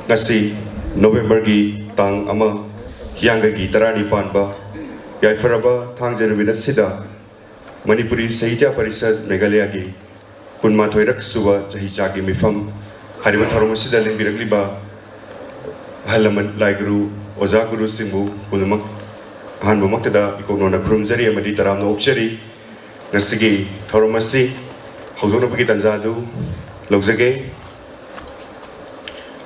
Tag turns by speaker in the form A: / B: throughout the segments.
A: ngasi November gi tang ama yang gi tarani panba yai faraba thang jerubina sida Manipuri Sahitya Parishad Meghalaya gi kunma thoirak suba jahi chagi mifam hariba tharom sida lingbirakliba halaman laiguru oja guru singbu pulmak hanbu maktada ikonona khurumjari amadi taramna okchari ngasigi tharom asi hawdona bagi tanjadu lojage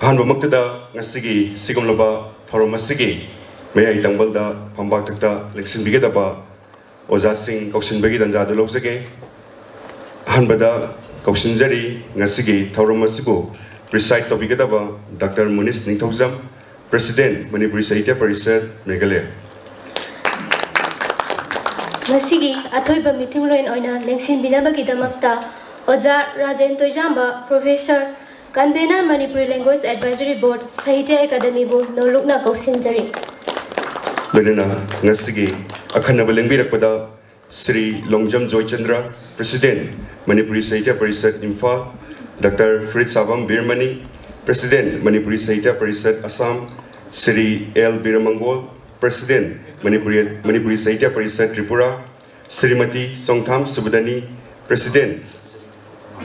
A: hanbu maktada ngasigi sigomloba tharom asigi meya itangbalda phambak takta leksin bigedaba oja sing kausin bagi tanjadu lojage hanbada kausin jari ngasigi tharom asibu preside tobigedaba Dr. Munis Ningthaujam President Manipuri Sahitya Parishad Meghalaya
B: Masigi athoiba meeting loin oina lengsin binabagi damakta Oja Rajen Toijamba Professor Convener Manipuri Language Advisory Board Sahitya Academy bu nolukna kausinjari
A: Lenana ngasigi akhanaba lengbirakpada Sri Longjam Joy Chandra President Manipuri Sahitya Parishad Imphal Dr. Fritz Savam Birmani President Manipuri Sahitya Parishad Assam Sri L. Biramangol President Manipuri Sahitya Parishad Tripura Srimati Songtham Subudani President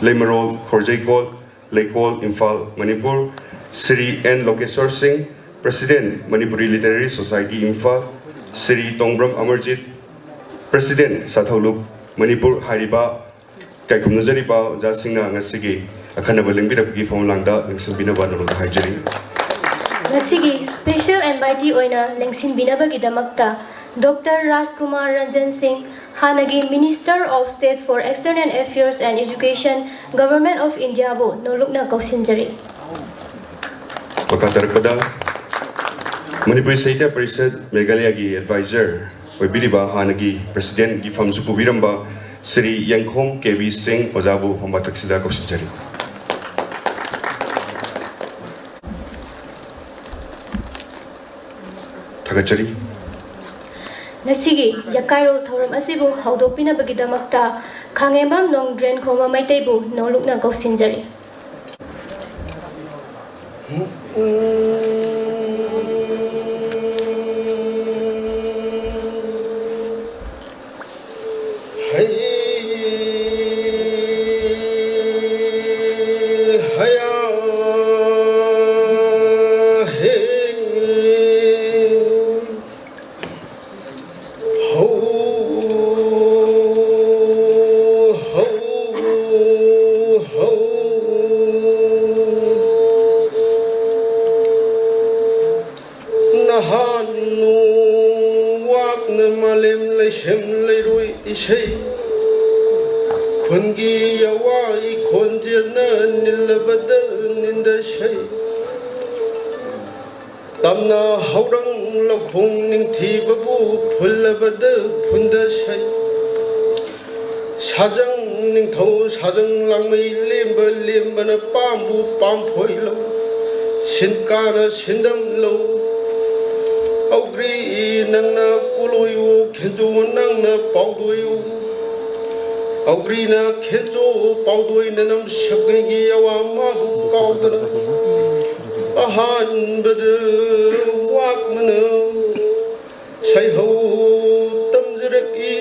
A: Leimarol Khorjaikol Laikol Imphal Manipur Sri N. Lokeswar Singh President Manipuri Literary Society Imphal Sri Tongbram Amarjit President Sathauluk Manipur Hariba Kaikumnajariba Jasingna Ngasigi Akhanaba Lengbirakgi Phonlangda Lengsin Binaba Nolda Haijari
B: Masigi special invitee oina lengsin binabagi damakta Dr. Rajkumar Ranjan Singh Hanagi Minister of State for External Affairs and Education Government of India bu nolukna kausinjari
A: Pagkatarakpada Manipuri Sahitya Parishad Meghalaya gi advisor oibiriba Hanagi President gi famju pubiramba Sri Yangkhom KV Singh Ojabu Pambatak-sida kausinjari Thagachari
B: Nasigi Yakairo Thoram Asibu Haudopina Bagidamakta Kangembam Nong Dren Koma Maitebu nolukna kausinjari
C: Kungi yawa ikonjil na nilabada nindashay Tamna haurang lakhong ning thibabu phulabada phundashay Sajang ning thau sajang langmai lemba lemba na pambu pamphoi lo Sinkana sindam lo Augri nang na kuloyu khenju nang na paudoyu Augrina Kenzo Paudoi Nanam Shagri Yawama Kaudana Ahan Badu Wakmana Shaiho Tamziraki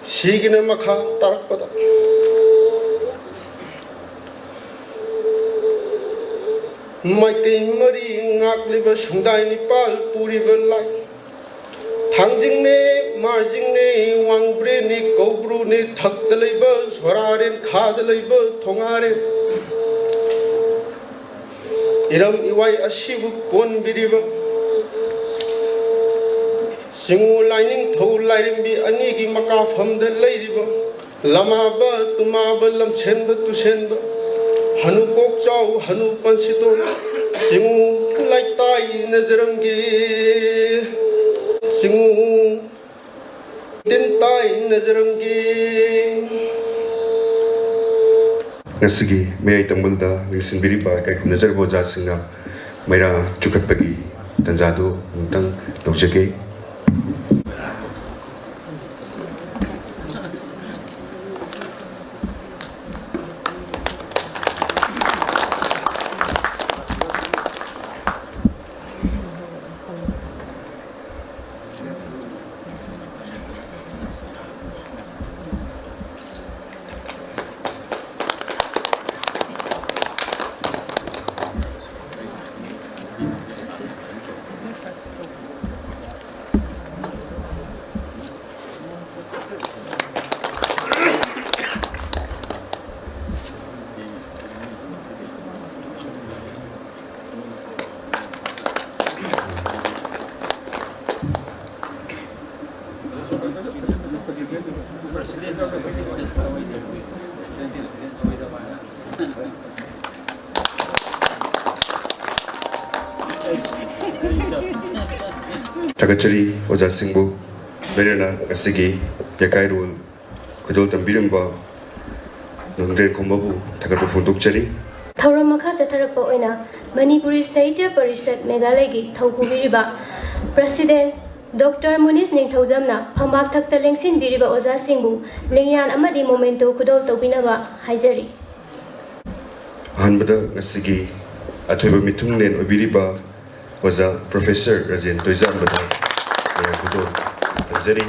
C: Shigina Makha Tarakpada Maikai Mari Ngakliba Shundai Nipal Puri Belai Thangjingne, Marjingne, Wangbrene, Kobrune, Takdaleba, Swararen, Kadaleba, Tongare Iram Iwai Ashibu Kon Biriba Singu lining Tow Lirimbi Anigi Makafam the Ladyba Lamaba, Tumaba, Lamsenba, Tusenba Hanukok Chow, Hanu Pansito Singu Laitai Nazaramgi Singu Tintai Nazaramgi
A: Ngasigi May Tambulda Lingsin Biriba Kaikumnajarbo Jasingna Mayra Chukatpagi Tanjadu Untang Lojage Tagachari Oja Singbu Berena Asigi Yakai Rule Kudol Tambirimba Nungre Kombabu Tagato Funduk Chari
B: Thauram makha chatharakpa oina Manipuri Sahitya Parishad Meghalaya gi thaupubiriba President Dr. Munish Ningthaujamna phambak thakta lengsin biriba oja singbu lengyan amadi momento khudol tawbinaba haijari
A: Ahanbada Asigi Athoiba Mithungnen Obiriba Oja Professor Rajen Toizam Bada Kudol Tamjari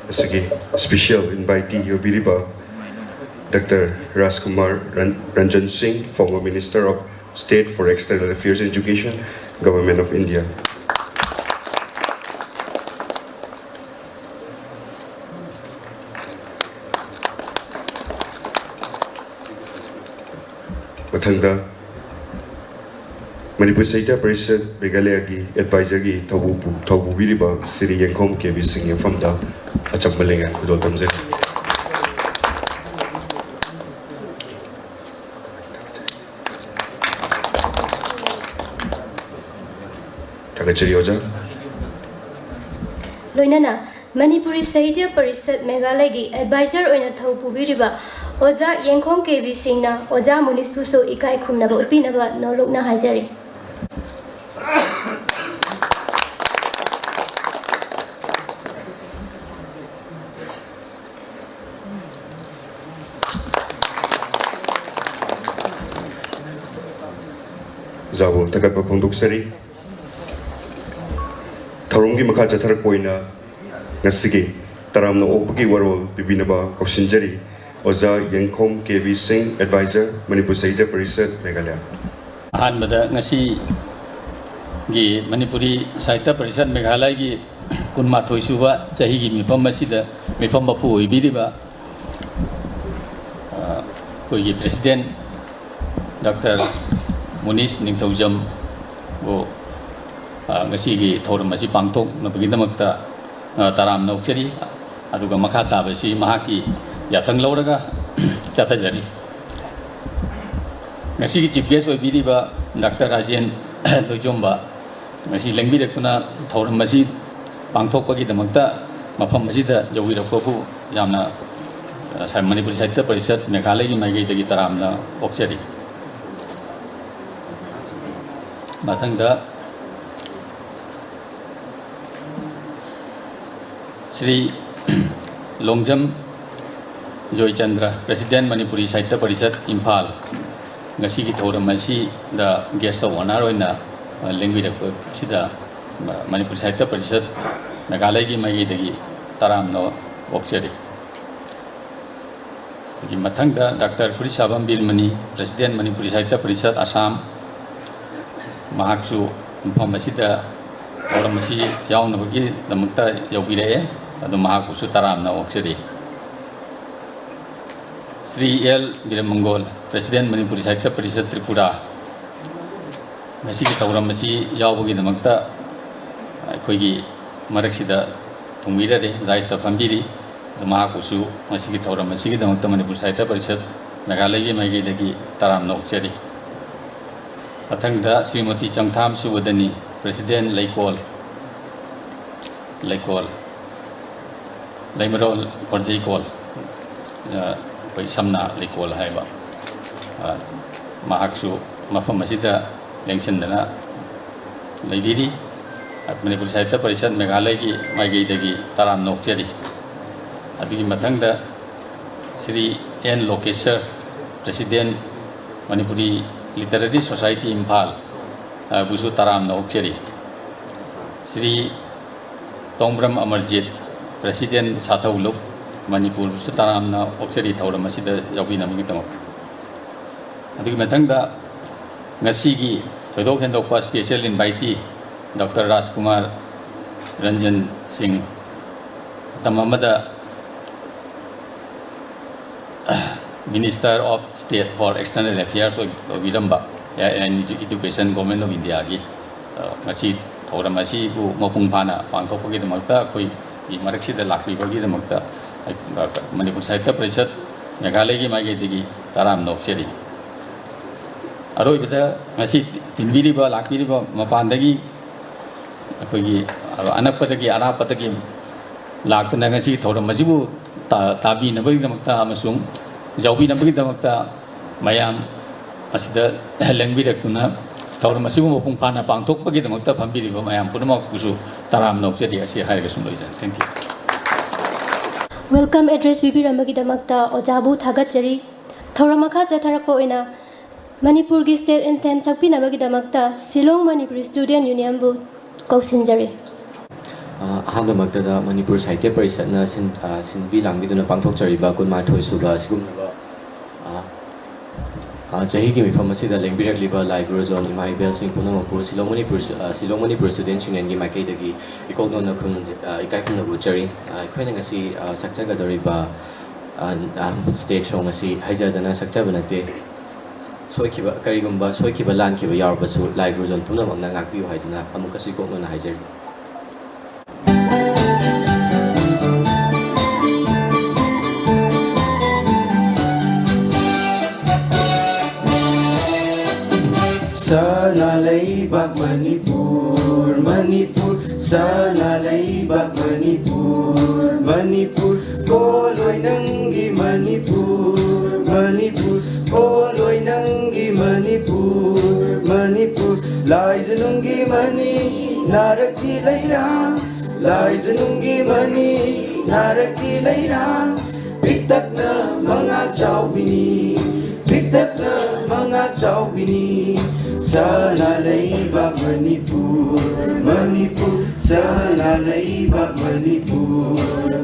A: Asigi special invitee Obiriba Dr. Raskumar Ranjan Singh, former Minister of State for External Affairs and Education, Government of India. Mathangda Manipur Sahitya Parishad Meghalaya gi advisor gi thawbubiriba Sri Yengkhom KV Singh Famda Achamblenga Kudol Tamjari Tagachari Oja
B: Loinana Manipuri Sahitya Parishad Meghalaya gi advisor oina thawpubiriba Oja Yengkhom KV Singhna Oja Munish buso ikai khumnaba upinaba nolokna haijari
A: Zawo Tagatpa Ponduk Sari Tharumgi Makha Chatharak Poina Ngasigi Taramna Okpagi Warol Bibinaba Kausinjari Oja Yengkhom KV Singh Advisor Manipur Sahitya Parishad Meghalaya
D: Ahanbada ngasi gi Manipuri Sahitya Parishad Meghalaya gi kunmathoi suba chahi gi mifam masida mifam bapu oibiriba koi President Dr. Munish Ningthaujam wo ngasi gi thoram asi pangthok nabagidamakta taramna okchari aduga makha tabasi mahaki yathang lauraga chathajari ngasi gi chief guest oibiriba Dr. Rajen Toijomba ngasi lengbirakuna thoram asi pangthokpagi damakta mafam asida yawirakpabu yamna Manipur Sahitya Parishad Meghalaya gi maigaidagi taramna okchari Mathangda Sri Longjam Joy Chandra, President Manipuri Sahitya Parishad Imphal ngasi gi thoram asi da guest of honor oina lengbirakpa sida Manipur Sahitya Parishad Meghalaya gi maigaidagi taramna okchari gi mathangda Dr. Frit Sabam Birmani, President Manipuri Sahitya Parishad Assam Mahaksu mfam asida thoram asi yaunabagi damakta yaubirae adu mahakusu taramna okchari Sri L. Biramangol, President Manipuri Sahitya Parishad Tripura ꯉꯁꯤꯒꯤ ꯊꯧꯔꯝ ꯑꯁꯤ ꯌꯥꯎꯕꯒꯤꯗꯃꯛꯇ ꯑꯩꯈꯣꯏꯒꯤ ꯃꯔꯛꯁꯤꯗ ꯊꯨꯡꯕꯤꯔꯔꯦ ꯗꯥꯏꯁꯇ ꯐꯝꯕꯤꯔꯤ ꯃꯍꯥꯛꯄꯨꯁꯨ ꯉꯁꯤꯒꯤ ꯊꯧꯔꯝ ꯑꯁꯤꯒꯤꯗꯃꯛꯇ ꯃꯅꯤꯄꯨꯔ ꯁꯥꯍꯤꯇ꯭ꯌ ꯄꯔꯤꯁꯠ ꯃꯦꯘꯥꯂꯌꯒꯤ ꯃꯥꯏꯀꯩꯗꯒꯤ ꯇꯔꯥꯝꯅ ꯑꯣꯛꯆꯔꯤ ꯃꯊꯪꯗ ꯁ꯭ꯔꯤꯃꯇꯤ ꯆꯪꯊꯥꯝ ꯁꯨꯕꯗꯅꯤ ꯄ꯭ꯔꯦꯁꯤꯗꯦꯟ ꯂꯩꯀꯣꯜ ꯂꯩꯃꯔꯣꯜ ꯀꯣꯔꯖꯩꯀꯣꯜ ꯑꯩꯈꯣꯏ ꯁꯝꯅ ꯂꯩꯀꯣꯜ ꯍꯥꯏꯕ ꯃꯍꯥꯛꯁꯨ ꯃꯐꯝ ꯑꯁꯤꯗ ꯂꯦꯡꯁꯤꯟꯗꯅ ꯂꯩꯕꯤꯔꯤ ꯃꯅꯤꯄꯨꯔ ꯁꯥꯍꯤꯇ꯭ꯌ ꯄꯔꯤꯁꯠ ꯃꯦꯘꯥꯂꯌꯒꯤ ꯃꯥꯏꯀꯩꯗꯒꯤ ꯇꯔꯥꯝꯅ ꯑꯣꯛꯆꯔꯤ ꯑꯗꯨꯒꯤ ꯃꯊꯪꯗ Shri N Lokeshwar president Manipuri literary society Imphal ꯕꯨꯁꯨ ꯇꯔꯥꯝꯅ ꯑꯣꯛꯆꯔꯤ ꯁ꯭ꯔꯤ ꯇꯣꯡꯕ꯭ꯔꯝ ꯑꯃꯔꯖꯤꯠ ꯄ꯭ꯔꯦꯁꯤꯗꯦꯟ ꯁꯥꯊꯧꯂꯨꯞ ꯃꯅꯤꯄꯨꯔꯕꯨꯁꯨ ꯇꯔꯥꯝꯅ ꯑꯣꯛꯆꯔꯤ ꯊꯧꯔꯝ ꯑꯁꯤꯗ ꯌꯥꯎꯕꯤꯅꯕꯒꯤꯗꯃꯛ ꯑꯗꯨꯒꯤ ꯃꯊꯪꯗ ꯉꯁꯤꯒꯤ ꯊꯣꯏꯗꯣꯛ ꯍꯦꯟꯗꯣꯛꯄ special invitee doctor Rajkumar Ranjan Singh ꯃꯇꯝ ꯑꯃꯗ minister of state for external affairs ꯑꯣꯏꯕꯤꯔꯝꯕ ꯏꯗꯨꯀꯦꯁꯟ ꯒꯣꯔꯃꯦꯟ ꯑꯣꯐ ꯏꯟꯗꯤꯌꯥꯒꯤ ꯉꯁꯤ ꯊꯧꯔꯝ ꯑꯁꯤꯕꯨ ꯃꯄꯨꯡ ꯐꯥꯅ ꯄꯥꯡꯊꯣꯛꯄꯒꯤꯗꯃꯛꯇ ꯑꯩꯈꯣꯏꯒꯤ ꯃꯔꯛꯁꯤꯗ ꯂꯥꯛꯄꯤꯕꯒꯤꯗꯃꯛꯇ ꯃꯅꯤꯄꯨꯔ ꯁꯥꯍꯤꯇ꯭ꯌ ꯄꯔꯤꯁꯠ ꯃꯦꯘꯥꯂꯌꯒꯤ ꯃꯥꯏꯀꯩꯗꯒꯤ ꯇꯔꯥꯝꯅ ꯑꯣꯛꯆꯔꯤ ꯑꯔꯣꯏꯕꯗ ꯉꯁꯤ ꯇꯤꯟꯕꯤꯔꯤꯕ ꯂꯥꯛꯄꯤꯔꯤꯕ ꯃꯄꯥꯟꯗꯒꯤ ꯑꯩꯈꯣꯏꯒꯤ ꯑꯅꯛꯄꯗꯒꯤ ꯑꯔꯥꯞꯄꯗꯒꯤ ꯂꯥꯛꯇꯨꯅ ꯉꯁꯤ ꯊꯧꯔꯝ ꯑꯁꯤꯕꯨ ꯇꯥꯕꯤꯅꯕꯒꯤꯗꯃꯛꯇ ꯑꯃꯁꯨꯡ ꯌꯥꯎꯕꯤꯅꯕꯒꯤꯗꯃꯛꯇ ꯃꯌꯥꯝ ꯑꯁꯤꯗ ꯂꯦꯡꯕꯤꯔꯛꯇꯨꯅ ꯊꯧꯔꯝ ꯑꯁꯤꯕꯨ ꯃꯄꯨꯡ ꯐꯥꯅ ꯄꯥꯡꯊꯣꯛꯄꯒꯤꯗꯃꯛꯇ ꯐꯝꯕꯤꯔꯤꯕ ꯃꯌꯥꯝ ꯄꯨꯝꯅꯃꯛꯄꯨꯁꯨ ꯇꯔꯥꯝꯅ ꯑꯣꯛꯆꯔꯤ ꯑꯁꯤ ꯍꯥꯏꯔꯒ ꯁꯨꯝ ꯂꯣꯏꯖꯔꯦ ꯊꯦꯡꯛ ꯌꯨ
B: ꯋꯦꯜꯀꯝ ꯑꯦꯗ꯭ꯔꯦꯁ ꯄꯤꯕꯤꯔꯝꯕꯒꯤꯗꯃꯛꯇ ꯑꯣꯖꯥꯕꯨ ꯊꯥꯒꯠꯆꯔꯤ ꯊꯧꯔꯝ ꯃꯈꯥ ꯆꯠꯊꯔꯛꯄ ꯑꯣꯏꯅ ꯃꯅꯤꯄꯨꯔꯒꯤ state anthem ꯁꯛꯄꯤꯅꯕꯒꯤꯗꯃꯛꯇ Shillong Manipuri student ꯌꯨꯅꯤꯌꯟꯕꯨ ꯀꯧꯁꯤꯟꯖꯔꯤ
E: ꯑꯍꯥꯟꯕꯃꯛꯇꯗ Manipur ꯁꯥꯍꯤꯇ꯭ꯌ ꯄꯔꯤꯁꯠꯅ ꯁꯤꯟꯕꯤ ꯂꯥꯡꯕꯤꯗꯨꯅ ꯄꯥꯡꯊꯣꯛꯆꯔꯤꯕ 12 ꯁꯨꯕ ꯑꯁꯤꯒꯨꯝꯂꯕ ꯆꯍꯤꯒꯤ ꯃꯤꯐꯝ ꯑꯁꯤꯗ ꯂꯦꯡꯕꯤꯔꯛꯂꯤꯕ ꯂꯥꯏ ꯒꯨꯔꯨꯖꯣꯟ ꯏꯃꯥ ꯏꯕꯦꯜꯁꯤꯡ ꯄꯨꯝꯅꯃꯛꯄꯨ ꯁꯤꯂꯣꯡ ꯃꯅꯤꯄꯨꯔ ꯁ꯭ꯇꯨꯗꯦꯟꯠꯁ ꯌꯨꯅꯤꯌꯟꯒꯤ ꯃꯥꯏꯀꯩꯗꯒꯤ ꯏꯀꯣꯛꯅꯣꯟꯅ ꯏꯀꯥꯏ ꯈꯨꯝꯅꯕ ꯎꯠꯆꯔꯤ ꯑꯩꯈꯣꯏꯅ ꯉꯁꯤ ꯁꯛꯆꯒꯗꯧꯔꯤꯕ ꯁ꯭ꯇꯦꯠ ꯁꯣꯡ ꯑꯁꯤ ꯍꯩꯖꯗꯅ ꯁꯛꯆꯕ ꯅꯠꯇꯦ ꯀꯔꯤꯒꯨꯝꯕ ꯁꯣꯏꯈꯤꯕ ꯂꯥꯟꯈꯤꯕ ꯌꯥꯎꯔꯕꯁꯨ ꯂꯥꯏ ꯒꯨꯔꯨꯖꯣꯟ ꯄꯨꯝꯅꯃꯛꯅ ꯉꯥꯛꯄꯤꯌꯨ ꯍꯥꯏꯗꯨꯅ ꯑꯃꯨꯛꯀꯁꯨ ꯏꯀꯣꯛꯅꯣꯟꯅ ꯍꯥꯏꯖꯔꯤ
F: Sana leibak Manipur, Manipur, sana leibak Manipur, Manipur, koloy nanggi Manipur, Manipur, koloy nanggi Manipur, Manipur, lai zanunggi mani, narakti laira, lai zanunggi mani, narakti laira, pitak na mga chawbini, pitak na mga chawbini. Sana leibak Manipur, Manipur, sana leibak Manipur,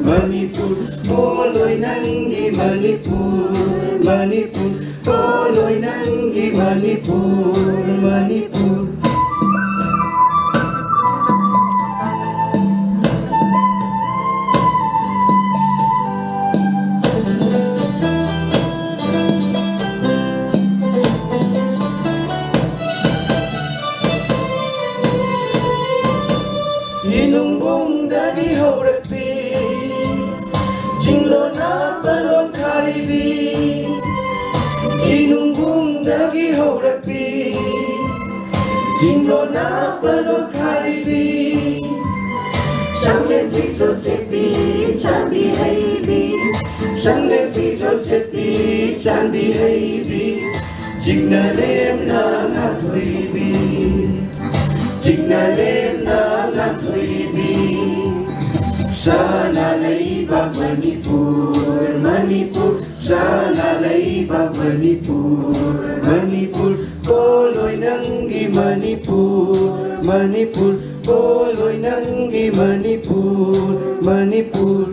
F: Manipur, koloy nanggi Manipur, Manipur, koloy nanggi Manipur, Manipur. Inumbong dagi haurakpi, jinglo na balon karibi. Inumbong dagi haurakpi, jinglo na balon karibi. Sanglen fi Josepi, chambi haibi. Sanglen fi Josepi, chambi haibi. Jignalem na ngatoibi. Jignalem na ngatoibi. Sana leibak Manipur, Manipur, sana leibak Manipur, Manipur, koloy nanggi Manipur, Manipur, koloy nanggi Manipur, Manipur.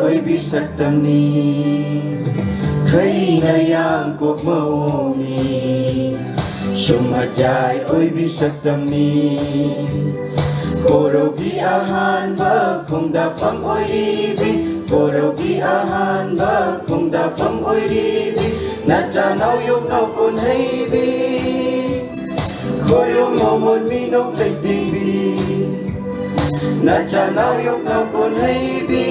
F: ꯑꯣꯏꯕꯤ ꯁꯛꯇꯝꯅꯤ ꯈꯩꯅ ꯌꯥꯡ ꯀꯣꯛ ꯃꯑꯣꯡꯅꯤ ꯁꯨꯝꯍꯠꯌꯥꯏ ꯑꯣꯏꯕꯤ ꯁꯛꯇꯝꯅꯤ ꯀꯣꯔꯧꯒꯤ ꯑꯍꯥꯟꯕ ꯈꯣꯡꯗꯥꯐꯝ ꯑꯣꯏꯔꯤꯕꯤ ꯀꯣꯔꯧꯒꯤ ꯑꯍꯥꯟꯕ ꯈꯣꯡꯗꯥꯐꯝ ꯑꯣꯏꯔꯤꯕꯤ ꯅꯆꯥ ꯅꯥꯎꯌꯣꯛ ꯅꯥꯎꯀꯣꯟ ꯍꯩꯕꯤ ꯈꯣꯏꯔꯣꯡ ꯃꯣꯃꯣꯟ ꯃꯤꯅꯣꯛ ꯂꯩꯇꯦꯡꯕꯤ Nacha nauyok na kon heibi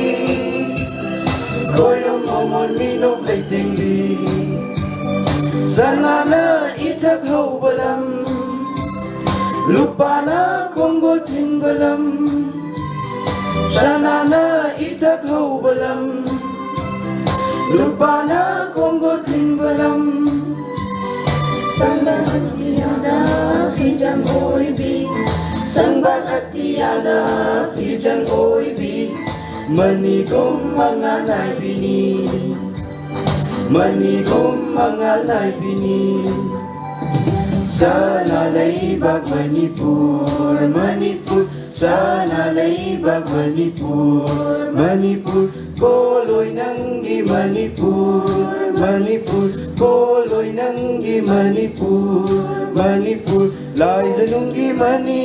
F: Koyong momon minok leitingbi Sanana itak hau balam Lupana kongo tin balam Sanana itak hau balam Lupana kongo tin balam Sanana atiyana fijang oibi Sangbat atiyana fijang oibi Manigom manganay bini Manigom manganay bini Sana laibag Manipur Manipur Sana laibag Manipur Manipur Koloy nanggi Manipur Manipur Koloy nanggi Manipur Manipur Lai zanunggi mani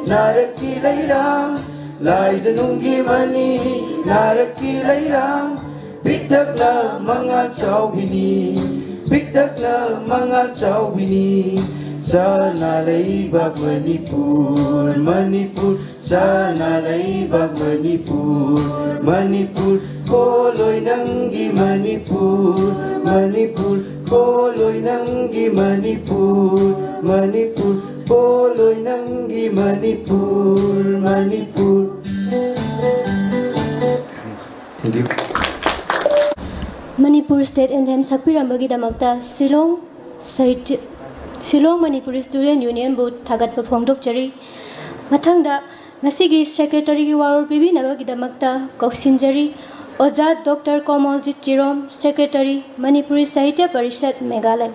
F: Naraki lairang Lai zanunggi mani Naraki lairang Bigdag na mga chawbini Bigdag na mga chawbini Sana laibag Manipur Manipur Sana laibag Manipur Manipur Koloy nanggi Manipur Manipur Koloy nanggi Manipur Manipur Koloy nanggi Manipur Manipur
A: Thank you.
B: Manipur State Anthem sakpirambagidamakta Shillong Manipuri Student Union bu thagatpa phongdokjari mathangda ngasigi secretary gi waror pibinabagidamakta koksinjari Oja Dr. Komaljit Chirom Secretary Manipuri Sahitya Parishad Meghalaya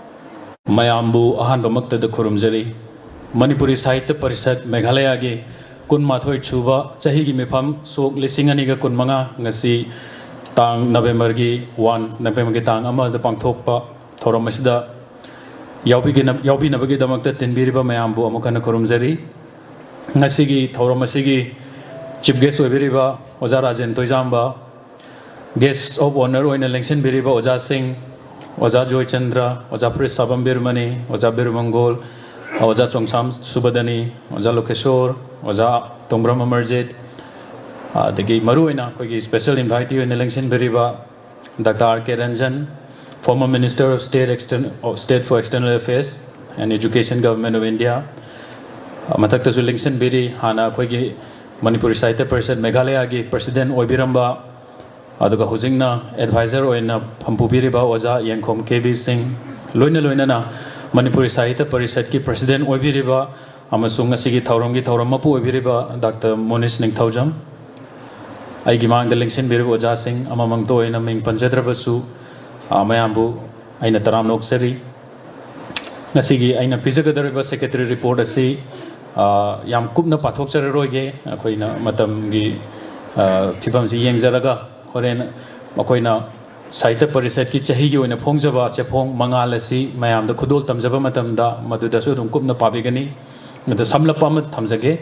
D: mayambu ahan bamakta da khurumjari Manipuri Sahitya Parishad Meghalaya ge kun mathoi chuba chahi gi mefam sok lisingani ga kun manga ngasi tang November gi 1 November gi tang ama da pangthokpa thoram asida yaubi nabagi damakta tinbiriba mayambu amukana khurumjari ngasi gi thoram asigi chief guest oibiriba Oja Rajen Toijamba Guest of honor oina lengsin biriba Oja Singh Oja Joy Chandra Oja Prince Sabam Birmani Oja Birmangol Oja Chongsam Subadani Oja Lokeshwar Oja Tongbrahma Amarjit dagi maru oina koigi special invitee oina lengsin biriba Dr. R.K. Ranjan former Minister of State for External Affairs and Education Government of India mathakta su lengsin biri hana koigi Manipuri Sahitya Parishad Meghalaya gi President oibiramba aduga hujingna advisor oina phampubiriba Oja Yengkhom KB Singh loina na Manipuri Sahitya Parishad ki President oibiriba amasung asigi thauram mapu oibiriba Dr. Monish Ningthaujam aigi mangda lengsin biriba Oja Singh amamang to oina ming panjadrabasu mayambu aina taram noksari ngasigi aina pijagadariba secretary report asi yam kupna pathokchararoige akoina matamgi phibamsi yengjaraga horen makoina Sahitya Parishad ki chahi gi oina phongjaba chephong mangal asi mayamda khudol tamjaba matamda maduda su dum kupna pabigani mata samlapa ma thamjage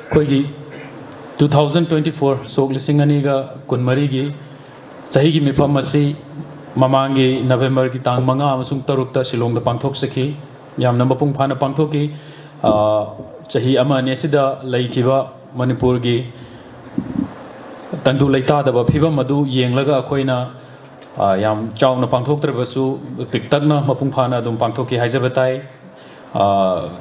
D: koigi 2024 sok lisingani ga kunmari gi chahi gi mifam asi mamangi November ki tang manga amasung tarukta Shillong da pangthok sakhi yamna mapung phana pangthoki chahi ama ne sida laikiba Manipur gi tandu leita da ba phiba madu yenglaga akoina yam chauna pangthoktrabasu tiktakna mapung phana dum pangthoki haijabatai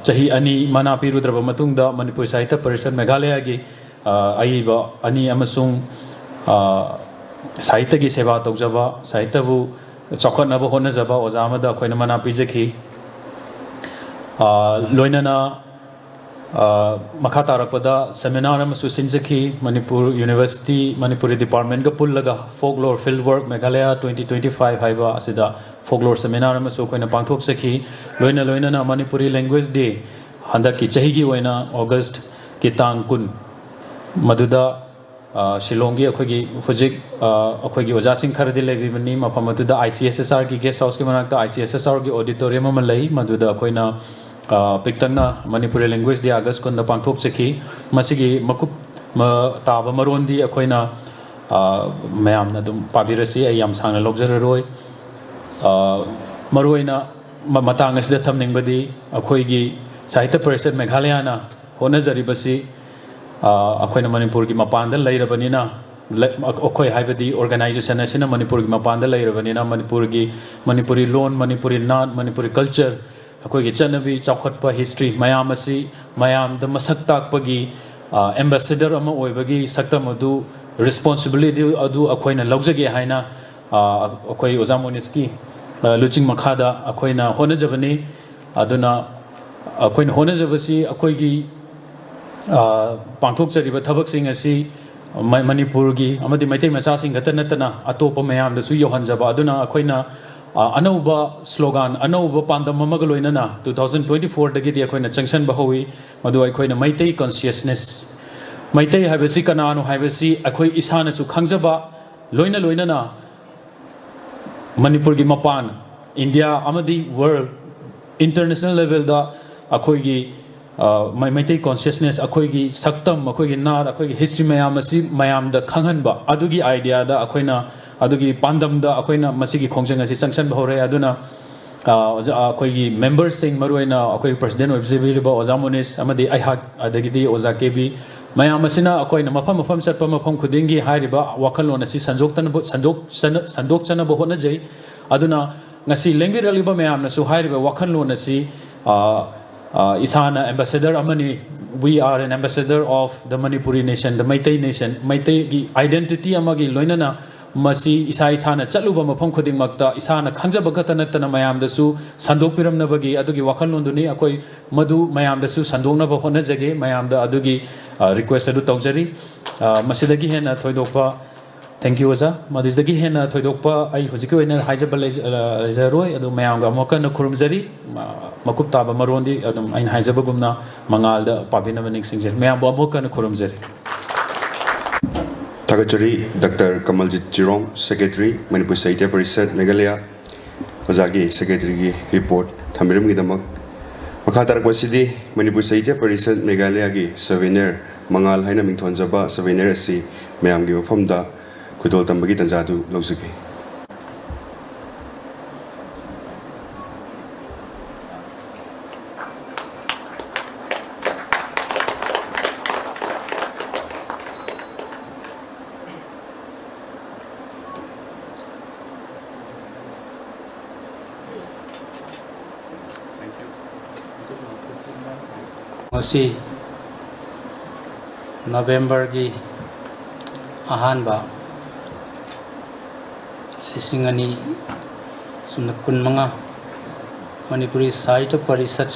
D: chahi ani mana pirudraba matungda Manipur Sahitya Parishad Meghalaya gi aiba ani amasung Sahitya gi seva tawjaba Sahitya bu chokhanaba honajaba Oja amada akoina mana pijaki loinana makha tarakpada seminar amasu sinjaki Manipur University Manipuri Department ga pullaga folklore fieldwork Meghalaya 2025 haiba asida folklore seminar amasu koina pangthok sakhi loina na Manipuri Language Day handaki chahi gi oina August ki tang kun maduda शिलोंगी अखोगी हुजिक अखोगी ओजासिंग खरदि लेबिबनी मफम अदुदा ICSSR की guest house के मनाक्ता ICSSR की auditorium अमा लई मदुदा अखोइना पिक्तंगना Manipuri language day अगस्त कुंदा पांगथोक चखी मसिगी मकुप ताब मरोंदी अखोइना मयामना दुम पाबिरसी आई याम सांगना लौजररोय मरोइना मतांग असिदा थमनिंगबदी अखोइगी साहित्य परिषद मेघालयना होनजरिबसी अखोइना मणिपुर की मपानदा लैरबनिना अखोइ हाइबदी ऑर्गेनाइजेशन असिना मणिपुर की मपानदा लैरबनिना मणिपुरी लोन मणिपुरी नाट मणिपुरी कल्चर अखोइगी चनबी चौखटपा हिस्ट्री मयाम असी मयामदा मसक ताकपगी एम्बेसडर अमा ओइबगी सक्तम अदु रिस्पांसिबिलिटी अदु अखोइना लौजगे हाइना अखोइ ओजा मोनिसकी लुचिंग मखादा अखोइना होनजबनी अदुना अखोइना होनजबसी अखोइगी पांथोकचरिबा थबकसिंग असि मणिपुरगी अमदि मैतै मचासिंग खत नतना अतोप मयामदसु योहनजबा अदुना अखोइना अनौबा स्लोगान अनौबा पांदम अमगा लोइनना 2024 दगिदि अखोइना चंगसन बहोई मदु अखोइना मैतै कॉन्शियसनेस मैतै हाइबसि कनानो हाइबसि अखोइ इसानसु खंगजबा लोइना लोइनना मणिपुर की मपान इंडिया अमदी वर्ल्ड इंटरनेशनल लेवल दा अखोइगी मैतै कॉन्शियसनेस अखोइगी सक्तम अखोइगी नाट अखोइगी हिस्ट्री मयाम असि मयामदा खंगहनबा अदुगी आइडिया दा अखोइना अदुगी पांदम दा अखोइना मसिगी खोंजंग असि संगसन बहोरे अदुना अखोइगी मेंबर्स सिंग मरुइना अखोइगी प्रेसिडेंट ओइबजिबिरिबा ओजा मोनिस अमदी आइहाक अदगिदी ओजा केबी मयाम असिना अखोइना मफम मफम चटपा मफम खुदिंगी हाइरिबा वाखलोन असि संदोक्चनबा होनजै अदुना ngasi lengiraliba mayamna su hairiba wakhanlon asi isana ambassador amani we are an ambassador of the Manipuri nation the Meitei nation Meitei gi identity amagi loinana masi isa isana chatluba mafam khuding makta isana khangjaba khata natana mayamda su sandok piramnabagi adugi wakhanlon duni akoi madu mayamda su sandoknaba honajage mayamda adugi request adu tawjari masidagi hena thoidokpa Thank you, Oza. Madisdagi hena thoidokpa ai hojiki oina haijaba lejaroi adu mayamga moka na khurumjari makup taba marondi adum ain haijaba gumna mangalda pabina manik singjer mayam moka na khurumjari
A: Tagachari Dr. Kamaljit Jerome Secretary Manipur Sahitya Parishad Meghalaya Ozagi Secretary gi report thamiram gi damak makhatar kwasidi Manipur Sahitya Parishad Meghalaya gi souvenir mangal haina mingthonjaba souvenir asi mayam gi mafamda Kudol tambagi tanjadu lozige.
G: Masi November ki ahanba Isingani sumna kun mga Manipuri Sahitya Parishad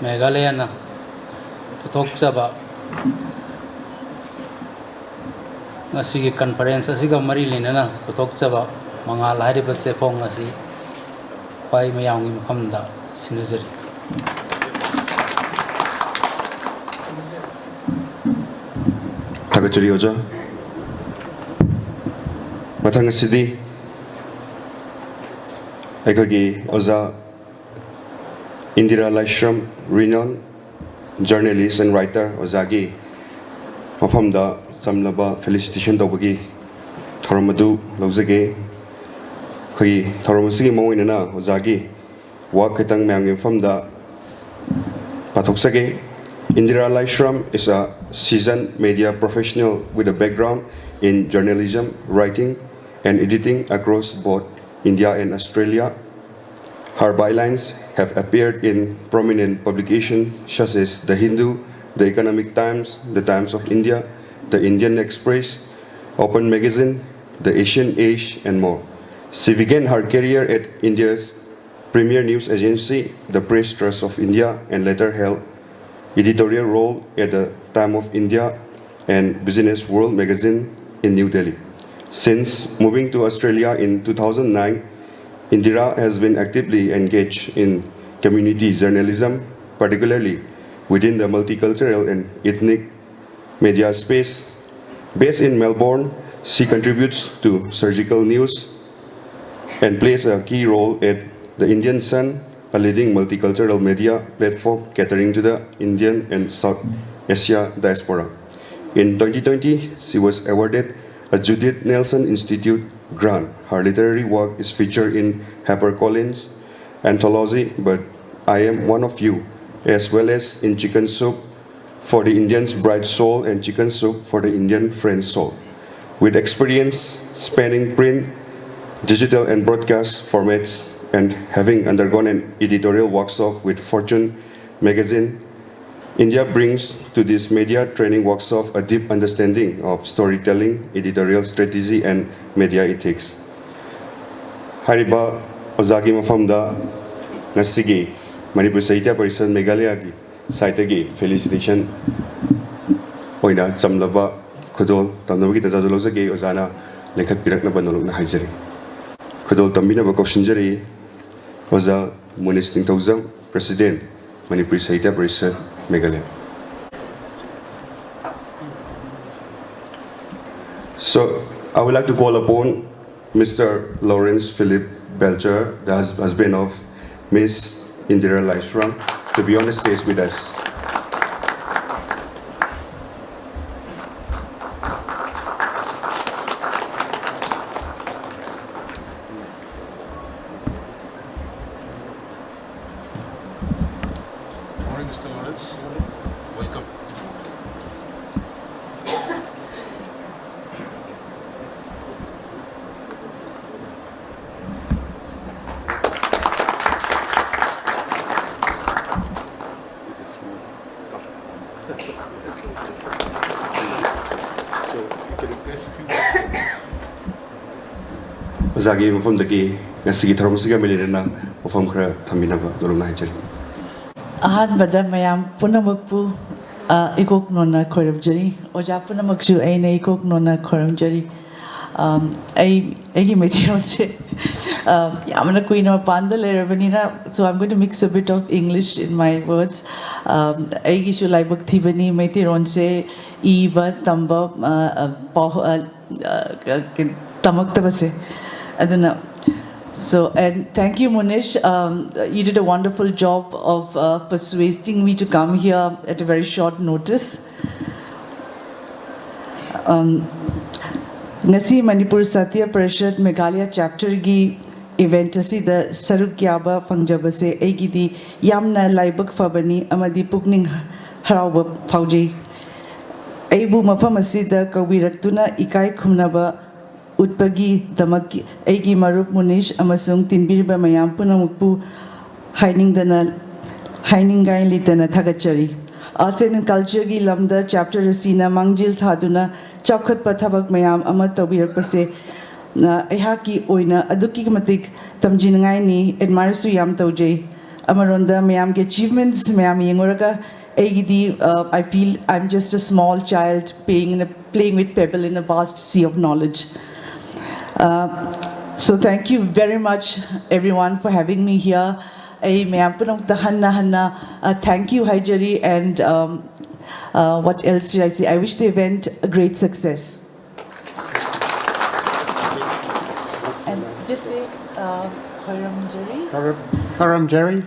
G: Meghalaya na putok saba ngasi ki conference asiga mari linana putok saba mga lahiri batse pong ngasi pai mayang mafamda sinajari
A: Tagachari Oja Mathang Sidi Ekagi Oza Indira Laishram renowned journalist and writer Ozagi Mafamda Samlaba felicitation Dobagi Thoramadu Lozage Koi Thoramusigi Moinana Ozagi Wakatang Mangim Famda Patoksage Indira Laishram is a seasoned media professional with a background in journalism, writing and editing across both India and Australia. Her bylines have appeared in prominent publications such as The Hindu, The Economic Times, The Times of India, The Indian Express, Open Magazine, The Asian Age and more. She began her career at India's premier news agency, The Press Trust of India, and later held editorial role at the Time of India and Business World magazine in New Delhi. Since moving to Australia in 2009, Indira has been actively engaged in community journalism, particularly within the multicultural and ethnic media space. Based in Melbourne, she contributes to Surgical News and plays a key role at The Indian Sun, a leading multicultural media platform catering to the Indian and South Asia diaspora. In 2020, she was awarded a Judith Nelson Institute grant. Her literary work is featured in HarperCollins anthology, But I Am One of You, as well as in Chicken Soup for the Indian's Bright Soul and Chicken Soup for the Indian French Soul. With experience spanning print, digital and broadcast formats, and having undergone an editorial workshop with Fortune magazine, India brings to this media training workshop a deep understanding of storytelling, editorial strategy, and media ethics. Hariba Ozagi Mafamda Nasigi, Manipur Sahitya Parishad Meghalaya gi Saitagi felicitation Oina Chamlaba Kudol Tamnabagi Tazadolozagi Ozana Lekat Piraknaba Nolok na Hajari. Kudol Tambina Bakoshinjari Oza Munis Ningtawzam, President, Manipur Sahitya Parishad Meghalaya. So, I would like to call upon Mr. Lawrence Philip Belcher, the husband of Miss Indira Laishram, to be on the stage with us.
H: Morning, Mr. Lawrence. Welcome.
A: Ozagi Mafamdagi Nasigi Tharamasiga Melina Mafam Kra Taminaba Dolona Hajari.
I: ꯑꯍꯥꯟꯕꯗ ꯃꯌꯥꯝ ꯄꯨꯝꯅꯃꯛꯄꯨ ꯏꯀꯣꯛꯅꯣꯟꯅ ꯈꯣꯏꯔꯝꯖꯔꯤ ꯑꯣꯖꯥ ꯄꯨꯝꯅꯃꯛꯁꯨ ꯑꯩꯅ ꯏꯀꯣꯛꯅꯣꯟꯅ ꯈꯣꯏꯔꯝꯖꯔꯤ ꯑꯩꯒꯤ ꯃꯩꯇꯩꯂꯣꯟꯁꯦ ꯌꯥꯝꯅ ꯀꯨꯏꯅ ꯃꯄꯥꯟꯗ ꯂꯩꯔꯕꯅꯤꯅ so I'm going to mix a bit of English in my words ꯑꯩꯒꯤꯁꯨ ꯂꯥꯏꯕꯛ ꯊꯤꯕꯅꯤ ꯃꯩꯇꯩꯂꯣꯟꯁꯦ ꯏꯕ ꯇꯝꯕ ꯇꯝꯃꯛꯇꯕꯁꯦ ꯑꯗꯨꯅ So, and thank you, Munish. You did a wonderful job of persuading me to come here at a very short notice. Ngasi Manipur Satya Parishad Meghalaya chapter gi event asi da saruk yaba fangjaba se aigi di yamna laibak fabani amadi pukning harauba fauji. Aibu mafam asi da kawiraktuna ikai khumnaba Utpagi Damaki Egi Marup Munish Amasung Tinbirba Mayam Punamukpu Hidingdana Hidingai Litana Tagachari. Arts and Culture Gi Lamda Chapter Rasina Mangjil Thaduna Chakhat Pathabak Mayam Amatobirapase Ehaki Oina Aduki Matik Tamjingai ni admire Suyam Toje Amaronda Mayam achievements Mayam Yangoraka Egidi I feel I'm just a small child playing with pebble in a vast sea of knowledge. So thank you very much everyone for having me here. Thank you Hajari and what else should I say? I wish the event a great success. And just say
C: Karam Jerry.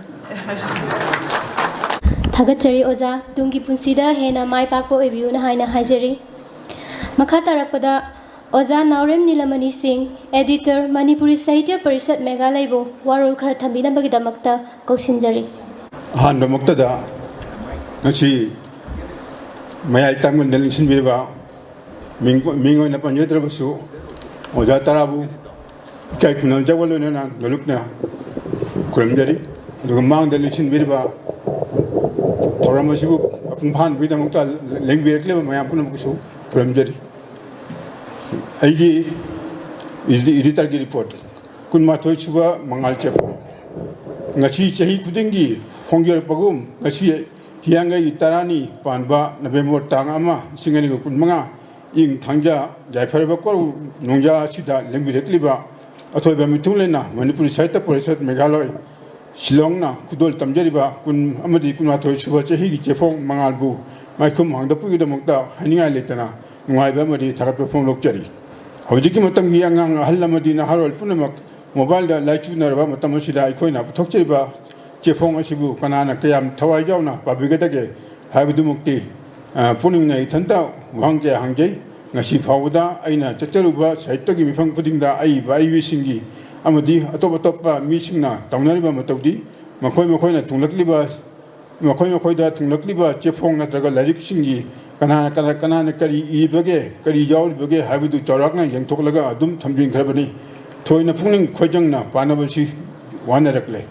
B: Thagachari Oza Tungi Punsida Hena Mai Pakpo Ebu Haina Hajari Makatarakpada Oza Naurem Nilamani Singh, Editor, Manipuri Sahitya Parishad Meghalaya Warul Khar Thambina Bagidamakta Kausinjari.
H: Han Muktada Nachi May I Tam and Delinction Viva Mingo in a Panyatrabusu, Oza Tarabu, Kaikuna Jawaluna, Nolukna, Kuramjari, the Mount Delinction Viva, Toramashu, Pumpan Vidamukta, Language Clever Mayapunamusu, Kuramjari. Aigi is the editor report. Kunma Toichuba Mangal Chapo. Ngachi Chahi Kudingi, Hongyar Pagum, Ngachi Hianga Itarani, Panba, November Tangama, Singani Kunmanga, Ing Tanja, Jaiparabako, Nunja Chita, Language Cliba, Atoba Mitulena, Manipur Sahitya Parishad Meghalaya, Shillongna, Kudol Tamjariba, Kun Amadi Kunma Toichuba Chahi Chefong Mangalbu, Maikum Hangdapu the Mukta, Hania Litana. नुआइबा मदी थागत phone लोकचरी हौजिकी मतम गी अंगांग अहल अमदी नहारोल पुनमक mobile दा लाइचुनरबा मतम असिदा अखोइना पुथोकचरिबा चेफोंग असिबु कनाना कयाम थवाइ जाउना पाबिगदगे हाइबदुमुक्ति पुनिंगना इथंता वांगे हांगे ngasi phawda aina chacharuba saitagi mifang khudingda ai bai wisingi amadi atop atoppa misingna taunariba matawdi makhoi na thunglakliba da thunglakliba chefong natraga larik singi kana na kari ibage kari yaul bage habidu charakna yengthoklaga adum thamjing khrabani thoina phungning khojangna panabasi wanarakle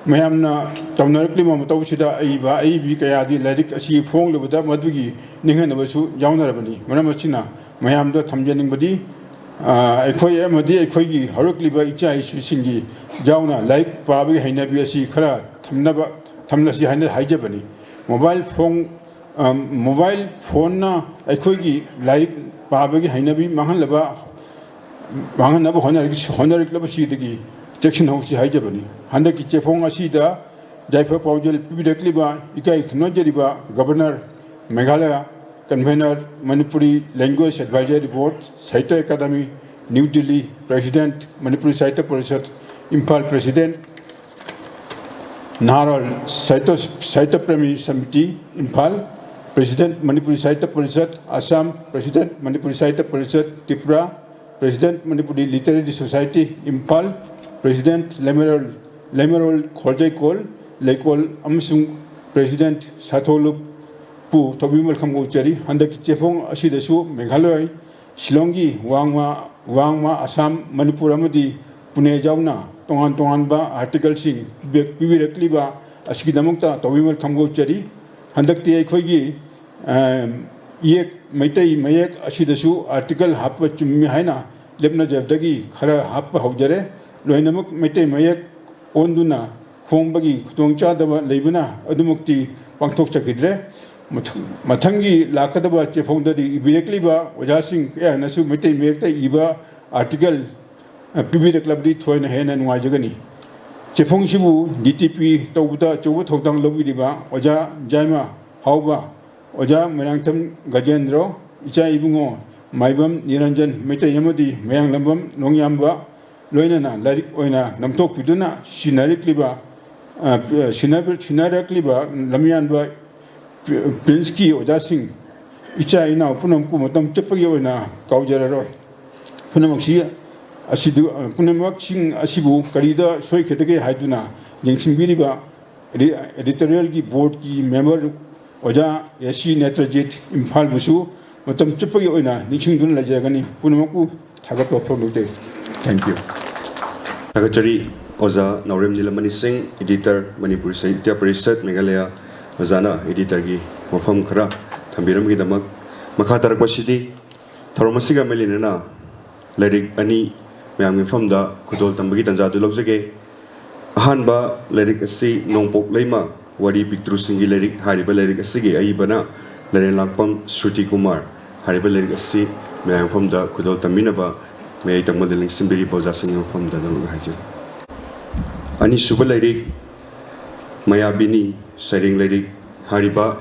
H: mayamna taunaraklima matawsida ai bi kayadi larik asi phong lubada madugi ninghanabasu yaunarabani manamachina mayam do thamjaning badi akhoi amadi akhoi gi harukliba icha isu singi jauna like pabi hainabi asi khara thamnasi haina haijabani mobile phone na akhoi gi like pabi hainabi mahanlaba honorikla basi digi section house haijabani handa ki chefong asi da jaifa paujel pibidakliba ikai khnojeriba governor Meghalaya Convener Manipuri Language Advisory Board Sahitya Academy New Delhi President Manipuri Sahitya Parishad Imphal President Naharol Sahitya Premi Samiti Imphal President Manipuri Sahitya Parishad Assam President Manipuri Sahitya Parishad Tripura President Manipuri Literary Society Imphal President Lemerol Khorjai Kol Lekol Amsung President Satholup pu tobimal khamgo chari handak chefong asidasu Meghalaya Shillongi wangma Assam Manipur amadi Pune jauna tongan ba article sing bibirakli ba asigidamukta tobimal khamgo chari handak ti khoigi yek maitai mayek asidasu article happa chummi haina lebna jabdagi khara happa haujare loinamuk maitai mayek onduna fongbagi tongcha da leibuna adumukti pangthok chakidre matangi lakadaba chefongdadi ibirekliba wajasing ya nasu mitai mekta iba article pibireklabdi thoina hena nuajagani chefong sibu DTP tawda chobu thodang lobiriba oja jaima hauba oja merangtham gajendro icha ibungo maibam niranjan mitai yamadi mayang lambam nongyamba loinana larik oina namthok piduna sinarikliba sinarakliba lamyanba Prince ki Ojasing icha ina punamku matam chepagi oina kaujararoy punamakshi asidu punamakshing asibu karida soi khetage haiduna yengsingbiliba editorial ki board ki member oja Yashi Netrajit Imphal busu matam chepagi oina nixingdun lajagani punamakku thagatwa pholote. Thank you.
A: Thagachari Oza Naurem Nilamani Singh, editor Manipuri Sahitya Parishad Meghalaya Ozana editor gi mafam khara thambiram gi damak makha tarak basidi tharomasiga melinana lyric ani mayam mi famda khudol tambagi tanja du logjage ahanba lyric asi nongpok leima wari pictru singi lyric hariba lyric asigi aibana laren lakpam Shruti Kumar hariba lyric asi mayam famda khudol taminaba may tamal ling simbiri boja singam famda dang haje ani suba lyric Mayabini Saring Lyric Hariba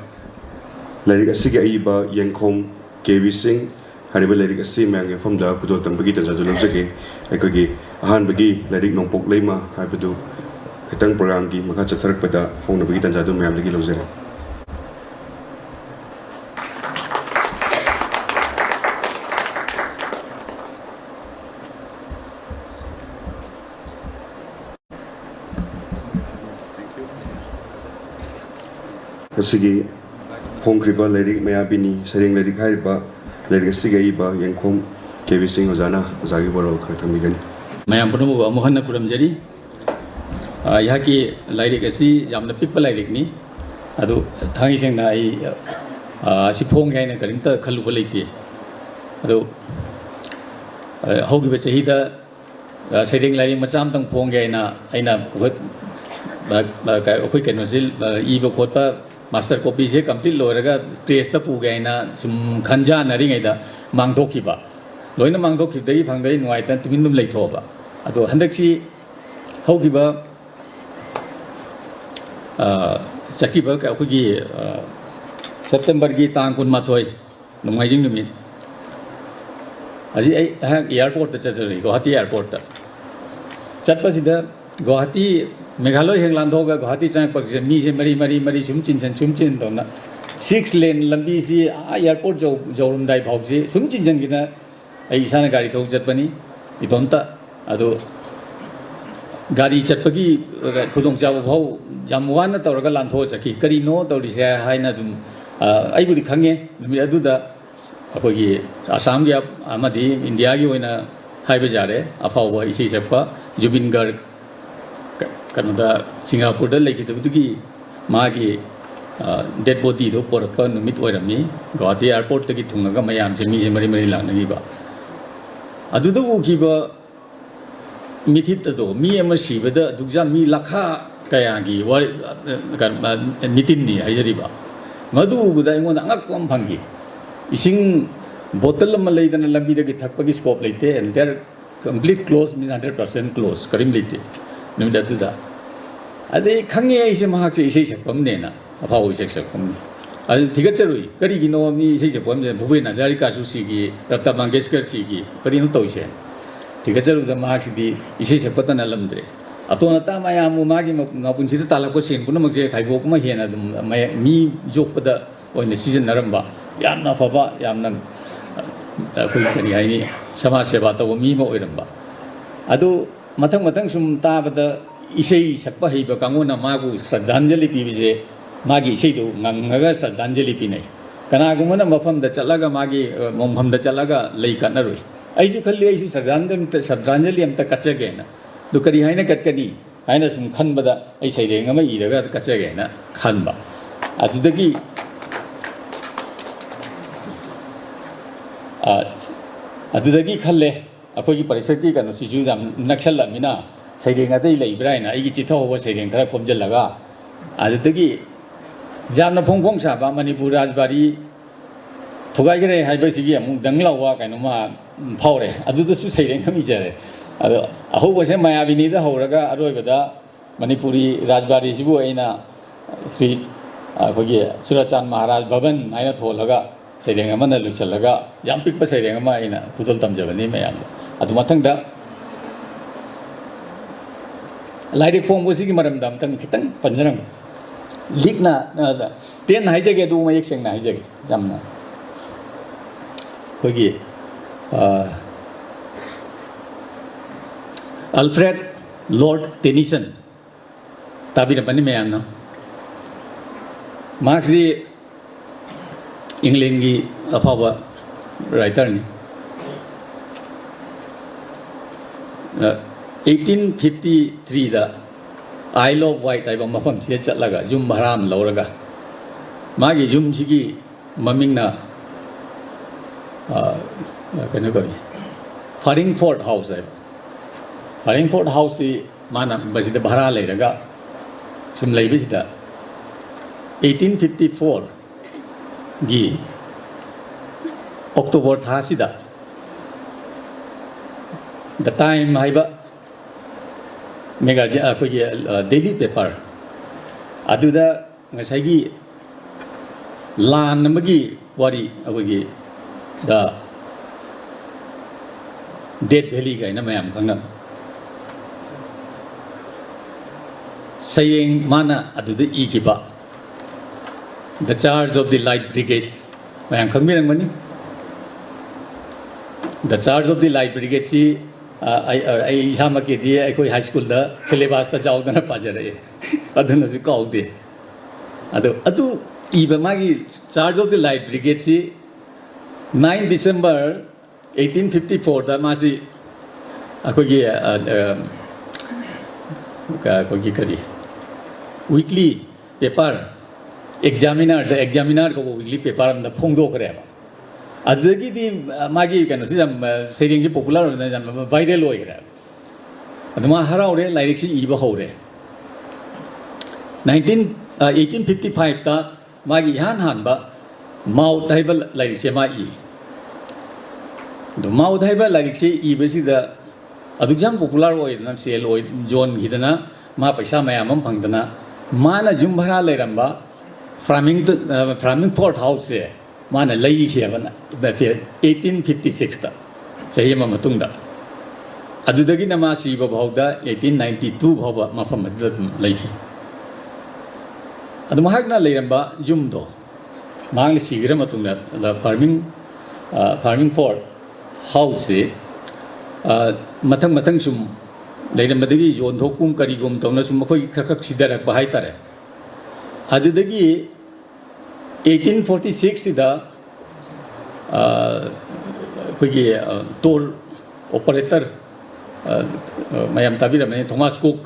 A: Lyric Asigi Aiba Yengkhom KV Singh Hariba Lyric Asi Mang from the Kudol Tambagi Tanjadu Lobjage Ekogi Ahan Bagi Lyric Nongpok Leima Habadu Ketang Program Gi Maka Chatharak Pada Phone Bagi Tanjadu Mayam Lagi Lozere Asigi Pongkriba Lyric Mayabini Saring Lyric Hariba Lyric Asigi Aiba Yengkhom KV Singh Ozana Ozagi Boro Kratamigan
D: mayam punamu amuhanna kuramjari yaki lyric asi yamna pikpa lyric ni adu thangi sengna ai si phong gaina karinta khaluba leite adu hogi be chehida saring lyric macham tang phong gaina aina khoi kenosil iba khotpa master copy se complete loraga trace ta pu gaina sum khanja nari ngaida mangthokkiba loina mangthokkhidai phangdai nuai tan tuminum leithoba ado handaksi hogiba chakiba ka khogi September gi tang kun mathoi nungaijing numit अजी airport चल Guwahati airport चटपसीद Guwahati Meghalaya हेंग लांथोगा गुवाहाटी चंगपसे मीसे मरी मरी मरी सुम चिन दौना 6 लेन लंबी से airport जौरमदाई फाउसे सुम चिनगिना इसाना गाड़ी थोक चटपनी इतोंता अदो गाड़ी चटपगी खुदों चाबो भाव याम वाना तौरगा लांथो चखी करीनो तौरिसे हाइना दुम आइबुदी खंगे नुमि अदुदा अखोगी आसाम की अमदी इंडिया की होइना हाइबे जारे अफाव इसे सकपा जुबिन गर्ग कनोदा सिंगापुर लेकिदबुदुगी मागी डेड बॉडी दो पोरप नुमित ओइरमी गुवाहाटी एयरपोर्ट तकी थुंगगा मयाम से मीजे मरी मरी लानगिबा अदुदु उखिबा मिथित दो मी अमा सिबदा दुगजा मी लखा कयागी वर मितिननी हाइजरिबा मदु उगुदा इंगोन अंगकम फंगी इसिंग बोतल अमा लेदना लंबीदगी थकपगी स्कोप लेते and there complete close mean 100% close करीम लेते नुमित अदुदा अदे खंगे इसे महाक इसे सकपमनेना अफाव इसे सकपमने अदु थिगचरुई करिगिनो मी इसे सकपमजे भुबेन हजारिका सुसीगी लता मंगेशकर सीगी करिनो तोइसे थिगचरुदा महाकसिदी इसे सकपतना लमद्रे अतोना ता मयाम मागी मपुनसिदा तालको सेन पुनमजे खाइबोकमा हेना मी जोपदा ओइने सीजन नरम्बा यामना फबा यामना कोई करी हाइनी समाज सेवा तब मी म ओइरम्बा अदु मथंग मथंग सुम ताबदा इसे सकपा हिबा कांगोना मागु श्रद्धांजलि पीबिजे मागी इसे दो nganga श्रद्धांजलि पिनै कनागुमना मफमदा चलगा मागी मोमफमदा चलगा लई कनरुई आइजु खल्ली आइजु श्रद्धांजलि अमता कचगेना दु करी हाइना कटकनी हाइना सुम खनबदा आई सैरेंग अमा इरगा कचगेना खनबा अदुदगी अदुदगी खल्ले अखोगी परिस्थिति कनो सिजु जाम नक्सलमिना सैरेंग अतै लेइब्राइना आइगी चिथौबा सैरेंग खरा खोमजलगा अदुदगी जामना फोंफों साबा मणिपुर राजबारी थुगाइगरे हाइबसिगी अमु दंगलावा कइनोमा फावरे अदुदसु सैरेंग खमिजरे अदो अहोबसे मायाबिनीदा हौरगा अरोइबदा मणिपुरी राजबारी सिबु आइना श्री अखोगी सुरचांद महाराज भवन आइना थोलगा सैरेंग अमना लुचलगा याम पिकपा सैरेंग अमा आइना खुदल तमजबनी मयाम अदु मथंगदा लाइरिक फोंबसिगी मरमदा अमतंग खितंग पंजरंग लिखना तेन हाइजगे दु मयक सेंगना हाइजगे जामना कोगी अल्फ्रेड लॉर्ड टेनिसन ताबिरबनी मयामना मार्क्सजी इंग्लैंड की अफावा राइटर ने 1853 दा आइल ऑफ वाइट आइबा मफम से चलगा जुम भराम लौरगा मागी जुम सिगी ममिंगना कनो करी फारिंगफोर्ड हाउस है फारिंगफोर्ड हाउस से माना बसिद भरा लेरगा सुम लेबिसिदा 1854 गी अक्टोबर थासिदा द टाइम हाइबा मेगाजिन अखोगी डेली पेपर अदुदा ngसाइगी लान अमगी वारी अखोगी द डेड वैली गाइना मयाम खंगना सयेंग माना अदुदा इकिबा the charge of the light brigade मयाम खंगमिरंगमनी the charge of the light brigade सी आई इसामकेदी अखोई हाई स्कूल दा सिलेबस ता जाउदना पाजरे अदुनसु काउदे अदु इबा मागी charge of the light brigade सी 9 December 1854 दा मासी अखोगी अखोगी करी वीकली पेपर एग्जामिनर को वीकली पेपर अंदा फोंदोखरेबा अदगी मागी कनो सैरेंग से पॉपुलर वायरल होइग्रे अदमा हराउरे लाइरिक से इबा हौरे 1855 ता मागी हान हानबा माउथ हाइबा लाइरिक से मा इ दो माउथ हाइबा लाइरिक से इबसिदा अदुजाम पॉपुलर होइना सेल होइ जोन गिदना मा पैसा मयाम फंगदना माना जुमभरा लेरंबा फ्रामिंगफोर्ड हाउस से माना लई खेबना 1856 ता ꯆꯍꯤ ꯑꯃ ꯃꯇꯨꯡꯗ ꯑꯗꯨꯗꯒꯤꯅ ꯃꯥ ꯁꯤꯕ ꯐꯥꯎꯗ 1892 ꯐꯥꯎꯕ ꯃꯐꯝ ꯑꯗꯨꯗ ꯑꯗꯨꯝ ꯂꯩꯈꯤ ꯑꯗꯨ ꯃꯍꯥꯛꯅ ꯂꯩꯔꯝꯕ ꯌꯨꯝꯗꯣ ꯃꯍꯥꯛꯅ ꯁꯤꯈ꯭ꯔ ꯃꯇꯨꯡꯗ ꯐꯥꯔꯃꯤꯡ ꯐꯣꯔ ꯍꯥꯎꯁꯁꯤ ꯃꯊꯪ ꯃꯊꯪ ꯁꯨꯝ ꯂꯩꯔꯝꯕꯗꯒꯤ ꯌꯣꯟꯊꯣꯛꯀꯨꯝ ꯀꯔꯤꯒꯨꯝ ꯇꯧꯅ ꯁꯨꯝ ꯑꯩꯈꯣꯏꯒꯤ ꯈꯔ ꯈꯔ ꯁꯤꯊꯔꯛꯄ ꯍꯥꯏꯇꯥꯔꯦ ꯑꯗꯨꯗꯒꯤ 1846 ꯁꯤꯗ ꯑꯩꯈꯣꯏꯒꯤ ꯇꯣꯜ ꯑꯣꯄꯔꯦꯇꯔ ꯃꯌꯥꯝ ꯇꯥꯕꯤꯔꯝꯃꯦ ꯊꯣꯃꯥꯁ ꯀꯨꯛ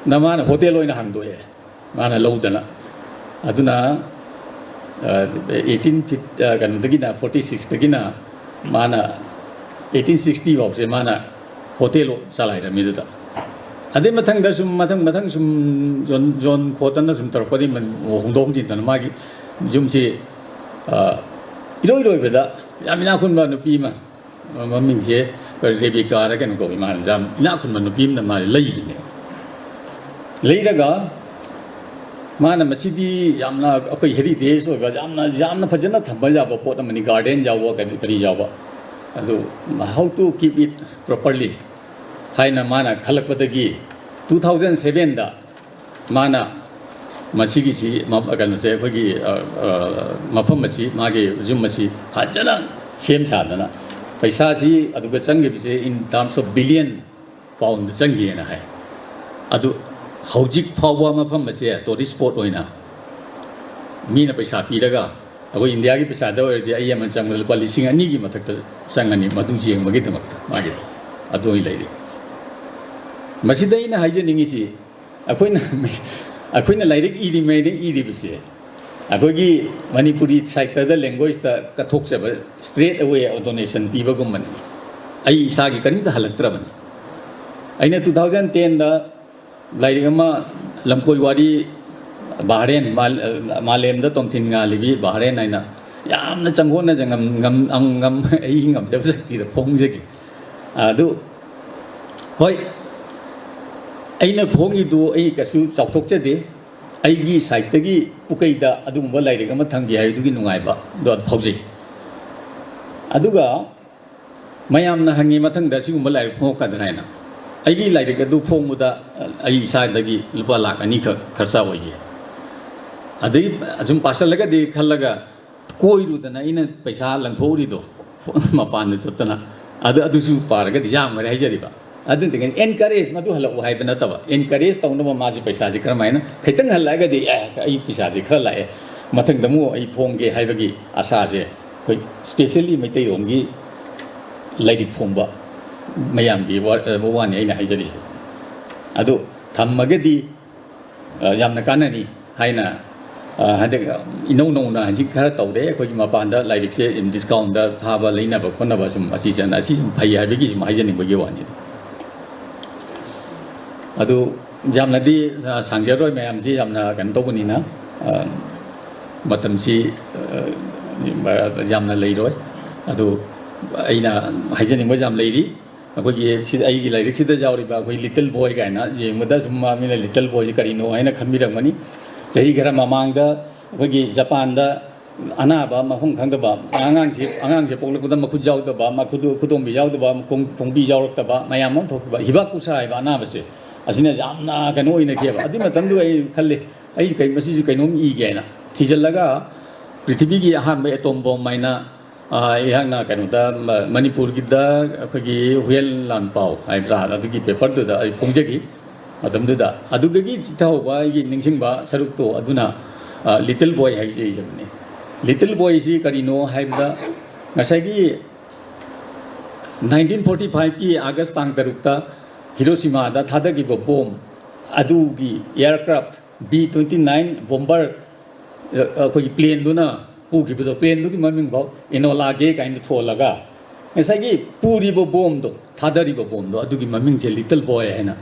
D: ꯅ ꯃꯥꯅ ꯍꯣꯇꯦꯜ ꯑꯣꯏꯅ ꯍꯥꯡꯗꯣꯛꯑꯦ ꯃꯥꯅ ꯂꯧꯗꯅ ꯑꯗꯨꯅ 46दगिना माना 1860 वाउसे माना होटेल चलाइरमीदुदा अदे मथंग सुम मथंग सुम जोन खोतन सुम तरपदी मन होंदोंग जिन मागी जुमसे इरोइरोइबदा यामिना खुनबा नुपी मा ममिंगसे रेबिका रा केन को मान जाम इना खुनबा नुपी न मा लैने लैरगा माना मसीदी यामना अखोई हेरिटेज होगा यामना फजना थंबा जाबो पोत मनी गार्डन जाबो करी जाबो अदु how to keep it properly हाइना माना खलकपदगी 2007 दा माना मसीगी सी कनो से अखोगी मफम मसी मागे जुम मसी फजना सेम सादना पैसा सी अदुगा चंगे बिसे in terms of billion pound चंगे ना है अदु हौजिक फावा मफम से टूरिस्ट स्पॉट होइना मीना पैसा पीरगा अखोई इंडिया की पैसा द ओरदि आई एम चंग लुपा 2,000 की मथक चंगनी मदु जेंगबगी दमक मागे अदोई लैदि मसिदैना हाइजनिंगी सी अखोइना लाइरिक इरिमेदि इरिबिसे अखोगी मणिपुरी साहित्य द लैंग्वेज द कथोक्सब स्ट्रेट अवे डोनेशन पीबगुमन आई इसागी करिंग हलक्त्रबनी अइना 2010 दा लाइरिक अमा लमकोई वारी बहरेन मालेम द तोमथिन गालिबी बहरेन आइना यामना चंगोना जंगम ngam ai ngam जब शक्ति द फोंगजेगी अदु होय अइना फोंगी दु आई कसु चौथोकचदे अइगी साइटगी पुकैदा अदुगुंबा लाइरिक अमा थंगी हाइदुगी नुंगाइबा दो फौजे अदुगा मयामना हंगी मथंग द सिगुंबा लाइरिक फोंकदनाइना अगी लाइरिक अदु फोंमुदा आई इसादगी लुपा लाख अनि खर्चा होइगे अदि अजुम पासलगा दि खलगा कोइरुदना इन पैसा लंथोरिदो मपान चतना अदुसु पारगा दि जाम रे हाइजरिबा अदु तिगन एनकरेज मदु हलौ हाइबना तबा एनकरेज तौनबा माजि पैसा जि करमाइना खैतंग हलगा दि आई पैसा जि खर लाए मथंग दमु आई फोंगे हाइबगी आशा जे कोइ स्पेशली मैतै रोमगी लाइरिक फोंबा मयाम की वानी अना हाइजरीसे अदु थम्मगदी यामना काननी हाइना हदे इनौ नौना हजि खरा तौदे अखोगी मपानदा लाइरिकसे डिस्काउंट दा थाबा लेनाबा खोनाबा सुम असि जन असि फै हाइबगी सुम हाइजनिबगी वानी अदु यामनादी सांगजरोय मयामसि यामना कन तौबनिना मतमसि यामना लेरोय अदु अइना हाइजनिबा जाम लेरी अखोगी अगी लाइरिक जाऊरीबा अखोई लिटिल बॉय गायना जेंगबदा सुम मामिना लिटिल बॉय करीनो हाइना खनबिरमनी चही खरा ममांग अखोगी जापान दा अनाबा मफम खंगदबा आंगांगसे पोगलकदा मखुद जाउदबा खुदोंबी जाउदबा खोंबी जाउरक्तबा मयाम थोकबा हिबा कुसा हाइबा अनाबसे असिना यामना कनो ओइना केबा अदि मतमदु आई खल्ले आई कै मसिजु कैनोम इगेना थिजलगा पृथ्वी की अहानबा एटॉम बॉम्ब माइना यहाँ कहोदा मणिपुर की अखोगी हुएल लान पाव हाइब्रा अदुगी पेपर दुदा आई फोंजगी मदमदुदा अदुगी चिथाउबा आई निंगसिंगबा सरुक्तो अदुना लिटिल बॉय हाइजे जबने लिटिल बॉय सी करिनो हाइबदा ngसाइगी 1945 की अगस्त तांग तरुक्ता हिरोशिमा दा थादगिबो बॉम्ब अदुगी एयरक्राफ्ट B-29 बॉम्बर अखोगी प्लेन दुना पुखिबदो प्लेन दुगी ममिंग भाव इनोला गे काइन थोलगा ngसाइगी पुरिबो बॉम्ब दो थादरिबो बॉम्ब दो अदुगी ममिंग से लिटिल बॉय हैना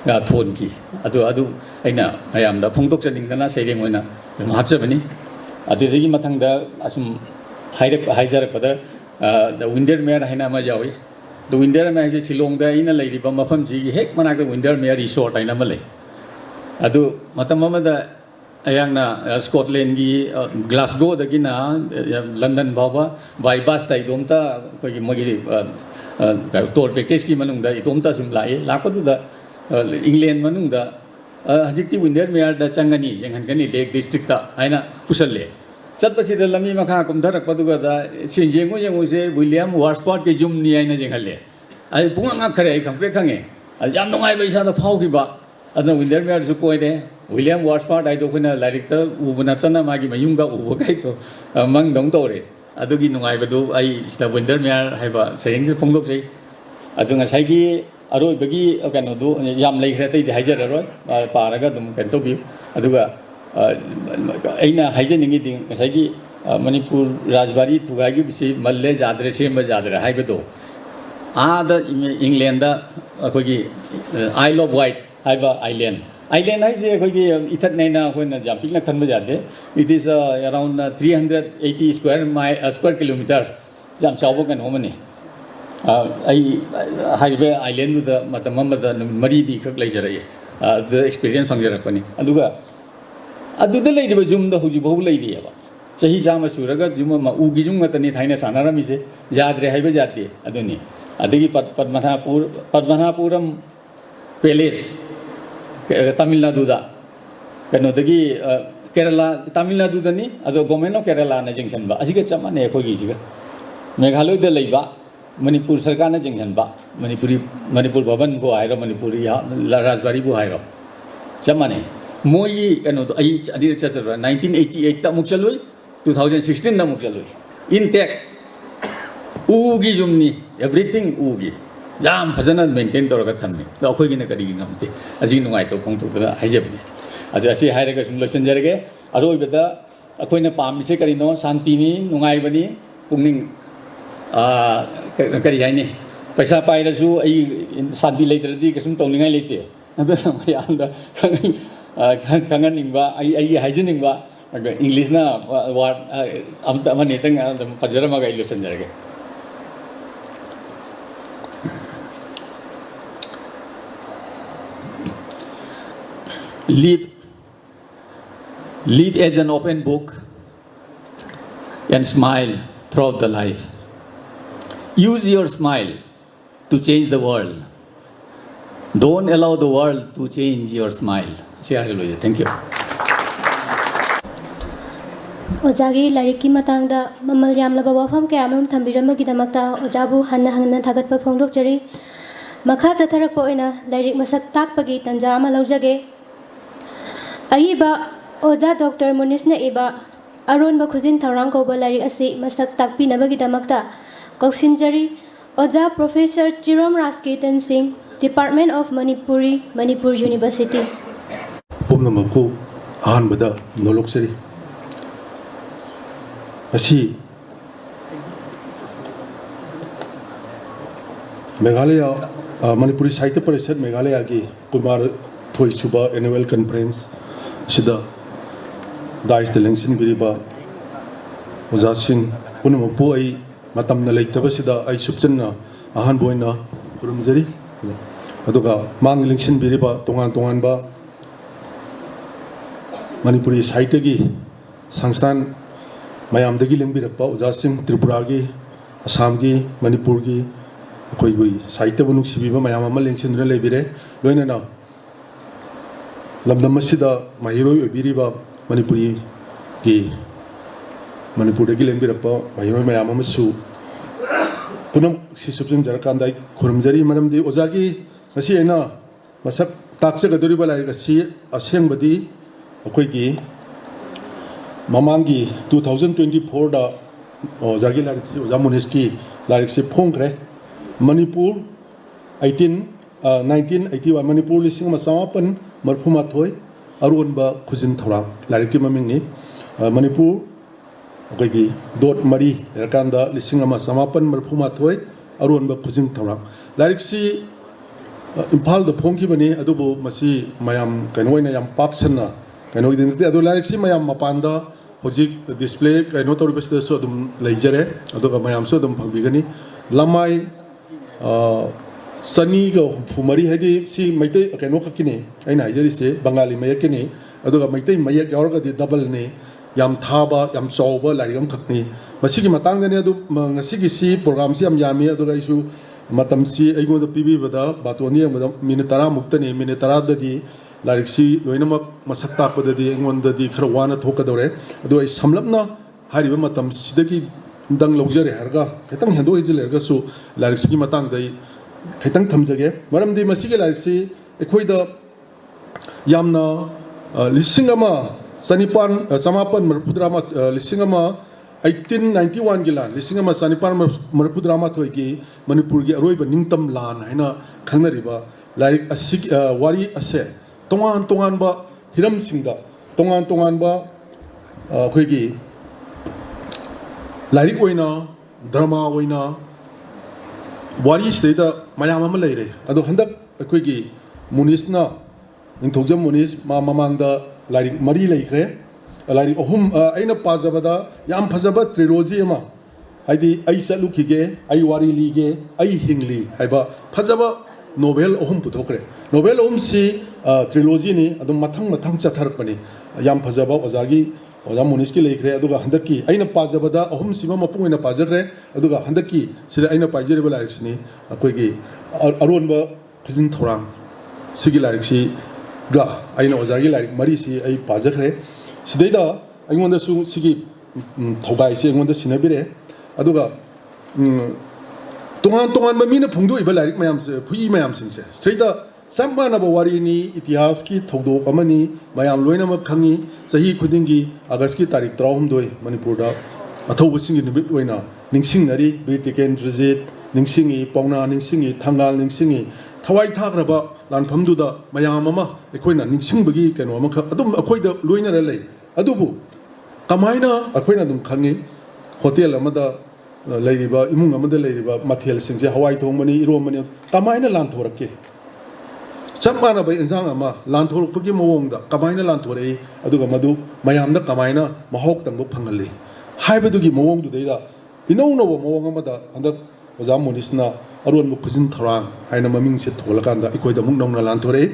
D: गा थोन की अदु अइना मयामदा फोंदोक जनिंगना सेरेंग ओइना हाबजबनी अदुदगी मथंगदा असुम हाइजरपदा द विंडर मेयर हैना मा जावी द विंडर मेयर जे सिलोंगदा इना लैरिबा मफम जी हेक मनाक विंडर मेयर रिसोर्ट हैना मा लै अदु मतम अमदा ayangna Scotland gi Glasgow dagina London bawa by bus tai domta koi magi tour package ki manung da itomta sim lai lakadu da England manung da hajikti Windermere da changani jenghan kani Lake district ta aina pusalle chatpasi da lami makha kumtharak paduga da sinjengu jengu se William Wordsworth ke jum ni aina jenghalle ai punga nga khare ai khampe khange yam nongai ba isa da phau ki ba adna Windermere su koi de William Wordsworth ai do khona larik ta ubuna tana magi mayung ga ubu kai to mang dong to re adugi nongai ba du ai sta Windermere hai ba sayeng se phongdok sei adunga sai gi aroi bagi kano du yam lai khre tai di hajar aroi paraga dum kan to bi aduga aina hajar ningi ding sai gi Manipur Rajbari thugagi bisi malle jadre se ma jadre hai ba do ada England da akogi Isle of Wight hai ba island hai se akogi ithat nei na koina jam pikna khan ba jade it is around 380 square kilometer jam chawbo kan homani ai haibe island da matam da mari di khak lai jarai the experience phangjarakpani aduga aduda leidiba jum da huji bahu leidi aba chahi jama suraga jum ma ugi jum ngatani thaina sanarami se jadre haiba jati aduni adigi Padmanapuram Palace Tamil Nadu da kano dagi Kerala Tamil Nadu da ni ado government of Kerala na junction ba asiga chamane khogi jiga Meghalaya da leiba Manipur sarkar na junction ba Manipur Bhavan bo airo Manipuri Rajbari bo airo chamane moi kano to ai adir chachara 1988 ta muk chaloi 2016 na muk chaloi intact ugi jumni everything ugi jam phajana maintain tawraga thammi da khoi gina kari ngamte aji nungai to phongtu da haijabni adu asi hairaga sum loisan jarage aroi beda akhoina pammi se kari no shanti ni nungai bani pungning kari haini paisa paira su ai shanti leitradi kasum tongningai leite adu samaya da kangan ningba ai haijiningba English na word amta mani tang pajara ma ga loisan jarage Live as an open book and smile throughout the life. Use your smile to change the world. Don't allow the world to change your smile. Thank you.
B: Ojagi lariki matangda mamal yamlaba wafam kaya amrum thambiramagidamata ojabu hanna thagatpa phongdokjari makha chatharakpa oina larik masak takpagi tanja ama laujage Aiba Oja Dr. Munisna Iba Aron Bakuzin Tarang Koba Lari Asi Masak Takpi Nabagitamakta Koksinjari Oja Professor Chirom Rasketan Singh Department of Manipur University
J: Pumnamaku Ahan Bada Noloksari Asi Meghalaya Manipuri Sahitya Parishad Meghalaya Gi Kumar Thoi Suba Annual Conference Sida Dais the Lengsin Biriba Ozasing Punamu ai Matam na Laitaba Sida I Subchana Ahan Boina Urumzari Aduga Mang Lengsin Biriba Tongan Ba Manipuri Saitagi Sangstan Mayam Dagi Lengbirakpa Ozasing Tripuragi Assamgi Manipurgi Koi Saitya Bunuk Sibiba Mayama Lengsin Relebire Loina now Lamdam Masjida Mahiroi Biriba Manipuri Gi Manipuragi Lembirapa Mahiroi Mayamasu Punam Sisupin Jarakandai Kurumjari Madamdi Ozagi Nasiena Masak Taxa Gaduriba like a sea Asem Badi Okoigi Mamangi 2024 da Ozagi Zamuniski Larixi Pongre Manipur 1981 Manipur Lising Masapan Marphuma Thoi Arunba Kuzin Thora Lariki Mamini Manipur Gagi Dot Mari Rakanda Lisingama Samapan Marphuma Thoi Arunba Kuzin Thora Lariksi Impal the Ponki Bani Adubu Masi Mayam Kanoina Yam Paksana Kano identity Adu Lariksi Mayam Mapanda Hojik display Kanotor Besta Sodum Lajere Aduga Mayam Sodum Pambigani Lamai Sunny go Fumari Hedi, see Maite Kanoka Kine, and I say Bangali Mayakini, अदुगा मैतै मयक यावरगदि double ने याम थाबा याम चौबा लाइगम खकनी मसिगी मतंग ने अदु ngasiगी C program सी याम यामी अदुगा issue मतम सी अइगोद PB बदा बातोनी बदा मिनिट 10 मुक्तनी मिनिट 10 ददी लाइक सी लोइनमक मसक ताकददी अइगोंददी खर वाना थोकदोरे अदु अइ समलपना हारिबा मतम सिदगी दंग लौजरे हरगा खतंग हेंदो इजिलेरगा सु लाइक सी मतंग दई खतंग थमजगे मरमदी मसिगी लाइक सी एखोइदा यामना लिसिंग अमा सनिपान समापन मरपुद्रामा लिसिंग अमा 1891 की लान लिसिंग अमा सनिपान मरपुद्रामा थोई की मणिपुर की अरोइब निंगतम लान हैना खंगनरिबा लाइक असिक वारी असे तोंगान तोंगान बा हिरम सिंगदा तोंगान बा अखोई की लाइक ओइना ड्रामा ओइना वारी स्टेदा मयाम अमा लेरे अदो हंदक अखोई की मुनिसना निंथोजम मुनिस मामांगदा लाइक मरी लेखरे लाइक अहुम अइना पाजबदा याम फजबा ट्रिलोजी अमा हाइदी अइ चलुखिगे अइ वारी लीगे अइ हिंगली हाइबा फजबा नोवेल अहुम पुथोकरे नोवेल अहुम सी ट्रिलोजी नि अदुम मथंग मथंग चथरपनी याम फजबा ओजागी ओजा मुनिस की लेखरे अदुगा हंदकी अइना पाजबदा अहुम सिमा मपुंगना पाजरे अदुगा हंदकी सिदा अइना पाजरेबा लाइक्सनी अखोइगी अरोनबा खुजिन थौरांग सिगी लाइक्सी गा अइना ओजागी लाइक मरी सी अइ पाजखरे सिदैदा अइगोंदसु सिगी थौगाई सी अइगोंदा सिनबिरे अदुगा तोंगान मीना फुंदोइबा लाइक मयाम से खुई मयाम सिंसे सिदैदा सम्मानब वारीनी इतिहास की थौदोक अमनी मयाम लोइनमक खंगी सही खुदिंगी अगस्त की तारीख 32 मणिपुरदा अथौबसिंगी निबित ओइना निंगसिंगनरी बीर टिकेंद्रजीत निंगसिंगी पौना निंगसिंगी थंगाल निंगसिंगी थवाई थाग्रबा लानफमदुदा मयाम अमा अखोइना निंगसिंबगी केनो अमा अदुम अखोइदा लोइनरा लई अदुबु कमाइना अखोइना दुम खंगी होटल अमदा लेरिबा इमुंग अमदा लेरिबा मथेल सिंजे हवाई थोंगमनी इरोमनी कमाइना लानथोरके चमानब इंजांग अमा लानथोरपगी मवोंगदा कमाइना लानथोरई अदुगा मदु मयामदा कमाइना महौक तंगबो फंगली हाइबदुगी मवोंगदुदैदा इनौनव मवोंग अमदा हंदक ओजा मुनिसना अरोन खुजिन थौरांग हाइना ममिंग से थोलकांदा इकोइदा मुंग नौना लानथोरई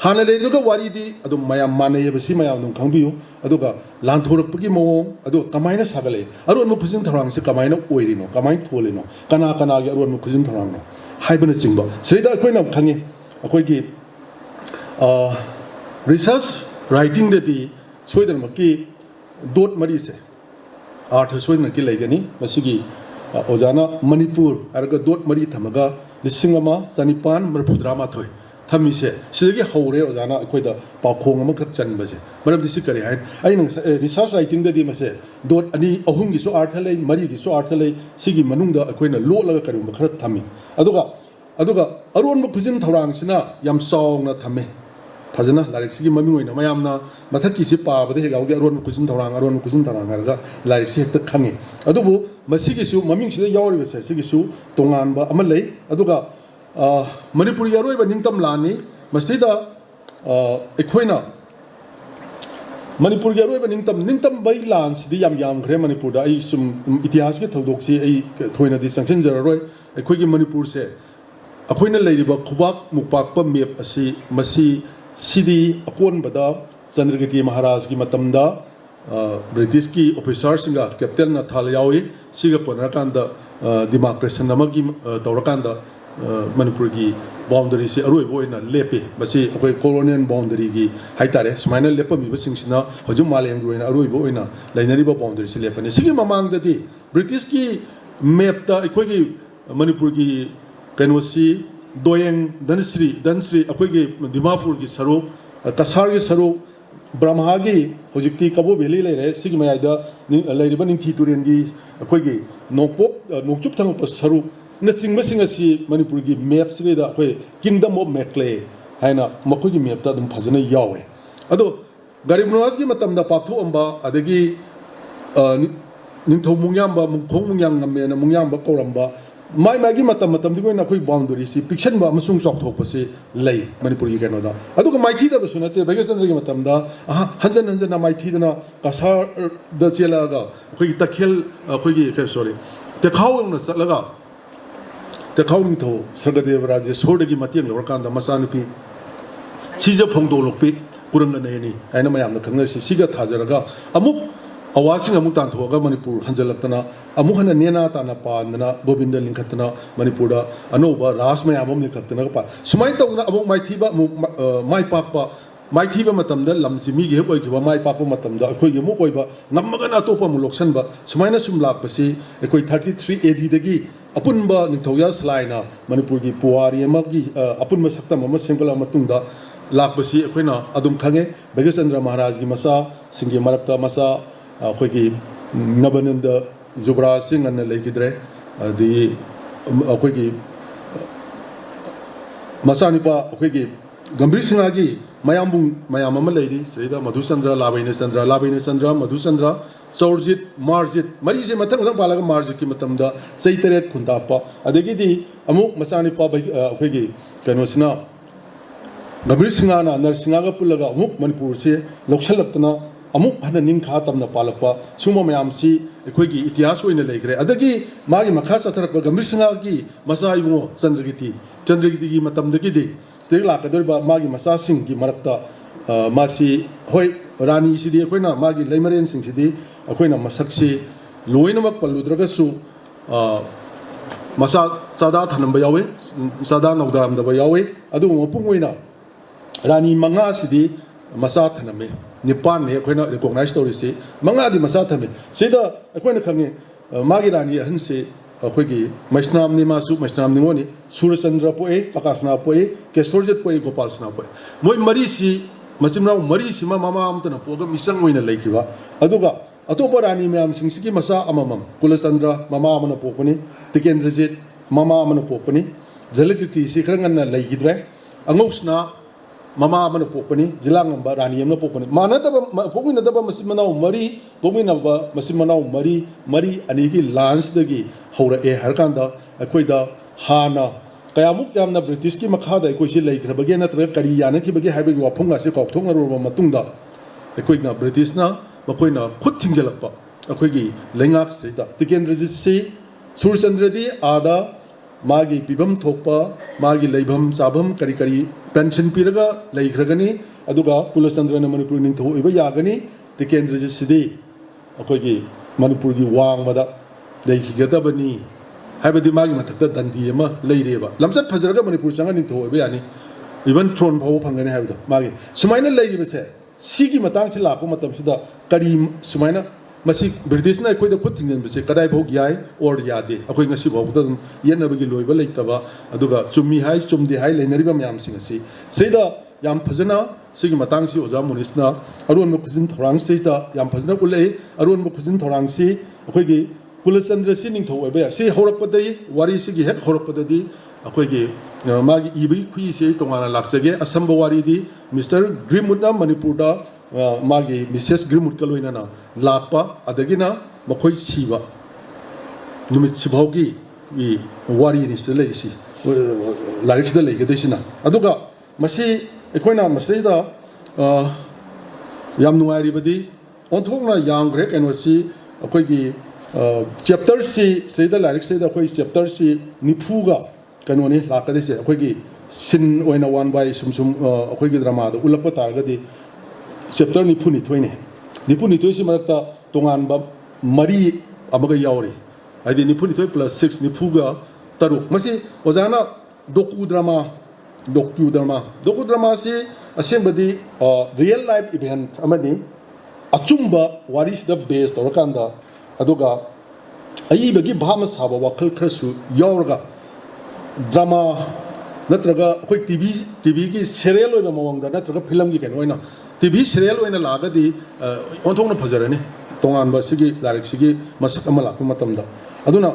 J: हाना लेदुगा वारीदी अदुम मयाम मानयबसी मयाम नुं खंबियु अदुगा लानथोरपगी मवोंग अदु कमाइना सागले अरोन खुजिन थौरांग से कमाइना ओइरिनो कमाइन थोलिनो कना कनागी अरोन खुजिन थौरांगनो हाइबना चिंबा सिदा अखोइना खंगी अखोइगी रिसर्च राइटिंग ददी सोइदनमकी डोट मरी से आर्थ सोइदनकी लेगनी मसिगी ओजाना मणिपुर अरगा डोट मरी थमगा लिसिंग अमा सनिपान मरफुद्रामा थोय थमिसे सिदगी हौरे ओजाना अखोइदा पाखोंग अमा खक चनबसे मरबदि सि करे हाय आइन रिसर्च राइटिंग ददी मसे डोट अनि अहुम गी सो आर्थ ले मरी गी सो आर्थ ले सिगी मनुंगदा अखोइना लोलगा करिम खर थमी अदुगा अरोन खुजिन थौरांग सिना याम सावना थमे फजना लाइक सिगी ममी होइना मयामना मथकी सि पाबदे हेगाउगे अरोन खुजिन थौरांग हरगा लाइक सि हेक्ता खंगे अदुबु मसिगिसु ममिंग सिदा यावरिबसे सिगिसु तोंगानबा अमा लई अदुगा मणिपुर यारोइबा निंगतम लानी मसिदा एखोइना मणिपुर यारोइबा निंगतम बै लान सिदि याम खरे मणिपुर दा आई सुम इतिहास के थौदोक सि आई थोइना दि संगसन जररोय एखोइगी मणिपुर से अखोइना लेरिबा खुबाक मुपाकपा मेप असि मसि सिदी अकोनबदा चंद्रगिरी महाराज की मतमदा ब्रिटिश की ऑफिसर सिंगा कैप्टन ना थाल यावी सिगा पनरकांदा डिमार्केशन नमगी तौरकांदा मणिपुर की बाउंड्री से अरोइबो ओइना लेपे बसी अखोइ कॉलोनियल बाउंड्री की हाइतारे सुमाइना लेपमिबा सिंगसिना हजु मालेम रोइना अरोइबो ओइना लाइनरिबा बाउंड्री से लेपने सिगी ममांगददी ब्रिटिश की मैप दा अखोइगी मणिपुर की कैनोसी दोयेंग धनश्री अखोइगी दिमापुर की सरुक कसार की सरुक ब्रह्मा की हजिक्ति कबो वैली लेरे सिगी मयादा लेरिबा निंथि तुरेन की अखोइगी नोकचुप थंगप सरुक नचिंगबसिंग असि मणिपुर की मैप सिदा अखोइ किंगडम ऑफ मैक्ले हाइना मखोइगी मैप ता दुम फजने यावे अदो गरीब नवाज की मतमदा पाथो अंबा अदगी निंथौ मुंग्याम्बा मुंखों मुंग्यांग नमेना मुंग्याम्बा कौरंबा माई मागी मतम दिगोइना अखोइ बाउंड्री सि पिक्शन बा अमसुंग चौथोकपसे लई मणिपुर की कैनोदा अदुगा माइथीदबसु नते भगेचंद्र की मतमदा हंजन माइथीदना कसार द चेलागा अखोइ तखेल अखोइ सॉरी तेखाउना चलगा तेखाउ निंथौ सरगदेव राजे सोरदगी मतेंग लवरकांदा मचानुपी सिज फोंदोलोपी पुरंगनयनी हैन मयामना खंगसी सिगा थाजरगा अमुक अवासिंग अमुक तांथोगा मणिपुर हंजलक्तना अमुक हन नेना ताना पानना गोविंद लिंखतना मणिपुर अनोबा रास मयामम लिंखतना पा सुमाय तौना अमुक माइथीबा अमुक माइ पापा माइथीबा मतमदा लमसि मिगे ओइखिबा माइ पापा मतमदा अखोइगे मु ओइबा नमगना अतोपा मु लोक्सनबा सुमायना सुम लापसी अखोइ 33 AD दगी अपुनबा निथौया सलाइना मणिपुर की पुवारी अमगी अपुनबा सक्तम अमा सेंगला मतुंगदा लापसी अखोइना अदुम खंगे बैगचंद्र महाराज की मसा सिंगे मरक्ता मसा अखोइगी नबनंद जुबराज सिंह अन लेखिद्रे अदि अखोइगी मसानिपा अखोइगी गंभीर सिंहागी मयाम अमा लेरी सैदा मधुचंद्र लाबैन चंद्र मधुचंद्र चौरजित मार्जित मरी से मथक मथक पालग मार्जित की मतमदा सही तरेत खुंतापा अदगिदी अमुक मसानिपा अखोइगी कनोसिना गंभीर सिंहाना नरसिंहागा पुलगा अमुक मणिपुर से लोकसलक्तना अमुक हन निंखा तमना पालकपा सुम मयामसी अखोइगी इतिहास ओइना लेखरे अदगी मागी मखा चथरक गंभीर सिंहागी मसा इबो चंद्रगिति की मतमदगिदी स्टेक लाकदोरिबा मागी मसासिंग की मरक्ता मासी होय रानी सिदी अखोइना मागी लेमरेन सिंग सिदी अखोइना मसक्सी लोइनमक पल्लुद्रगसु मसा सादा थनंबा यावे सादा नौदारमदबा यावे अदु मपुंग ओइना रानी मंगा सिदी मसा थनमे निपान ने अखोइना रिकॉग्नाइज तौरिसी मंगा दि मसा थमे सिदा अखोइना खंगे मागी रानी हनसे अखोइगी मैस्नाम निमासु मैस्नाम निमोनी सूर्यचंद्र पोए प्रकाशना पोए केशोरजित पोए गोपालसना पोए मोय मरीसी मचिमराव मरीसी मामा अमतना पोगा मिसंग ओइना लेखिबा अदुगा अतोपा रानी म्याम सिंगसिगी मसा अममम कुलचंद्र मामा अमना पोपनी तिकेंद्रजित मामा अमना पोपनी जलकृति सिखरंगना लेखिद्रे अंगौसना मामा अमना पोपनी जिलांगंबा रानी अमना पोपनी मानदबा पोमिनदबा मसिमनाव मरी पोमिनबा मसिमनाव मरी अनिगी लांस दगी हौरए हरकांदा अखोइदा हाना कयामुक यामना ब्रिटिश की मखादा अखोइसि लेखरबगे नत्र करी यानखिबगे हाइबगे वाफंगासे कौथोंगरोबा मतुंगदा अखोइना ब्रिटिशना मखोइना खुद थिंगजलपा अखोइगी लेंगाक स्टेदा तिकेंद्रजित से सूर्यचंद्रदी आदा मागी पिबम थोपा मागी लेबम चाबम करी करी पेंशन पीरगा लेखरगनी अदुगा कुलचंद्रन मणिपुर निंथो इबा यागनी तिकेंद्रजित सिदी अखोइगी मणिपुर की वांगमदा लेखिगदबनी हाइबदी मागी मथक्ता दंदी अमा लेरेबा लमचत फजरगा मणिपुर चंगा निंथो इबा यानी इवन थ्रोन फाव फंगने हाइबदो मागी सुमाइना लेरिबसे सिगी मतंग से लापो मतम सिदा करी सुमाइना मसी ब्रिटिश ना अखोइदा खुद थिंजनबसे कदाइ भोग याय और यादे अखोइ ngasi भोगदा येनबगी लोइबा लेतबा अदुगा चुम्मी हाय चुम्दे हाय लेनरिबा म्याम सिंगसी सेदा याम फजना सिगी मतंग से ओजा मुनिसना अरुन म खुजिन थोरांग सेदा याम फजना उले अरुन म खुजिन थोरांग से अखोइगी कुलचंद्र से निंथो ओबे से हौरकपदई वारी सिगी हेक हौरकपददी अखोइगी मागी इबी खुई से तोंगाना लाक्सगे असंब वारीदी मिस्टर ग्रीमउडना मणिपुरदा मागी मिसेस ग्रीमउड कलोइना लापा अदगिना मखोइ सिबा नुमित सिबावगी इ वारी निस्ते लेसी लारिक्सदा लेगदेसिना अदुगा मसी एखोइना मसेदा याम नुआरिबदी ओंथोंना यांग्रे केनोसी अखोइगी चैप्टर सी सेदा लारिक्सदा अखोइ चैप्टर सी निफुगा कनोनी लाकदेसे अखोइगी सिन ओइना वन बाय सुम अखोइगी ड्रामादा उलपा तारगदी चैप्टर निफुनी थोइने निफुनी थोइसि मरक्ता तोंगानबा मरी अमगा यावरे आइदि निफुनी थोइ प्लस 6 निफुगा तरुक मसी ओजाना डोकु ड्रामा से असेंबदी रियल लाइफ इवेंट अमनी अचुंबा वारिस द बेस तौरकांदा अदुगा अयिबगी भाम साबा वखल खरसु यावरगा ड्रामा नत्रगा अखोइ टीवी की सीरियल ओइना मवंगदा नत्रगा फिल्म की केनो ओइना टीवी सीरियल ओइना लागदी ओंथोंना फजरनी तोंगानबा सिगी लारिक सिगी मसक अमा लाकु मतमदा अदुना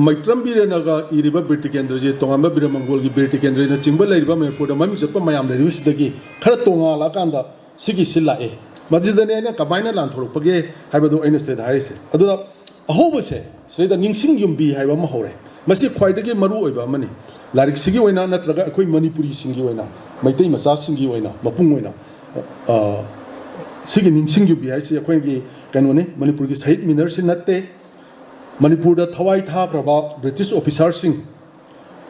J: मैत्रम बिरेनगा इरिबा बिरटिकेंद्रजी तोंगानबा बिरमंगोल की बिरटिकेंद्रजी चिंबा लेरिबा मेपुरदा ममि चप्पा मयाम लेरिबिसदगी खरा तोंगाला कांदा सिगी सिलाए मजिदने आइना कमाइना लांथोरपगे हाइबदो आइना स्टेट हाइसे अदुदा अहोबसे सेदा निंगसिंग युम्बी हाइबा म हौरे मसी ख्वाइदगी मरु ओइबा मनी लारिक सिगी ओइना नत्रगा अखोइ मणिपुरी सिंगी ओइना मैतै मसा सिंगी ओइना मपुंग ओइना सिगी निंगसिंग युम्बी हाइसे अखोइगी कनोने मणिपुर की शहीद मिनर से नत्ते मणिपुर थवाई थाख्रबा ब्रिटिश ऑफिसर सिंह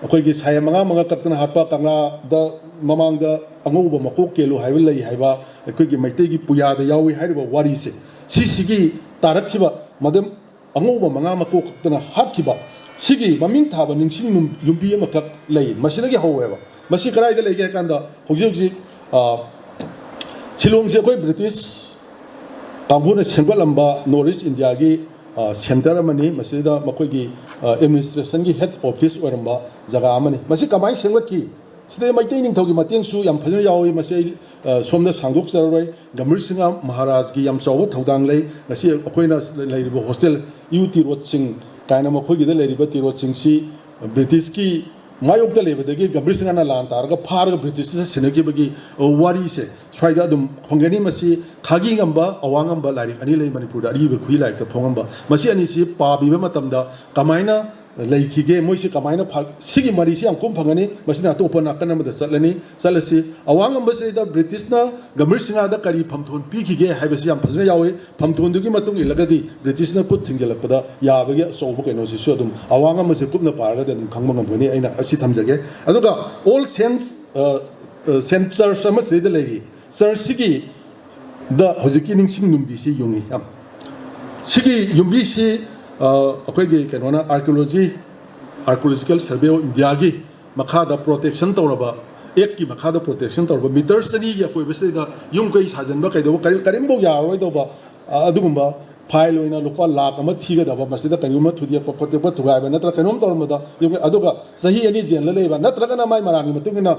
J: अखोइगी साय मंगा कत्तना हापा कंगला the ममांग angouba makok kelu haiba lei haiba ekoi gi maitei gi puya da yawi haiba wari se sigi tarakhiba madam angouba manga makok tana hatkiba sigi maming thaba ningsing yumbi amakak lei masidagi howeba masi karai da lege kanda hojik Shillong se koi British kambuna sengbalamba North India gi center amani masida makoi gi administration gi head office oramba jaga amani masi kamai sengwaki sida maitei ning thogi mateng su yam phajna yawi masi somna sangdok saroi gamur singa maharaj gi yam chawa thodang lei masi akoina leiribo hostel UT road sing kaina makoi gi da leiribo ti road sing si British ki mayok da lebadagi gamur singa na lan targa phar British se sinagi bagi wari se swaida adum hongani masi khagi ngamba awangamba lari ani lei manipur da ri be khui lai ta phongamba masi ani si pa bi ba matamda kamaina leikige moisi kamaina sigi mari si angkum phangani masina to pona kana mada salani salasi awangamba se da British na gamur singa da kari phamthon pikige haibasi yam phajna yawe phamthon dugi matung ilagadi British na put thingjalakpada yabagi sobu keno si adum awangamba se kupna parga da khangma ngambani aina asi thamjage aduga all sense sensor sama se da legi sir sigi da hojiki ningsing numbi si yungi am sigi yumbi si akoigi kenona archaeological survey of India gi makhada protection tawraba ek ki makhada protection tawraba meters ani ya koi bese da yum kai sajanba kai do karimbo ya roi do ba adugumba file oina lupa lakh ama thiga da ba masida kanuma thudia pokote pa thugai ba natra kanom tawrma da yum aduga sahi ani jen la leiba natra kana mai marani matungina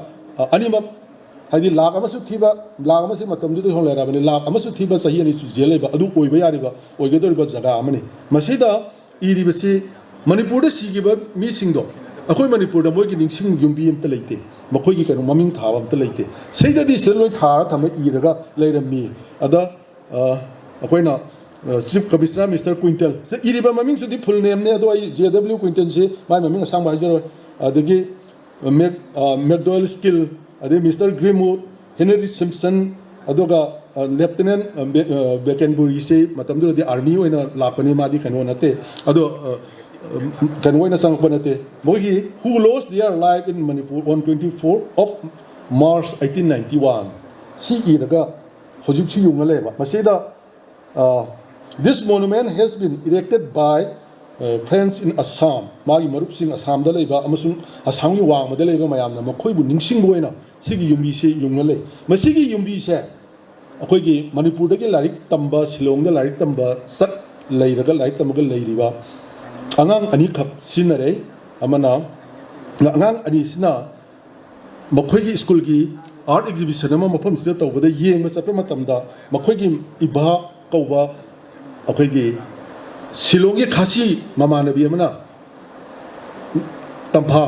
J: anima hadi lakh ama su thiba lakh ama se matam du hol era bani lakh ama su thiba sahi ani su jele ba adu oiba yari ba oige do ba jaga amani masida iri basi manipur da sigi ba mi singdo akoi manipur da moi gi ningsing yumbi am ta leite makoi gi kanu maming thawa am ta leite seida di seloi thara thama iraga leirami ada akoi na chief commissioner Mr. Quintal se iri ba maming su di full name ne ado ai JW Quintal se mai maming sang ba jero adagi McDowell skill ade Mr. Grimwood Henry Simpson adoga Lieutenant Beckenbury se matamdu di army oina lakani madi kanu nate ado kanu oina sang panate mogi who lost their life in Manipur on 24 of March 1891 si iraga hojik chi yungale ba masida this monument has been erected by friends in Assam magi marup sing Assam da leiba amasung Assam gi wang ma da leiba mayam na makhoi bu ningsing boina sigi yumbi se yungale masigi yumbi se अखोगी मणिपुर दगे लारिक तंबा शिलोंग द लारिक तंबा सत लेरगा लारिक तंबगा लेरिबा अंगांग अनि खप सिनरे अमना अंगांग अनि सिना मखोगी स्कूल की आर्ट एग्जीबिशन अमा मफम सिदा तौबदा येंग चप्र मतमदा मखोगी इबा कौबा अखोगी शिलोंग की खासी ममानबी अमना तंफा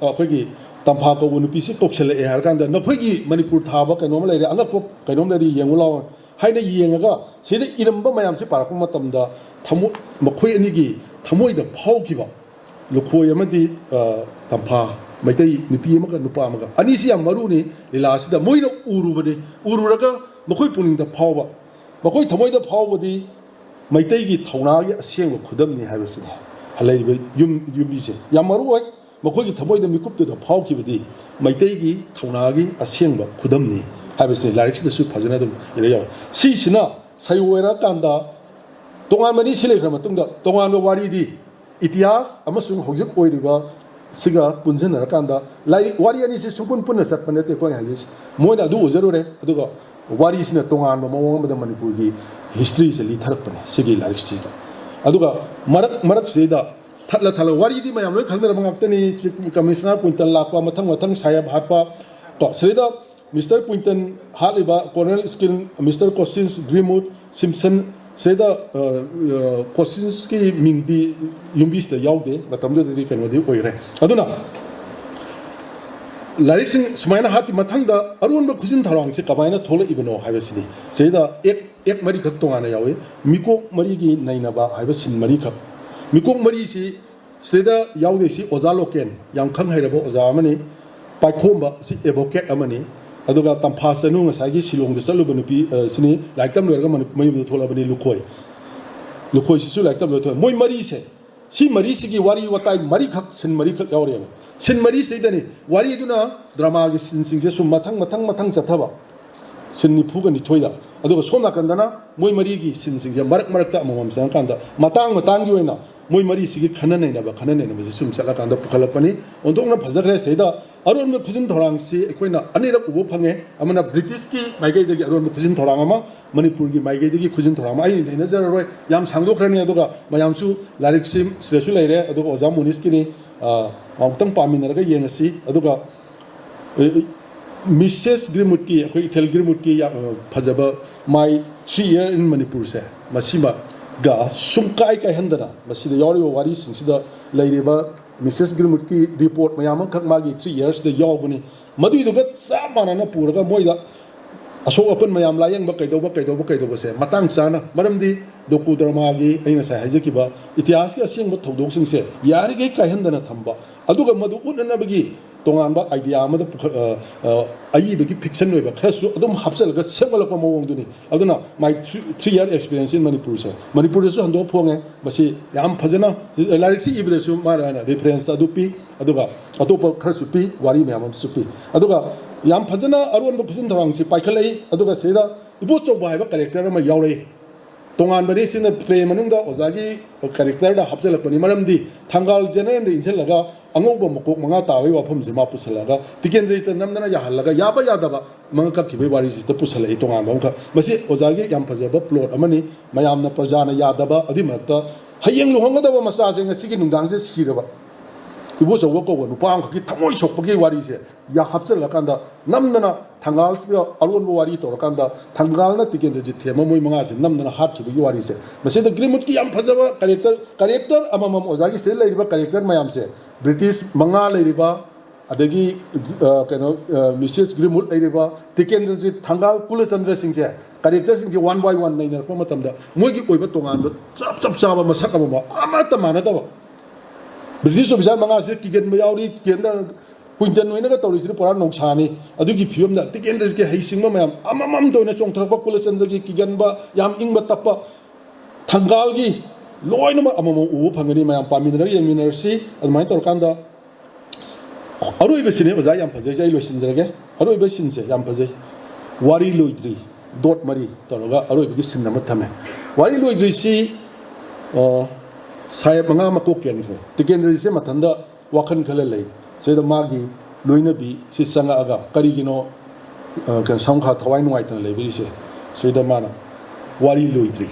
J: अखोगी तंफा को नुपी से कोक्सल ए हर कांदा नखोगी मणिपुर थाबा कनोम लेरे अंगप कनोम लेरी येंगुलाव हाइना येंगा सिदा इरंबा मयाम से पारक मतमदा थमो मखोई अनिगी थमोई द फाउखिबा लुखोय अमदी तंफा मैतई नुपी अमगा नुपा अमगा अनिसि याम मरुनी लीलासिदा मोइना उरुबने उरुरगा मखोई पुनिंग द फाउबा मखोई थमोई द फाउबदी मैतई की थौनागी असेंग खुदमनी हाइबसिने हलैबे युमबिसे याम मरुय मखोगी थमोई द मिकुप द फाउखिबदी मैतई की थौनागी असेंग खुदमनी हाइबसिने लारिक्स दसु फजना दम इरेया सिसिना साइवेरा कांदा तोंगान मनी सिलेखरा मतुंगा तोंगान वारीदी इतिहास अमसुंग होजिक ओइरिबा सिगा पुंजनर कांदा लाइक वारी अनि से सुपुन पुन सपनते को हालिस मोइना दु जरुरे अदुगा वारी सिना तोंगान ममोंग बद मणिपुर की हिस्ट्री से लिथरपने सिगी लारिक्स सिदा अदुगा मरक सिदा थला थला वारी दी मयाम लोय खंगदर मंगाक्तनी कमिश्नर पुंतन लापा मथंग मथंग साया भाटपा तो सिदा मिस्टर पुंतन हालिबा colonel Skene mister Cossins Grimwood Simpson सेदा क्वेश्चंस की मिंगदी युम्बिस द याउदे मतमदे कनोदी ओइरे अदुना लारिक्सिंग सुमाइना हाति मथंगदा अरुनबा खुजिन थरांग से कबाइना थोले इबनो हाइबसिदी सेदा एक मरी खत तोंगाना यावे मिको मरी की नैनाबा हाइबसिन मरी खत मिको मरी से सेदा याउदे सी ओजा लोकेन याम खंग हाइरबो ओजा अमनी पाइखोमबा सी एडवोकेट अमनी अदुगा तंफासनु ngसागी शिलोंग द चलुब नुपी सिनी लाइकतम लोरगा मयम थोलाबनी लुखोय सिसु लाइकतम लोथो मोय मरी से सी मरी सिगी वारी वताई मरी खक सिन मरी खक यावरे sin mari state ni wari duna drama gi sin sing je sum mathang chathaba sin ni phuga ni thoida aduga somna kandana moi mari gi sin sing je marak ta amam sang kanda matang gi oina moi mari sigi khana nei na ba si sum sala kanda pukhalapani ondong na phajare seida aron me khujin thorang si ekoina anira ubo phange amana british ki maigai dagi aron me khujin thorang ama manipur gi maigai dagi khujin thorang ma ai nei jar roi yam sangdo khrani aduga mayam su larik sim sresu leire aduga oza munis ki ni amtang paminara ga yengasi aduga Mrs. Grimutki, Tel Grimutki, Pajaba, my 3 years in Manipur, say, Masima, Ga, Sumkai Handana, Masida Yori Wari, Sida Ladeba, Mrs. Grimutki report, Mayama Kakmagi, 3 years, the Yobuni, Madu to get Samana Puraga Moida. So open Mayam lying Bakaido say, Matang Sana, Madam di Doku Dramagi, Ainasa Hajakiba, Itiaska sing what Todosing say, Yarigi Kahandana Tamba, Aduga Madu Unanabagi. Tongamba idea amada ayi bagi fiction noiba khasu adum hapsal ga semala ko mawong duni aduna my 3-year experience in Manipur sa Manipur su hando phonge basi yam phajana lyrics ibde su marana reference adupi aduga atopa khasu pi wari myam su pi aduga yam phajana aron ba phujin thawang si paikhalai aduga seda ibo choba haiba character ma yaurei tongan bari sin play manungda ozagi character da hapsal ko ni maramdi thangal general de inchelaga angoba mokok manga tawi wafam sima pusalaga tiken register namdana yahalaga yaba yadaba manga ka kibe wari sista pusalai tonga manga masi ozagi yam phajaba plot amani mayamna prajana yadaba adi makta hayeng luhongadaba masa se ngasi gi nungdang se siraba ibo jowo ko nu pang ki thamoi sokpagi wari se ya hapsala kanda namdana thangal sira alon bo wari tor kanda thangal na tiken reji thema moi manga se namdana hat ki bi wari se masi da grimut ki yam phajaba character amamam ozagi se laiba character mayam se British Manga Leriba, Adagi Mrs. Grimwood Leriba, Tiken Tangal Kulachandra Singh, characters in 1 by 1 niner Pomatamda, Mugi Oibatongan, Chap Chaba Masakama, Amata Manatava. British officer Manga said, Kigan Mayari, Kenda, Quinton Winagatori, Pora Noxani, Adugi Pium, Tiken Hasimam, Amam Dona Chontrapa Kulachandra, Kiganba, Yam Ingba Tapa, Tangalgi. Loinama Amamu Pangani Mayam Paminari and Minersi, and my Torkanda. Aru Bessin was I am possessed, I listen again. Aru Bessin say, Yam possessed. Wari Luidri, Dot Marie, Toroga, Aru Bessin Namatame. Wari Luidri see Sayamanga Kokian, Tiken Matanda, Wakan Kalale, say the Magi, Luinabi, Sisanga Aga, Karigino, can Sangha Tawine White and Levi, say the mana. Wari Luidri.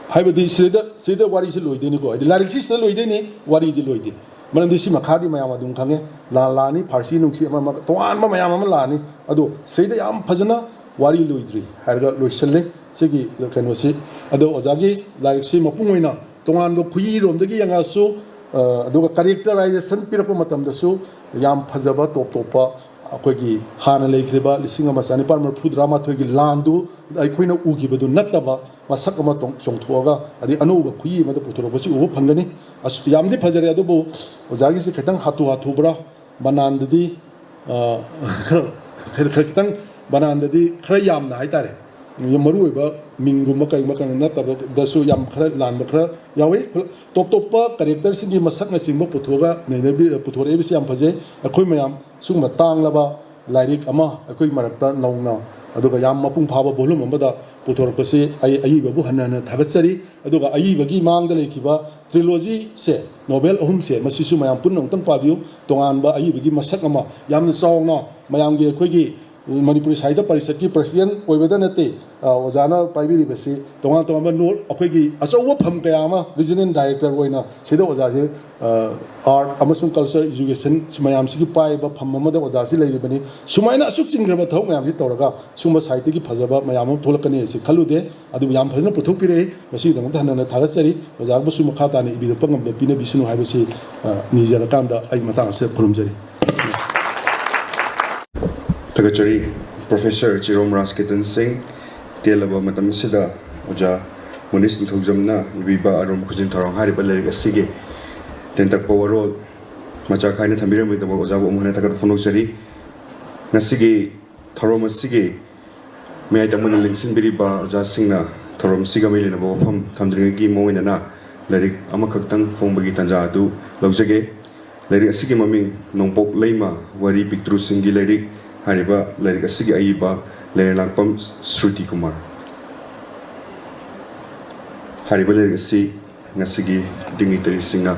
J: Haibadi Sida Wari Loidini go. The Larixis Loidini, Wari di Loidi. Manandisi Makadi Mayamadum Kange, Lani, Parsi Nuxi, Toan Mayamalani, Ado, say the Yam Pazana, Wari Loidri, Harga Loisele, Sigi, Canvasi, Ado Ozagi, Larixi Mapuina, Toan go Pui, Romdegi Yangasu, Ado characterization Pirapomatam the Su, Yam Pazaba, Topa. Akwegi hana leikriba lisinga masani parmar phudrama thogi landu aikoina ugibadu nataba masak ama tong chongthoga adi anuba khui mada puthoro basi ubu phangani yamdi phajare adu bo ojagi se khetang hatu bra banandadi khetang banandadi khara yamna haitare yamaru ba mingu makai nataba dasu yam khara lan khara yawi top character singi masak na singmo puthoga nebi puthore bisi yam phaje akhoi mayam sungma tanglaba lairik ama akhoi marakta nauna aduga yam mapung phaba bolum amada puthorpase ai babu hanana thagatsari aduga ai bagi mangda lekiba trilogy se novel ahum se masisu mayam punnong tang pabiu tongan ba ai bagi masak ama yamna sawna mayam ge akhoi Manipur Sahitya Parishad ki president oibada nate ozana paibiri basi tonga tonga note akhoi achawa pham kaya ama regional director oina sida ojaje art amasung culture education simayam sigi pai ba pham amada ojaji leibani sumaina asuk chingraba thau mayam hi toraga suma sahitya ki phajaba mayam tholakani se khalude adu yam phajna puthok pire basi dang dhanana thagachari ojag bu suma khata ni ibir pangam da pina bisnu haibasi nijara kanda ai matang se khurumjari
A: Tagachari Professor Jerome Rasketan Singh, Telaba Matamsida, Oja, Munis Thujamna, Ibiba Arum Kujin Tarong Hariba Lyric Sige, Tentak Power Road, Machakaina Tamiram with the Ozawa Munataka Fonosari, Nasigi, Taroma Sige, May I Taman Linsin Biriba, Jasina, Tarom Sigamil in a Bofam, Tandrigi Moinana, Lyric Amakatan, Fombagi Tanjadu, Lozage, Lairik asigi maming Nongpok Leima Wari Piktru Singi Lairik hariba lairik asigi aiba Lerlakpam Shruti Kumar. Hariba lairik asi ngasigi dignitary singna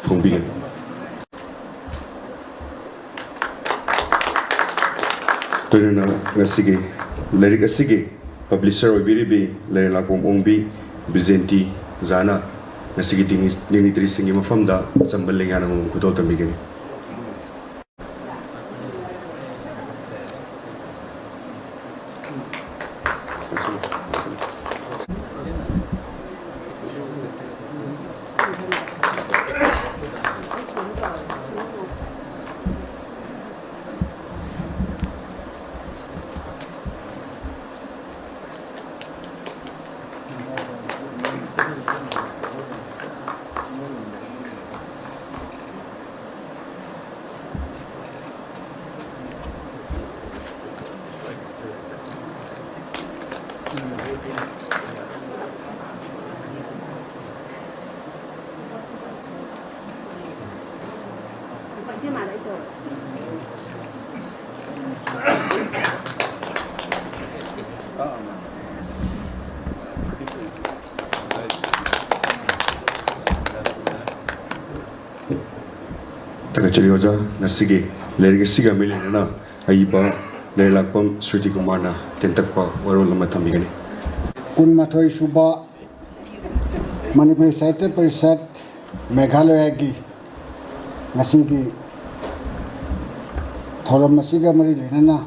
A: phongbigen. Turina ngasigi lairik asigi publisher oibiribi Lerlakpam Ongbi Bizenti Zana ngasigi dignitary singi mafamda chambalenga nang kudol tamigeni. Takachuri oja nasigi lairik asiga milena aiba Lerlakpam Shruti Kumar na tentakpa warol lama tamigani.
K: Kun Mathoi Suba Manipuri Sahitya Parishad Meghalaya ki ngasigi thoram asiga mari lenana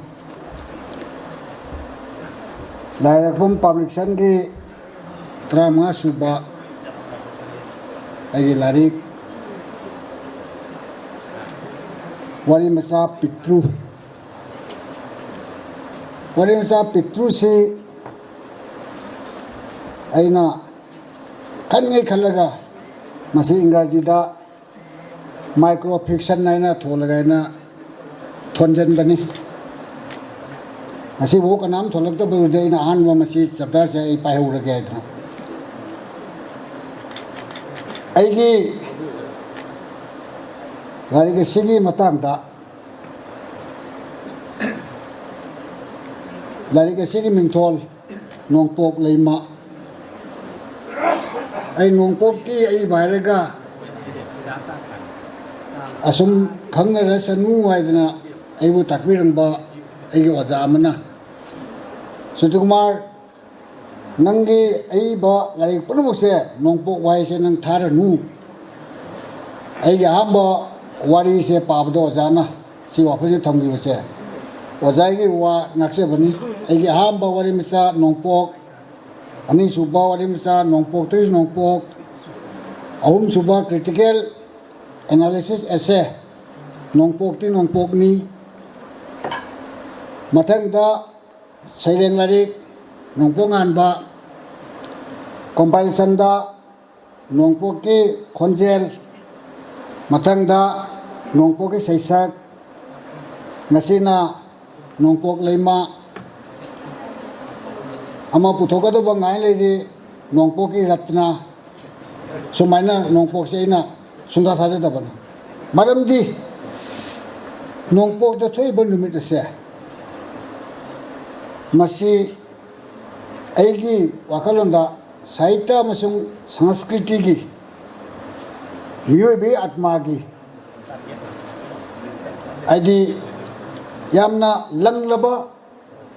K: Lerlakpam Publication ki 35 suba ai larik Wari Masa Pitru Wari Masa Pitru si aina kan ngai khalaga masi ingraji da microfiction naina tholaga na thonjan bani asi wo ka naam tholak to bu de ina an wa masi chapter se ai pai hu rage ai aigi gari ke sigi matang da lari ke sigi mingthol Nongpok Leima ai Nongpok ki ai bairaga asum khangna ra sanu waidana ai bu takbirang ba ai ge waja amana Sutukumar nangi ai ba lari punuk se Nongpok wai se nang thara nu ai ge amba wari se pabdo jana si wa phje thamgi se wajai ge wa nakse bani ai ge amba wari misa Nongpok ani suba wari misa Nongpok tris Nongpok ahum suba critical analysis essay Nongpok ti Nongpok ni mathang da saileng larik Nongpok an ba comparison da Nongpok ki khonjel mathang da Nongpok ki saisak nasina Nongpok Leima ama puthoka do bangai legi Nongpok ki ratna sumaina Nongpok se ina sunda thaje da bana maram di Nongpok da choi ban numit se masi aigi wakalonda sahitya masung sanskriti gi miyoi atma gi aidi yamna langlaba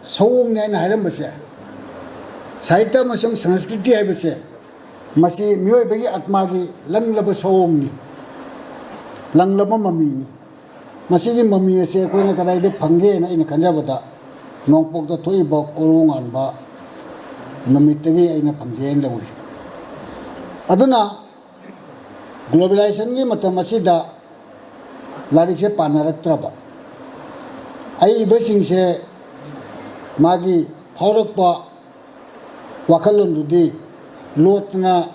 K: sawung ne na haram base sahitya masung sanskriti ai base masi miyoi bagi atma gi langlaba sawung ni langlaba mami ni masi gi mami se ko na kadai de phange na ina kanjabata Nongpok da thoi ba korungan ba namitagi ai na phangje lauri aduna globalization gi matam asida larik se panaratraba ai besing se magi phaurak pa wakalon dudi lotna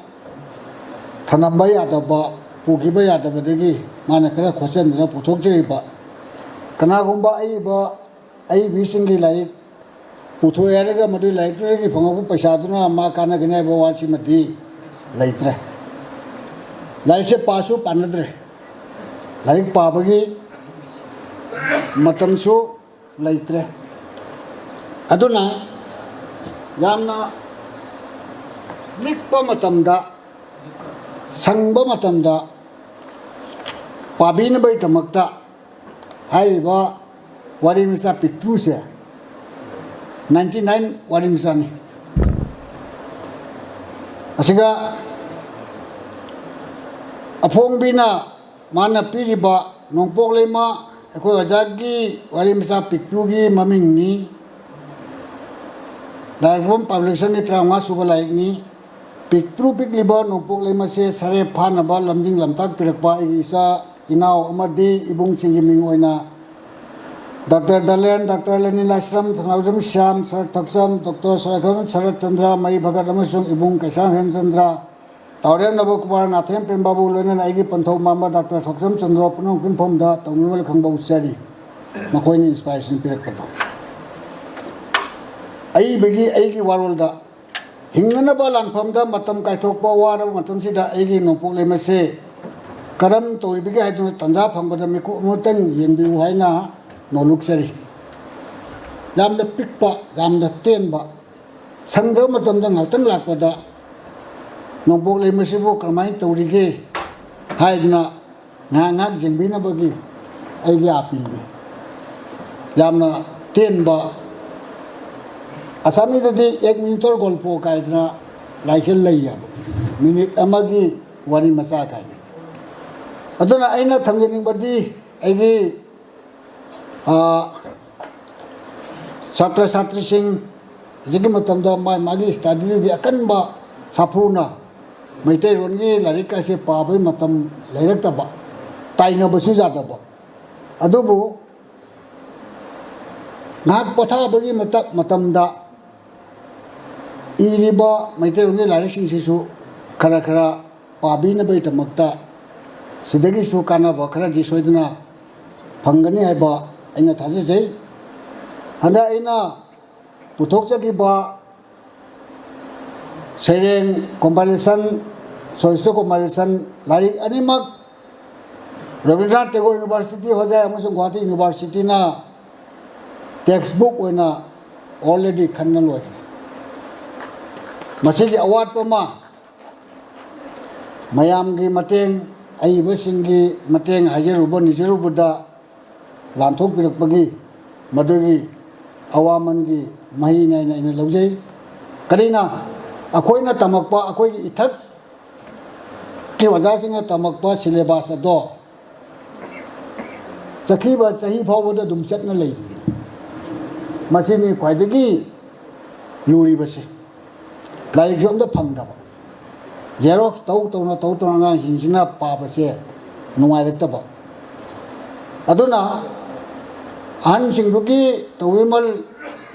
K: thanamba yadaba pugiba yadaba degi mana kara khosan na puthok jeri ba kana gumba ai bising gi laik putho yaraga madu library gi phangabu paisa duna ma kana gina ba wasi madi laitre laik se pasu panadre लाइक पाबगी मतमसु लेत्रे अदुना यामना लिखपा मतमदा संगबा मतमदा पाबीनबई तमक्ता हाइबा वारी मिसा पिट्रू से 99 वारी मिसा ने असिगा अफोंबिना माना पीरिबा नोंपोक लेमा अखोय अजागी वारी मिसा पिट्रूगी ममिंगनी लाइफम पब्लिकेशन के त्रांगा सुबह लाइकनी पिट्रू पिकलिबा नोंपोक लेमा से सरे फानबा लमजिंग लमताक पिरकपा इसा इनाव अमदी इबुंग सिंगी मिंग ओइना डॉक्टर दलेन डॉक्टर लेनिलाश्रम थनाउजम श्याम सर थक्सम डॉक्टर सरखम शरद चंद्र मई भगत अमसुंग इबुंग कैसाम हेमचंद्र तावरेम नव कुमार नाथेम प्रेम बाबू लोनन आइगी पंथौ मामा डॉक्टर थक्सम चंद्र पुनों पिनफोम दा तौनिवल खंबा उचारी मखोइनी इंस्पिरेशन पिरकपा आई बेगी आइगी वारोलदा हिंगनबा लानफमदा मतम काइथोकपा वारब मतमसिदा आइगी नोंपोक लेमसे करम तौरिबिगे हाइदुना तंजा फंगबदा मिकु मोतंग येंबिउ हाइना नोलुक्सरी यामदा पिकपा यामदा तेनबा संग्र मतमदा ngaktan lakpada नोंपोक लेमसिबो करमाइ तौरिगे हाइदुना ngak jengबीना बगी आइगे आपिलनि यामना तेनबा आसामी ददी 1 मिनिटर गोल्पो काइदना लाइखेल लैया मिनिट अमगी वारी मसा काइ अदुना आइना थमजनिंगबदी आइगे छात्र छात्री सिंह जिगी मतमदा मागी स्टडी भी अकनबा साफुना मैतैरोनगी लारिक कासे पाबै मतम लैरक्तबा ताइनबसु जादबा अदुबु नाक पथाबगी मतमदा इरिबा मैतैरोनगी लारिक सिंगसिसु खरा खरा पाबिनबै तमक्ता सिदगिसु कानाबा खरा दिसोइदना फंगनी हाइबा अइना थाजै हंदा अइना पुथोकजगिबा सेरेन कॉम्पिटिशन सोइस्टो कॉम्पिटिशन लारिक अनिमक रविंद्रनाथ टैगोर यूनिवर्सिटी हो जाए अमसुंग गुवाहाटी यूनिवर्सिटी ना टेक्स्ट बुक ओइना ऑलरेडी खन्ना लोय मसिगी अवार्ड पमा मयामगी मतेंग अइबसिंगी मतेंग हाइजरुबो निजरुबदा लांथोक पिरकपगी मदुगी अवामनगी मही नाइना इन लौजै करीना अखोइना तमकपा अखोइगी इथक की वजासिंगा तमकपा सिलेबस अदो चखीबा चही फावबदा दुम चटना लई मसिनी ख्वाइदगी लुरिबसे लाइक जोमदा फंगदबा जेरोक्स तौना हिंसिना पाबसे नुंगाइरक्तबा अदुना अहनसिंगदुगी तौविमल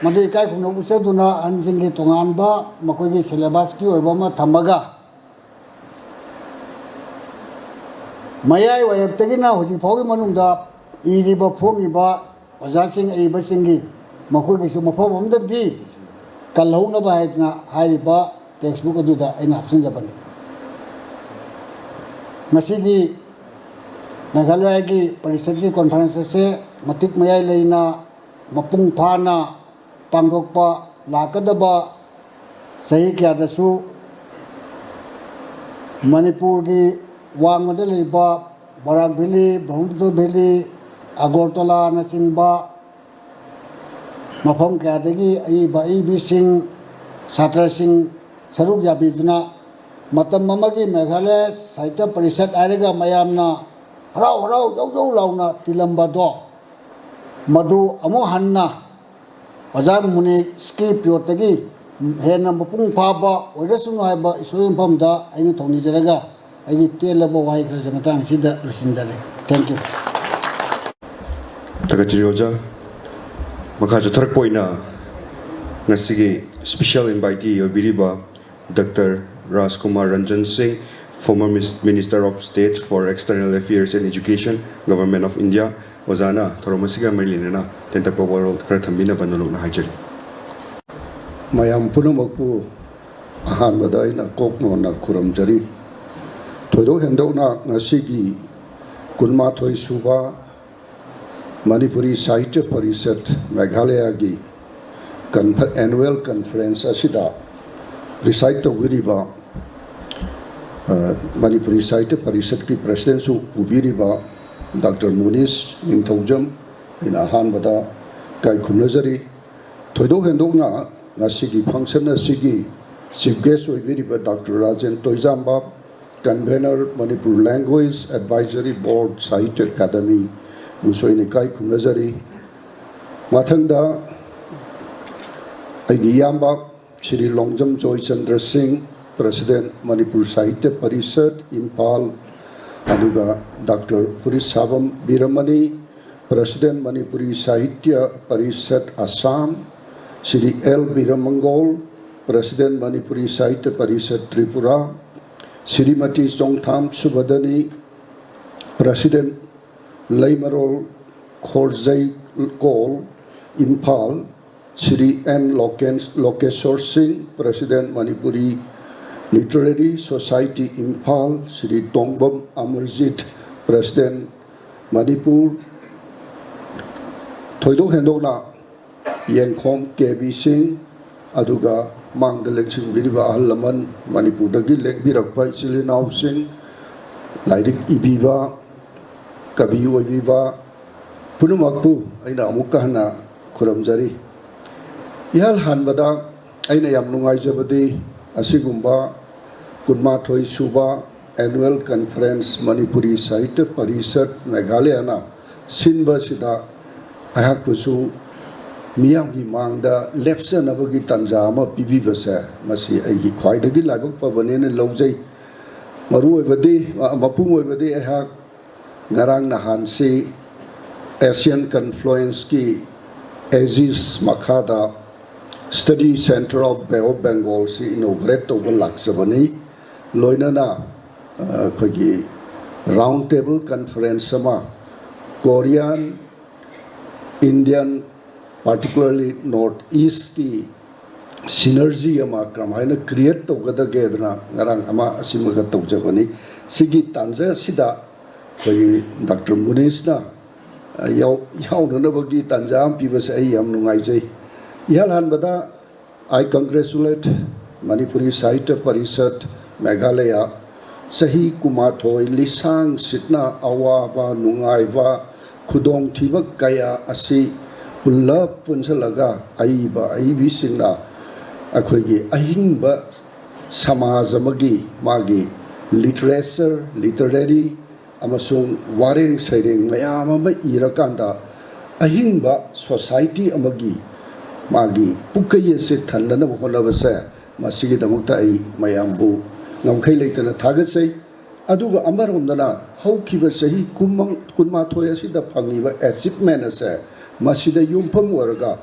K: मदु इकाय खुनो उचदुना अहनसिंगी तोंगानबा मखोइगी सिलेबस की ओइबमा थमगा मयाय वयरतगिना होजि फावगी मनुंगदा इरिबा फोंगिबा ओजासिंग अइबसिंगी मखोइगिसु मफम हमददी कलहौनबा हाइदना हाइरिबा टेक्स्ट बुक अदुदा अइना हपसिनजबनी मसिगी मेघालय की परिषद की कॉन्फ्रेंस से मतिक मयाय लेना मपुंग फाना पांगोकपा लाकदबा सही क्यादसु मणिपुर की वांगमदा लेबा बराक वैली ब्रह्मपुत्र वैली अगरतला नचिंबा मफम क्यादगी अइबी सिंह छात्र सिंह सरुक याबिदुना मतम ममगी मेघालय साहित्य परिषद आरेगा मयामना हराव हराव जौ लाउना तिलंबदो मधु अमो हन्ना बाजार मुनि स्की प्योतगी हेन मपुंग फाबा ओइरसुनु हाइबा इशोयम फमदा आइना थौनिजरगा आइगी तेलबो वाइ खरज मतंग सिदा लसिनजरे thank you
A: Takachiri Oja Makaja Tharpoina Nasigi special invitee Obiriba Dr. Rajkumar Ranjan Singh, former Minister of State for External Affairs and Education, Government of India, Ozana, Toromasiga Marilina, Tentapo World Kratamina Vanuluna Hajari.
L: Mayam Punumaku Ahan Badaina Kokno na Kuram Jari. Todo Hendona Nasigi कुनमाथोई सुबा मणिपुरी साहित्य परिषद मेघालय की annual conference असिदा recite तौगिरिबा Manipuri Sahitya परिषद की president सु पुबिरिबा doctor मुनीस निंथौजम इन अहानबदा काई खुमनजरी थोइदोक हेंदोकना नासिगी फंक्शन असिगी चीफ गेस्ट ओइबिरिबा doctor Rajen Toijamba convener Manipur language advisory board Sahitya Akademi मुसोइने काई खुमनजरी माथंगदा अगियाम्बा श्री लोंगजम जोयचंद्र सिंह प्रेसिडेंट मणिपुर साहित्य परिषद इम्फाल अदुगा doctor Purisabam Birmani president Manipuri Sahitya Parishad Assam Shri L Birmangol president Manipuri Sahitya Parishad Tripura Shrimati Chongtham Subadani president Leimarol Khorjei कोल Imphal Shri N Lokeshwar Singh president Manipuri literary society Imphal Shri तोंगबम Amarjeet president Manipur थोइदोक हेंदोना Yengkhom केबी सिंह अदुगा मांग लेंसिंबिरिबा अहल लमन मणिपुरदगी लेंबिरक्पा इचिल इनाव सिंह लाइरिक इबीबा कवि ओइबीबा पुनुमकपु अइना अमुक्का हना खुरमजरी इहाल हानबदा अइना याम नुंगाइजबदी असिगुम्बा कुनमाथोई सुबा एनुअल कॉन्फ्रेंस मणिपुरी साहित्य परिषद मेघालयना सिनबसिदा अहाकुसु मियामगी मांगदा लेप्सनबगी तंजा अमा पिबिबसे मसी अइगी ख्वाइदगी लाइबक पबनेने लौजै मरुओइबदी मपुंगओइबदी अहाक ngarang nahan si Asian Confluence की एजिस मखादा study centre of bay of Bengal से इनोग्रेट तौब लाक्सबनी लोइनना खोगी राउंड टेबल कॉन्फ्रेंस समा Korean Indian particularly north east की सिनर्जी अमा क्रमाइना क्रिएट तौगदगेदना ngarang ama asimaga तौजबनी सिगी तांजा सिदा कोई डॉक्टर मुनीसना याउनबगी तंजाम पीबस आई हम नुंगाइजै इहाल हानबदा आई कंग्रेचुलेट मणिपुरी साहित्य परिषद मेघालय सही कुमाथोई लिसांग सिटना अवाबा नुंगाइबा खुदोंग थीब कया असि पुल्लप पुंसलगा आइबा आइबी सिंगना अखोइगी अहिंबा समाज अमगी मागी लिटरेचर लिटरेरी अमसुंग वारेंग सैरेंग मयाम अमा इरकांदा अहिंबा सोसाइटी अमगी मागी पुकये से थंदन होनबसे मसिगी दमक्ता आई मयामबु नमखै लेतना थागसै अदुगा अमरोंदना हौखिबा सही कुनमाथोय असिदा फंगिबा अचीवमेंट असे मसिदा युमफम वरगा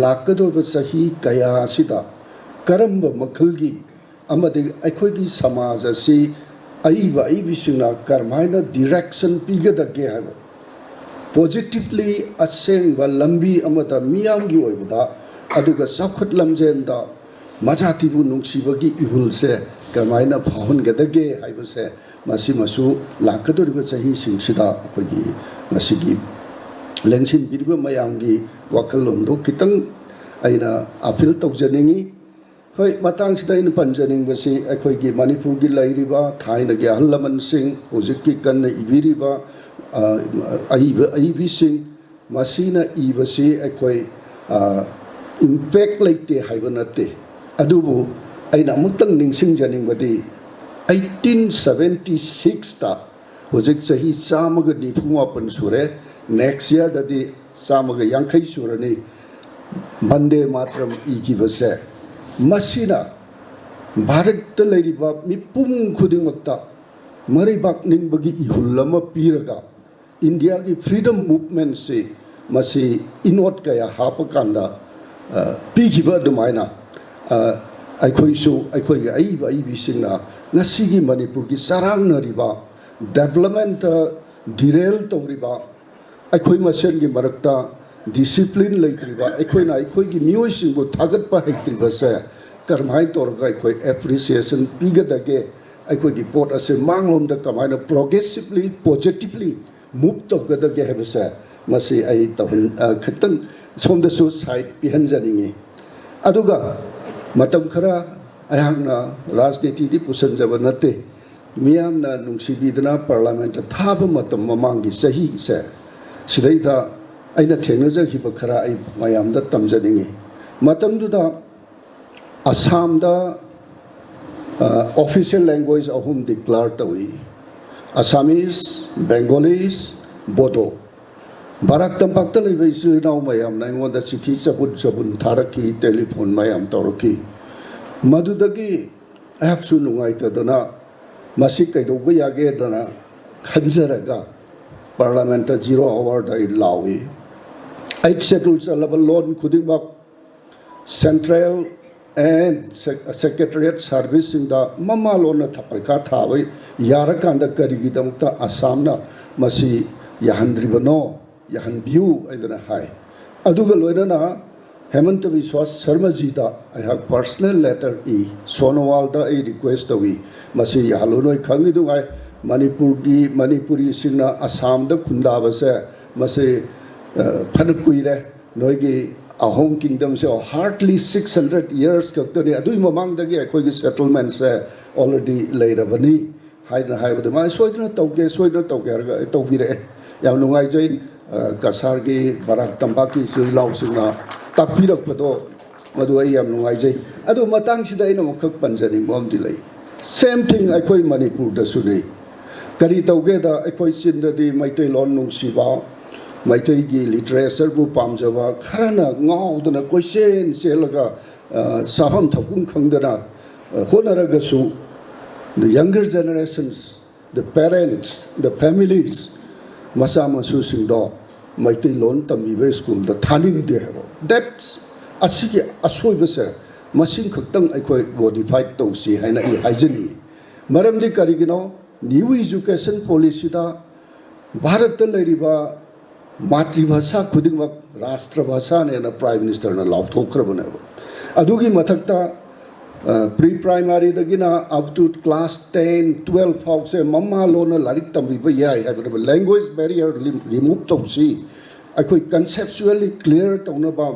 L: लाकदोबा सही कया असिदा करंब मखलगी अमदि अखोगी समाज असि अइबा अइबिसिंगना करमाइना डायरेक्शन पिगदगे हाबो पॉजिटिवली असेंगबा लंबी अमदा मियामगी ओइबदा अदुगा साखुत लमजेंदा मजातिबु नुंसिबगी इहुलसे करमाइना फाहुनगदगे हाइबसे मसि मसु लाकदोरिबा सही सिंगसिदा अखोगी नसिगी लेंसिन बिरिबा मयामगी वकललोमदो कितंग अइना अपील तौजनिंगी हई मतंग सिदा इन पंजनिंग बसी अखोगी मणिपुर की लाइरिबा थाइनगी अहल लमन सिंह हुजिकी कन्न इबिरिबा अइबी सिंह मसीना इबसी अखोई इम्पैक्ट लेते हाइब नते अदुबु अइना अमुक्तंग निंगसिंग जनिंगबदी 1876 ता हुजिक सही चामग निफुमापन सुरे नेक्स्ट ईयर ददी चामग यांखै सुरनी वंदे मातरम इगिबसे मसीना भारत लेरिबा मिपुम खुदिंगमक्ता मरिबाक निंबगी इहुल्लम पीरगा इंडिया की फ्रीडम मूवमेंट से मसी इनोट कया हापकांदा पीखिबा दुमाइना अखोइसु अखोइगे अइबा अइबिसिंगना ngasiगी मणिपुर की सारांगनरिबा डेवलपमेंट डिरेल तौरिबा अखोइ मसेनगी मरक्ता डिसिप्लिन लेत्रिबा अखोइना अखोइगी मियोइसिंगबु थागतपा हैत्रिबसे करमाइ तोरगा अखोइ एप्रिसिएशन पिगदगे ꯑꯩꯈꯣꯏꯒꯤ ꯄꯣꯠ ꯑꯁꯤ ꯃꯥꯡꯂꯣꯝꯗ ꯀꯃꯥꯏꯅ ꯄ꯭ꯔꯣꯒ꯭ꯔꯦꯁꯤꯚꯂꯤ ꯄꯣꯖꯤꯇꯤꯚꯂꯤ ꯃꯨꯚ ꯇꯧꯒꯗꯒꯦ ꯍꯥꯏꯕꯁꯦ ꯃꯁꯤ ꯑꯩ ꯈꯤꯇꯪ ꯁꯣꯝꯗꯁꯨ ꯁꯥꯏꯠ ꯄꯤꯍꯟꯖꯅꯤꯡꯉꯤ ꯑꯗꯨꯒ ꯃꯇꯝ ꯈꯔ ꯑꯩꯍꯥꯛꯅ ꯔꯥꯖꯅꯤꯇꯤꯗꯤ ꯄꯨꯁꯟꯖꯕ ꯅꯠꯇꯦ ꯃꯤꯌꯥꯝꯅ ꯅꯨꯡꯁꯤꯕꯤꯗꯅ ꯄꯥꯔꯂꯥꯃꯦꯟꯇ ꯊꯥꯕ ꯃꯇꯝ ꯃꯃꯥꯡꯒꯤ ꯆꯍꯤꯁꯦ ꯁꯤꯗꯩꯗ ꯑꯩꯅ ꯊꯦꯡꯅꯖꯈꯤꯕ ꯈꯔ ꯑꯩ ꯃꯌꯥꯝꯗ ꯇꯝꯖꯅꯤꯡꯉꯤ ꯃꯇꯝꯗꯨꯗ ꯑꯁꯥꯝꯗ official language ahum declare tawi Assamese, Bengalis, Bodo barak tampak ta leba isu naw mayam na ingoda chithi sabun tharaki telephone mayam tawraki madudagi ahaksu nungai ta dana masi kaidoba yage dana khanjaraga parliament 0 hour dai lawi 8 schedules level loan khudingmak central and secretariat service in the mama lona thaparka thawi yarakanda karigidamta assamna masi yahandribano yahanbiu aidana hai aduga loinana hemant biswas sharma ji da I have personal letter e sonowal da a request wi masi yahalonoi khangi du ai manipuri singna assam da khunda base masi phanukuire noigi ahom kingdom se hardly 600 years kaktani adui mamang dagi akoi gi settlement se already later bani haidna haibada ma soidna tauge ga taubire yam nungai jai kasar gi barak tambaki silau singna takpirak pado madu ai yam nungai jai adu matang sida ina mokak panjani mom dilai same thing akoi manipur da sunai kari tauge da akoi sinda di maitai lon nung siba maitai gi literature bu pamjaba kharana ngaudana question selaga sabam thakung khangdana honaraga su the younger generations the parents the families masa masu singdo maitai lon tamibe school da thaning de that's asigi asoi bese machine khaktang aikoi modified tausi haina I haijani maramdi karigino new education policy da bharat ta leriba मातृभाषा खुदिंगमक राष्ट्रभाषा ने prime minister ना लाउथोख्रबने अदुगी मथक्ता pre primary दगिना up to class 10 12 फाउ से मम्मा लोन लारिक तंबिब याय हाबे लैंग्वेज बैरियर रिमूव तौसी अखोई कंसेप्चुअली क्लियर तौनबा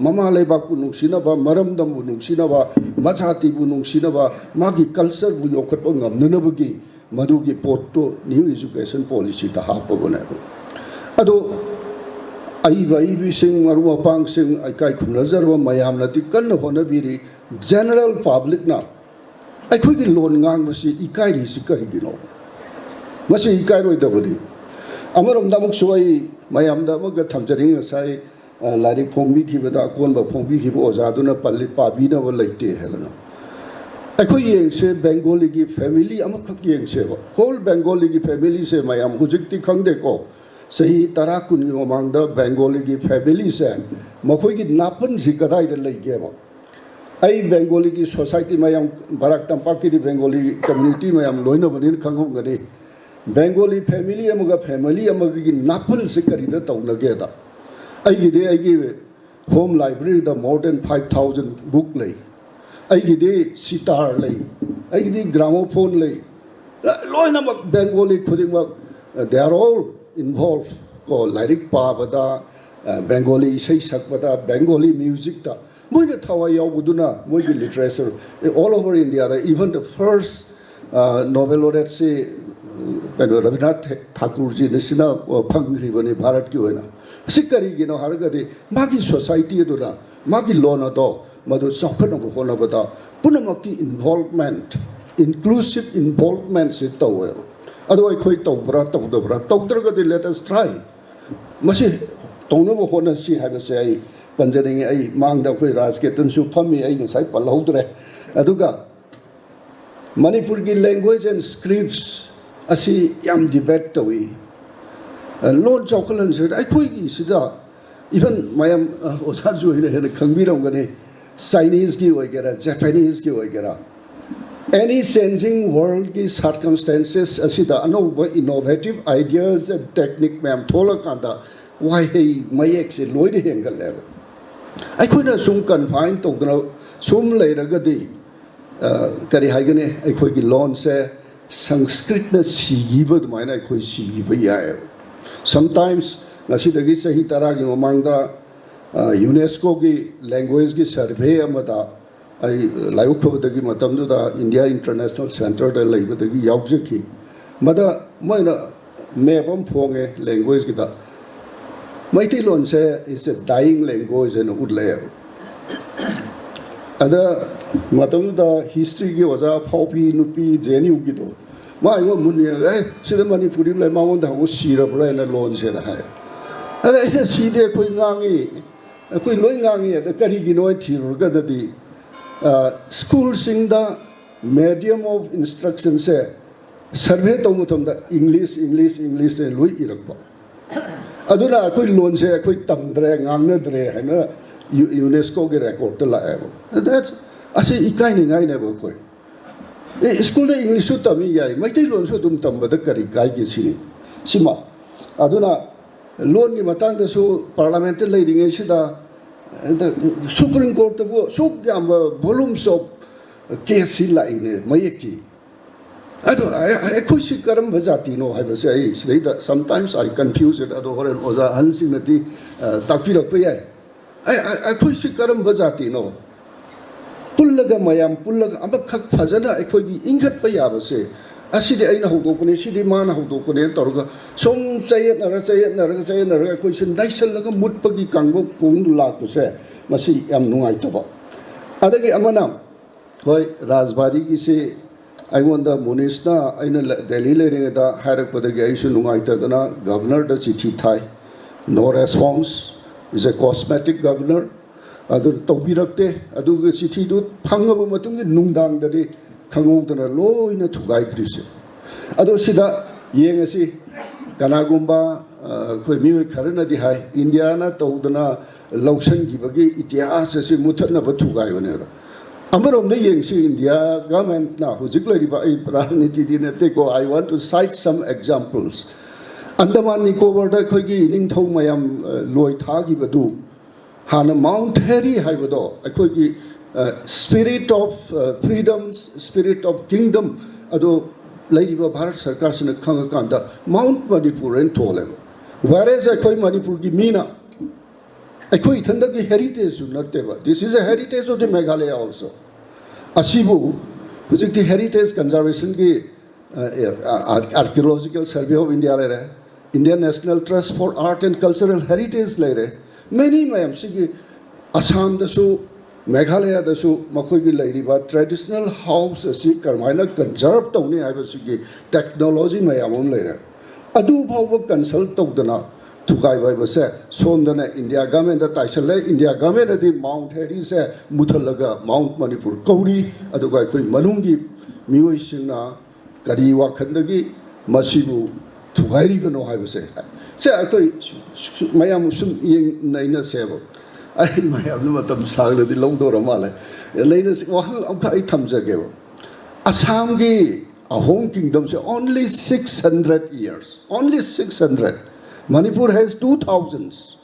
L: ममा लेबाकु नुसिनबा मरमदमबु नुसिनबा मछातिबु नुसिनबा मागी कल्चर बु योखटबा ngamnunabagi मधुगी पोटो न्यू एजुकेशन पॉलिसी ता हापबने अदो आई सिंह मरुआ पांग सिंह आई खुनजरवा मयाम नति कन्न होनबिरी जनरल पब्लिक ना अखोगी लोन ngang बसी इकाइरी सि करिगिनो मसी इकाइ रोइदबदि अमरम दामुक सोई मयाम दा मग थमजरिंग साइ लारि फोंबी खिबदा कोनबा फोंबी खिबो ओजादुना पल्ली पाबीना व लैते हेलना अखोई येंगसे बेंगोली की फैमिली अमखक येंगसे होल बेंगोली की फैमिली से मयाम हुजिकति खंगदे को सही तरा कुनी ममांगदा बेंगोली की फैमिली से मखोई की नापन सि कदाई दे लैगेबा आई बेंगोली की सोसाइटी मयाम बराक तंपाक की बेंगोली कम्युनिटी मयाम लोइनो बनिन खंगोंगने बेंगोली फैमिली की नापन से करिदा तौनगेदा आई होम लाइब्रेरी दा मोर देन 5000 बुक लई आई सितार लई आई ग्रामोफोन लई लोइनमक बेंगोली खुदिमक they are all involved ko lyric pabada bengali isai sakbada bengali music ta moina thawa yawuduna moigi literature all over india even the first novel laureate se rabindranath thakur ji nisina phangri bani bharat ki hoina sikari gino hargade magi society duna magi lona do madu sakhana ko hona bada punamaki involvement inclusive involvement se tawe अदो अखोई तौब्रा तौदब्रा तौद्रगदि let us try मसी तौनबो होनसी हाबसे आई पंजरिंग आई मांगदा अखोई राजकेतन सु फमी आई गसाई पलहौद्रे अदुगा मणिपुर की language and scripts असी याम debate Tawi loan चौकलन से अखोई की सिदा इवन मयम ओसा जुइने हेन खंगबिरंगने चाइनीज की वगैरह जापानीज की वगैरह any changing world की circumstances asida anova innovative ideas and technique मैम थोला कांदा why hey mayek se loide hengal level अखोइना सुम कन्फाइन तौदना सुम लेरगदि करी हाइगने अखोइ की लोन से Sanskrit na sigiba dumaina khoi sigiba yae. Sometimes ngasi dagi sahi taragi mamangda UNESCO ki language ki survey amada ai laiyuk phabadagi matamdu da India International Center da laibadagi yaujaki mada maina mapam phonge language ki da Maithai lon se is a dying language and udlay ada matamdu da history ki waja phaupi nupi jenu ki do ma ngo munya sida manipuri lai mawon da ho sira bra na lon se na hai ada ina side koi ngangi koi loi ngangi da kari gi noi thir ga da di school sing the medium of instruction se survey to mutam da English se loi irakba aduna koi lon se koi tamdre ngangna dre haina UNESCO ke record ta la that's ase ikai ni ngai ne ba koi school da English su tami yai maitai lon su dum tamba da kari kai gi sini sima aduna lon ni matang da su parliament lai ringe si da the Supreme Court of so volumes of case line mayaki. I could see Karam Bazatino, I was say, sometimes I confuse it at over and Oza Hansinati Tafira Pay. I could see Karam Bazatino. Pullaga Mayam, Pullaga Abakak Pazana, I could be injured Payava say. I see the Aina Hudokune, see the man Hudokune, Torga, some say it, never say it, never say it, never question, Dysel like a Mutpagi Kango, Pundula to say, Masi am no Aitoba. Adagi Amanam, why Rasbari say, I want the Munisna, I know Delhi Lerida, Harakpadagation, Numaitadana, Governor the City Thai, no response, is a cosmetic governor, Adu Tobirakte, Adu City do, Pangabu Matungi Nundang the day. Kangutana low in a Tugai Christian. Adosida, Yangasi, Kanagumba, Kwemi Karana di High, Indiana, Todana, Lausan Gibagi, Itias, Mutana Batugai Venera. Amber the Yangsi India government now, who's declared by Praniti Dinateko, I want to cite some examples. Andaman Nicobar da Kogi, Ningto Mayam Loy Tagi Badu, Hana Mount Harry Hivado, a Kogi. Spirit of freedom, spirit of kingdom, ado Lady Bharat Sarkar in the Kangakanda, Mount Manipur and Tolem. Whereas I call Manipur Gimina, I call it the heritage of Nateva. This is a heritage of the Meghalaya also. Asibu, which is the heritage conservation, archaeological survey of India, Indian National Trust for Art and Cultural Heritage, many Mayam, Assam the so. Meghalaya the so Makogi Lairiba traditional house as a Carmina conserved Tony Ivasiki technology Mayamon later. Adu Power consult Togdana to Kai Vivase, Sondana India government that I select India government at the Mount Harris, Mutalaga, Mount Manipur, Kauri, Adukai Manungi, Muishina, Kariwa Kandagi, Masibu, to Gairivano Ivase. Say I thought Mayam Sum Naina Sebo. I may have never done Saga the Long Doramale. The latest I Tamzageo. Assamgi, a home kingdom, only 600 years. Only 600. Manipur has 2000s.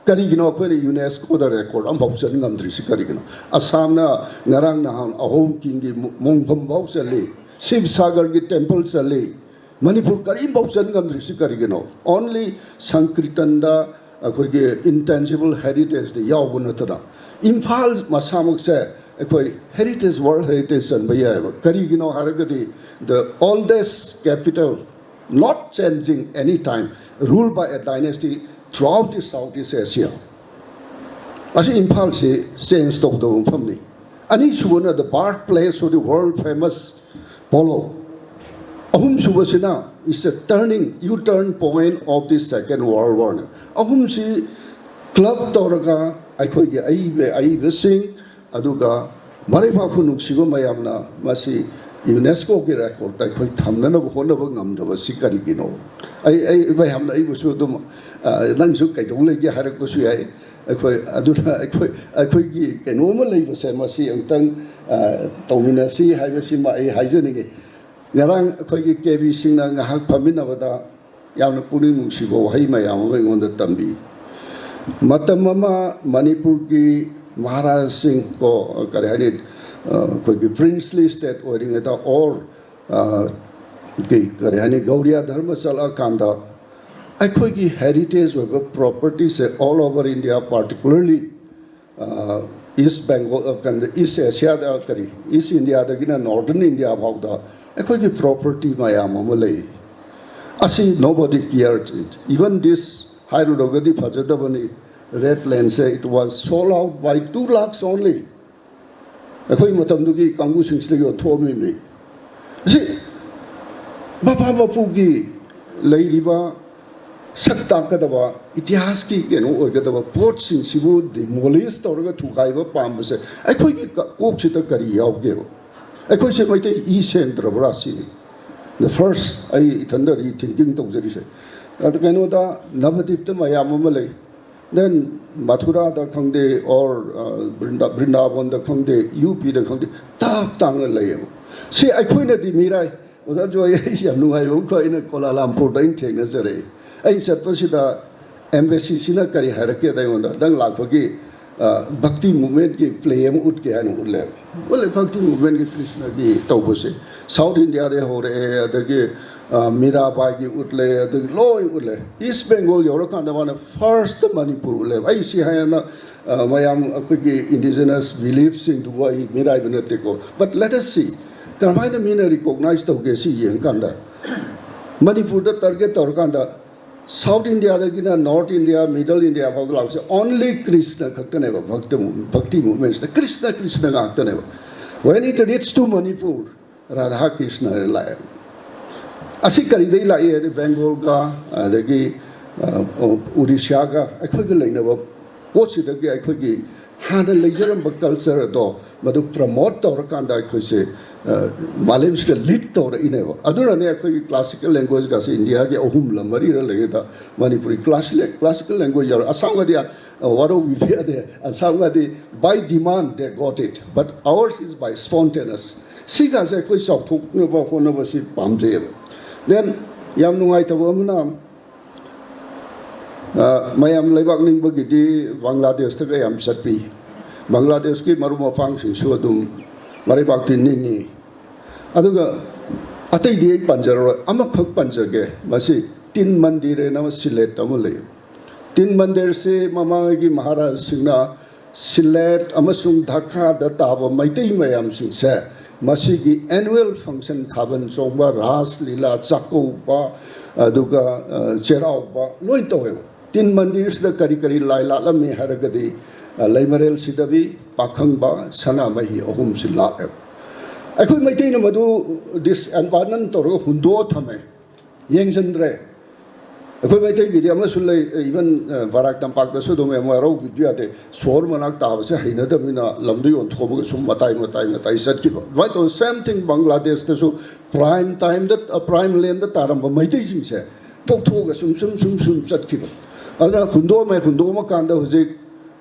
L: Karigino, UNESCO the record, I'm Bobson Gandri Karigino. Assamna, Narang Nahan, a home king, Mongpam Bobsali, Siv Sagar temple Sali, Manipur Karim Bobson Gandri Karigino. Only Sankritanda. Intangible heritage, the Yawunatana. Impal Masamuk said, heritage, world heritage, and Bayava, Karigino Haragati, the oldest capital, not changing any time, ruled by a dynasty throughout the Southeast Asia. As Impal says, of the family. Anishuna, the birthplace of the world famous polo. Ahum Subasina is a U-turn point of the Second World War. Ahum si club Toraga, I could get Aibe sing, Aduga, Maripa Kunuksigo Mayamna, Masi, UNESCO record, I could Tamna of Honabangam, the Sikarigino. I have the Ibusudum, Nansuk, I don't like Harakusi, I could get a normal labor, Masi, and Tang Dominasi, Havasima, Hygienic. Narang Kogi Kevi Sina Hak Paminavada Yamapuri Musibo, Haymayam on the Tambi. Matamama Manipurgi Maharaj Singh ko Karhanit Kogi princely state or करे हानि गौरिया धर्म चला कांदा अखोगी heritage होगा property से all over India particularly east Bengal east Asia दा करी ईस्ट इंडिया दगिना नॉर्दर्न इंडिया भागदा अखोगी प्रॉपर्टी मयाम अमले असी nobody cared it even this hairudogadi fajadabani red land say it was sold out by 2 lakhs only अखोई मतमदुगी कांगू सिंगसले यो थोमी मी जी बाबा बापू की लईरिबा सक्ता कदबा इतिहास की केनो ओगदबा पोर्ट सिंसिबु डिमोलिश तौरगा थुकाइबा पामबसे अखोई की कोकसित करी यावगेबो अखोई से मैते ई सेंट्रबरा सिनी the first I thunder thinking to the at Kanoda Navadip to Mayamale then Mathura the Kongde or Brindavan the Kongde UP the Kongde tap tang layer see I quit at the Mirai was a joy no I won't in a Kuala Lumpur dying thing as a ray I said Pasida embassy Sinakari Harake they on the Dang Lakagi Bhakti movement ki play ut ke anu ulle well Bhakti movement ki Krishna ki taubose South India de ho re adagi Mirabai ki utle adagi loy ulle East Bengal yoraka da wana first Manipur ulle ai si hayana mayam akhi indigenous beliefs in duai Mirai benate ko but let us see tarmaina mina recognize to ge si yen kanda Manipur da target torkanda South India, North India, Middle India, only Krishna Bhakti movements. The Krishna Gaktaneva. When it reaches to Manipur, Radha Krishna rely. Asikari de la the Bengal the Urishaga, I could never watch it again. I could had a leisure culture do, but to promote Torkanda, I could say. Malim's the lit or in ever. Other classical language gas India, Ohum Lamari Lageta, Manipuri classical language or Asangadi, what are we there? Asangadi by demand they got it, but ours is by spontaneous. Sigas a quiz of Pukunova Pamje. Then Yamnuaita Womana Mayam Levagning Bugiti, Bangladesh, the Gayam Satpi, Bangladesh ki Maruma function, Shuadum. Maribakti Nini. Aduga Ate di Panjaro, Amakok Panjage, Masi, Tin Mandire Namasilet Amule. Tin Mandir se Mamagi Mahara Singna, Silet, Amasung Dhaka, the Taba, Maiti Mayam Sing se, Masigi annual function Taban Somba, Ras, Lila, Zako, Aduga, Cherauba, Loito. Tin Mandirs the Karikari Laila Lame Haragadi. Laimarel Sidavi, Pakangba, Sana Mahi, Ohum Silla. I could maintain a Madu this environment or Hundo Tame, Yangsandre. I could maintain the Yamasula, even Barak Tampak, the Sodom, Maro, Vidiate, Swarmanakta, Hinadamina, Lamdu, and Tobo, Matai, I said, right on same thing Bangladesh, so prime time that a prime land that Taramba, my teaching said, Toga, some set kill. Other Hundo, my Hundoma Kanda, who's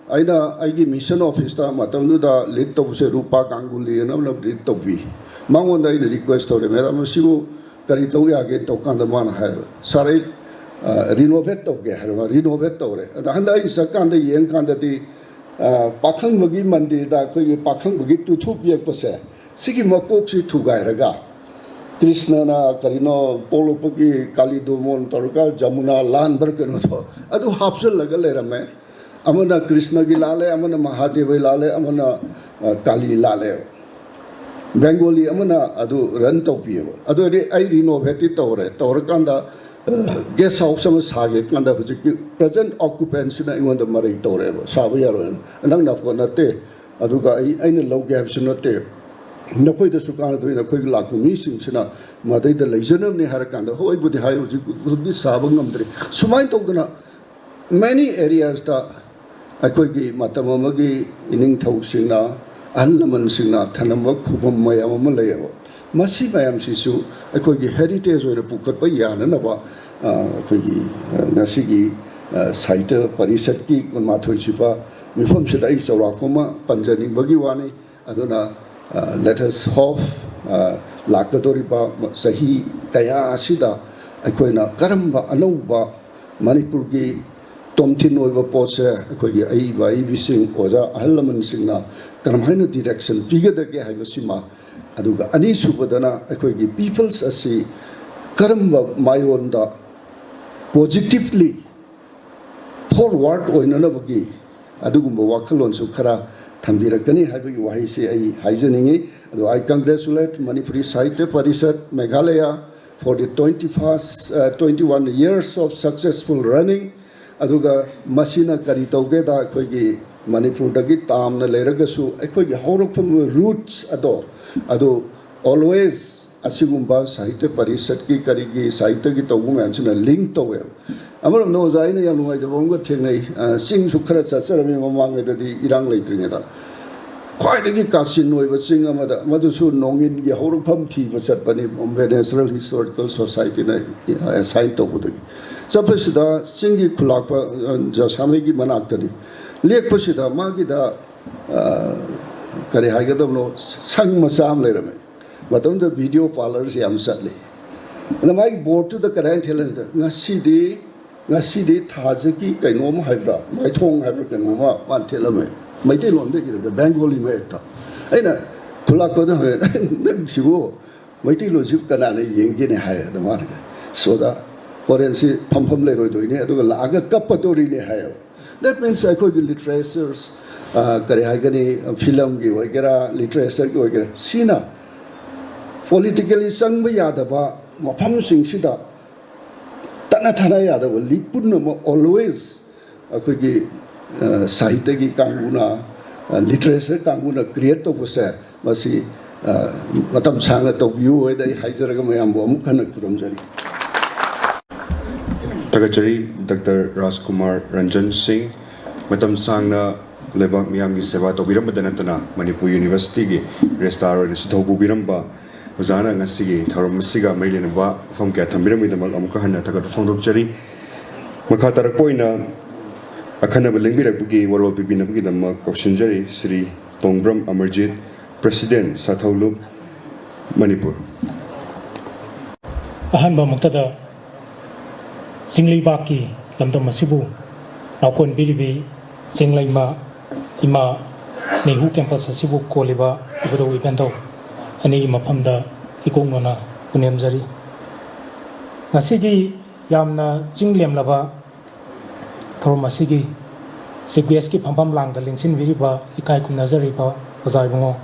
L: Aina Igi mission office ta matamduda lead to se Rupa Ganguly and I'm lead to be. Mangonda in request of the Madam Sibu Karitoya get to Kandaman Hare. Sorry, renovate of Gahara, renovate over. And the Handa is a kind of young candidate Pakang Magi Mandi that Pakang Magi to 2%. Siki Makoksi to Gairaga. Krishna, Karino, Polo Pugi, Kalidomon, Torka, Jamuna, Landberg, Adu Hapsel Lagalera man. Amana Krishna Gilale, Amana Mahadeva Lale, Amana Kali Lale. Bengali Amana Adu Rentopio. Adu I renovated Torkanda guest house of Sage, Kanda present occupants in the Marie Torre, Saviaran, and I'm not gonna take Aduga any low gaps in a tape. No point the Sukana doing a quick lack of missing, Sina, Made the Legionum Harakanda, who would the high would be Savangam. So my Togana many areas that Akogi Matamamagi, Ining Tausina, Alaman Sina, Tanama, Kubam Mayamalayo. Masi Mayam Sisu, Akogi heritage or a Pukat Yanaba, Akogi Nasigi, Saita, Parisaki, Matoichipa, Mifam Shadai Sorakoma, Panjani Bagiwani, Adona, let us hope, Lakadoriba, Sahi, Kaya Asida, Akoina, Karamba, Anuba, Manipurgi. Tomtin over Potsa, Akogi Aiba, Ibising, Oza, Alaman Singna, Karamhina direction, figure the Gahivasima, Aduga, Ani Subadana, Akogi, peoples as see karamba mayonda positively forward oinanabagi adugumba wakalon su khara thambirakani haibagi wahi se ai haijaningi ado I congratulate Manipuri Sahitya Parishad Meghalaya for the 21 years of successful running aduga masina kari tauge da akhoi Manipur dagi tamna leragasu akhoi haurakpham roots ado always asigumba Sahitya Parishad ki karigi Sahitya ki taugu mansina link tawe amaram no zaina yam ngai da bonga thengai sing su khara chacharami mamang da di irang leitringa da khwaidagi kasin noiba sing amada madusu nongin gi haurakpham thi bachat pani Bombay National Historical Society na assign tawudagi chapasida singi khulakpa jasame gi manaktani lekpasida magi da kare haigadamno sang masam lerame matamda video parlors yam satli na mai board to the current helen ngasi di thajaki kainom haibra mai thong haibra kanoma man thelame mai te lon de the Bengali me ta aina khulakpa da nang sigo mai te lon sip kana ne yengi ne hai da mar so da foreign si pham le roi doi ne adu la ga kapatori ne hai that means I could literatures kare hai gani film gi wagera literature gi wagera sina politically sang ba yada ba mafam sing sida tana thana yada ba lipun ma always akoi gi sahitya gi kanguna literature kanguna create to bose masi matam sanga to view oi dai haijaraga mayam bo amuk khana kuram jari
A: Tagachari Dr. Rajkumar Ranjan Singh matam sangna lebak miyam gi seva to biram badanatana Manipur University gi registrar ni sithobu biramba ozana ngasi gi tharom masiga mailena ba fam kya thambiram idamal amuka hanna tagat fondok chari makha tarak poina akhana belengbi rakbugi warol pipina bugi damma question jari Sri Tongbram Amarjit President Sathaulup Manipur
M: ahanba muktada Singlai Baki Lamdom Masibu Naukon Bilibi Singlai Ma Ima Nehu Campus Sibu Koliba Ibudo Ibento Ani Mapamda Ikongona Unemzari Nasigi Yamna Jingliam Lava Thoromasigi Sigweski Pampam Lang the Linsin Viriba Ikai Kumnazariba Ozaribungo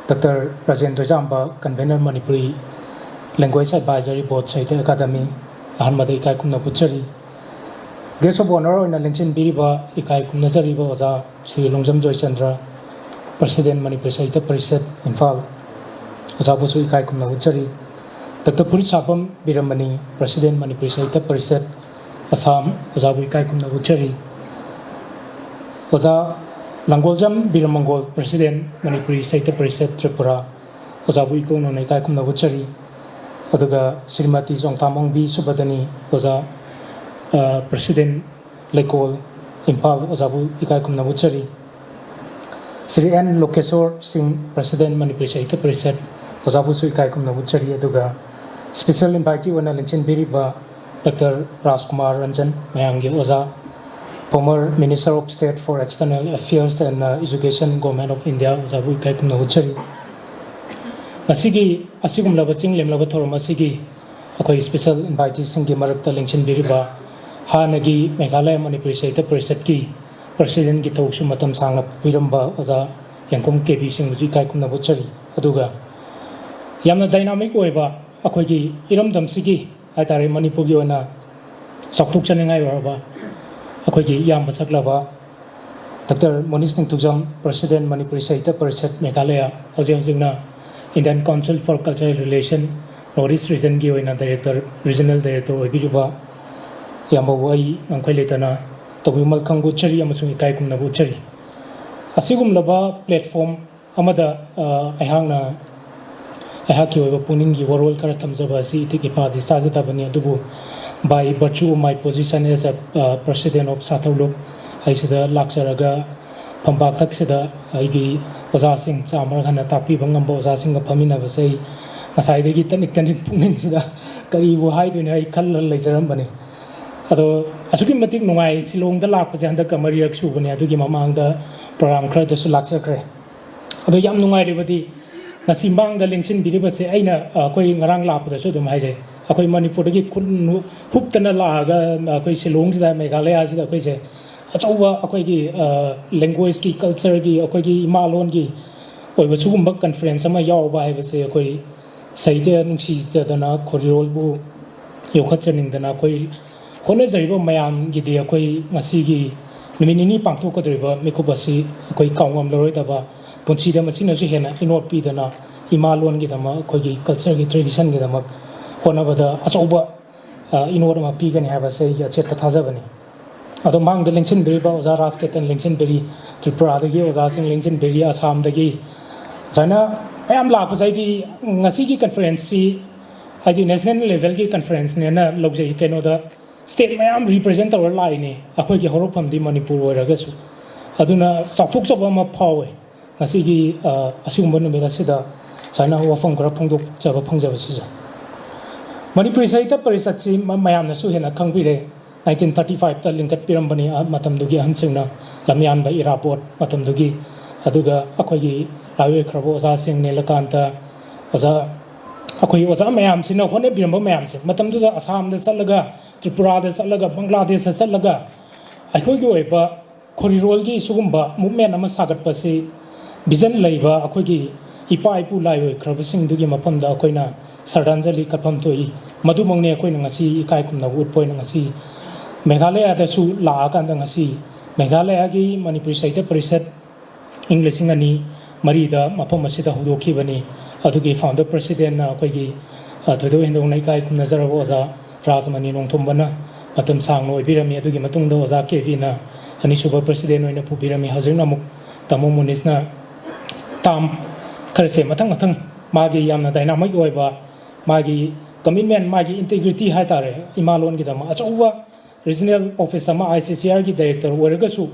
M: Dr. Rajendra Jamba Convener Manipuri Language Advisory Board Sahitya Academy Ahanmada ikai kumna puchari guest of honor in Linsin Biriba ikai kumna zariba oza Sri Longjam Joy Chandra President Manipur Sahitya Parishad Imphal oza busu ikai kumna puchari Dr. Puri Sabam Biramani President Manipur Sahitya Parishad Assam oza bu ikai kumna puchari oza Langoljam Biramangol President Manipur Sahitya Parishad Tripura oza bu ikai kumna puchari aduga Srimati Jongtamong B Subadani oza President Lekol Impal ozabu ikai kumna buchari Sri N Lokesor Singh President Manipur Sahitya Parishad ozabu su ikai kumna buchari aduga special invitee wana Linsin Biriba Dr. Rajkumar Ranjan Mayangi oza former Minister of State for External Affairs and Education Government of India ozabu ikai kumna buchari Asigi asigum laba ching lem laba thorum asigi akoi special invitee singi marakta Linsin Biriba hanagi Meghalaya Manipur Sahitya Parishad ki president ki thausu matam sangna piramba oza yangkom KB sing uji kai kumna buchari aduga yamna dynamic oiba akoi gi iramdam sigi aitare Manipur gi ona saktuk chanengai waraba akoi gi yam basaklaba Dr. Monish Ningtujam President Manipur Sahitya Parishad Meghalaya hojingna Indian Council for Cultural Relations Northeast Region ki oina Regional Director oibiriba yamawai ngangkhoi letana tobimal khangu chari amasung ikai kumna bu chari asigum laba platform amada aihangna ahaki oiba puning gi warol kara thamjaba si tiki pa di sajata bani adubu by virtue of my position as a president of Sathaulup aisida lakcharaga pambak taksida aigi oza sing chamar khana tapi bangam oza sing ga phamina basai asai degi tanik tanik puning sida kari bu hai du ne ai khal leijaram bani ado asuki matik nungai silong da lak pa janda kamari ak su bani adugi mamang da program khra da su lakcha khre ado yam nungai le badi ngasi mang da Linsin Biriba se aina koi ngarang lap da su dum hai je अखोई मणिपुर की खुन हुप्तना लागा अखोई शिलोंग सिदा मेघालय सिदा अखोई से अचौबा अखोई की लैंग्वेज की कल्चर की अखोई की इमालोन की ओइबा सुगुम्बा कॉन्फ्रेंस अमा यावबा हाइबसे अखोई साहित्य नुंसी जदना खोरिरोलबु योखचनिंदना अखोई होनजरिबा मयाम गिदि अखोई ngasi निमिनिनी पांथोकद्रिबा मिकुबसी अखोई काउंगम लरोइदबा पुंसीदा मसिनसु हेना इनोट पीदना इमालोन गिदमा अखोई कल्चर की ट्रेडिशन गिदमा होनबदा अचौबा इनोट मा पीगनी हाबसे यचेत थाजबनी अदो मांगद लेंचिन बेरीबा ओजा राजकेतन लेंचिन बेरी त्रिपुरादगी ओजा सिंग लेंचिन बेरी आसामदगी जाना मैम लापजाइदी ngasi की कॉन्फ्रेंस सी आदि नेशनल लेवल की कॉन्फ्रेंस ने ना लौजै केनोदा स्टेट मैम रिप्रेजेंट तौर लाइने अखोई की हौरफमदी मणिपुर ओइरगसु अदुना साथोकचब अमा फावे ngasi की असुगुम्बा नुमित असिदा जाना वफम खरा फोंदोकचब फंगजबसिजा मणिपुर साहित्य परिषद सी मयामनसु हेना खंगबिरे 1935 ता लिंकत पिरम्बनी मतमदुगी अहनसिंगना लमयानबा इरापोर्ट मतमदुगी अदुगा अखोई लावे खरबो ओजा सिंग नीलकांता ओजा अखोई ओजा मयाम सिना होने बिरम्बा मयाम से मतमदुदा असम दा चलगा त्रिपुरा दा चलगा बांग्लादेश दा चलगा अखोई की ओइबा खोरिरोल की सुगुम्बा मूवमेंट अमा सागतपसी विजन लैबा अखोई की इपा इपु लाइवे खरबसिंग दुगी मफमदा अखोइना सरदांजलि कफम तोई मधुमंगने अखोइना ngasi इकाय खुमना उटपोइना ngasi मेघालय दसु लाकांदा ngasi मेघालय की मणिपुर साहित्य परिषद इंग्लिशिंग अनि मरीदा मफम असिदा हुदोखिबनी अदुगी फाउंडर प्रेसिडेंट अखोइगी थोदो हिंदोंग नाइकाय खुमनजरबो ओजा राजमणि नोंथोंबना मतम सांगनो ओइबिरमी अदुगी मतुंगदा ओजा केवीना अनिसुबा प्रेसिडेंट ओइना पुबिरमी हजिरना मुक तमो मुनिसना ताम खरसे मथंग मथंग मागी यामना डायनामिक ओइबा मागी कमिटमेंट मागी इंटीग्रिटी हाइतारे इमालोन गिदमा अचौबा रीजनल ऑफिस अमा आईसीसीआर की डायरेक्टर ओइरगसु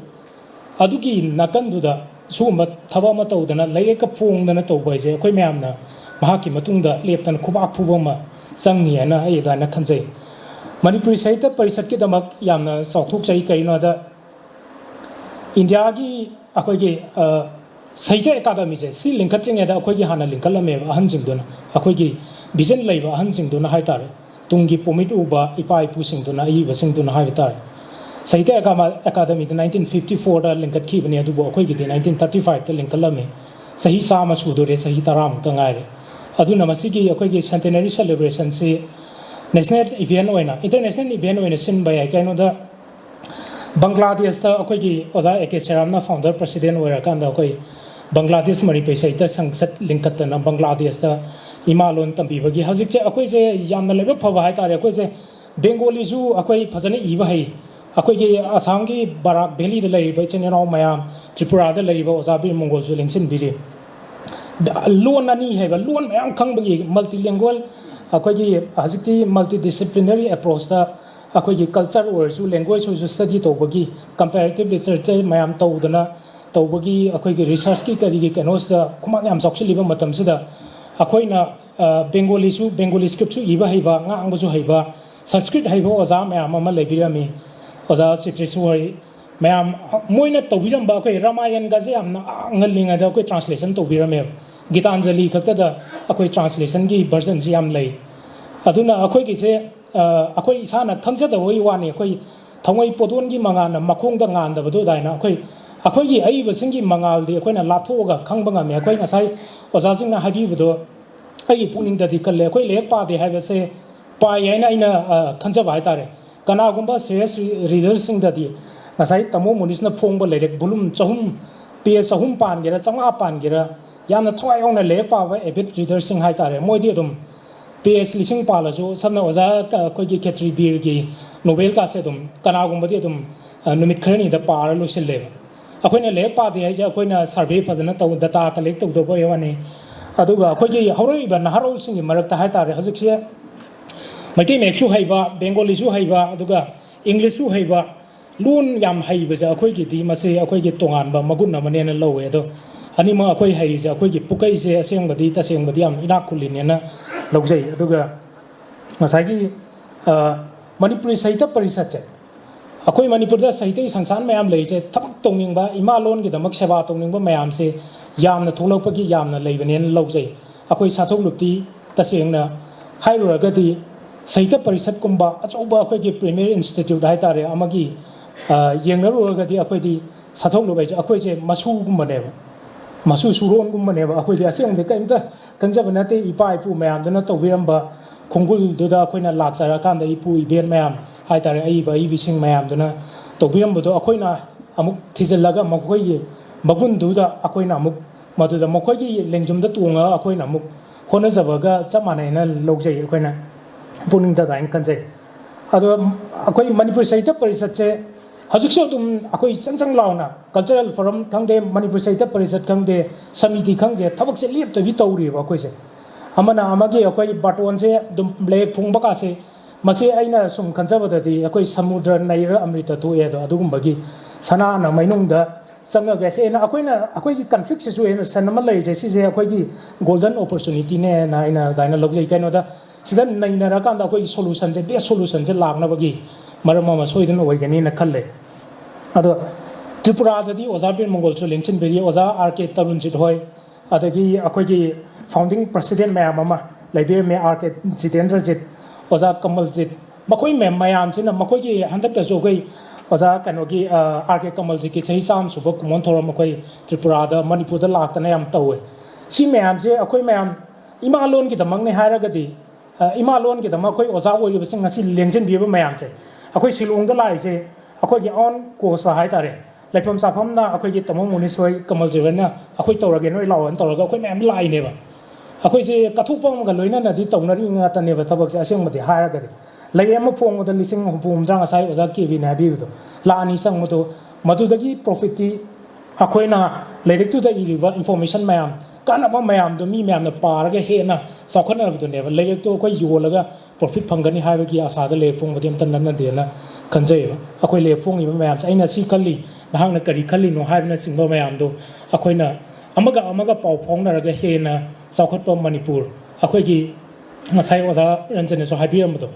M: अदुगी नाकंदुदा सुगुम्बा थबा अमा तौदना लैरेक फोंगदना तौबैसे अखोई मयामना महाकी मतुंगदा लेप्तन खुबाक फुबमा संगनी हैना अय गाना खंजै मणिपुरी साहित्य परिषद की दमक यामना साउथुक चै करिनोदा इंडिया की अखोई साहित्य अकादमी से सी लिंकत्रिंगेदा अखोई हाना लिंकलमे अहनसिंगदुना अखोई विजन लैबा अहनसिंगदुना हाइतारे तुंगी पोमिट उबा इपा इपुसिंगदुना अयिबसिंगदुना हाइतारे साहित्य अकादमी 1954 दा लिंकत खीबनी अदुबो अखोई गिदि 1935 ता लिंकलमे सही सामा सुदोरे सही तरामुक्ता गायरे अदुना मसिगी अखोई सेंटेनरी सेलिब्रेशन से नेशनल इवेंट ओइना इंटरनेशनल इवेंट ओइना सिनबा याय काइनोदा बांग्लादेश ता अखोई ओजा एके सेरामना फाउंडर प्रेसिडेंट ओइराकांदा अखोई बांग्लादेश मणिपुर साहित्य संसद लिंकतना बांग्लादेश ता इमालोन तंबीबगी हजिकचे अखोई से यामना लेबक फबा हाइतारे अखोई से बेंगोली जु अखोई फजने इबा है अखोई की असम की बराक वैली दा लैरिबा चेनेराव मयाम त्रिपुरा दा लैरिबा ओजाबी मंगोल जु लेंसिन बिरे लोन अनि हैबा लोन मयाम खंगबगी मल्टीलिंगुअल अखोई की हजिकती मल्टी डिसिप्लिनरी अप्रोच दा अखोई की कल्चर ओरसु लैंग्वेज ओरसु स्टडी तौबगी कंपैरेटिव लिटरेचर मयाम तौदना तौबगी अखोई की रिसर्च की करी कनोस दा खुमा याम सौक्सिलिबा मतम सिदा अखोइना बेंगोली स्क्रिप्ट इबा हैबा ngangbsu हैबा संस्कृत हैबा ओजा मयाम अमा लेबिरामी ओजा चित्रेश्वर मयाम मोइना तौबिरम बा अखोई रामायण गाजे यामना ngaliंगा दा अखोई ट्रांसलेशन तौबिरमे गीतांजलि खक्तदा अखोई ट्रांसलेशन की वर्जन से याम लै अदुना अखोई किसे अखोई इसाना खंगजदबोई वानी अखोई थंगोई पोदोन की मंगाना मखोंदा nganदबदो दाइना अखोई की अइबसिंगी मंगालदि अखोइना लाथोगा खंगबंगा मे अखोई ngasai ओजाजिंगना हाबिबदो अइ पुनिंगददि कल्ले अखोई लेक पादे हाइबसे पाइ हैना इना खंजबा हाइतारे कनागुम्बा सीरियस रीडर्ससिंगददि ngasai तमो मुनिसना फोंगबा लेरेक बुलुम चहुम पेज चहुम पानगेरा चंगा पानगेरा यामना थवाय औना लेक पाबा एबिट रीडर्ससिंग हाइतारे मोइदि अदुम पेज लिसिंग पालजो सबना ओजा अखोई खेत्री बीर की नोवेल का से अदुम कनागुम्बदि अदुम नुमित खरनी दा पार लोसिले अखोइना लेक पादे हाइजे अखोइना सर्वे फजना तौ डाटा कलेक्ट तौदबो यावने अदुगा अखोइगी हौरइबा नहारोलसिंग मरकता हाइतारे हजिकसे मैते मेक्सु हैबा बेंगोलीसु हैबा अदुगा इंग्लिशसु हैबा लोन याम हैबजा अखोइगी मसे अखोइगी तोंगानबा मगुन अमनेना लौवे अदो अनिमा अखोइ हैरिजे अखोइगी पुकैसे असेंगबदी तसेंगबदी याम इना खुलिनेना लौजै अदुगा मसागी मणिपुरी साहित्य परिषद से अखोई मणिपुर साहित्य संस्थान मैम लेजे थबक तौनिंगबा इमालोन की दमक सेवा तौनिंगबा मैम से यामना थोलपगी यामना लेबनेन लौजै अखोई साथोक लुप्ति तसेंगना हाइरुरगदी Saita Parisat Kumba, Achoba Akwegi Premier Institute Haitare, Amagi, Yangaru, Akwedi, Satolo, Akweje, Masu Gumbaneva, Masu Suron Gumbaneva, Akwedi, Asing, the Kanta, Kanjavanate, Ipai, Pumam, the Nato Viramba, Kongul, Duda, Quina Laxara, Kanda, Ipu, Iben Mam, Haitare, Aiba, Ibising Mam, Dona, Tobiam, Aquina, Amuk Tizelaga, Makoye, Bagun Duda, Aquina Muk, Matuda Mokoye, Lenjum the Tunga, Aquina Muk, Honazabaga, Samana, Loge, Aquina. Puning da dain kan je ado akoi Manipur Sahitya Parisat che hajik so tum akoi changchang launa cultural forum thangde Manipur Sahitya Parisat khangde samiti khangje thabak se lep tawi tawri ba akoi se amana amagi akoi baton se dum lek phungba ka se mase aina sum khanjaba da di akoi samudra naira amrita tu e do adugum bagi sana na mainung da sanga ga he na akoi ki conflict situation sanama lai je si je akoi ki golden opportunity ne na ina daina logjai kaino da Sidan Naina Kanda solution, the best solution, the Lagnavagi, Maramama Sweden Wagani Kale. Other Tripura, the Ozabi Mongol to Lincoln Berry, Oza, Arcade Tarun Jithoy, Adagi, Akwagi, founding president Mayamama, Liberia May Arcade, Zitendra Zit, Oza Kamal Zit, Makoi Mam Mayam, Sina Makogi, Hunter Zogay, Oza Kanogi, Arcade Kamal Ziki, Sam, Subok, Montoro Makoi, Tripura, the Manipur, the Lakanayam Towe. See Mam, Akoi Mam, Imalon get among the Haragadi. Imalon ke dama koi oza oi bising ngasi lengjen biba mayam che akoi silong da lai se akoi gi on ko sa hai tare laipam sa pham na akoi gi tamong muni soi kamal jewen na akoi tawrage noi lawan tawraga akoi mayam lai ne ba akoi je kathuk pam ga loina na di tawnari nga ta ne ba thabak se aseng mati ha ga lai am phong da lising hum jang asai oza ke bi na bi do la ani sang mo to madu da gi profit ti akoi na leirik tu da iriba information mayam Kanaba Mayam, the me Mam, the Paraga Hena, Sakana of the Never, Leto, Yolaga, Profit Pangani Havaki, Asada Lepung, with him Tanana, Kanzeva, Aquay Lepung, Mams, Aina Sikali, the Hana Karikali, no happiness in Mayamdo, Aquina, Amaga Pau Ponga Hena, Sakoto Manipur, Aquagi, Masai was a Ranjan so happy Amado.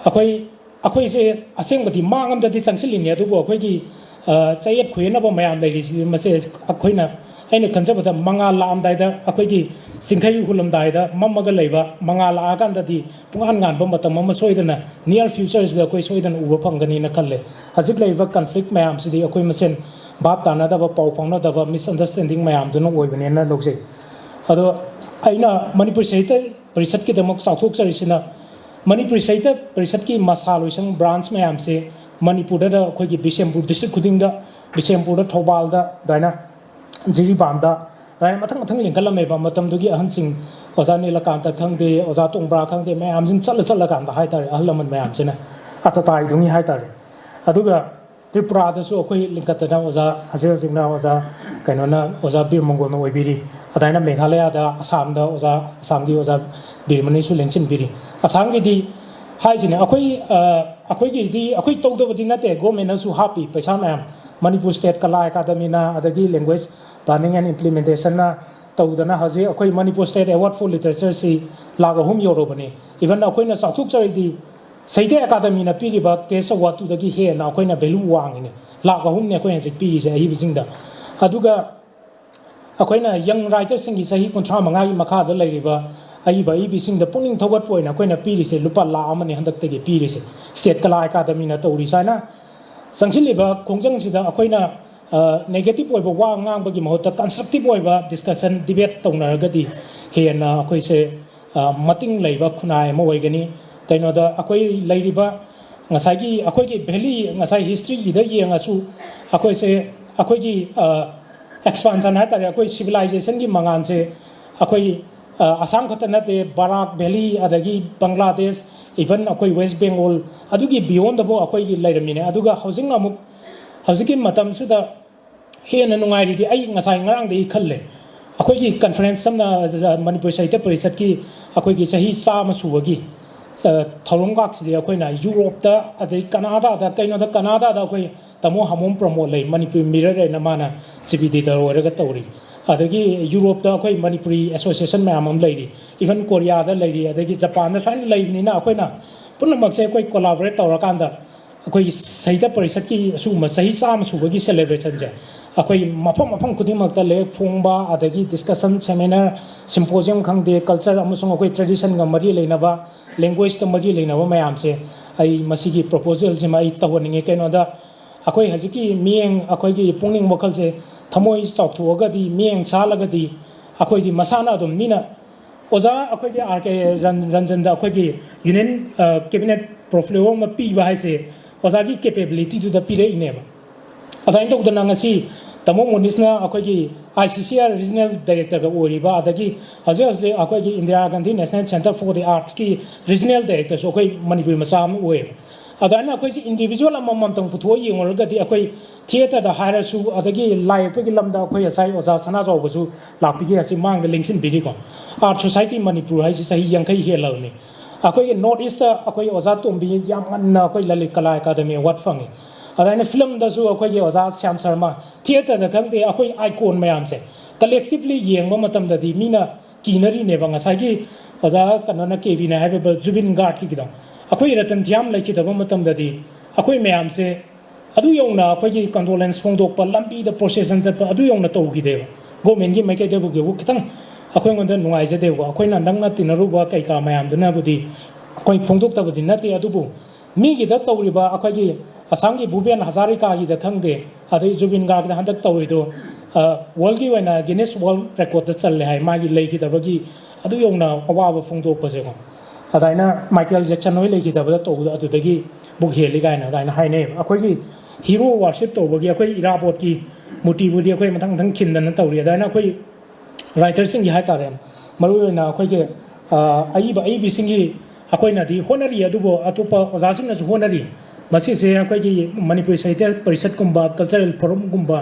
M: Aquay say, I sing with the Mangam that is Sansilia to go, Aquagi, Sayet Queen of Mayam, ladies, Masses, Aquina. Any concept of Manga Lam Dida, Aquagi, Sinkai Hulam Dida, Mamaga Leva, Manga Lagan, the Pungan Bombata Mama Soidana, near future is the Aquay Soidan Upangani in a Kale. As it lay conflict mayam, the Aquamasin, Baptana, the Paupana, the misunderstanding mayam, do not woven in a loxe. Although Aina Manipur Sata, Prisatki the Mok South Oxarisina, Manipur Sata, Prisatki Masalusan, branch mayam say, Manipur, the Quaki Bisham District Kudinga, Bisham Puda Tobalda, Dina. Jiri Banda, I am a tongue Linkalameva, Matamdugi Hansing, Ozani Lakanta Tangi, Ozatung Brakangi, Mams in Salasalakan, the Haitar, Alaman Mamsina, at the time, Dungi Haitar. Aduga, Tripura, the Sokoi, Linkatana was a Hazirna was a Kanona, was a Bir Mongo no Biri, Adana Meghalea, the Asanda was a Sangi was a Birmanisu Lensin Biri. Asangi di Haizin, Akway di Akway told over the Nate, go menasu happy, Pesamam, Manipur State Kala Academy, Adagi language. Planning and implementation na tawdana haji akoi Manipur State Award for Literature si laga hum yorobani even akoi na sautuk chari di Saite Academy na piriba tesa watu dagi he na akoi na belu wang ni laga hum ne akoi sik piri se hi bisingda aduga akoi na young writer singi sahi kontra mangai makha da leiriba ai ba i bisingda puning thawat poina akoi na piri se lupa la amani handak te ge piri se State Kala Academy na tawri sana sangchiliba khongjang sida akoi na negative over one bagi mahota constructive over discussion debate tonaragadi hena akoi se mating leiba khunai mo waigani kaino da akoi leiriba ngasai akoi gi valley ngasai history gi da yenga su akoi se akoi gi expansion ha ta akoi civilization gi mangan se akoi Assam khatana te Barak Valley adagi Bangladesh even akoi West Bengal adugi beyond the bo akoi gi leiramine aduga housing amuk Howsiki Matam Suda here and Nungai, I ngasang the Kale. Akogi conference some Manipur Sahitya Parisatki, Akogi Sahi Sama Suwagi, Tolongaks, the Akoina, Europe, the Canada, the kind of the Canada, the way the Mohamum promote Manipur Mirror and Namana, CBD or Regatori. Adagi Europe, the Akoi Manipuri Association Mamam lady, even Korea, the lady, Adagi Japan, the final lady in Akoina. Punamak collaborate or Kanda. Akoi Sahitya Parisatki Suma Sahi Sam Suwagi celebration. ꯑꯩꯈꯣꯏ ꯃꯐꯝ ꯃꯐꯝ ꯈꯨꯗꯤꯡꯃꯛꯇ ꯂꯥꯏꯔꯤꯛ ꯐꯣꯡꯕ ꯑꯗꯒꯤ discussion seminar ꯁꯤꯝꯄꯣꯖꯤꯌꯝ ꯈꯪꯗꯦ culture ꯑꯃꯁꯨꯡ ꯑꯩꯈꯣꯏ ꯇ꯭ꯔꯦꯗꯤꯁꯟꯒ ꯃꯔꯤ ꯂꯩꯅꯕ ꯂꯦꯡꯒ꯭ꯋꯦꯖꯀ ꯃꯔꯤ ꯂꯩꯅꯕ ꯃꯌꯥꯝꯁꯦ ꯑꯩ ꯃꯁꯤꯒꯤ ꯄ꯭ꯔꯣꯄꯣꯖꯦꯜꯁꯤꯃ ꯑꯩ ꯇꯧꯍꯟꯅꯤꯡꯉꯦ ꯀꯩꯅꯣꯗ ꯑꯩꯈꯣꯏ ꯍꯧꯖꯤꯛꯀꯤ ꯃꯤꯠꯌꯦꯡ ꯑꯩꯈꯣꯏꯒꯤ ꯄꯨꯛꯅꯤꯡ ꯋꯥꯈꯜꯁꯦ ꯊꯃꯣꯏ ꯆꯥꯎꯊꯣꯛꯑꯒꯗꯤ ꯃꯤꯠꯌꯦꯡ ꯁꯥꯜꯂꯒꯗꯤ ꯑꯩꯈꯣꯏꯗꯤ ꯃꯁꯥꯅ ꯑꯗꯨꯝ ꯃꯤꯅ ꯑꯣꯖꯥ ꯑꯩꯈꯣꯏꯒꯤ ꯑꯥꯔ ꯀꯦ ꯔꯟꯖꯟꯗ ꯑꯩꯈꯣꯏꯒꯤ ꯌꯨꯅꯤꯌꯟ ꯀꯦꯕꯤꯅꯦꯠ ꯄꯣꯔꯠꯐꯣꯂꯤꯑꯣ ꯑꯃ ꯄꯤꯕ ꯍꯥꯏꯁꯦ ꯑꯣꯖꯥꯒꯤ ꯀꯦꯄꯦꯕꯤꯂꯤꯇꯤꯗꯨꯗ ꯄꯤꯔꯛꯏꯅꯦꯕ ꯑꯗꯨꯃꯥꯏꯅ ꯇꯧꯗꯅ ꯉꯁꯤ ꯇꯥꯃꯣ ꯃꯣꯅꯤꯁꯅ ꯑꯩꯈꯣꯏꯒꯤ ICCR ꯔꯤꯖꯅꯦꯜ ꯗꯥꯏꯔꯦꯛꯇꯔꯒ ꯑꯣꯏꯔꯤꯕ ꯑꯗꯒꯤ ꯍꯧꯖꯤꯛ ꯍꯧꯖꯤꯛ ꯑꯩꯈꯣꯏꯒꯤ Indira Gandhi national centre for the ꯑꯥꯔꯠꯁꯀꯤ ꯔꯤꯖꯅꯦꯜ ꯗꯥꯏꯔꯦꯛꯇꯔꯁꯨ ꯑꯩꯈꯣꯏ ꯃꯅꯤꯄꯨꯔꯤ ꯃꯆꯥ ꯑꯃ ꯑꯣꯏꯌꯦꯕ ꯑꯗꯨꯃꯥꯏꯅ ꯑꯩꯈꯣꯏꯁꯤ ꯏꯟꯗꯤꯕꯤꯖꯨꯋꯦꯜ ꯑꯃꯃꯝꯇꯪ ꯄꯨꯊꯣꯛꯑ ꯌꯦꯡꯉꯨꯔꯒꯗꯤ ꯑꯩꯈꯣꯏ ꯊꯤꯌꯦꯇꯔꯗ ꯍꯥꯏꯔꯁꯨ ꯑꯗꯒꯤ ꯂꯥꯏ ꯌꯦꯛꯄꯒꯤ ꯂꯝꯗ ꯑꯩꯈꯣꯏ ꯉꯁꯥꯏ ꯑꯣꯖꯥ ꯁꯅꯥꯖꯥꯎꯕꯁꯨ ꯂꯥꯛꯄꯤꯒꯦ ꯑꯁꯤ ꯃꯥꯡꯗ ꯂꯦꯡꯁꯤꯟꯕꯤꯔꯤꯀꯣ ꯑꯥꯔꯠ ꯁꯣꯁꯥꯏꯇꯤ ꯃꯅꯤꯄꯨꯔ ꯍꯥꯏꯁꯤ ꯆꯍꯤ 50 ꯍꯦꯜꯂꯕꯅꯤ ꯑꯩꯈꯣꯏꯒꯤ ꯅꯣꯔꯠ ꯏꯁꯇ ꯑꯩꯈꯣꯏ ꯑꯣꯖꯥ ꯇꯣꯝꯕꯤ ꯌꯥꯝ ꯉꯟꯅ ꯑꯩꯈꯣꯏ ꯂꯂꯤꯠ ꯀꯂꯥ ꯑꯦꯀꯥꯗꯃꯤ ꯑꯦꯋꯥꯔꯗ ꯐꯪꯉꯤ ꯑꯗꯨꯃꯥꯏꯅ ꯐꯤꯂꯝꯗꯁꯨ ꯑꯩꯈꯣꯏꯒꯤ ꯑꯣꯖꯥ ꯁ꯭ꯌꯥꯝ ꯁꯔꯃ ꯊꯤꯌꯦꯇꯔꯗ ꯈꯪꯗꯦ ꯑꯩꯈꯣꯏ ꯑꯥꯏꯀꯣꯟ ꯃꯌꯥꯝꯁꯦ ꯀꯂꯦꯛꯇꯤꯚꯂꯤ ꯌꯦꯡꯕ ꯃꯇꯝꯗꯗꯤ ꯃꯤꯅ ꯀꯤꯅꯔꯤꯅꯦꯕ ꯉꯁꯥꯏꯒꯤ ꯑꯣꯖꯥ ꯀꯩꯅꯣꯅ ꯀꯦꯕꯤꯅ ꯍꯥꯏꯕ ꯖꯨꯕꯤꯟ ꯒꯥꯔꯗꯀꯤꯗꯣ ꯑꯩꯈꯣꯏ ꯔꯇꯟ ꯊꯤꯌꯥꯝ ꯂꯩꯈꯤꯗꯕ ꯃꯇꯝꯗꯗꯤ ꯑꯩꯈꯣꯏ ꯃꯌꯥꯝꯁꯦ ꯑꯗꯨ ꯌꯧꯅ ꯑꯩꯈꯣꯏꯒꯤ ꯀꯟꯗꯣꯂꯦꯟꯁ ꯐꯣꯡꯗꯣꯛꯄ ꯂꯝꯕꯤꯗ ꯄ꯭ꯔꯣꯁꯦꯁꯟ ꯆꯠꯄ ꯑꯗꯨ ꯌꯧꯅ ꯇꯧꯈꯤꯗꯦꯕ ꯒꯣꯔꯃꯦꯟꯒꯤ ꯃꯥꯏꯀꯩꯗꯕꯨ ꯈꯤꯇꯪ ꯑꯩꯈꯣꯏꯉꯣꯟꯗ ꯅꯨꯡꯉꯥꯏꯖꯗꯦꯕ ꯑꯩꯈꯣꯏꯅ ꯅꯪꯅ ꯇꯤꯟꯅꯔꯨꯕ ꯀꯩꯀꯥ ꯃꯌꯥꯝꯗꯨꯅꯕꯨꯗꯤ ꯑꯩꯈꯣꯏ ꯐꯣꯡꯗꯣꯛꯇꯕꯗꯤ ꯅꯠꯇꯦ ꯑꯗꯨꯕꯨ ꯃꯤꯒꯤꯗ ꯇꯧꯔꯤꯕ ꯑꯩꯈꯣꯏꯒꯤ ꯑꯁꯥꯝꯒꯤ ꯚꯨꯄꯦꯟ ꯍꯖꯥꯔꯤꯀꯥꯒꯤꯗ ꯈꯪꯗꯦ ꯑꯗꯩ ꯖꯨꯕꯤꯟ ꯒꯥꯔꯗ ꯍꯟꯗꯛ ꯇꯧꯔꯤꯗꯣ ꯋꯥꯔꯜꯒꯤ ꯑꯣꯏꯅ ꯒꯤꯅꯤꯁ ꯋꯥꯔꯜ ꯔꯦꯀꯣꯔꯗꯇ ꯆꯜꯂꯦ ꯍꯥꯏ ꯃꯥꯒꯤ ꯂꯩꯈꯤꯗꯕꯒꯤ ꯑꯗꯨ ꯌꯧꯅ ꯑꯋꯥꯕ ꯐꯣꯡꯗꯣꯛꯄꯁꯦꯀꯣ ꯑꯗꯨꯃꯥꯏꯅ ꯃꯥꯏꯀꯦꯜ ꯖꯦꯛꯁꯟ ꯍꯣꯏ ꯂꯩꯈꯤꯗꯕꯗ ꯇꯧꯕꯗꯣ ꯑꯗꯨꯗꯒꯤ ꯕꯨꯛ ꯍꯦꯜꯂꯤ ꯀꯥꯏꯅ ꯑꯗꯨꯃꯥꯏꯅ ꯍꯥꯏꯅꯩꯌꯦꯕ ꯑꯩꯈꯣꯏꯒꯤ ꯍꯤꯔꯣ ꯋꯥꯔꯁꯤꯞ ꯇꯧꯕꯒꯤ ꯑꯩꯈꯣꯏ ꯏꯔꯥꯕꯣꯠꯀꯤ ꯃꯨꯔꯇꯤꯕꯨꯗꯤ ꯑꯩꯈꯣꯏ ꯃꯊꯪ ꯃꯊꯪ ꯈꯤꯟꯗꯅ ꯇꯧꯔꯤ ꯑꯗꯨꯃꯥꯏꯅ ꯑꯩꯈꯣꯏ ꯔꯥꯏꯇꯔꯁꯤꯡꯒꯤ ꯍꯥꯏꯇꯥꯔꯦ ꯃꯔꯨꯑꯣꯏꯅ ꯑꯩꯈꯣꯏꯒꯤ ꯑꯏꯕꯁꯤꯡꯒꯤ ꯑꯩꯈꯣꯏꯅꯗꯤ ꯍꯣꯠꯅꯔꯤ ꯑꯗꯨꯕꯨ ꯑꯇꯣꯞꯄ ꯑꯣꯖꯥꯁꯤꯡꯅꯁꯨ ꯍꯣꯠꯅꯔꯤ ꯃꯁꯤꯁꯦ ꯑꯩꯈꯣꯏꯒꯤ ꯃꯅꯤꯄꯨꯔꯤ ꯁꯥꯍꯤꯇ꯭ꯌ ꯄꯔꯤꯁꯠꯀꯨꯝꯕ ꯀꯜꯆꯔꯦꯜ ꯐꯣꯔꯝꯒꯨꯝꯕ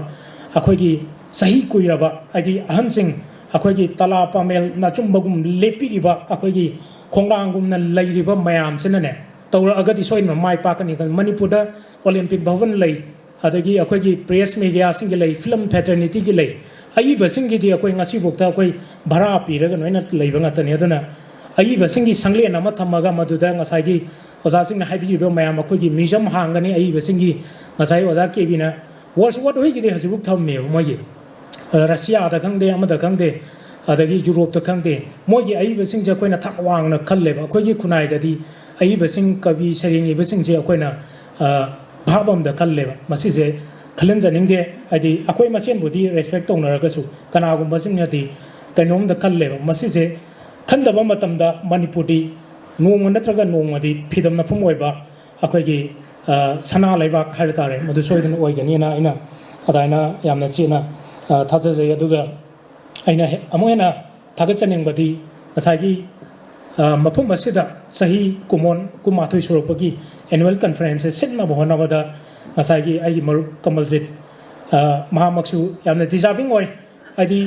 M: ꯑꯩꯈꯣꯏꯒꯤ ꯆꯍꯤ ꯀꯨꯏꯔꯕ ꯍꯥꯏꯗꯤ ꯑꯍꯟꯁꯤꯡ ꯑꯩꯈꯣꯏꯒꯤ ꯇꯂꯥ ꯄꯥꯃꯦꯜ ꯅꯥꯆꯨꯝꯕꯒꯨꯝ ꯂꯦꯞꯄꯤꯔꯤꯕ ꯑꯩꯈꯣꯏꯒꯤ ꯈꯣꯡꯅꯥꯡꯒꯨꯝꯅ ꯂꯩꯔꯤꯕ ꯃꯌꯥꯝꯁꯤꯅꯅꯦ ꯇꯧꯔꯛꯑꯒꯗꯤ ꯁꯣꯏꯗꯅ ꯃꯥꯏ ꯄꯥꯛꯀꯅꯤ ꯃꯅꯤꯄꯨꯔꯗ ꯑꯣꯂꯦꯝꯄꯤꯛ ꯚꯕꯟ ꯂꯩ ꯑꯗꯒꯤ ꯑꯩꯈꯣꯏꯒꯤ ꯄ꯭ꯔꯦꯁ ꯃꯦꯗꯤꯌꯥꯁꯤꯡꯒꯤ ꯂꯩ ꯐꯤꯂꯝ ꯐꯦꯇꯔꯅꯤꯇꯤꯒꯤ ꯂꯩ ꯑꯏꯕꯁꯤꯡꯒꯤꯗꯤ ꯑꯩꯈꯣꯏ ꯉꯁꯤꯐꯥꯎꯗ ꯑꯩꯈꯣই ꯚꯔꯥ ꯄꯤꯔꯒ ꯂꯣꯏꯅ ꯂꯩꯕ ꯉꯥꯛꯇꯅꯤ ꯑꯗꯨꯅ ꯑꯏꯕꯁꯤꯡꯒꯤ ꯁꯪꯂꯦꯟ ꯑꯃ ꯊꯝꯃꯒ ꯃꯗꯨꯗ ꯉꯁꯥꯏꯒꯤ ꯑꯣꯖꯥꯁꯤꯡꯅ ꯍꯥꯏꯕꯤꯔꯤꯕ ꯃꯌꯥꯝ ꯑꯩꯈꯣꯏꯒꯤ ꯃ꯭ꯌꯨꯖꯤꯌꯝ ꯍꯥꯡꯒꯅꯤ ꯑꯏꯕꯁꯤꯡꯒꯤ ꯉꯁꯥꯏ ꯑꯣꯖꯥ ꯀꯦꯕꯤꯅ ꯋꯥꯔꯁ ꯋꯥꯔꯗ ꯍꯣꯏꯒꯤꯗꯤ ꯍꯧꯖꯤꯛꯐꯥꯎ ꯊꯝꯃꯦꯕ ꯃꯣꯏꯒꯤ ꯔꯁꯤꯌꯥꯗ ꯈꯪꯗꯦ ꯑꯃꯗ ꯈꯪꯗꯦ ꯑꯗꯒꯤ ꯌꯨꯔꯣꯞꯇ ꯈꯪꯗꯦ ꯃꯣꯏꯒꯤ ꯑꯏꯕꯁꯤꯡꯁꯦ ꯑꯩꯈꯣꯏꯅ ꯊꯥꯛ ꯋꯥꯡꯅ ꯈꯜꯂꯦꯕ ꯑꯩꯈꯣꯏꯒꯤ ꯈꯨꯟꯅꯥꯏꯗꯗꯤ ꯑꯏꯕꯁꯤꯡ ꯀꯕꯤ ꯁꯩꯔꯦꯡ ꯏꯕꯁꯤꯡꯁꯦ ꯑꯩꯈꯣꯏꯅ ꯚꯥꯕ ꯑꯃꯗ ꯈꯜꯂꯦꯕ ꯃꯁꯤꯁꯦ ꯈꯜꯍꯟꯖꯅꯤꯡꯗꯦ ꯍꯥꯏꯗꯤ ꯑꯩꯈꯣꯏ ꯃꯁꯦꯟꯕꯨꯗꯤ ꯔꯦꯁꯄꯦꯛ ꯇꯧꯅꯔꯒꯁꯨ ꯀꯅꯥꯒꯨꯝꯕꯁꯤꯡꯅꯗꯤ ꯀꯩꯅꯣꯝꯗ ꯈꯜꯂꯦꯕ ꯃꯁꯤꯁꯦ ꯈꯟꯗꯕ ꯃꯇꯝꯗ ꯃꯅꯤꯄꯨꯔꯗꯤ ꯅꯣꯡꯃ ꯅꯠꯇ꯭ꯔꯒ ꯅꯣꯡꯃꯗꯤ ꯐꯤꯗꯝ ꯃꯐꯝ ꯑꯣꯏꯕ ꯑꯩꯈꯣꯏꯒꯤ ꯁꯅꯥ ꯂꯩꯕꯥꯛ ꯍꯥꯏꯕ ꯇꯥꯔꯦ ꯃꯗꯨ ꯁꯣꯏꯗꯅ ꯑꯣꯏꯒꯅꯤꯅ ꯑꯩꯅ ꯑꯗꯨꯃꯥꯏꯅ ꯌꯥꯝꯅ ꯆꯦꯠꯅ ꯊꯥꯖꯖꯩ ꯑꯗꯨꯒ ꯑꯩꯅ ꯑꯃꯨꯛ ꯍꯦꯟꯅ ꯊꯥꯒꯠꯆꯅꯤꯡꯕꯗꯤ ꯉꯁꯥꯏꯒꯤ ꯃꯐꯝ ꯑꯁꯤꯗ ꯆꯍꯤ ꯀꯨꯝꯑꯣꯟ 12 ꯁꯨꯔꯛꯄꯒꯤ ꯑꯦꯅꯨꯋꯦꯜ ꯀꯟꯐꯔꯦꯟꯁꯁꯦ ꯁꯤꯟꯅꯕ ꯍꯣꯠꯅꯕꯗ ꯉꯁꯥꯏꯒꯤ ꯑꯩꯒꯤ ꯃꯔꯨꯞ ꯀꯃꯜꯖꯤꯠ ꯃꯍꯥꯛꯃꯛꯁꯨ ꯌꯥꯝꯅ ꯗꯤꯖꯥꯔꯚꯤꯡ ꯑꯣꯏ ꯍꯥꯏꯗꯤ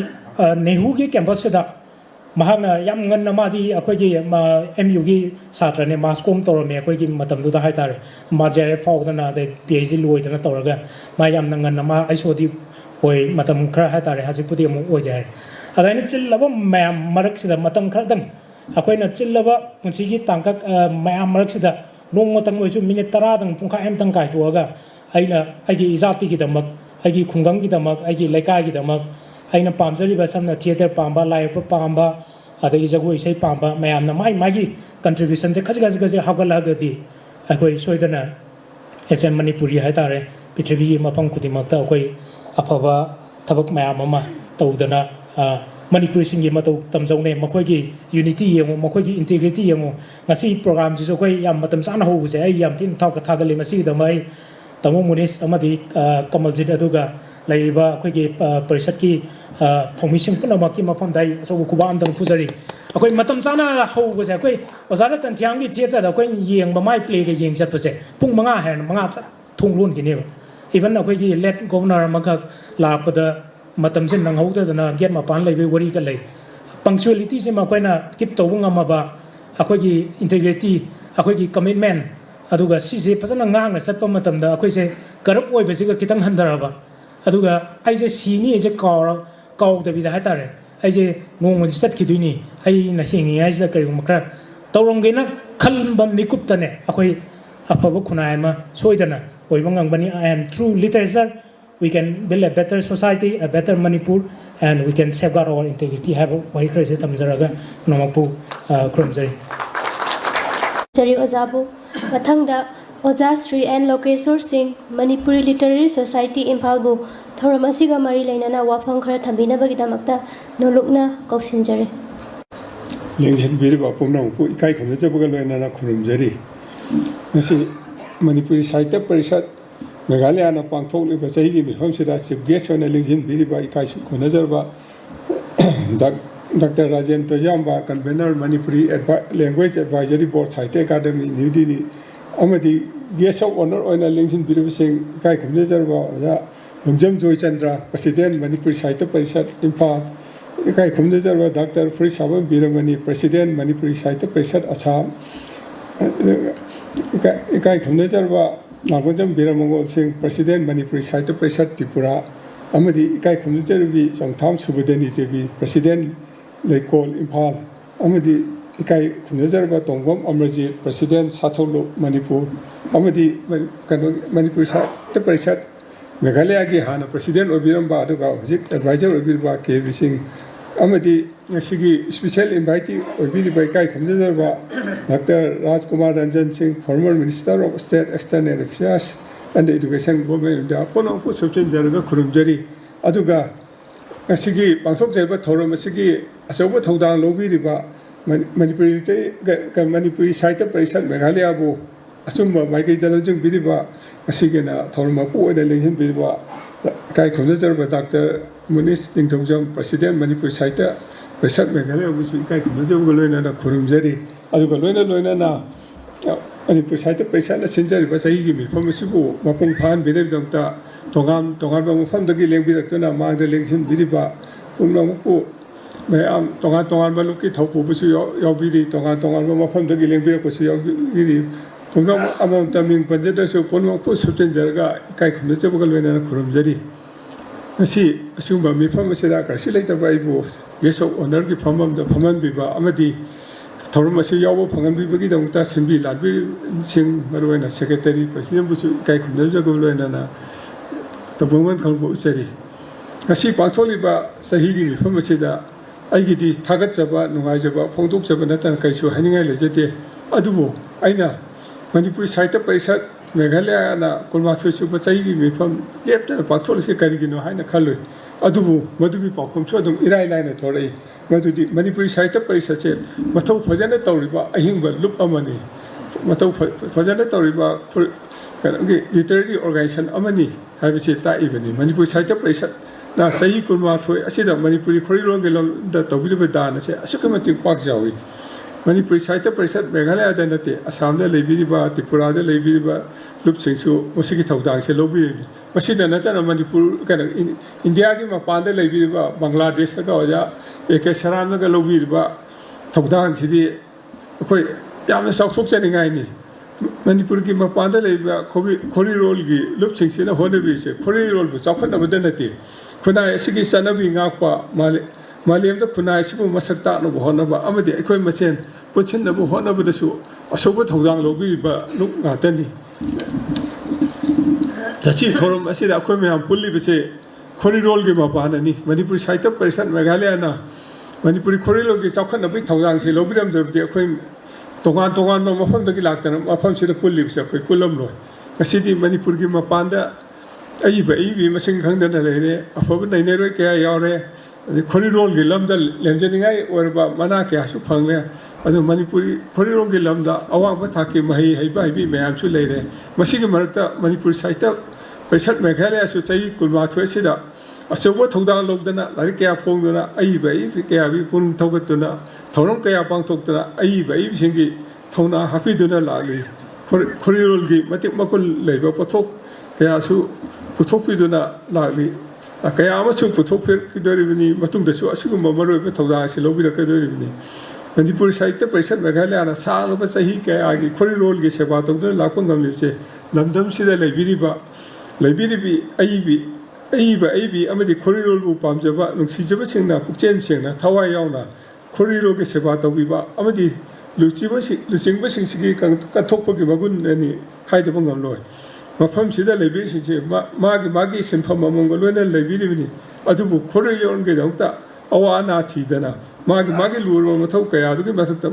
M: ꯅꯦꯍꯨꯒꯤ ꯀꯦꯝꯄꯁꯁꯤꯗ ꯃꯍꯥꯛꯅ ꯌꯥꯝ ꯉꯟꯅ ꯃꯥꯗꯤ ꯑꯩꯈꯣꯏꯒꯤ MUꯒꯤ ꯁꯥꯇ꯭ꯔꯅꯦ ꯃꯥꯁ ꯀꯣꯝ ꯇꯧꯔꯝꯃꯦ ꯑꯩꯈꯣꯏꯒꯤ ꯃꯇꯝꯗꯨꯗ ꯍꯥꯏꯇꯥꯔꯦ ꯃꯥ JRF ꯐꯥꯎꯗꯅ ꯑꯗꯩ PhD ꯂꯣꯏꯗꯅ ꯇꯧꯔꯒ ꯃꯥ ꯌꯥꯝꯅ ꯉꯟꯅ ꯃꯥ ꯑꯩꯁꯣꯗꯤ ꯑꯣꯏ ꯃꯇꯝ ꯈꯔ ꯍꯥꯏꯇꯥꯔꯦ ꯍꯧꯖꯤꯛꯄꯨꯗꯤ ꯑꯃꯨꯛ ꯑꯣꯏꯗꯦ ꯍꯥꯏꯔꯦ ꯑꯗꯨꯃꯥꯏꯅ ꯆꯤꯜꯂꯕ ꯃꯌꯥꯝ ꯃꯔꯛꯁꯤꯗ ꯃꯇꯝ ꯈꯔꯗꯪ ꯑꯩꯈꯣꯏꯅ ꯆꯤꯜꯂꯕ ꯄꯨꯟꯁꯤꯒꯤ ꯇꯥꯡꯀꯛ ꯃꯌꯥꯝ ꯃꯔꯛꯁꯤꯗ ꯅꯣꯡꯃꯇꯪ ꯑꯣꯏꯁꯨ ꯃꯤꯅꯤꯠ 10ꯗꯪ ꯄꯨꯡꯈꯥꯏ ꯑꯃꯇꯪ ꯀꯥꯏꯊꯣꯛꯑꯒ ꯑꯩꯅ ꯑꯩꯒꯤ ꯏꯖꯥꯇꯤꯒꯤꯗꯃꯛ ꯑꯩꯒꯤ ꯈꯨꯡꯒꯪꯒꯤꯗꯃꯛ ꯑꯩꯒꯤ ꯂꯩꯀꯥꯏꯒꯤꯗꯃꯛ ꯑꯩꯅ ꯄꯥꯝꯖꯔꯤꯕ ꯁꯝꯅ ꯊꯤꯌꯦꯇꯔ ꯄꯥꯝꯕ ꯂꯥꯏ ꯌꯦꯛꯄ ꯄꯥꯝꯕ ꯑꯗꯒꯤ ꯖꯒꯣꯏ ꯏꯁꯩ ꯄꯥꯝꯕ ꯃꯌꯥꯝꯅ ꯃꯥꯒꯤ ꯀꯟꯇ꯭ꯔꯤꯕ꯭ꯌꯨꯁꯟꯁꯦ ꯈꯖꯤꯛ ꯍꯧꯒꯠꯂꯛꯑꯒꯗꯤ ꯑꯩꯈꯣꯏ ꯁꯣꯏꯗꯅ SM ꯃꯅꯤꯄꯨꯔꯤ ꯍꯥꯏꯇꯥꯔꯦ ꯄ꯭ꯔꯤꯊꯤꯕꯤꯒꯤ ꯃꯐꯝ ꯈꯨꯗꯤꯡꯃꯛꯇ ꯑꯩꯈꯣꯏ ꯑꯐꯕ ꯊꯕꯛ ꯃꯌꯥꯝ ꯑꯃ ꯇꯧꯗꯅ ꯃꯅꯤꯄꯨꯔꯤꯁꯤꯡꯒꯤ ꯃꯇꯧ ꯇꯝꯖꯧꯅꯦ ꯃꯈꯣꯏꯒꯤ ꯌꯨꯅꯤꯇꯤ ꯌꯦꯡꯉꯨ ꯃꯈꯣꯏꯒꯤ ꯏꯟꯇꯤꯒ꯭ꯔꯤꯇꯤ ꯌꯦꯡꯉꯨ ꯉꯁꯤ ꯄ꯭ꯔꯣꯒ꯭ꯔꯥꯝꯁꯤꯁꯨ ꯑꯩꯈꯣꯏ ꯌꯥꯝ ꯃꯇꯝ ꯆꯥꯅ ꯍꯧꯕꯁꯦ ꯑꯩ ꯌꯥꯝ ꯊꯤꯅ ꯊꯥꯒꯠꯂꯤ ꯃꯁꯤꯒꯤꯗꯃꯛ ꯑꯩ ꯇꯥꯃꯣ ꯃꯨꯅꯤꯁ ꯑꯃꯗꯤ ꯀꯃꯜꯖꯤꯠ ꯑꯗꯨꯒ ꯂꯩꯔꯤꯕ ꯑꯩꯈꯣꯏꯒꯤ ꯄꯔꯤꯁꯠꯀꯤ ꯊꯧꯃꯤꯁꯤꯡ ꯄꯨꯝꯅꯃꯛꯀꯤ ꯃꯐꯝꯗ ꯑꯩ ꯑꯆꯧꯕ ꯈꯨꯕꯥꯛ ꯑꯃꯇꯪ ꯄꯨꯖꯔꯤ ꯑꯩꯈꯣꯏ ꯃꯇꯝ ꯆꯥꯅ ꯍꯧꯕꯁꯦ ꯑꯩꯈꯣꯏ ꯑꯣꯖꯥ ꯔꯇꯟ ꯊꯤꯌꯥꯝꯒꯤ ꯊꯤꯌꯦꯇꯔꯗ ꯑꯩꯈꯣꯏꯅ ꯌꯦꯡꯕ ꯃꯥꯏ ꯄ꯭ꯂꯦꯒ ꯌꯦꯡ ꯆꯠꯄꯁꯦ ꯄꯨꯡ 5 ꯍꯥꯏꯔꯅ 5 ꯆꯠ ꯊꯣꯡ ꯂꯣꯟꯈꯤꯅꯦꯕ ꯏꯚꯟ ꯑꯩꯈꯣꯏꯒꯤ ꯂꯦꯠ ꯒꯣꯚꯔꯅꯔ ꯑꯃꯈꯛ ꯂꯥꯛꯄꯗ ꯃꯇꯝꯁꯦ ꯅꯪꯍꯧꯗꯗꯅ ꯒꯦꯠ ꯃꯄꯥꯟ ꯂꯩꯕꯒꯤ ꯋꯥꯔꯤꯒ ꯂꯩ ꯄꯪꯆꯨꯋꯦꯂꯤꯇꯤꯁꯤꯃ ꯑꯩꯈꯣꯏꯅ ꯀꯤꯞ ꯇꯧꯕ ꯉꯝꯃꯕ ꯑꯩꯈꯣꯏꯒꯤ ꯏꯟꯇꯤꯒ꯭ꯔꯤꯇꯤ ꯑꯩꯈꯣꯏꯒꯤ ꯀꯃꯤꯠꯃꯦꯟ ꯑꯗꯨꯒ ꯁꯤꯁꯦ ꯐꯖꯅ ꯉꯥꯡꯅ ꯆꯠꯄ ꯃꯇꯝꯗ ꯑꯩꯈꯣꯏꯁꯦ ꯀꯔꯞ ꯑꯣꯏꯕꯁꯤꯒ ꯈꯤꯇꯪ ꯍꯟꯊꯔꯕ ꯑꯗꯨꯒ ꯑꯩꯁꯦ ꯁꯤꯅꯤ ꯑꯩꯁꯦ ꯀꯥꯎꯗꯕꯤꯗ ꯍꯥꯏꯇꯥꯔꯦ ꯑꯩꯁꯦ ꯅꯣꯡꯃꯗꯤ ꯆꯠꯈꯤꯗꯣꯏꯅꯤ ꯑꯩꯅ ꯍꯤꯡꯉꯤꯉꯩꯁꯤꯗ ꯀꯔꯤꯒꯨꯝꯕ ꯈꯔ ꯇꯧꯔꯝꯒꯦꯅ ꯈꯟꯕ ꯃꯤꯀꯨꯞꯇꯅꯦ ꯑꯩꯈꯣꯏ ꯑꯐꯕ ꯈꯨꯟꯅꯥꯏ ꯑꯃ ꯁꯣꯏꯗꯅ ꯑꯣꯏꯕ ꯉꯝꯒꯅꯤ and through literature we can build a better society, a better Manipur, and we can safeguard our integrity. Have a way crazy tamzaraga nomapu krumzari.
B: Jari Ojabu, Mathangda, Oja Sri and Lokesur Singh, Manipuri Literary Society Impalbu, Thoramasiga Mari Lainana Wafang Kara Tambina Bagidamakta, Nolukna, Koksinjari.
H: Lengthen Biriba Pumna, Kai Kunajabugalana Kurumjari. Nasi Manipuri Saita Parishat, Meghalaya Pangtoli, Basahi, Homsida, Sibges on a Lengthen Biriba Kai Kunazarba, Dr. Rajan Tojamba, Convener Manipuri Language Advisory Board, Saita Academy, New Delhi, Amadi, guest of honor on a Lengthen Biriba Singh, Kai Kunazarba, Longjam Joy Chandra, President Manipuri Saita Parishat, Impal. Ikai Kumdazarwa Dr. Fritz Savam Biramani, President Manipuri Saita Parishat Assam. Ikai Kumdazarwa Nagojam Biramangol Singh, President Manipuri Saita Parishat Tripura. Amadi Ikai Kumdazarvi Songtham Subudani Devi, President Lekol Impal. Amadi Ikai Kumdazarwa Tonggom Amarjit, President Satholo Manipur. Amadi Manipuri Saita Parishat Meghalaya ki Hana President Obiramba Aduga, Advisor Obirba K. Singh. Amadi Nashigi special invitee Obiri by Kai Kumdazarba, Dr. Rajkumar Ranjan Singh, former Minister of State External Affairs and the Education Government of the Pono Subtin Jaraga Kurumjari, Aduga, Nashigi, Bangtok Jaba Toram Masigi, Asoba Todan Lobi Riba, Manipuri Saita Parishat Meghalaya, Asumba, Mike Dalajung Biriba, Nasigana, Tormapu, and the Legion Biriba, Kai Kumdazarba, Dr. Munis Ningtongjam, President Manipuri Saita, Parishat Meghalaya, which we Kai Kumdazarba Kurumjari, Adugalona Loina, Manipuri Saita Parishat, Sinjari, Basahigi, Pomasibu, Mapung Pan, Biriv Dongta, Tongam, Tongan, the Gilang Biratuna, Mang the Legion Biriba, Umnamu. Tongan Baluki, Topu, Yobidi, Tongan Mapam, the Gilang Birakus, Kumam among Taming Panjata, so Pono Pusutin Jarga, Kai Kumdazarba and Kurumjari. Nasi, Asumba, me Pamasida, Carcilator by both. Yes, of Honorgi Pamam, the Paman Biba, Amadi, Tormasi Yawo, Pangan Bibagi, Dongta, Simbi, Ladbi, Sing, Maruana, Secretary, President Busu, Kai Kumdazarba and the woman called Seri. Nasi Pantoliba, Sahigi, Pamasida, Aigidi, Tagatsaba, Nuajaba, Pondok Sabanatan, Kaisu, Hanging Legate, Adubo, Aina. Manipuri Saita Parishat, Meghalaya, and Kolmasu Supasai, from left and Patrol Sekarigino, Hina Kalu, Adubu, Madubi Pokum, Sodom, Irai Line at Tori, Madudi, Manipuri Saita Parishat, Mato Fazana Toriba, Ahimba, Loop Amani, Mato Fazana Toriba, literary organization Amani, have a seta evening, Manipuri Saita Parishat. Now, Sayi Kulmato, I said that Manipuri Corridor, the Tobibadan, I said, Asukamatic Park Jawi. Manipuri Saita Parishat Meghalaya Danate, Assam Labiriba, Tripura Labiriba, Lupsingsu, Musiki Tawdang, Lobi, Pasida Natan Manipur, India Mapanda Labiriba, Bangladesh, Gaja, Ekasharana Lobiriba, Tawdang, Sidi, Yama South Sending Manipur Mapanda Labia, Korirolgi, Lupsing, Honavis, Korirol, Sokan of Danate, Kuna Sigi Sanabi Ngapa, Maliam the Kunai Sibu Masata no Honaba, Amadi, Equi Machin, Puchin the Honaba the Shoe, a sober Todang Lobi, but look at any. The chief forum, I said, Aquame and Pulli, say, Corridor Gimapanani, Manipuri Saita Parishat Meghalaya, Manipuri Corridor is often a bit Todang, say, Lobidam, the Aquim, Tongan, Mafam the Gilatan, Mafam Sida Pullips, a Pulamno, a city Manipur Gimapanda, Aiba, Missing Kangana, a Foban Nere Kayare. The corridor Gilamda, Lemjaningai, or about Manaki Asupanga, and the Manipuri corridor Gilamda, Awataki Mahi, Haibi, Mayamsu lady, Masiga Marta, Manipur Saita, Parishat Meghalaya, Sutai, Kulmatu Sida, a silver Todan Logdana, Larika Pongana, Aiba, Kavi, Pun Togatuna, Toron Kaya Pantokana, Aiba, Singi, Tona, Happy Duna Lali, corridor Gi, Matic Makul labor, Potok, Kayasu, Putopiduna Lali. Kaya amasu puthokper kidoribni matung dasu asigumba maroi pe thoda si lobira kadoribni Manipur Saita Parishat Meghalaya na saal ba sahi kaya agi corridor ge seba tokdon lakon gamli che lamdam sida laibiriba aibi amadi corridor bu pamjaba nungsijaba singna pukchen singna thawai yauna corridor ge seba tobiba amadi lucingba singsigi ka thokpa gi magun ani haidabang gamloi ꯃꯐꯝꯁꯤꯗ ꯂꯩꯕꯤꯔꯤꯁꯤꯡꯁꯦ ꯃꯥꯒꯤ ꯁꯤꯟꯐꯝ ꯑꯃꯃꯝꯒ ꯂꯣꯏꯅ ꯂꯩꯕꯤꯔꯤꯕꯅꯤ ꯑꯗꯨꯕꯨ ꯈꯨꯔꯣꯏꯔꯣꯟꯒꯤꯗꯃꯛꯇ ꯑꯋꯥ ꯑꯅꯥ ꯊꯤꯗꯅ ꯃꯥꯒꯤ ꯂꯨꯔꯕ ꯃꯊꯧ ꯀꯌꯥꯗꯨꯒꯤ ꯃꯊꯛꯇ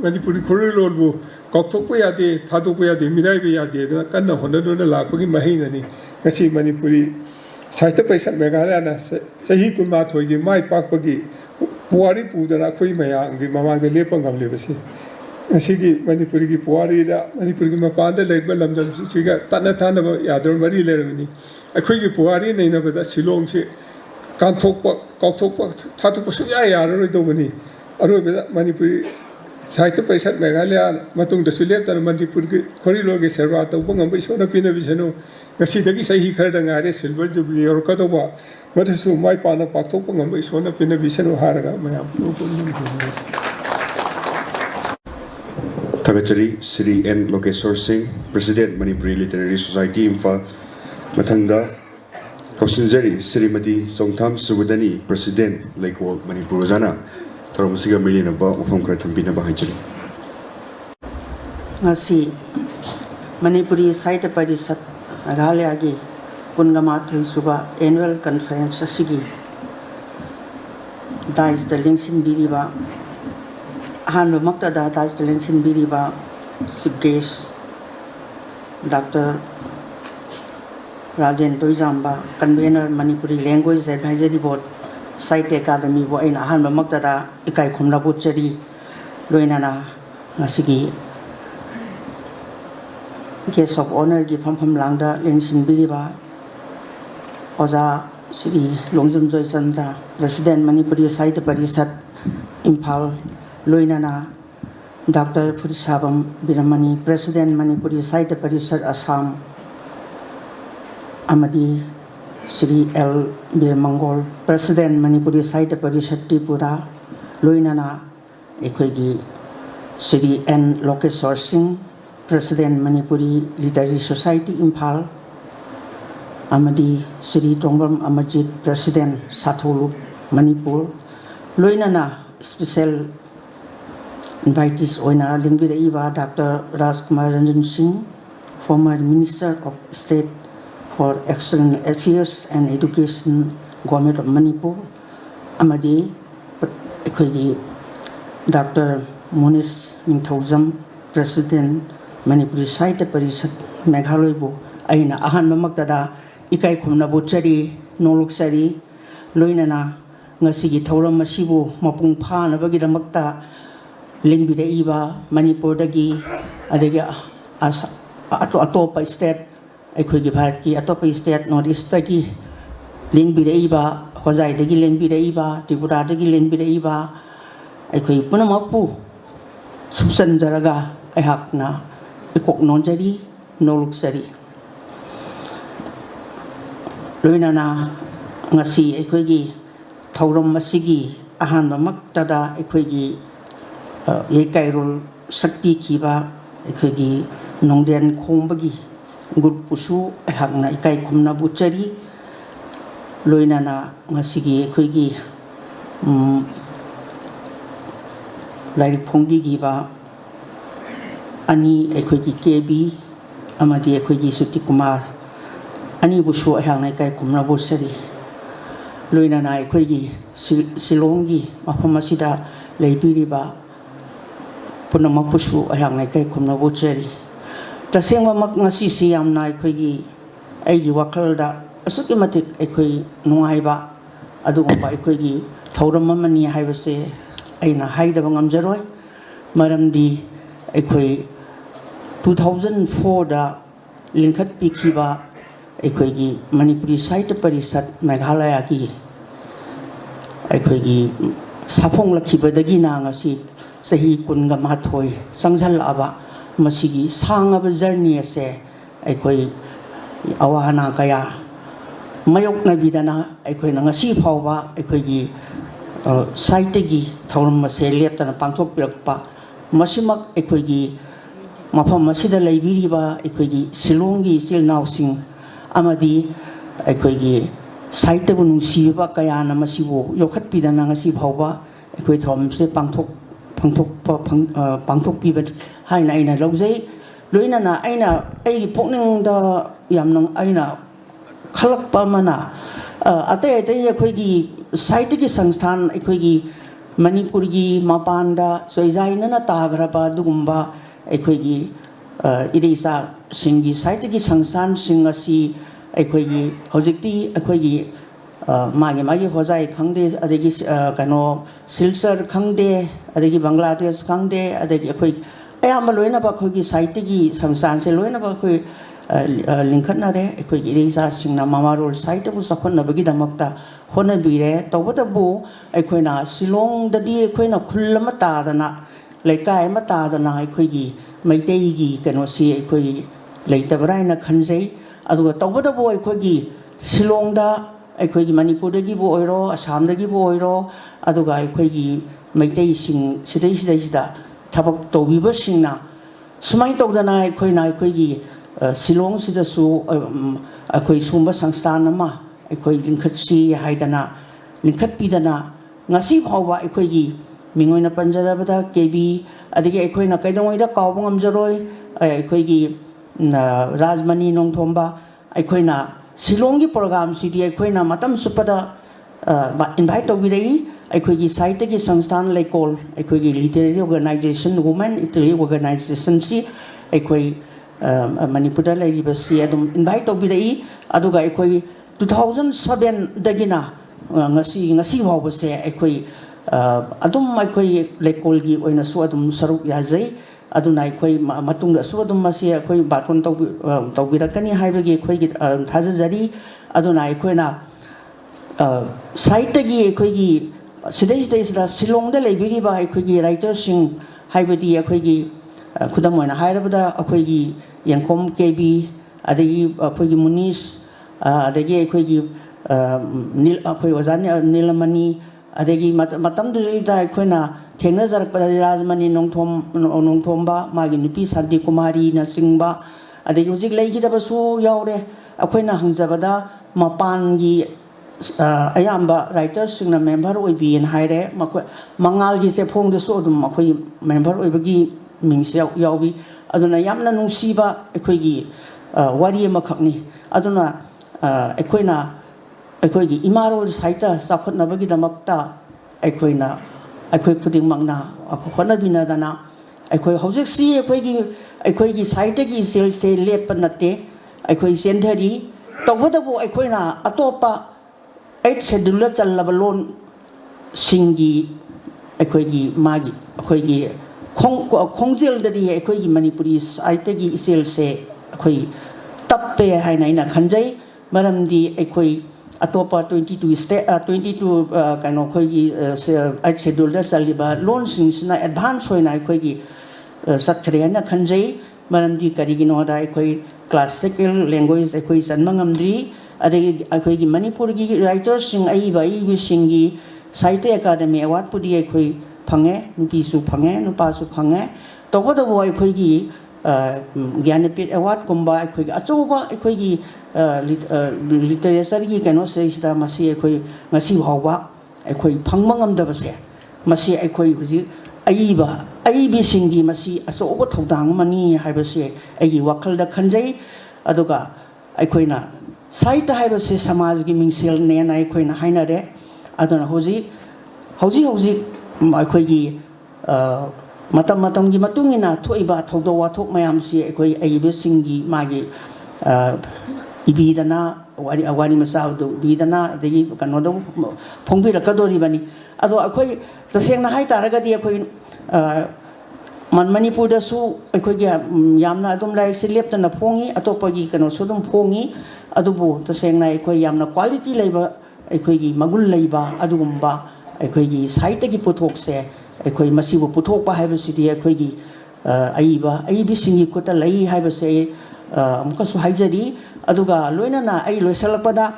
H: ꯃꯅꯤꯄꯨꯔꯤ ꯈꯨꯔꯣꯏꯔꯣꯟꯕꯨ ꯀꯥꯎꯊꯣꯛꯄ ꯌꯥꯗꯦ ꯊꯥꯗꯣꯛꯄ ꯌꯥꯗꯦ ꯃꯤꯔꯥꯏꯕ ꯌꯥꯗꯦ ꯑꯗꯨꯅ ꯀꯟꯅ ꯍꯣꯠꯅꯗꯨꯅ ꯂꯥꯛꯄꯒꯤ ꯃꯍꯩꯅꯅꯤ ꯉꯁꯤ ꯃꯅꯤꯄꯨꯔꯤ ꯁꯥꯍꯤꯇ꯭ꯌ ꯄꯔꯤꯁꯠ ꯃꯦꯘꯥꯂꯌꯥꯅ ꯆꯍꯤ 12ꯒꯤ ꯃꯥꯏ ꯄꯥꯛꯄꯒꯤ ꯄꯨꯋꯥꯔꯤ ꯄꯨꯗꯨꯅ ꯑꯩꯈꯣꯏ ꯃꯌꯥꯝꯒꯤ ꯃꯃꯥꯡꯗ ꯂꯦꯞꯄ ꯉꯝꯂꯤꯕꯁꯤ ꯉꯁꯤꯒꯤ ꯃꯅꯤꯄꯨꯔꯤꯒꯤ ꯄꯨꯋꯥꯔꯤꯗ ꯃꯅꯤꯄꯨꯔꯒꯤ ꯃꯄꯥꯟꯗ ꯂꯩꯕ ꯂꯝꯗꯝꯁꯤꯒ ꯇꯠꯅ ꯊꯥꯅꯕ ꯌꯥꯗꯕ ꯃꯔꯤ ꯂꯩꯔꯕꯅꯤ ꯑꯩꯈꯣꯏꯒꯤ ꯄꯨꯋꯥꯔꯤ ꯅꯩꯅꯕꯗ ꯁꯤꯂꯣꯡꯁꯤ ꯀꯥꯟꯊꯣꯛꯄ ꯀꯥꯎꯊꯣꯛꯄ ꯊꯥꯗꯣꯛꯄ ꯁꯨꯡꯌꯥ ꯌꯥꯔꯔꯣꯏꯗꯧꯕꯅꯤ ꯑꯔꯣꯏꯕꯗ ꯃꯅꯤꯄꯨꯔꯤ ꯁꯥꯍꯤꯇ꯭य ꯄꯔꯤꯁꯠ ꯃꯦꯘꯥꯂꯌꯥ ꯃꯇꯨꯡꯗꯁꯨ ꯂꯦꯞꯇꯅ ꯃꯅꯤꯄꯨꯔꯒꯤ ꯈꯣꯔꯤꯂꯣꯟꯒꯤ ꯁꯦꯕꯥ ꯇꯧꯕ ꯉꯝꯕ ꯏꯁꯣꯔꯅ ꯄꯤꯅꯕꯤꯁꯅꯨ ꯉꯁꯤꯗꯒꯤ ꯆꯍꯤ ꯈꯔꯗ ꯉꯥꯏꯔꯦ ꯁꯤꯜꯚꯔ ꯖꯨꯕꯤꯂꯤ ꯌꯧꯔꯛꯀꯗꯧꯕ ꯃꯗꯨꯁꯨ ꯃꯥꯏ ꯄꯥꯛꯅ ꯄꯥꯡꯊꯣꯛꯄ ꯉꯝꯕ ꯏꯁꯣꯔꯅ ꯄꯤꯅꯕꯤꯁꯅꯨ ꯍꯥꯏꯔꯒ ꯃꯌꯥꯝ
A: Thagachari Sri N. Lokeshwar Singh, President Manipuri Literary Society Imphal. Mathangda Kausinjari Srimati Songtham Subudani, President Laikwal Manipur Zana. Taramasiga Milinaba Ufam Kratambina Bahajari.
N: Ngasi Manipuri Sahityā Parishat Meghalayagi Kungamatri Suba Annual Conference Asigi Dais the Lingsin Biriba Hanlu Maktada Dais the Lingsin Biriba Sibgesh Dr. Rajen Toizamba Convener Manipuri Language Advisory Board Sahityā Academy Bo Aina Hanlu Maktada Ikai Kumrabuchari Loinana Ngasigi Guest of Honor gi Pham Langda Lengsin Biriba Oza Sri Longjam Joy Chandra President Manipuri Sahityā Parishat Imphal Loinana Dr. Purisabam Biramani President Manipuri Sahityā Parishat Assam Amadi Sri L. Biramangol President Manipuri Sahityā Parishat Tripura Loinana Ekoigi Sri N. Lokeshwar Singh President Manipuri Literary Society Imphal Amadi Sri Tongbam Amajit President Satholup Manipur Loinana Special Invitees Oina Lingbira Iba Dr. Rajkumar Ranjan Singh Former Minister of State for External Affairs and Education Government of Manipur Amadi Ekoigi Dr. Monis Ningthaujam President Manipuri Sahityā Parishat Meghalaya bu aina ahanba maktada ikai khumnabu chari noluksari loinana ngasigi thauram masibu mapung phanabagi damakta lingbire iba Manipur dagi adagi atopa state aikhoigi bharat ki atopa state north east dagi lingbire iba hojai dagi lingbire iba tripura dagi lingbire iba aikhoi punamapu subsanjaraga aihakna Ikok nonjari noluksari Loinana ngasi ekoigi thauram masigi ahanba maktada ekoigi yekairul sakti kiba ekoigi nongden khombagi gurpusu ahakna ikai khumna buchari Loinana ngasigi ekoigi lairik phongbi giba Ani ekoigi KB amadi ekoigi Suti Kumar ani busu ahang kai kumna bosari loinana ekoigi Silongi mafam asida leibiriba punama busu ahang kai kumna bosari tasengwa mak ngasi siyamna ekoigi aigi wakalda asuki matik ekoi nuaiba adugomba ekoigi thauram amani haibase aina haidaba ngamjaroi maramdi ekoi 2004 da linkhat pikhiba ekoigi Manipuri Sahityā Parishat Meghalaya gi ekoigi safong lakhibadagi na ngasi sahi kunga mathoi sangjal aba masigi sangaba journey ase ekoi awahana kaya mayok na bidana ekoi na ngasi phawba ekoigi site gi thauram ase leptana pangthok pirakpa masimak ekoigi Mafam masida laibiriba ekoigi Silongi silnausing amadi ekoigi Sahityā bu nungsiba kayana masibo yokhat pidana ngasi phawba ekoi thomse pangthok piba haina aina lawjai loinana aina ai pokning da yamna aina khalakpa mana atai atai akhoi site ki sansthan akhoi manipur gi mapanda soijaina na tagraba dugumba akhoi irisa singi site ki sansthan singasi akhoi hojikti akhoi magi hojai khangde adegi kano silsar khangde adegi bangladesh khangde adegi akhoi ayamba loina ba khoi site ki sansthan se loina ba khoi linkhatna re akhoi irisa singna mamarol site bu sakhonna bagi damakta hona bire tawata bu akhoi na silong dadi akhoi na khullama ta dana leikai ma ta dana akhoi gi maitei gi kano si akhoi leitabrai na khanjai aduga tawata bu akhoi gi silong da akhoi gi manipur da gi bu oiro assam da gi bu oiro aduga akhoi gi maitei sing sidai sida thabak tawbiba singna sumai tawdana akhoi na akhoi gi silong sida su akhoi sumba sangstan ama akhoi linkhat si haidana linkhat pidana ngasi bhawa akhoi gi mingoina panjarabada kb adigi akhoi na kaidongoi da kawbang amjaroi akhoi gi rajmani nongthomba akhoi na silong gi program sidi akhoi na matam supada invite tawbirei akhoi gi site gi sangstan lekol akhoi gi literary organization women literary organization si akhoi manipur laiba si adum invite tawbirei aduga akhoi 2007 dagina ngasi bhawa se akhoi adum akhoi lekol gi oina su adum saruk yazai aduna akhoi matungda su adum masi akhoi baton tawbirakani haibagi akhoi gi thajajari aduna akhoi na site gi akhoi gi sidai sida silong da leibiri ba akhoi gi writer sing haibadi akhoi gi khudam oina hairabada akhoi gi yangkom kb adagi akhoi gi munish adagi akhoi gi nil akhoi wazani nilamani adagi matam du da akhoi na thengna jarak pada rajmani nongthomba magi nupi santi kumari na singba adagi hujik leigi da basu yaure akhoi na hangjabada mapan gi ayamba writers singna member oibi en haire mangal gi se phong de so dum akhoi member oibagi mingse yawi aduna yamna nungsiba akhoi gi wari ma khakni aduna akhoi na akhoi gi imarol saita sakhotna bagi damakta akhoi na akhoi khuding mangna hona bina dana akhoi hojik si akhoi gi saita gi sel se lep panate akhoi sendhari tawadabu akhoi na atopa 8 schedule challaba lon singi akhoi gi magi akhoi gi khongjel dadi akhoi gi manipuri saita gi sel se akhoi tappe haina ina khanjai maramdi akhoi atopa 22 state 22 kano khoi gi schedule da saliba loan singsna advance hoina khoi gi sakthre na khanjai maramdi karigino da khoi classical language khoi sanmangamdri adagi khoi gi manipur gi writers sing ai bai bi singi site academy award pudi khoi phange nupi su phange nupa su phange togoda boy khoi gi gyanapit award kumba khoi gi achoba khoi gi literature gi kano se sida masi khoi ngasi hawa khoi phangmangam da base masi khoi huji aibi singi masi achoba thodang mani haibase ai wakal da khanjai aduga khoi na site haibase samaj gi mingsel ne na khoi na haina re aduna hoji khoi gi matam gi matungina thoiba thodo wathok mayam si khoi aibi singi magi ibidana awani masau do bidana degi kano do phongbi rakadori bani ado akhoi taseng na hai taragadi akhoi manipur da su akhoi gi yamna adum lai selep na phongi atopagi kano sudum phongi adubu taseng na akhoi yamna quality leiba akhoi gi magul leiba adugumba akhoi gi site gi puthok se akhoi masibu puthok pa haiba sidi akhoi gi aibi singi kota lai haiba se amka su haijari aduga loina na ai loisalakpada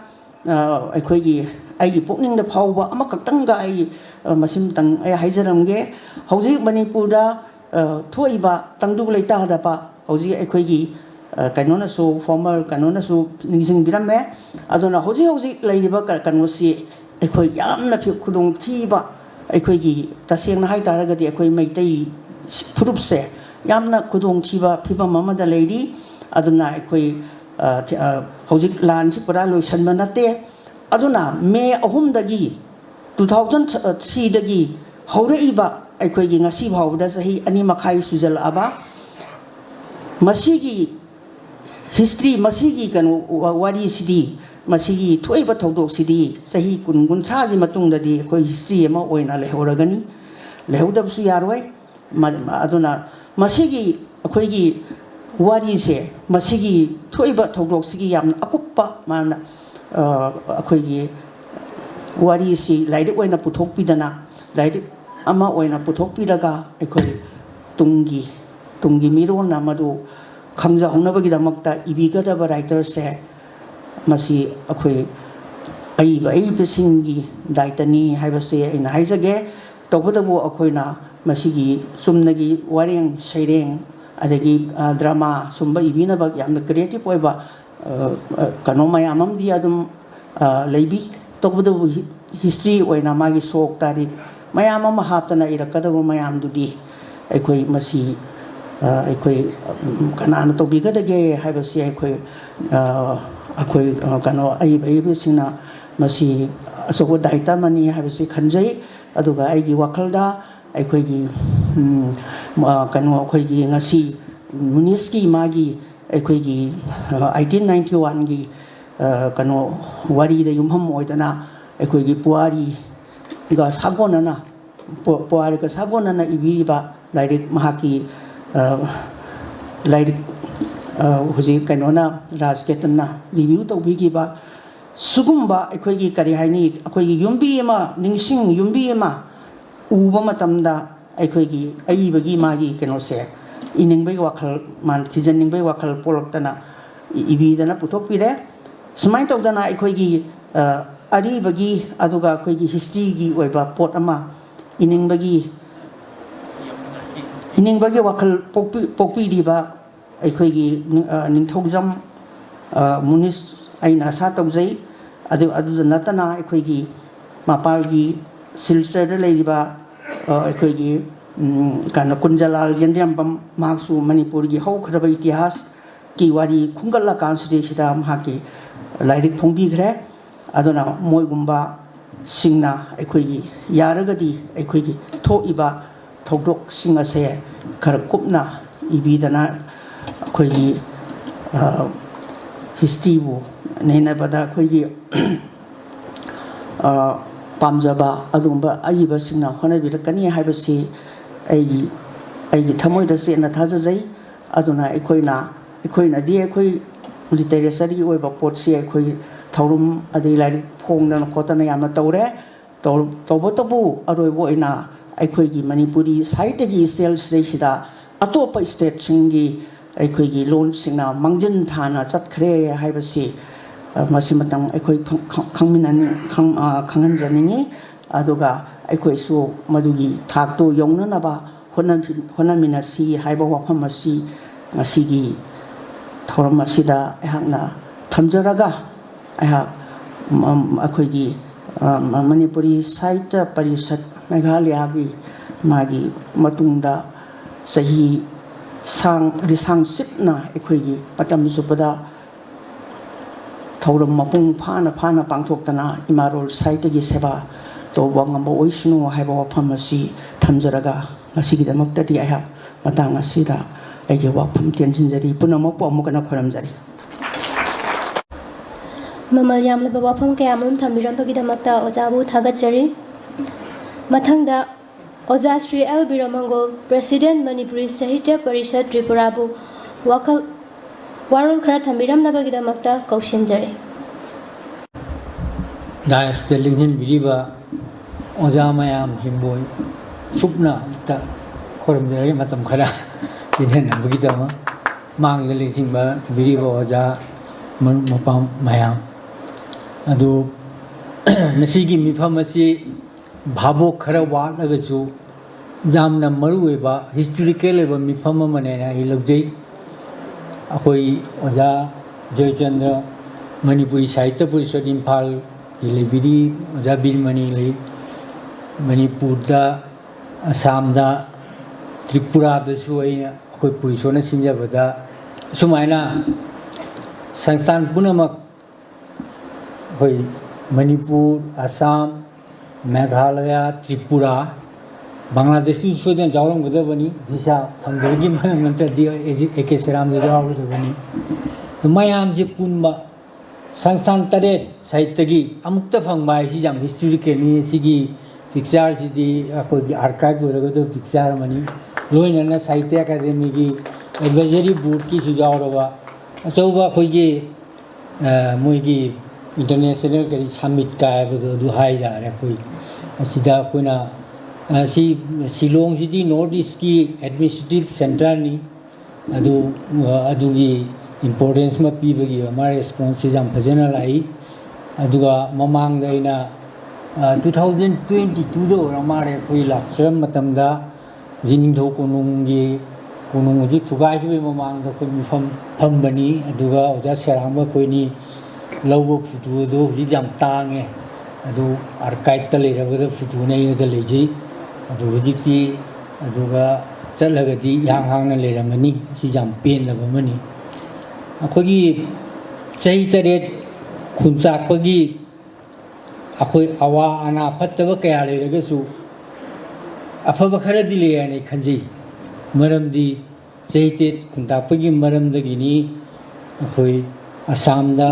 N: akhoi gi ai pokning da phawba ama kaktang ga ai masim tang ai haijaramge hauji manipur da thoiba tangdu leita da pa hauji akhoi gi kanona su former kanona su ningsing birame aduna hauji leiba kanu si akhoi yamna phi khudong thiba akhoi gi taseng na hai taragadi akhoi maitai furup se yamna khudong thiba phiba mama da leiri aduna akhoi ꯍꯧꯖꯤꯛ ꯂꯥꯟꯁꯤ ꯄꯨꯔꯥ ꯂꯣꯏꯁꯟꯕ ꯅꯠꯇꯦ ꯑꯗꯨꯅ ꯃꯦ 3 2003 ꯍꯧꯔꯛꯏꯕ ꯑꯩꯈꯣꯏꯒꯤ ꯉꯁꯤ ꯐꯥꯎꯕꯗ ꯆꯍꯤ 2.5 ꯁꯨꯖꯜꯂꯛꯑꯕ ꯃꯁꯤꯒꯤ ꯍꯤꯁꯇ꯭ꯔꯤ ꯃꯁꯤꯒꯤ ꯀꯩꯅꯣ ꯋꯥꯔꯤꯁꯤꯗꯤ ꯃꯁꯤꯒꯤ ꯊꯣꯛꯏꯕ ꯊꯧꯗꯣꯛꯁꯤꯗꯤ ꯆꯍꯤ 10-30ꯒꯤ ꯃꯇꯨꯡꯗꯗꯤ ꯑꯩꯈꯣꯏ ꯍꯤꯁꯇ꯭ꯔꯤ ꯑꯃ ꯑꯣꯏꯅ ꯂꯩꯍꯧꯔꯒꯅꯤ ꯂꯩꯍꯧꯗꯕꯁꯨ ꯌꯥꯔꯣꯏ ꯑꯗꯨꯅ ꯃꯁꯤꯒꯤ ꯑꯩꯈꯣꯏꯒꯤ ꯋꯥꯔꯤꯁꯦ ꯃꯁꯤꯒꯤ ꯊꯣꯛꯏꯕ ꯊꯧꯗꯣꯛꯁꯤꯒꯤ ꯌꯥꯝꯅ ꯑꯀꯨꯞꯄ ꯃꯥꯅ ꯑꯩꯈꯣꯏꯒꯤ ꯋꯥꯔꯤꯁꯤ ꯂꯥꯏꯔꯤꯛ ꯑꯣꯏꯅ ꯄꯨꯊꯣꯛꯄꯤꯗꯅ ꯂꯥꯏꯔꯤꯛ ꯑꯃ ꯑꯣꯏꯅ ꯄꯨꯊꯣꯛꯄꯤꯔꯒ ꯑꯩꯈꯣꯏ ꯇꯨꯡꯒꯤ ꯃꯤꯔꯣꯟꯅ ꯃꯗꯨ ꯈꯪꯖꯍꯧꯅꯕꯒꯤꯗꯃꯛꯇ ꯏꯕꯤꯒꯗꯕ ꯔꯥꯏꯇꯔꯁꯦ ꯃꯁꯤ ꯑꯩꯈꯣꯏ ꯑꯏꯕꯁꯤꯡꯒꯤ ꯗꯥꯏꯇꯅꯤ ꯍꯥꯏꯕꯁꯦ ꯑꯩꯅ ꯍꯥꯏꯖꯒꯦ ꯇꯧꯕꯇꯕꯨ ꯑꯩꯈꯣꯏꯅ ꯃꯁꯤꯒꯤ ꯆꯨꯝꯅꯒꯤ ꯋꯥꯔꯦꯡ ꯁꯩꯔꯦꯡ ꯑꯗꯒꯤ ꯗ꯭ꯔꯃꯥ ꯁꯨꯝꯕ ꯏꯕꯤꯅꯕ ꯌꯥꯝꯅ ꯀ꯭ꯔꯤꯌꯦꯇꯤꯞ ꯑꯣꯏꯕ ꯀꯩꯅꯣ ꯃꯌꯥꯝ ꯑꯃꯗꯤ ꯑꯗꯨꯝ ꯂꯩꯕꯤ ꯇꯧꯕꯇꯕꯨ ꯍꯤꯁꯇ꯭ꯔꯤ ꯑꯣꯏꯅ ꯃꯥꯒꯤ ꯁꯣꯛ ꯇꯥꯔꯤꯛ ꯃꯌꯥꯝ ꯑꯃ ꯍꯥꯞꯇꯅ ꯏꯔꯛꯀꯗꯕ ꯃꯌꯥꯝꯗꯨꯗꯤ ꯑꯩꯈꯣꯏ ꯃꯁꯤ ꯑꯩꯈꯣꯏ ꯀꯅꯥꯅ ꯇꯧꯕꯤꯒꯗꯒꯦ ꯍꯥꯏꯕꯁꯤ ꯑꯩꯈꯣꯏ ꯀꯩꯅꯣ ꯑꯏꯕꯁꯤꯡꯅ ꯃꯁꯤ ꯑꯆꯧꯕ ꯗꯥꯏꯇ ꯑꯃꯅꯤ ꯍꯥꯏꯕꯁꯤ ꯈꯟꯖꯩ ꯑꯗꯨꯒ ꯑꯩꯒꯤ ꯋꯥꯈꯜꯗ ꯑꯩꯈꯣꯏꯒꯤ ꯀꯩꯅꯣ ꯑꯩꯈꯣꯏꯒꯤ ꯉꯁꯤ ꯃꯨꯅꯤꯁꯀꯤ ꯃꯥꯒꯤ ꯑꯩꯈꯣꯏꯒꯤ 1891ꯒꯤ ꯀꯩꯅꯣ ꯋꯥꯔꯤꯗ ꯌꯨꯝꯐꯝ ꯑꯣꯏꯗꯅ ꯑꯩꯈꯣꯏꯒꯤ ꯄꯨꯋꯥꯔꯤꯒ ꯁꯥꯒꯣꯟꯅꯅ ꯏꯕꯤꯔꯤꯕ ꯂꯥꯏꯔꯤꯛ ꯃꯍꯥꯛꯀꯤ ꯂꯥꯏꯔꯤꯛ ꯍꯧꯖꯤꯛ ꯀꯩꯅꯣꯅ ꯔꯥꯖꯀꯦꯇꯟꯅ ꯔꯤꯚ꯭ꯌꯨ ꯇꯧꯕꯤꯈꯤꯕ ꯁꯨꯒꯨꯝꯕ ꯑꯩꯈꯣꯏꯒꯤ ꯀꯔꯤ ꯍꯥꯏꯅꯤ ꯑꯩꯈꯣꯏꯒꯤ ꯌꯨꯝꯕꯤ ꯑꯃ ꯌꯨꯝꯕꯤ ꯑꯃ ꯎꯕ ꯃꯇꯝꯗ ꯑꯩꯈꯣꯏꯒꯤ ꯑꯏꯕꯒꯤ ꯃꯥꯒꯤ ꯀꯩꯅꯣꯁꯦ ꯏꯅꯤꯡꯕꯒꯤ ꯋꯥꯈꯜ ꯃꯥꯅ ꯊꯤꯖꯤꯟꯅꯤꯡꯕꯒꯤ ꯋꯥꯈꯜ ꯄꯣꯛꯂꯛꯇꯅ ꯏꯕꯤꯗꯅ ꯄꯨꯊꯣꯛꯄꯤꯔꯦ ꯁꯨꯃꯥꯏꯅ ꯇꯧꯗꯅ ꯑꯩꯈꯣꯏꯒꯤ ꯑꯔꯤꯕꯒꯤ ꯑꯗꯨꯒ ꯑꯩꯈꯣꯏꯒꯤ ꯍꯤꯁꯇ꯭ꯔꯤꯒꯤ ꯑꯣꯏꯕ ꯄꯣꯠ ꯑꯃ ꯏꯅꯤꯡꯕꯒꯤ ꯋꯥꯈꯜ ꯄꯣꯛꯄꯤꯔꯤꯕ ꯑꯩꯈꯣꯏꯒꯤ ꯅꯤꯡꯊꯧꯖꯝ ꯃꯨꯅꯤꯁ ꯑꯩꯅ ꯑꯁꯥ ꯇꯧꯖꯩ ꯑꯗꯨꯗ ꯅꯠꯇꯅ ꯑꯩꯈꯣꯏꯒꯤ ꯃꯄꯥꯜꯒꯤ ꯁꯤꯜꯆꯔꯗ ꯂꯩꯔꯤꯕ ꯑꯩꯈꯣꯏꯒꯤ ꯀꯩꯅꯣ ꯀꯨꯟꯖꯂꯥꯜ ꯌꯦꯟꯗ꯭ꯔꯦꯝꯕꯝ ꯃꯍꯥꯛꯁꯨ ꯃꯅꯤꯄꯨꯔꯒꯤ ꯍꯧꯈ꯭ꯔꯕ ꯏꯇꯤꯍꯥꯁꯀꯤ ꯋꯥꯔꯤ ꯈꯨꯝꯒꯠꯂꯀꯥꯟꯁꯤꯗꯩꯁꯤꯗ ꯃꯍꯥꯛꯀꯤ ꯂꯥꯏꯔꯤꯛ ꯐꯣꯡꯕꯤꯈ꯭ꯔꯦ ꯑꯗꯨꯅ ꯃꯣꯏꯒꯨꯝꯕꯁꯤꯡꯅ ꯑꯩꯈꯣꯏꯒꯤ ꯌꯥꯔꯒꯗꯤ ꯑꯩꯈꯣꯏꯒꯤ ꯊꯣꯛꯏꯕ ꯊꯧꯗꯣꯛꯁꯤꯡ ꯑꯁꯦ ꯈꯔ ꯀꯨꯞꯅ ꯏꯕꯤꯗꯅ ꯑꯩꯈꯣꯏꯒꯤ ꯍꯤꯁꯇ꯭ꯔꯤꯕꯨ ꯅꯩꯅꯕꯗ ꯑꯩꯈꯣꯏꯒꯤ ꯄꯥꯝꯖꯕ ꯑꯗꯨꯒꯨꯝꯕ ꯑꯏꯕꯁꯤꯡꯅ ꯍꯣꯠꯅꯕꯤꯔꯛꯀꯅꯤ ꯍꯥꯏꯕꯁꯤ ꯑꯩꯒꯤ ꯊꯃꯣꯏꯗ ꯆꯦꯠꯅ ꯊꯥꯖꯖꯩ ꯑꯗꯨꯅ ꯑꯩꯈꯣꯏꯅꯗꯤ ꯑꯩꯈꯣꯏ ꯂꯤꯇꯔꯦꯆꯔꯒꯤ ꯑꯣꯏꯕ ꯄꯣꯠꯁꯤ ꯑꯩꯈꯣই ꯊꯧꯔꯝ ꯑꯗꯩ ꯂꯥꯏꯔꯤꯛ ꯐꯣꯡꯗꯅ ꯈꯣꯠꯇꯅ ꯌꯥꯝꯅ ꯇꯧꯔꯦ ꯇꯧꯕꯇꯕꯨ ꯑꯔꯣꯏꯕ ꯑꯣꯏꯅ ꯑꯩꯈꯣꯏꯒꯤ ꯃꯅꯤꯄꯨꯔꯤ ꯁꯥꯍꯤꯇ꯭ꯌꯒꯤ ꯏꯁꯇꯦꯜꯁꯤꯗꯩꯁꯤꯗ ꯑꯇꯣꯞꯄ ꯏꯁꯇꯦꯠꯁꯤꯡꯒꯤ ꯑꯩꯈꯣꯏꯒꯤ ꯂꯣꯟꯁꯤꯡꯅ ꯃꯥꯡꯖꯤꯟ ꯊꯥꯅ ꯆꯠꯈ꯭ꯔꯦ ꯍꯥꯏꯕꯁꯤ ꯃꯁꯤꯃꯇꯪ ꯑꯩꯈꯣꯏ ꯈꯪꯍꯟꯖꯅꯤꯡꯉꯤ ꯑꯗꯨꯒ ꯑꯩꯈꯣꯏꯁꯨ ꯃꯗꯨꯒꯤ ꯊꯥꯛꯇꯨ ꯌꯧꯅꯅꯕ ꯍꯣꯠꯅꯃꯤꯟꯅꯁꯤ ꯍꯥꯏꯕ ꯋꯥꯐꯝ ꯑꯁꯤ ꯉꯁꯤꯒꯤ ꯊꯧꯔꯝ ꯑꯁꯤꯗ ꯑꯩꯍꯥꯛꯅ ꯊꯝꯖꯔꯒ ꯑꯩꯈꯣꯏꯒꯤ ꯃꯅꯤꯄꯨꯔꯤ ꯁꯥꯍꯤꯇ꯭ꯌ ꯄꯔꯤꯁꯠ ꯃꯦꯘꯥꯂꯌꯥꯒꯤ ꯃꯥꯒꯤ ꯃꯇꯨꯡꯗ ꯆꯍꯤ ꯂꯤꯁꯥꯡ ꯁꯤꯠꯅ ꯑꯩꯈꯣꯏꯒꯤ ꯃꯇꯝ ꯆꯨꯞꯄꯗ ꯊꯧꯔꯝ ꯃꯄꯨꯡ ꯐꯥꯅ ꯄꯥꯡꯊꯣꯛꯇꯅ ꯏꯃꯥꯔꯣꯜ ꯁꯥꯍꯤꯇ꯭ꯌꯒꯤ ꯁꯦꯕꯥ ꯇꯧꯕ ꯉꯝꯕ ꯑꯣꯏꯁꯅꯨ ꯍꯥꯏꯕ ꯋꯥꯐꯝ ꯑꯁꯤ ꯊꯝꯖꯔꯒ ꯉꯁꯤꯒꯤꯗꯃꯛꯇꯗꯤ ꯑꯩꯍꯥꯛ ꯃꯇꯥꯡ ꯑꯁꯤꯗ ꯑꯩꯒꯤ ꯋꯥꯐꯝ ꯇꯦꯟꯁꯤꯟꯖꯔꯤ ꯄꯨꯝꯅꯃꯛꯄꯨ ꯑꯃꯨꯛꯀ ꯈꯨꯔꯨꯝꯖꯔꯤ
B: ꯃꯃꯜ ꯌꯥꯝꯂꯕ ꯋꯥꯐꯝ ꯀꯌꯥꯃꯔꯨꯝ ꯊꯝꯕꯤꯔꯝꯕꯒꯤꯗꯃꯛꯇ ꯑꯣꯖꯥꯕꯨ ꯊꯥꯒꯠꯆꯔꯤ ꯃꯊꯪꯗ ꯑꯣꯖꯥ श्री एल ꯕꯤꯔꯃꯪꯒꯣꯜ ꯄ꯭ꯔꯦꯁꯤꯗꯦꯟꯠ ꯃꯅꯤꯄꯨꯔꯤ ꯁꯥꯍꯤꯇ꯭य ꯄꯔꯤषꯠ ꯇ꯭ꯔꯤꯄꯨꯔꯥꯕꯨ ꯋꯥꯔꯣꯜ ꯈꯔ ꯊꯝꯕꯤꯔꯝꯅꯕꯒꯤꯗꯃꯛꯇ ꯀꯧꯁꯤꯟꯖꯔꯤ
O: ꯗꯥꯏꯁꯇ ꯂꯤꯡꯁꯤꯟꯕꯤꯔꯤꯕ ꯑꯣꯖꯥ ꯃꯌꯥꯝꯁꯤꯡꯕꯨ ꯁꯨꯞꯅ ꯑꯝꯇ ꯈꯨꯔꯨꯝꯖꯔꯤ ꯃꯇꯝ ꯈꯔ ꯂꯤꯡꯁꯤꯟꯅꯕꯒꯤꯗꯃꯛ ꯃꯥꯡꯗ ꯂꯤꯡꯁꯤꯟꯕꯤꯔꯤꯕ ꯑꯣꯖꯥ ꯃꯔꯨꯞ ꯃꯄꯥꯡ ꯃꯌꯥꯝ ꯑꯗꯨ ꯉꯁꯤꯒꯤ ꯃꯤꯐꯝ ꯑꯁꯤ ꯚꯥꯕꯣꯛ ꯈꯔ ꯋꯥꯠꯂꯒꯁꯨ ꯌꯥꯝꯅ ꯃꯔꯨꯑꯣꯏꯕ ꯍꯤꯁꯇꯣꯔꯤꯀꯦꯜ ꯑꯣꯏꯕ ꯃꯤꯐꯝ ꯑꯃꯅꯦꯅ ꯑꯩ ꯂꯧꯖꯩ ꯑꯩꯈꯣꯏ ꯑꯣꯖꯥ ꯖꯣꯏꯆꯟꯗ꯭ꯔ ꯃꯅꯤꯄꯨꯔꯤ ꯁꯥꯍꯤꯇ꯭य ꯄꯔꯤꯁꯠ ꯏꯝꯐꯥꯜꯒꯤ ꯂꯩꯕꯤꯔꯤ ꯑꯣꯖꯥ ꯕꯤꯔꯃꯅꯤ ꯂꯩ ꯃꯅꯤꯄꯨꯔꯗ ꯑꯁꯥꯝꯗ ꯇ꯭ꯔꯤꯄꯨꯔꯥꯗꯁꯨ ꯑꯩꯈꯣꯏ ꯄꯨꯔꯤꯁꯣꯠꯅ ꯁꯤꯟꯖꯕꯗ ꯁꯨꯃꯥꯏꯅ संस्थान पुनमक होई मणिपुर असम मेघालय त्रिपुरा बांग्लादेश सोदन जावरम गदबनी दिशा फंगरगी मंत्र दियो एके सेराम जावरबनी तो मयाम जे पुनबा संस्थान तरे साहित्यगी अमुक्त फंगबा है जाम हिस्टोरिकली सिगी पिक्चर सिदी अखोदी आर्काइव होरगदो पिक्चर मनी लोइनना साहित्य अकादमी की एडवाइजरी बोर्ड की सुझावरबा अचौबा खोगी मोइगी इंटरनेशनल करी समिट का है हाई जा रहे कोई असिदा कोइना शिलोंग सिटी नॉर्थ ईस्ट की एडमिनिस्ट्रेटिव सेंटर नी अदुगी इम्पोर्टेंस में पीबगी हमारे रिस्पॉन्स जाम फजना लाई अदुगा ममांग दैना 2022 दो हमारे कोई लाक्सरम मतमदा जिनिंगधो कोनुंगी कोनुंग जी थुगाई हुए ममांग कोई मिफम फंबनी अदुगा ओजा सेरांबा कोइनी लौबो फुटु दो जी जाम तांगे अदु आर्काइव त लेरबदा फुटु नै द लेजि अदु हुजिकी अदुगा चलगदी यांग हांगना लेरमनी सि जाम पेनलबा मनी अखोगी चही तरेट खुनचाकपगी अखोई अवा अना फत्तबा कया लेरगसु अफबा खरदी लेयाने खंजी मरमदी चही तेट खुनताकपगी मरमदगिनी अखोई असमदा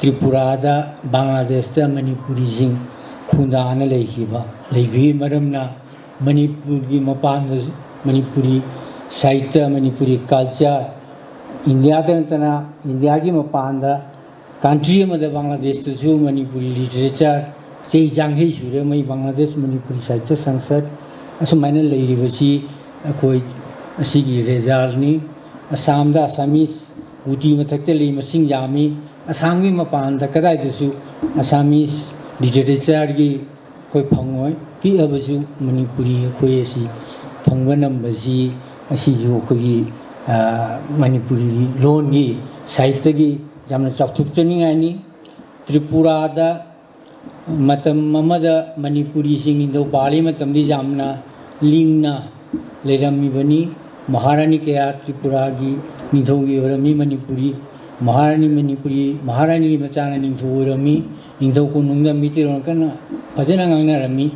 O: त्रिपुरादा बांग्लादेशदा मणिपुरी सिंह खुंदाना लेगी मरमना मणिपुर की मपान मणिपुरी साहित्य मणिपुरी कल्चर इंडिया तनतना इंडिया की मपान कंट्री में बांग्लादेश मणिपुरी लिटरेचर से जांगे सूरे मई बांग्लादेश मणिपुरी साहित्य संसद असुमायना लेरिबसी अखोई असिगी रेजाल्टनी असमदा असमीज उटी मथक्ते ले मसिंग जामी असम की मपान कदाइदसु असमीज लिटरेचर की कोई फंगोय पीअबसु मणिपुरी कोई असी फंग नंबसी असिजु कोई मणिपुरी लोन की साहित्य की जामना चाउथुकचनिंगानी त्रिपुरादा मतम ममदा मणिपुरी सिंह इंदो बाली मतमदी जामना लिंगना लेरमीबनी महारानी कया त्रिपुरा की निधोगी ओरमी मणिपुरी महारानी की मचाना निधो ओरमी निधो को नुंगदा मितिरोन कना फजना ngangnarami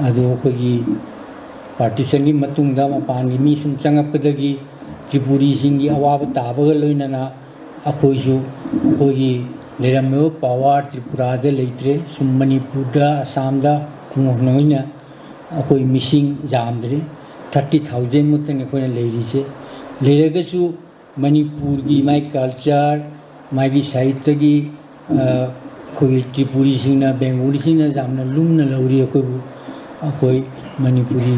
O: ado khogi partition की मतुंगदा मपानी मी सुम चंगपदगी त्रिपुरी सिंह की अवाब ताबग लोइनना अखोइसु अखोगी लेरमेव पावर त्रिपुरादा लेत्रे सुम मणिपुरदा असमदा खुंगनोइना अखोई मिसिंग जामद्रे 30,000 मुतने कोने लेरिसे लेरगसु मणिपुर की माई कल्चर माई साहित्य की कोई त्रिपुरी सिंह बेंगोली सिंह जामना लुमना लौरी कोई मणिपुरी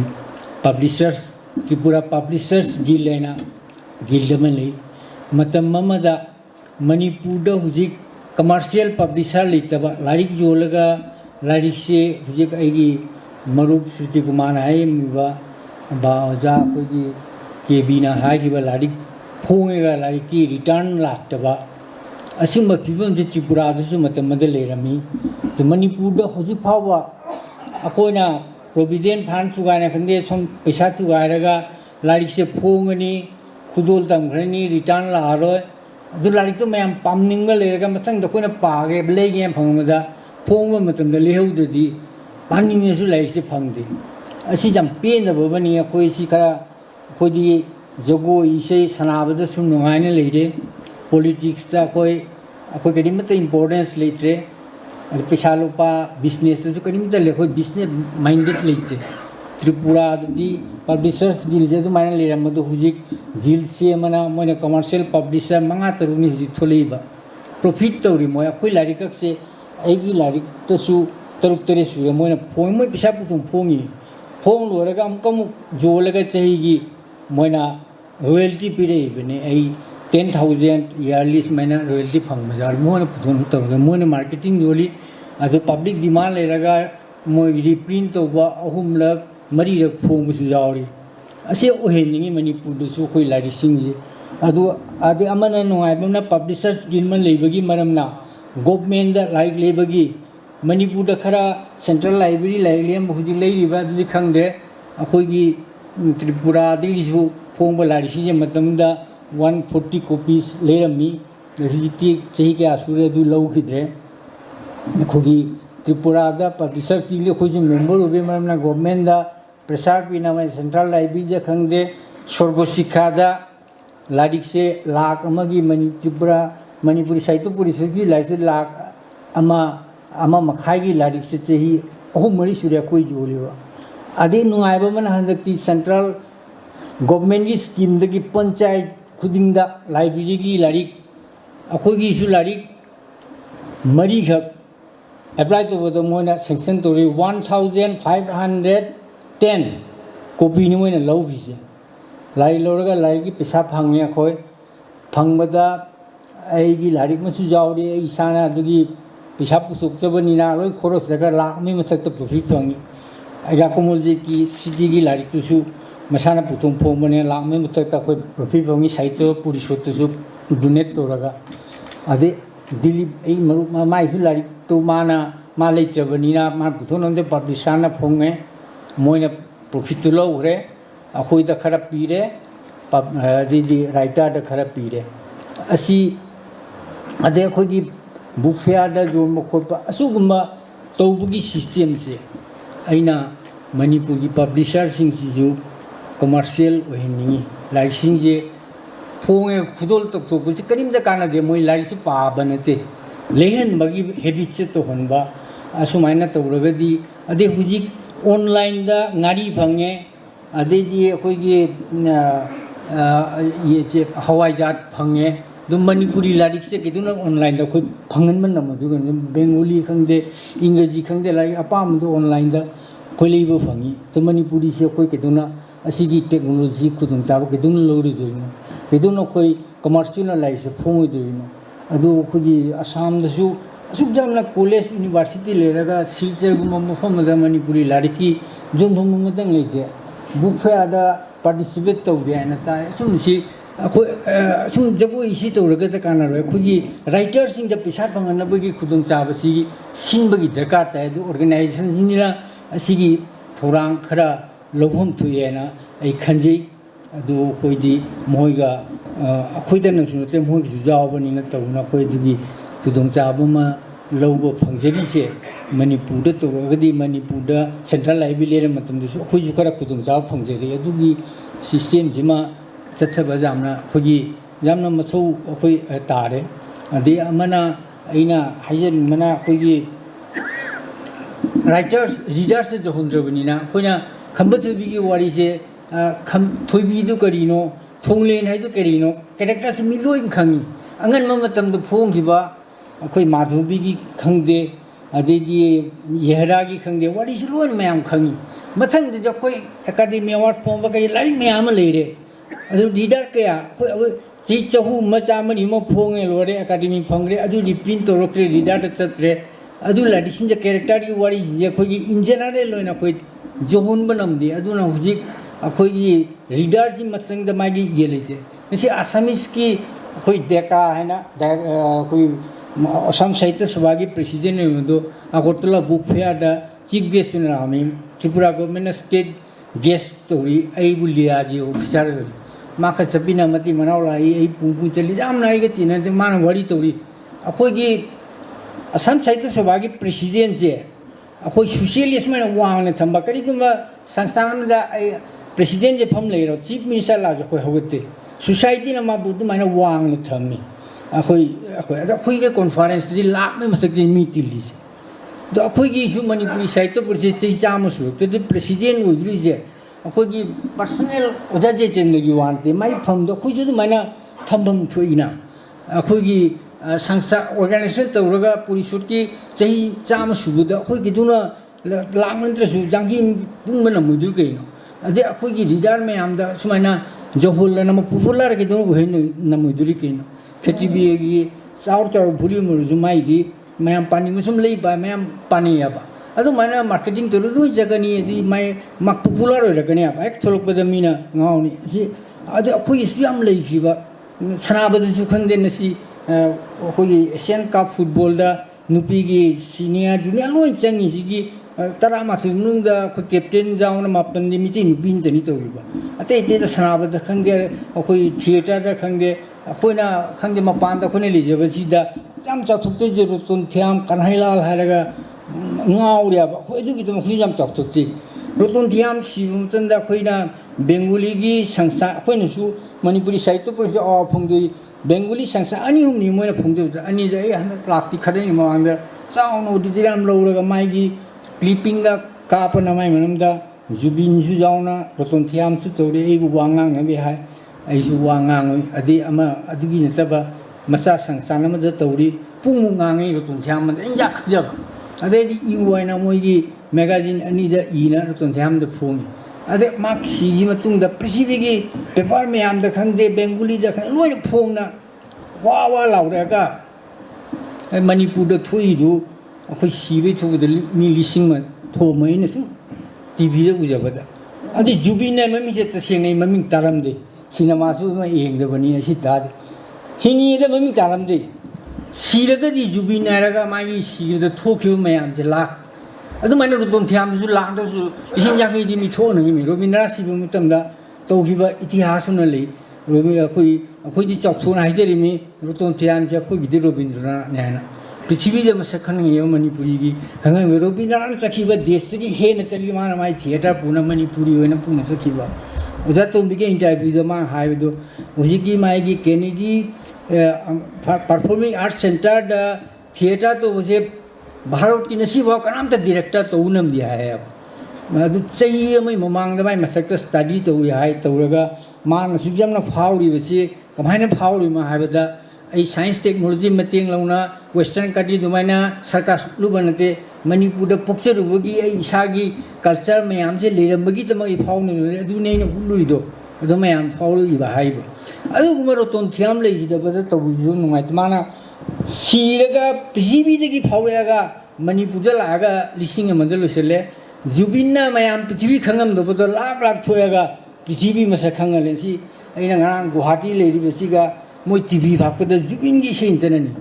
O: पब्लिशर्स त्रिपुरा पब्लिशर्स गिल लेना गिल्ड में ले मतमदा मणिपुर हुजिक कमर्शियल पब्लिशर लेतबा लारिक जोलगा लारिक से हुजिक आइगी मरुप श्रुति कुमार है मिबा बाजा कोई केबीना हाइबा लारिक फोंगेगा लारिक की रिटर्न लाक्तबा असिंबा फिबम जे त्रिपुरादसु मतमदा लेरमी तो मणिपुर हुजिक फावा अकोना प्रोविडेंट फंड थुगाना खंदे सम पैसा थुगारगा लारिक से फोंगनी खुदोल तमखरनी रिटर्न लारो अदु लारिक तो मैम पामनिंग लेरगा मसंग दकोना पागे ब्लेगे फंगमदा फोंग मतमदा लेहौददी पानिंगसु लारिक से फंगदे असी जम पेनबबनी अखोई सी खरा खोदी जगो इसे सनाबदा सु नुगाइना लेरे पॉलिटिक्स ता कोई अखोई कदिमत इंपोर्टेंस लेत्रे अदु पैसा लोपा बिजनेस सु कदिमत ले कोई बिजनेस माइंडेड लेते त्रिपुरा दी पब्लिशर्स गिल जे तो माइना लेरम मदु हुजिक गिल से मना मोने कमर्शियल पब्लिशर मंगा तरुनी हुजिक थोलेबा प्रॉफिट तौरी मोय अखोई लारिक से एगी लारिक तसु तरुक तरे सुरे मोने फोंग मोय पैसा पुतुम फोंगी फोंग लोरगा अमकम जोलगा चाहिगी मोयना रॉयल्टी पिरे बने आई 10,000 ईयरली मैंने रॉयल्टी फंग मजार मोने पुतुन तौरगा मोने मार्केटिंग जोली अदु पब्लिक डिमांड लेरगा मोय रिप्रिंट तौबा अहुमलक मरीरक फोंगसु जावरी असे ओहेनिंगी मणिपुर दुसु कोई लारी सिंगजे अदु आदे अमना नुंगाइबना पब्लिशर्स गिनमन लेबगी मरमना गवर्नमेंट दा लाइक लेबगी मणिपुर दा खरा सेंट्रल लाइब्रेरी लाइलेम हुजि लेरिबा दुदि खंगदे अखोइगी त्रिपुरा दिसु फोंग लारी सिजे मतमदा 140 कॉपीज लेरमी हजिकी चाही क्या सूरे दु लौखिद्रे अखोगी त्रिपुरा पब्लिशर सिंह अखोजी मेंबर उबे मरमना गवर्नमेंट दा प्रेसार पीना में सेंट्रल लाइब्रेरी खंगदे सर्व शिक्षा लाइक से लाख अमगी त्रिपुरा मणिपुरी साहित्य परिषद की लाइक से लाख मखाई की लाइक से चाही अहम मरी सूर्य कोई जोलेवा अदे नुआइब मन हंदक्ति सेंट्रल गवर्नमेंट की स्कीम दगी पंचायत खुदिंगदा लाइब्रेरी की लाइक अखोगी सु लाइक मरी खक एप्लाई तो मोना सेंक्शन तोरी 1510 कॉपी नि मोना लौ बिसे लाई लौरगा लाइक की पैसा फंगे अखोय फंगबदा आईगी लाइक मसु जावरे इसाना दुगी पैसा पुसुकचबनिना लोय खरस जगा लाख मी मथक तो प्रॉफिट फंगी आइगा कोमलजी की सिटी की लाइक तुसु मसाना पुतुम फोमने लाख मी मथक ता कोई प्रॉफिट फंगी साहित्य परिषद तुसु डोनेट तोरगा अदे दिल्ली ए मरु माइसु लाइक तो माना मा लेत्रबनिना मा पुथोनंदे पब्लिशरना फोंगे मोइना प्रॉफिट तो लौरे अखोई दा खरा पीरे दी राइटर दा खरा पीरे असी अदे अखोई बुक फेयर दा जो मखोप असुगुम्बा तौबुगी सिस्टम से अइना मणिपुर की पब्लिशर सिंह सिजु कमर्शियल ओहिनिंगी लाइक सिंह जे फोंगे खुदोल तक तो कुछ करीम दा काना दे मोइ लाइक से पाबनते लेहन बगी हैबिट से तो हनबा असुमाइना तौरगदी अदे हुजिक ऑनलाइन दा नारी फंगे अदे जी अखोई ये से हवाई जहाज फंगे दो मणिपुरी लाइक से किदुना ऑनलाइन दा कोई फंगन मन नमदु बेंगोली खंगदे इंग्रजी खंगदे लाइक अपाम दो ऑनलाइन दा कोई लेबो फंगी तो मणिपुरी से कोई किदुना असिगी टेक्नोलॉजी खुदुम चाबो किदुना लोरि दोइनो किदुना कोई कमर्शियल लाइक से फोंग दोइनो अदो खुदी असम दसु असुक जामना कॉलेज यूनिवर्सिटी लेरगा सिलचर गुम मफम दा मणिपुरी लाइक की जोन थोम मतंग लेके बुक फेयर दा पार्टिसिपेट तौदे ना ताय सुमसी अखो सुम जगो इसी तौरगा ता काना रो खुगी राइटर सिंह दा पैसा फंगनबगी खुदुम चाबसी सिंबगी दरकार ताय दो ऑर्गेनाइजेशन सिंगिरा असिगी थोरांग खरा लौहम थुयेना आई खंजे अदो खोइदी मोइगा अखोइदा नसुनते मोइगी जावबनी न तौना खोइदुगी खुदुम चाबमा लौबो फंगजरी से मणिपुर दा तौरगदी मणिपुर दा सेंट्रल लाइब्रेरी मतमदसु अखोइजु खरा खुदुम चाब फंगजरी अदुगी सिस्टम जिमा चथबा जामना खोगी जामना मथौ अखोइ तारे अदे अमना अइना हाइजन मना खोगी राइटर्स रीडर्स जो होंद्रबनिना खोइना खंबथुबी की वारी से थोइबी दु करिनो थोंगलेन हाइदु करिनो कैरेक्टर से मिलोइ खंगी अंगन मतम दु फोंगिबा अखोइ माधुबी की खंगदे अदेदी यहरा की खंगदे वारी से लोन मयाम खंगी मथंग दे अखोइ एकेडमी अवार्ड फोंबा करि लारि मयाम लेरे अदु रीडर कया अखोइ सी चहु मचा मनि म फोंगे लोरे एकेडमी फंगरे अदु रिप्रिंट तोरक्रे रीडर चत्रे अदु लाडि सिंज कैरेक्टर की वारी जे अखोइ इन जनरल लोना अखोइ जोहुन बनमदे अदुना हुजिक अखोइ रीडर जी मतंग द मागी ये लेते नसी आसामीज की अखोइ डेका हैना कोई असम साहित्य सभा की प्रेसिडेंट ने अगरतला बुक फेयर दा चीफ गेस्ट ने Rami Tripura government state guest तोरी आई बुलिया जी ऑफिसर माखा चपिना मति मनाव लाई आई पुंपु चली जाम नाई के तिना ते मान वरी तोरी अखोइ की असम साहित्य सभा की प्रेसिडेंट से अखोइ सोशलिस्ट में वांगने थंबा करिगुमा संस्थान दा प्रेसिडेंट जे फम लेरो चीफ मिनिस्टर ला जो कोइ होगते सोसाइटी ना मा बुदु माने वांगने थम्मी अखोइ के कॉन्फ्रेंस दि लाख में मसक दि मीटिंग लिसे तो अखोइ की सु मणिपुरी साहित्य परिषद से चाम सु तो प्रेसिडेंट उद्री जे अखोइ की पर्सनल ओदा जे चेन लगी वानते माइ फम दो अखोइ जु माने थम्बम थोइना अखोइ की संस्था ऑर्गेनाइजेशन तौरगा परिषद की सही चाम सुबुदा अखोइ की दुना लांगनत्र सु जांगी दुंगन मुदु केनो अदे अखोइ की रीडर में आमदा सुमाइना जहोल नम पॉपुलर के दोनो होइन नमुदुरी केनो खेती की चाउर चाउर भूरी मुजुमाई की मैम पानी में सुम ले बा मैम पानी याबा अदु माना मार्केटिंग तो लुई जगनी यदि मैं मक पॉपुलर हो रगने अब एक थोलक बद मीना गाउनी सि अदु अखोइ इस्याम लेखिबा सनाबदसु खंदे नसी अखोइ एशियन कप फुटबॉल दा नुपी की सीनियर जूनियर लोई चंगी सिगी तरामाथोई मनुंगदा अखोई कैप्टन जाउना मापन मिटी नुपीन तनी तौरिबा अतै ते सनाबदा खंगे अखोई थिएटर दा खंगे अखोइना खंगे मपान दा अखोइना लेजबसीदा याम चाथुक्ते रोतोन Thiyam कन्हाइलाल हारगा ngauriaba khoi du gitam khoi jam chak chok chi roton thiam sibum tanda khoina bengali gi sangsa khoina su manipuri sahitya parishad a phungdui bengali sangsa ani hum ni moina phungdui ani da ai han plak ti khare ni mawang da chaung no di diram lowraga mai gi clipping ga kapa na mai manam da jubin su jauna roton thiam su tore ai bu wangang na bi hai ai su wangang adi ama adugi nataba masa sangsa na ma da tori pung ngangai roton thiam ma inja khajab अदे इवाइना मोगी magazine अनीदा इना रतन ध्यान the Phong अदे mark सीगी मतुंग the पृथ्वी की paper में आम the खंदे बेंगुली the खंदे लोय फोंग ना वा वा लाउरेगा मणिपुर द थुई दु अखोई सीबे थु द मी लिसिंग म थो मैन सु टीवी द उजबदा अदे जुबिन ने ममी से तसेंग नै ममिंग तारम दे सिनेमा सु म येंग द बनी असि ता हिनी द ममिंग तारम दे सीरगदी जुबिन नायरगा मागी सीरद थोखिब मयाम से लाख अदुमाइना रुतोन थियाम सु लाख दसु इसिं जाखै दि मिथो नंगि मि रबिन्द्र सिबु मतमदा तौखिबा इतिहास न ले रबि अखोइ दि चौथोन हाइजरि मि रुतोन थियाम से अखोइ गिदि रबिन्द्र नायना पृथ्वी द मसक खनंगि मणिपुरी की खंगै रबिन्द्र न चखिबा देश की हे न चलि माना माइ थिएटर पुना मणिपुरी होइना पुना चखिबा उजा तो बिगे इंटरव्यू द मा हाइबदो हुजिकी माइगी केनेडी परफॉर्मिंग आर्ट सेंटर द थिएटर तो उसे भारत की नसीब कनाम त डायरेक्टर तो उनम दिया है अब अदु चही अमै ममांग द माइ मसक स्टडी तो हाय तौरगा मान सुजम न फाउरी बसे कमाइना फाउरी मा हाबदा आई साइंस टेक्नोलॉजी मतेंग लौना वेस्टर्न कंट्री दुमाइना सरकार लुबनते मणिपुर द पोक्सरुबगी आई इसागी कल्चर मयाम से लेरमबगी तमई फाउने अदु नेना हुलुइदो अदु मयाम फाउरी इबा हाइबो अदु गुमरो तोन थियाम लेजिदबदा तबुजु नुंगाइत माना सीरगा पृथ्वीदगी फाउरेगा मणिपुर द लागा लिसिंग अमद लोसले जुबिनना मयाम पृथ्वी खंगम दबद लाख लाख थोयगा पृथ्वी मसा खंगले सी अइना ngang गुवाहाटी लेरिबसिगा मोय टीवी भापद जुबिन की सेंतननी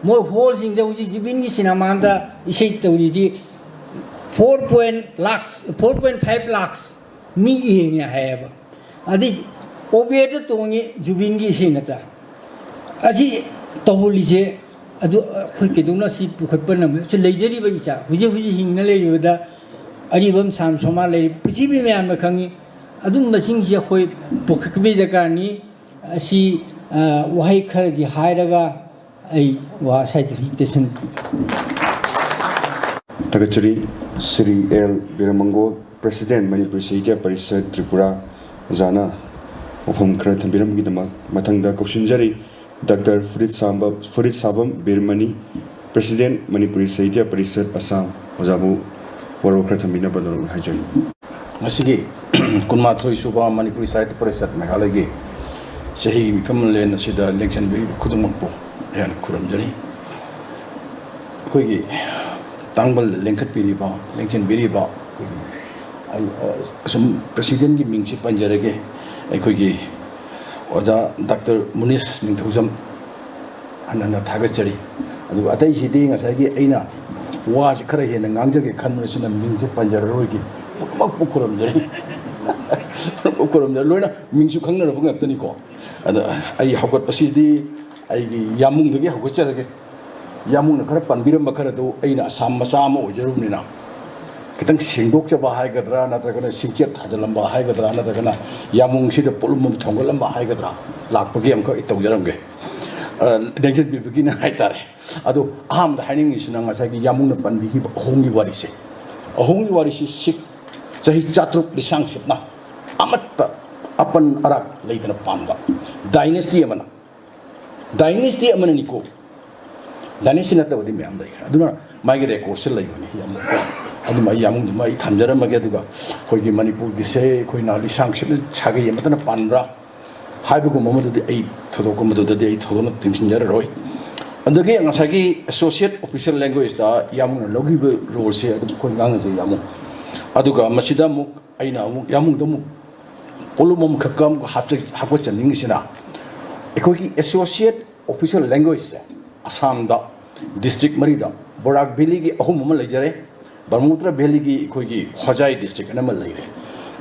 O: मोर होल सिंग द उजी जुबिन की सिनेमा दा इसे तौरीजी 4.5 लाख मी येंग हायबा अदि ओबेट तोंगे जुबिन की सेनता अजी तौलीजे अदु खै केदुना सि पुखतपन से लेजरी बइसा हुजे हुजे हिंगना लेरिबदा अरिबम साम सोमा ले पृथ्वी में आम खंगी अदुम मसिंग से खै पुखकबे दकानी असि वहाई खरजी हायरगा आई वा साइटिफिकेशन
A: Tagachari Sri L. Biramangol, President Manipur Sahitya Parishad Tripura, Zana, Ofam Kratham Biramgidama, Matanga Koshinjari, Dr. Farid Sabam Birmani, President Manipur Sahitya Parishad Assam, Ozabu, Waro Kratham Binabador Hajari.
P: Masigi, Kunmathoi Suba, Manipur Sahitya Parishad Mehalagi, Sahi Pamale Nasida, Election Bill Kudumapo, and Kuramjari. Quiggy. Tangbal Linkat Piriba, Lincoln Biriba, some President giving ship and Jerege, Equigi, Oza, Dr. Munis Ninthusam, and an Tagachari. And what I see doing as I get Aina, was Karahi and Angelic conversation and Minship Panjarogi, Bukuram, Bukuram, the Luna, means you can't look at the Nico. And I have got Pasidi, I Yamun the Gahucha. Yamun Karapan Biram Makarado, Aina, Samasamo, Jerumina. Kitang Singok Baha Gadra, Natagana, Sinket, Hajalamba, Hagadra, Natagana, Yamun Shida Pulmum Tongolamba, Hagadra, Lakpagam, Ito Yarange. They should be beginning Haitare. Ado, Ham the hanging is Nangasaki Yamun Panbi, Hongi Warisi. A Hongi Warisi sick, so he chatrup the sanction now. Amata upon Arak, like in a panda. Dynasty Amana. Dynasty Amaniko. Dynasty not the Manda. I do not migrate or sell you. I do my young, my Tanjara Magaduga, Kogi Manipur, Gise, Koinali sanction, Chagi Yamatan Pandra, Haibuku Momo to the 8, Todokomo to the day, Todona Timsinjara. And again, Asagi associate official language, the Yamun Logi rules here, the Koingang of the Yamu. Aduga, Masidamu, Aina, Yamundamu, Polumum Kakam, Hapwich and Englishina. A Kogi associate official language. Assam da district Marida, Borak Biligi, Home Lajare, Brahmaputra valley की अखोई होजाई district Anam लेरे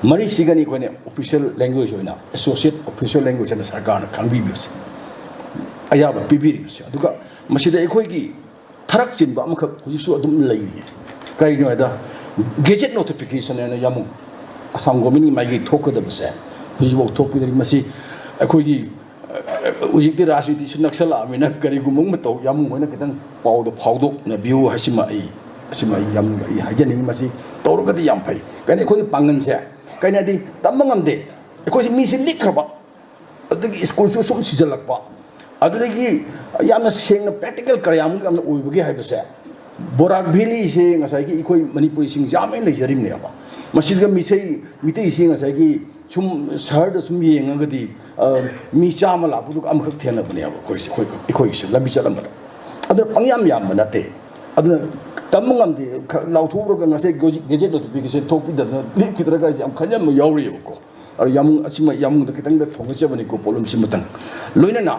P: मरी सिगनी अखोने official language होना associate official language अन सरकार खांबी बिबसे अयाब पिबिरिबसे अदुगा मसिदा अखोई फरक चिनबा अमखक हुजिसु अदुम लेरी करिनो अदा gazette notification अन यामु Assam government माइगी थोकदबसे हुजिबो थोकपिदरि मसी अखोई उजिक्ति राजनीति से नक्सल आमिना करीगुमुंग मतौ यामु होना कितन पाउद फाउदोक न बिउ हसिमा यामु हाइजनिंग मसी तौरगदि याम फै कने खोदि पांगन से कने दि तमंगमदे अखोइ मी से लिखरबा अदगी स्कूल सु सुम सिजलकपा अदगी यामना सेंग प्रैक्टिकल करयामु यामना ओइबगे हाइबसे बोराक भेली से ngसाइगी इखोइ मणिपुरी सिंग जामे लेजरिमनेबा मसिदगा मिसै मितै सिंग ngसाइगी सुम शहर द सुम येंगगदि मी चामा लापुदु अमखक थेनबनेबा इखोइ से लबि चलमद अदर पंग्याम याम बनते अदना तमंगमदि लाउथोब्रग ngसाइ गेजेट नोटिफिकेशन थोपिदना लिखिदरगा याम खन्यम यावरिबको अर यामु अचिमा यामु द कितंग द थोंगचबनि को प्रॉब्लम सिमतंग लोइनना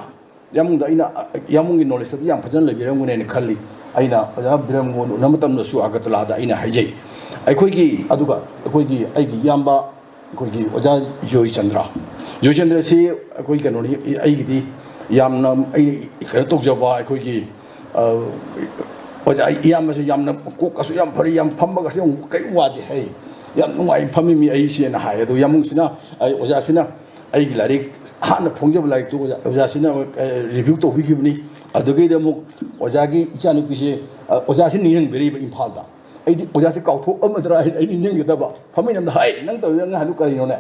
P: यामु द इना यामुंगी नॉलेज द याम फजन लेबिरंगुने ने खल्ली अइना अजा बिरंगो नमतमनसु आगतलादा इना हाइजै अखोइगी अदुगा अखोइगी आइगी यामबा अखोइगी ओजा जोई चंद्र से अखोइ कनोनी आइगिदी यामना आई खर तोजबा अखोइगी ओजा यामसे यामना कोकसु याम फरि याम फम्बगसे कई वादे है याम नुंगाइ फमी मी आई से ना हाय दो यामुंगसिना ओजा सिना आइगी लारिक हान फोंजब लाइक तो ओजा सिना रिव्यू तो बिखिबनी अदुगै दमु ओजागी इचानुपिसे ओजा सिन नियंग बेरि इम्फालदा अइदी ओजा से काउथो अमदरा आई नियंग दबा फमी नम हाय नंग तो नंग हालु करिनोने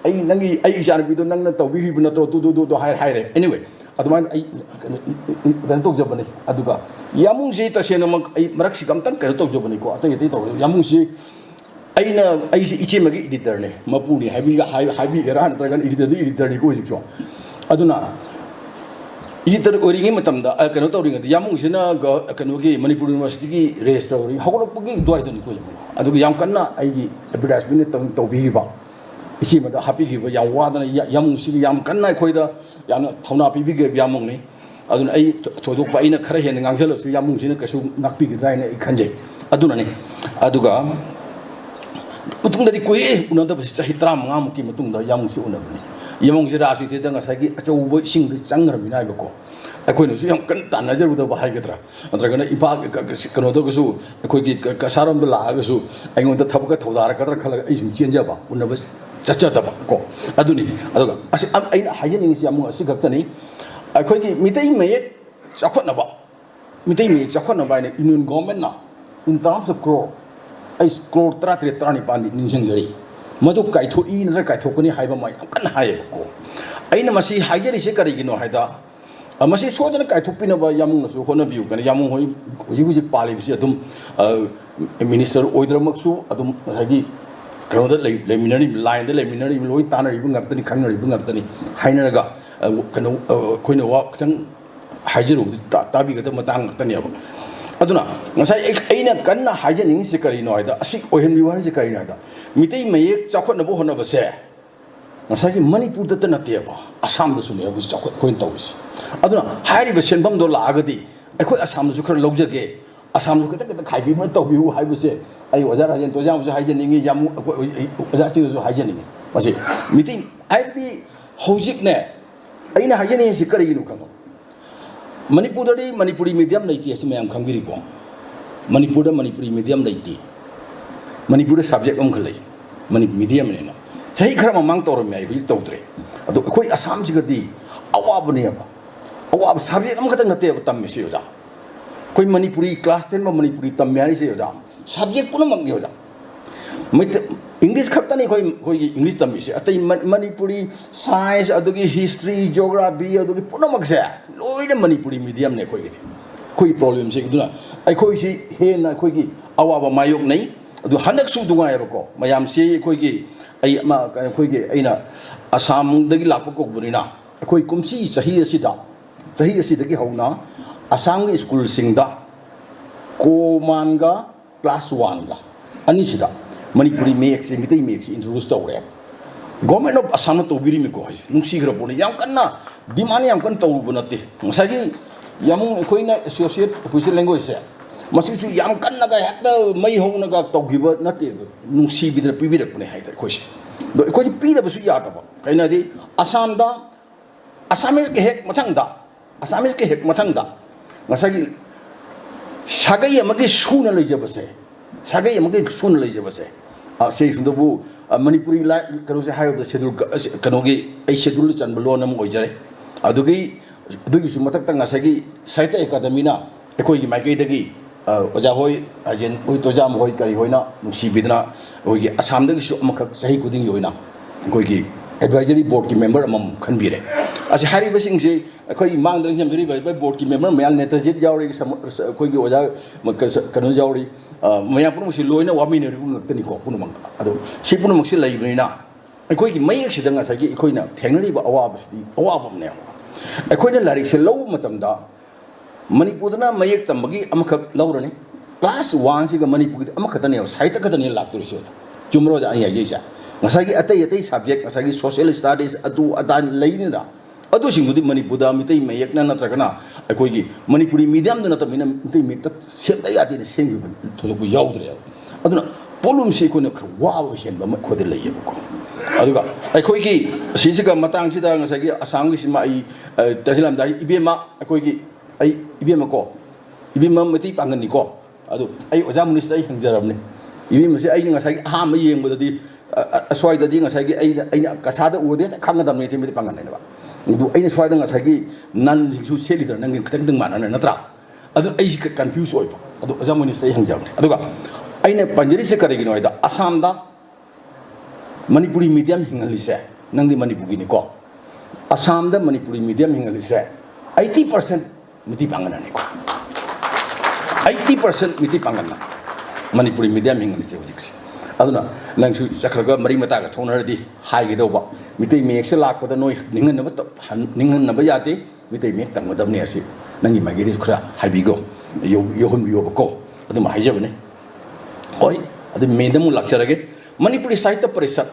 P: आई नंगी आई इचानुपिदो नंग न तौबिहिब नतो तु हाय रे एनीवे अदुमान आई कन तो जबने अदुगा यामुंग से तसेनमक आई मरक्सि कमतन कन तो जबने को अतै अतै तो यामुंग से अइना आई से इचे मगी एडिटर ने मपुनी हाइबी एरा नत्रगन एडिटर नि को जिक्सो अदुना एडिटर ओरिगे मतमदा कनो तौरिंग यामुंगसिना कनोगी मणिपुर यूनिवर्सिटी की रेजिस्टर ओरि हगलपगी द्वाइदनि को अदुग याम कन्ना आइगी एडवर्टाइजमेंट तौबिगिबा इसी मदा हापिगिबा याम वादना यामुंगसि याम कन्ना खोइदा याम थौना पिबिगे यामुंगनि अदुना आई थोदोक पाइना खरा हेन ngangjalo su यामुंगसिना कसु नाकपिगिद्राइना इखनजे अदुनाने अदुगा मुतुंगदि कोइ उनदबसि चाहि 35 मुकि मुतुंगदा यामुंगसि उनबनि यामुंगसि राजनीतिदा ngसाइगी अचौबो सिंग चंग्रबिनाइबको अखोइनसु याम कन तानजरुदबा हाइगद्रा नत्रगना इपा कनोदगसु अखोइगी कसारमद लागसु आइगोंदा थबक थौदारकद्रा खलग इसिम चेंजबा उनब चचदबा को अदुनि अदुगा असि आइना हाइजनिंगसि यामुंग असि गक्तनि अखोइगी मितै मयेक चखोनबा मितै मयेक चखोनबा ने यूनियन गवर्नमेंट ना इन टर्म्स ऑफ क्रो आई क्रोर 33-34 निजंगरी मदु काइथोई नजर काइथोकनी हाइबा मा याम कन हाइबको आइना मसी हाइजरी से करिगिनो हाइदा मसी सोदन काइथोपिनबा यामुंगसु होनबिउ कन यामुंग होई हुजी पालिबिसि अदुम मिनिस्टर ओइद्रमक्सु अदुम हाइगी कनोदा लेमिनरी लाइन द लेमिनरी लोइ तानरिबु ngaptani khangaribu ngaptani हाइनरगा कनो खोइनो वा खतन हाइजरु ताबिगदा मतंग ngaptani अब अदुना ngasai aina kanna haijaning se karino aida asik ohenbi war se karino aida mitei mayek chakhotnabo honabase ngasai ki manipur da tanate ba assam da sune abu chakhot koin tawis aduna hairi ba senbam do laagadi akhoi assam su khar logjage assam su kata khaibi ma tawbi hu haibase ai oja rajen to jam su haijaning yamu oja ti su haijaning masi mitei aibdi hojik ne aina haijaning se karino kano Manipuri medium लेती है ma'am खंगीरी को Manipur Manipuri medium लेती Manipur subject अमखल medium ने सही खर ममांग तौरमे हुई तौद्रे अदो अखोई असम सिगदी अवाबने अवाब सब्जेक्ट अमखत नते तम्मे से ओजा कोई मणिपुरी क्लास 10 में मणिपुरी तम्मे से ओजा सब्जेक्ट पुनमक ने ओजा इंग्लिश खतनी कोई इंग्लिश तम्मी से अतई मणिपुरी साइंस अदुगी हिस्ट्री जियोग्राफी अदुगी पुनमक से लोइने मणिपुरी मीडियम ने कोई प्रॉब्लम से दुना अखोई से हेना कोई अवाबा मायोक नहीं अदु हनक सु दुगायबको मयाम से कोई आई मा कोई अइना असम दगी लापो कोबनिना कोई कुमसी सही असिदगी हौना असम के स्कूल सिंगदा कोमानगा क्लास 1 गा अनिसिदा मणिपुरी मेक से मितई मेक से इंट्रोड्यूस तौरे गवर्नमेंट ऑफ असम तौबिरी में को है नुंसीग्रपोने याम कन्ना डिमांड याम कन तौब नते ngसागी यामुंग अखोइना एसोसिएट ऑफिशियल लैंग्वेज से मसिसु याम कन्नगा हेक्ता मई होनगा तौगिबा नते नुसीबिदना पिबिरकने हाइदर खोइसे दो खोइसे पिदबसु यादबा कैनादि असमदा असामिस के हेक मथंगदा असामिस के हेक मथंगदा ngасagi sagai amagi suna leijabase sagai amagi suna leijabase se sundabu manipuri la kano se hayo schedule kanogi ai schedule chanbalo nam oijare adugi su matak ta ngasagi saita academy na ekoi gi maikai dagi oja hoi ajen oi toja am hoi kari hoina nusi bidna oi gi assam dagi su amakak sahi kuding yoina ekoi gi advisory board ki member amam khanbire asi hari basing se ekoi mang dang jam by board ki member mayang netajit jawri ekoi gi oja kanu jawri mayang pun musi loina wami ne ru ngakni ko pun mang ado si pun musi lai bina ekoi gi mayek sidang asagi ekoi na thengnari ba awabam ne ekoi na larik se low matam da manipurna mayek tambagi amakak lawrani class 1 siga manipur amakatane saita katane laktur se chumro ja ai jaisa ngasagi atai subject ngasagi social studies adu adan leina adu singudi manipurda mitai mayek na natragana akoi gi manipuri medium na tamina mitai mek ta senda ya din sengi thodoku yaudre aduna polum se ko na khwa hen ba khode leiye ko aduga akoi gi sisiga matang sida ngasagi asang gi sima ai tasilam dai ibema akoi gi ai ibema ko ibema mati pangan ni ko adu ai oja munis ai hangjaramne ibema se ai ngasagi ha ma yengbadadi aswai dadi ngasagi ai kasada ude khangadam ne chimi pangan ne ba du ai swai da ngasagi nan su selidar nang khitang dang manana natra adu ai confuse oi adu oja munis ai hangjaramne aduga aine panjari se karegi no ida asam da manipuri medium hingali se nangdi manipuri ni ko asam da manipuri medium hingali se 80% miti pangana ni ko 80% miti pangana manipuri medium hingali se hojiksi aduna nangsu chakraga mari mata ga thonaradi haige do ba mitai mek se lak pada noi ningan na ba yate mitai mek tang madam ne asi nangi magiri khra habigo yohun biyo ko aduma haijabne oi adu medam lakcharage manipuri sahitya parishat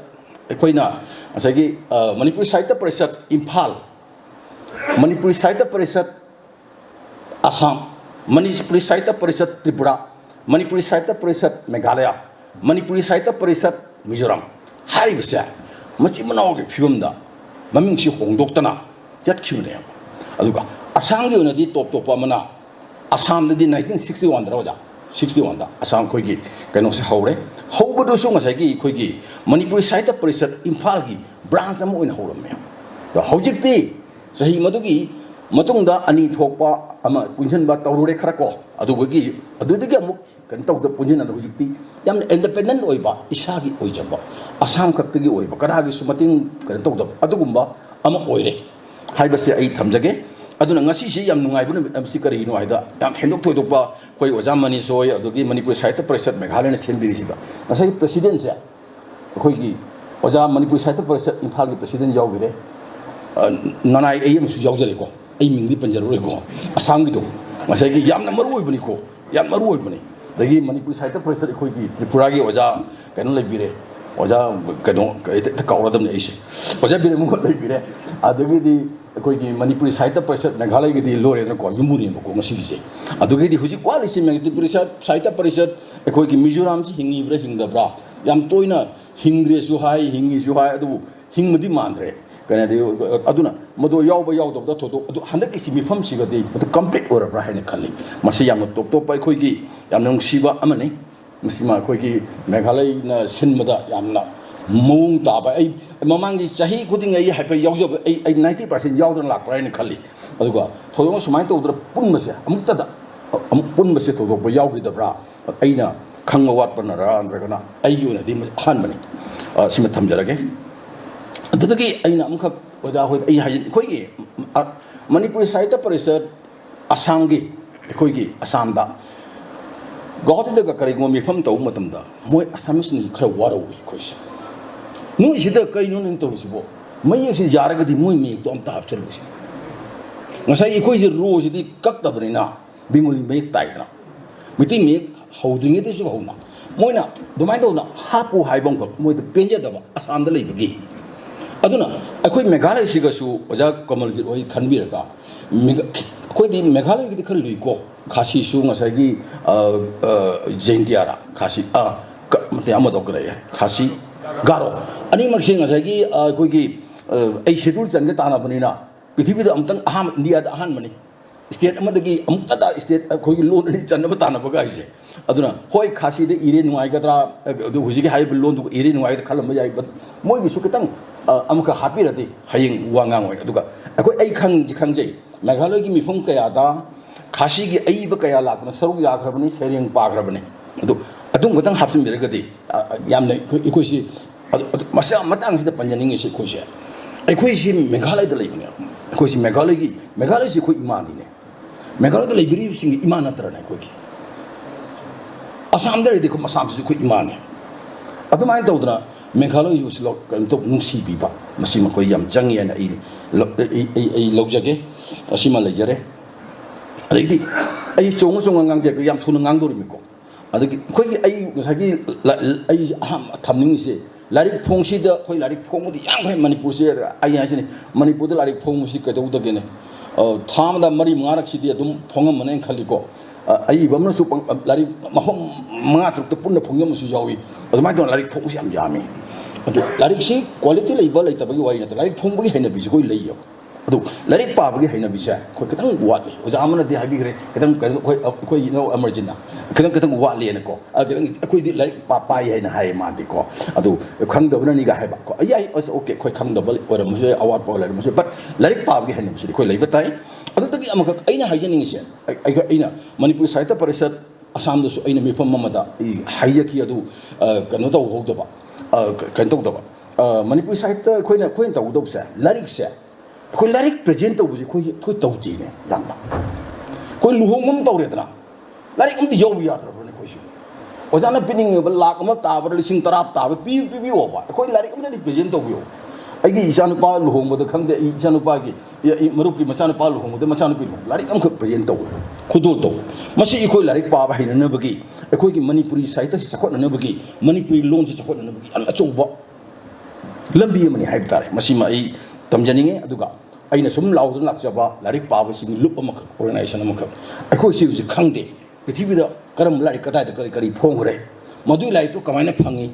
P: ekoina asagi manipuri sahitya parishat imphal manipuri sahitya parishat assam manipuri sahitya parishat tripura manipuri sahitya parishat meghalaya manipuri sahitya parishat mizoram hari bisa machi manau ge phibamda maming si hongdoktana yatkhiune aduga assam ge onadi top amana assam di 1961 da 61 da assam khoi gi kaino se haure hobadu su ngasai gi khoi gi manipuri sahitya parishat imphal gi branch am oina horamme da hojikti sahi madugi matungda ani thokpa ama punjan ba tawrure khara ko adugagi adudigi amuk kan tawda punjan adu hojikti yam independent oiba isagi oijaba assam khaktagi oiba karagi su mating kan tawda adugumba ama oire haibase ai thamjage aduna ngasi si yam nungai bun amsi kari no haida yam hendok thoidokpa koi oja mani soi adugi manipur sahitya parishat meghalaya na senbiri siga ngasai president se koi gi oja manipur sahitya parishat imphal gi president yaugire nanai ai am su yaujare ko ai mingdi panjarure ko assam gi do ngasai gi yam na maru oibani ko yam maru oibani dagi manipur sahitya parishat koi gi tripura gi oja kaino leibire oja kaino kauradam ne ise oja bire mu leibire adagi di koi gi manipuri sahitya parishat meghalaya gi di lore na ko yumuni ko ngasi gi adugi di huji kwali si manipuri sahitya parishat koi gi mizoram ji hingi bra hingdabra yam toina hingre su hai hingi su hai adu hingmadi mandre kana de aduna modo yauba yaudab da thodo adu handak ki mifam si ga de complete ora bra haine khali masi yam top pai koi gi yam nong siba amane musima koi gi meghalaya na sinmada yamna mong ta ba ai mamangi chahi kuding ai hape yaujob ai 90% yaudran lak prai ne khali aduga thodo sumai to udra punmase amukta da punmase to do yaugi da bra aina khangwa wat panara andra ai yuna di han bani sima thamjarage adudagi aina amkha oda hoi ai hajin koi gi manipur sahitya parishat assam gi koi gi assam da gauti da kari ngo mifam to matam da moi assamese ni khara waro koi se nu sida kai nu nin to sibo mai si jaraga di moi me to am ta hap chalu si ngasai ikoi ji ro si di kak ta brina bingoli me tai na miti me houding it is hona moina domai do na hapu haibong ko moi de penja da ba asam da lei bagi aduna akoi meghalaya siga su oja kamalji oi khanbir ka akoi di meghalaya gi khal lui ko खासी सु ngसागी जैंतियारा खासी मते अमदो करे खासी गारो अनि मक्से ngसागी कोइगी आई schedule चंगे ताना बनिना पृथ्वी द अमतंग अहाम इंडिया द अहान मनी स्टेट अमदगी अमतदा स्टेट कोइगी लोन नि चन्न बताना बगाइसे अदुना होय खासी दे इरे नुआई गद्रा दु हुजिगी हाइब लोन दु इरे नुआई द खलम जाय मोइगी सु कितंग अमका हापी रदी हयिंग वांगांग होय अदुगा अखोय आई खंगजे मेघालय की मिफम कयादा खासी की अईब कया लाकना सरुग याखरबनी सेरिंग पाखरबनी अदुम गतंग हापसिन बिरगदी यामने इकोइसी मसा मतंग सिदा पंजनिंग से कोइसे अखोइसी मेघालय द लेबने अखोइसी मेघालय से कोइ इमानी ने मेघालय द लेबिरी सिंग इमान नत्रने कोइकी असम दे देखो मसाम से कोइ इमान है अदुमाय तौदना मेघालय युस लो कंतो नुसी बिबा मसी मकोय याम जंगे ना आई लौजगे असीमा लेजरे अरेदी आई चोंग चोंग ngang je yam thuna ngang dori miko adagi khoi ai ngasagi ai aham thamning se larik phong si da khoi larik phong di yang hai manipur se ai ya sini manipur da larik phong si ka dau da gene tham da mari mangarak si di adum phong am mane khali ko ai bamna su larik mahom manga truk ta punna phong yam su yawi adumai don larik phong si am yami adu larik si quality level lai ta bagi wai na larik phong bagi haina bi si koi leiyo अदु लारिक पाबगी हैना बिसा खो कितंग वाटले ओजा अमना दि हाबी grey कितंग कोइ no एमर्जिना कितंग वाटले न को कितंग कोइ दि लारिक पापाय हैना हाय मा दि को अदु खंग दबना नि गा हायबा को आई अस ओके कोइ खंग दबल ओर मसे अवार्ड पोलर मसे बट लारिक पाबगी हैना बिसा कोइ लेबा ताई अदु तगी अमक आइना हाइजनिंग से आइना मणिपुर साहित्य परिषद असम दसु आइना मिफम ममदा हाइजकी अदु कनो तौ होदबा कन तौदबा मणिपुर साहित्य खोइना तौदबसे लारिक से कोई लारिक प्रेजेंट तौबजे कोई तौदी ने यामना कोई लुहोंगम तौरेदना लारिक अमति यौ यात्रबने कोइसु ओजाना पिनिंग लाख अम ताबर लिसिंग तराब ताब पी ओबा कोई लारिक अमति प्रेजेंट तौबियो आइगी इचानुपा लुहोंगबद खंगदे इचानुपा की मरुप की मचानुपा लुहोंगदे मचानुपी लारिक अमख प्रेजेंट तौ खुदोल तौ मसी इखोई लारिक पाबा हैननबगी अखोई मणिपुरी साहित्य से चखोननबगी मणिपुरी लोन से चखोननबगी अन अचौबा लंबी मनि हाइब तारे मसी मा आई तमजनिंगे अदुगा अइना सुम लाउद लाक्चबा लारिक पाबसिंग लुप अमख ऑर्गेनाइजेशन अमख अखोई सि हुजि खंगदे पृथ्वी दा करम लारिक कदाय करी फोंगरे मदुई लाइक तो कमायना फंगी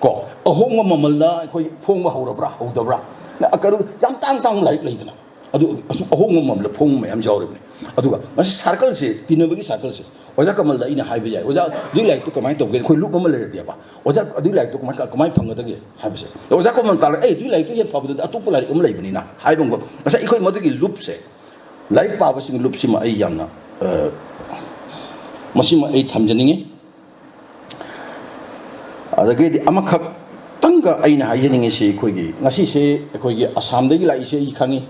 P: को अहोंग ममलदा अखोई फोंग हौरबरा हौदबरा ना अकरु याम तांग लारिक लेदना अदु अहोंग ममल फोंग मयम जावरबने अदुगा मस सर्कल से तिनबगी सर्कल से ओजा कमल दा इना हाइबे जाय ओजा दुई लाइक तो कमाय तोगे खोई लुप ममल लेदियाबा ओजा दुई लाइक तो कमाय फंगदगे हाइबसे ओजा कमल तार ए दुई लाइक तो हेन पाबद अतुप लाइक अम लेबनिना हाइबंग मसा इखोई मदुगी लुप से लाइक पाबसिंग लुप सिमा आई यामना मसिमा आई थमजनिंगे अदगे अमखक तंग आइना हाइजनिंगे से खोगी ngasi से खोगी असम दगी लाई से ई खांगी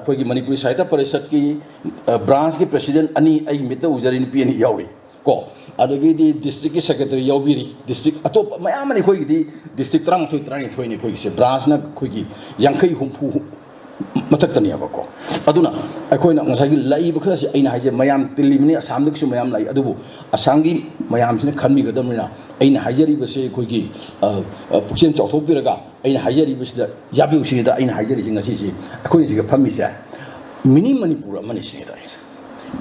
P: खोगी मणिपुरी साहित्य परिषद की ब्रांच के प्रेसिडेंट अनि आई मित उजरी नुपी अनि यावरी को अदगे दि डिस्ट्रिक्ट की सेक्रेटरी यावबिरी डिस्ट्रिक्ट अतोप मयाम नि खोगी दि डिस्ट्रिक्ट त्रंग थोई नि खोगी से ब्रांच ना खोगी यांखै हुमफु मथक्तनी अबको अदुना अखोइना ngसागी लाई बखरा से आइना हाइजे मयाम तिलिमनि असम दगसु मयाम लाई अदुबु असम की मयाम सिने खनमी गदमना आइना हाइजरी बसे खोगी पुक्सेन चौथोबिरगा आइना हाइजरी बसे याबिउसिदा आइना हाइजरी सिंग ngasi si अखोइ सिग फमी से मिनी मणिपुर मनि सिदा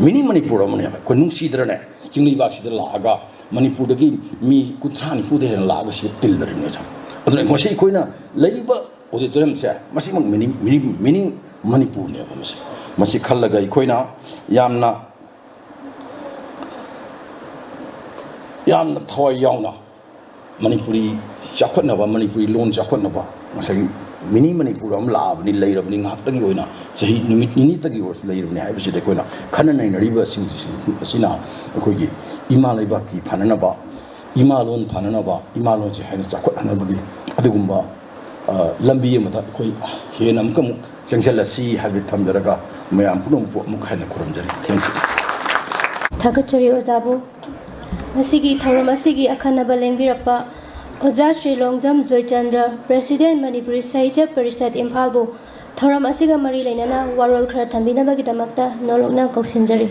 P: मिनी मणिपुर मनि को नुंसीदरने चिंगली बाक्सिदा लागा मणिपुर दगी मी कुथानि पुदे लागा सि तिलदरने जा अदुना ngasi खोइना लैबा ऑडिटोरियम से मसी मिनी मणिपुर ने मसी खल्लगा इखोइना यामना थवाई यावना मणिपुरी चाखनबा मणिपुरी लोन चाखनबा मसी मिनी मणिपुर हम Labni लेरबनी ngakhtagi oina sahi numit ini tagi ors leirubni haibasi de koina khana nainariba sina akoigi ima leiba ki phananaba ima lon phananaba ima lon se haina chakhothanabagi adugumba lambi amata koi henam kam changjalasi habi thamdaraga mayam punum muk haina kuramjari thank you
B: thagachari ojabu nasigi thauramasi akhanaba lengbirakpa oja Sri Longjam Joychandra President Manipuri Sahitya Parishad Imphal bu thauram asiga mari leinana warol khara thambinabagi damakta nolokna koksinjari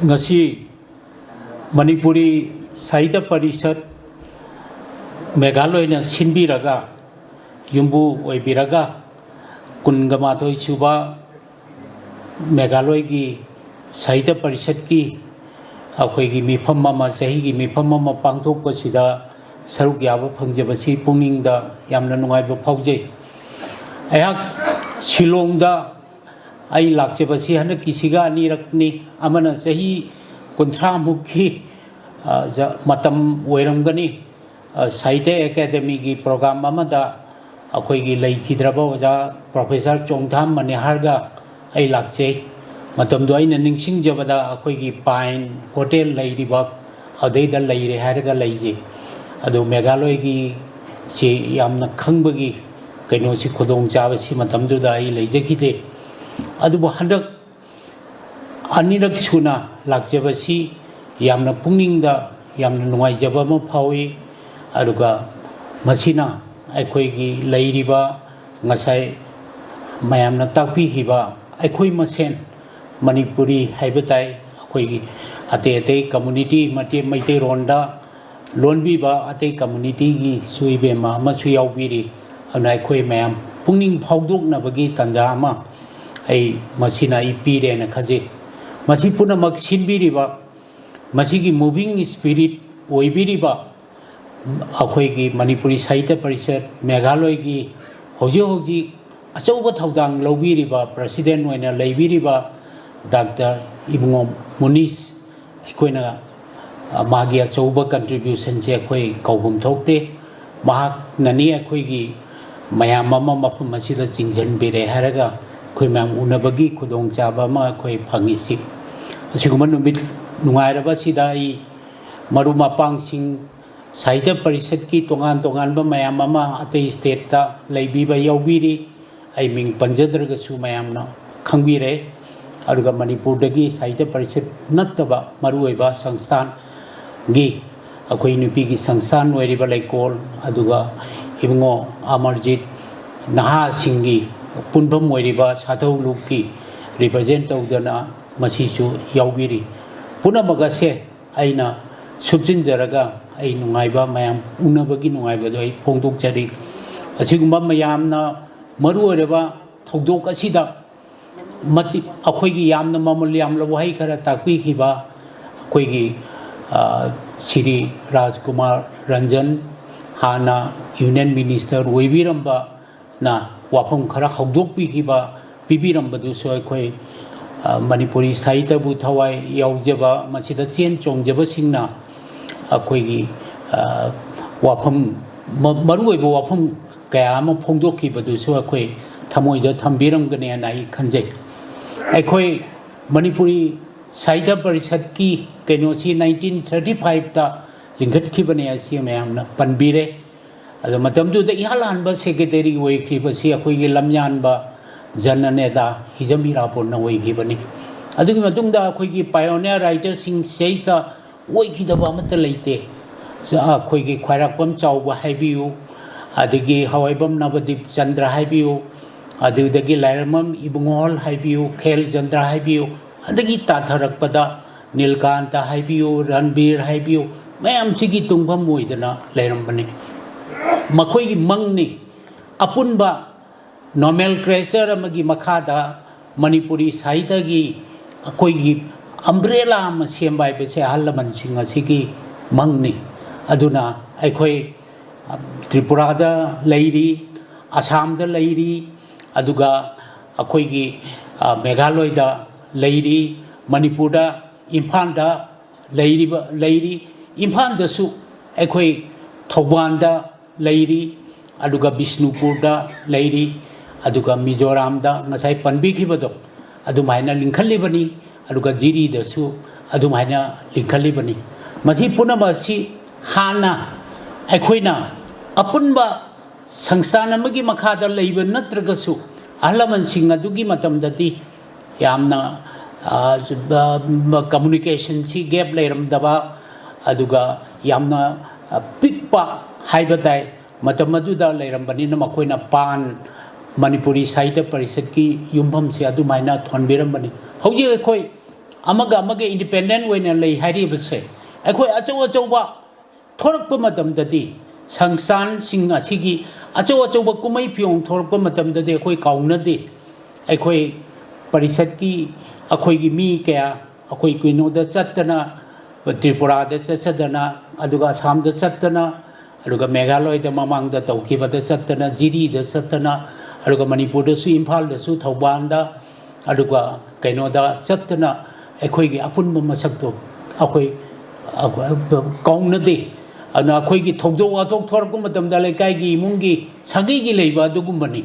G: ngasi Manipuri Sahitya Parishad Meghalaya na sinbiraga yumbu oibiraga kungamathoi suba Meghalaya gi साहित्य परिषद की अखोई मिफम चाही मिफम पांथोकपसिद सरुक याब फंजबसी पुनिंग यामना नुंगाइब फाउजे अयहाक शिलोंगदा आई लाक्चबसी हनकिसिगा अनिरकनी अमना चाही 30 मुखी मतम ओइरमगनी साहित्य एकेडमी की प्रोग्राम अमदा अखोई लैखिद्रब ओजा प्रोफेसर चोंगथाम मनिहारगा आई लाक्चे मतमदो अइना निंगसिंगजबदा अखोई पाइन होटल लैरिबा अदैदा लैरे हारगा लैजे अदो मेघालय की से यामना खंगबगी कइनोसी खुदोंग चाबसी मतमदुदा आई लैजखिदे अदुबो हंदक अनिरक सुना लाक्चबसी यामना पुंगनिंगदा यामना नुंगाइजबा म फावी अदुगा मसिना अखोई लैरिबा ngasai mayamna takpi hiba अखोई मसेन मणिपुरी हाइबताई अखोई अते अते कम्युनिटी मते मैते रोंडा लोनबीबा अते कम्युनिटी की सुइबेमा मसु याउबीरी अना अखोई मयाम पुंगनिंग फाउदोकनबगी तंजामा आई मसिना ई पीरे न खजे मसी पुनमक सिनबीरीबा मसीगी मूविंग स्पिरिट ओइबीरीबा अखोई की मणिपुरी साहित्य परिषद मेघालय की हौजी हौजी अचौब थौदांग लौबीरीबा प्रेसिडेंट ओइना लैबीरीबा डॉक्टर इबुंगो मुनीस अखोइना मागी अचौब कंट्रीब्यूशन से अखोई कौबुम थोकते महाक ननी अखोई की मयाम अमा मफम मसिदा चिंजनबीरे हारगा अखोई मयाम उनबगी खुदोंग चाबा मा अखोई फंगिसि असिगुम नुमित नुंगाइरबसिदा ई मरु मपांगसिंग साहित्य परिषद की तोगान तोगान मैम अतई स्टेट लेबीब यौबीरी आई मिंग पंजद्रगसु मैमना खंबीरे अरुगा मणिपुरदगी साहित्य परिषद नत्तबा मरुओइबा संस्थान गी अखोई नुपी की संस्थान ओइरिबा लेकोल अदुगा इबुंगो अमरजीत नहा सिंगी पुनभम ओइरिबा साथौ लुकी रिप्रेजेंट तौदना मसीसु यौबीरी पुनमगसे आइना सुबजिनजरगा आई नुंगाइबा मयाम उनबगी नुंगाइबदो आई फोंदोकजरी असिगुम्बा मयामना मरु ओइरबा थौदोक असिदा मति अखोइगी यामना ममल यामला वहाई खरा ताकपीखिबा अखोइगी श्री राजकुमार रंजन हाना यूनियन मिनिस्टर ओइबिरंबा ना वाफम खरा हौदोकपीखिबा पिबिरंबदुसो अखोइ मणिपुरी साहित्यबु थवाई याउजबा मसिदा चेन चोंगजबसिंगना अखोई वाफम मरुओइब वाफम कया अमा फोंदोखिबदुसु अखोई थमोइद थंबिरंगने नाई खंजे अखोई मणिपुरी साहित्य परिषद की कइनोसी 1935 ता लिंगतखिबने असि मयामना पनबीरे अदो मतमदुदा इहालानबा सेक्रेटरी ओइखिबसि अखोई लमयानबा जननेता हिजमीरापोन ओइखिबनि अदुगी मतुंगदा अखोई पायोनियर राइटर सिंह सेइसा ओइखिदबा अमत लेते अखोई ख्वाइराकपम चाउबा हाइबियु अदगी हवाइबम नवदीप चंद्र हाइबियु अदुदगी लाइरमम इबुंगोल हाइबियु खेल चंद्र हाइबियु अदगी ताथरकपदा नीलकांत हाइबियु रणबीर हाइबियु मैम सिगी तुंगफम मोइदना लेरमबने मखोई मंगनी अपुनबा नॉर्मल क्रेचर अमगी मखादा मणिपुरी साहित्य की अखोई अम्ब्रेला सेम्बाई बसे अहलमनसिंग असिगी मंगनी अदुना अखोई त्रिपुरादा लैरी आसामदा लैरी अदुगा अखोई मेघालयदा लैरी मणिपुरदा इम्फालदा लैरी इम्फालदसु अखोई थौबालदा लैरी अदुगा बिष्णुपुरदा लैरी अदुगा मिजोरामदा ngasai panbikibado adumaina linkhalibani aduga jiri dasu adumaina linkhalibani masi punamasi hana aikoina apunba sangsthana amagi makhada leiba natragasu ahlamansing adugi matamdadi yamna communication si gap leiramdaba aduga yamna pikpa haibatai मतमदुदा लेरंबनिना मखोइना पान मणिपुरी साहित्य परिषद की युमभम से अदुमाइना थोनबिरंबनी हौजे अखोई अमगा अमगे independent ओइना लै हारिबसे अखोई अचौ अचौबा थोरकप मतमददी संस्थान सिंग असिगी अचौ अचौबा कुमै फियों थोरकप मतमददी अखोई काउनदे अखोई परिषद की अखोई मी क्या अखोई कुइनोदा चत्तना त्रिपुरादा चत्तना अदुगा असमदा चत्तना अदुगा मेघालयदा ममांगदा तौखिबदा चत्तना जिरीदा चत्तना अदुगा मणिपुरदसु इम्फालदसु थौबालदा अदुगा कैनोदा चत्तना अखोई अपुनबा मसक्तो अखोई कौनदे अना अखोई की थौदोक वाथोक थोरक मतमदा लेकाइगी इमुंगी सागैगी लेबा दुगुंबनी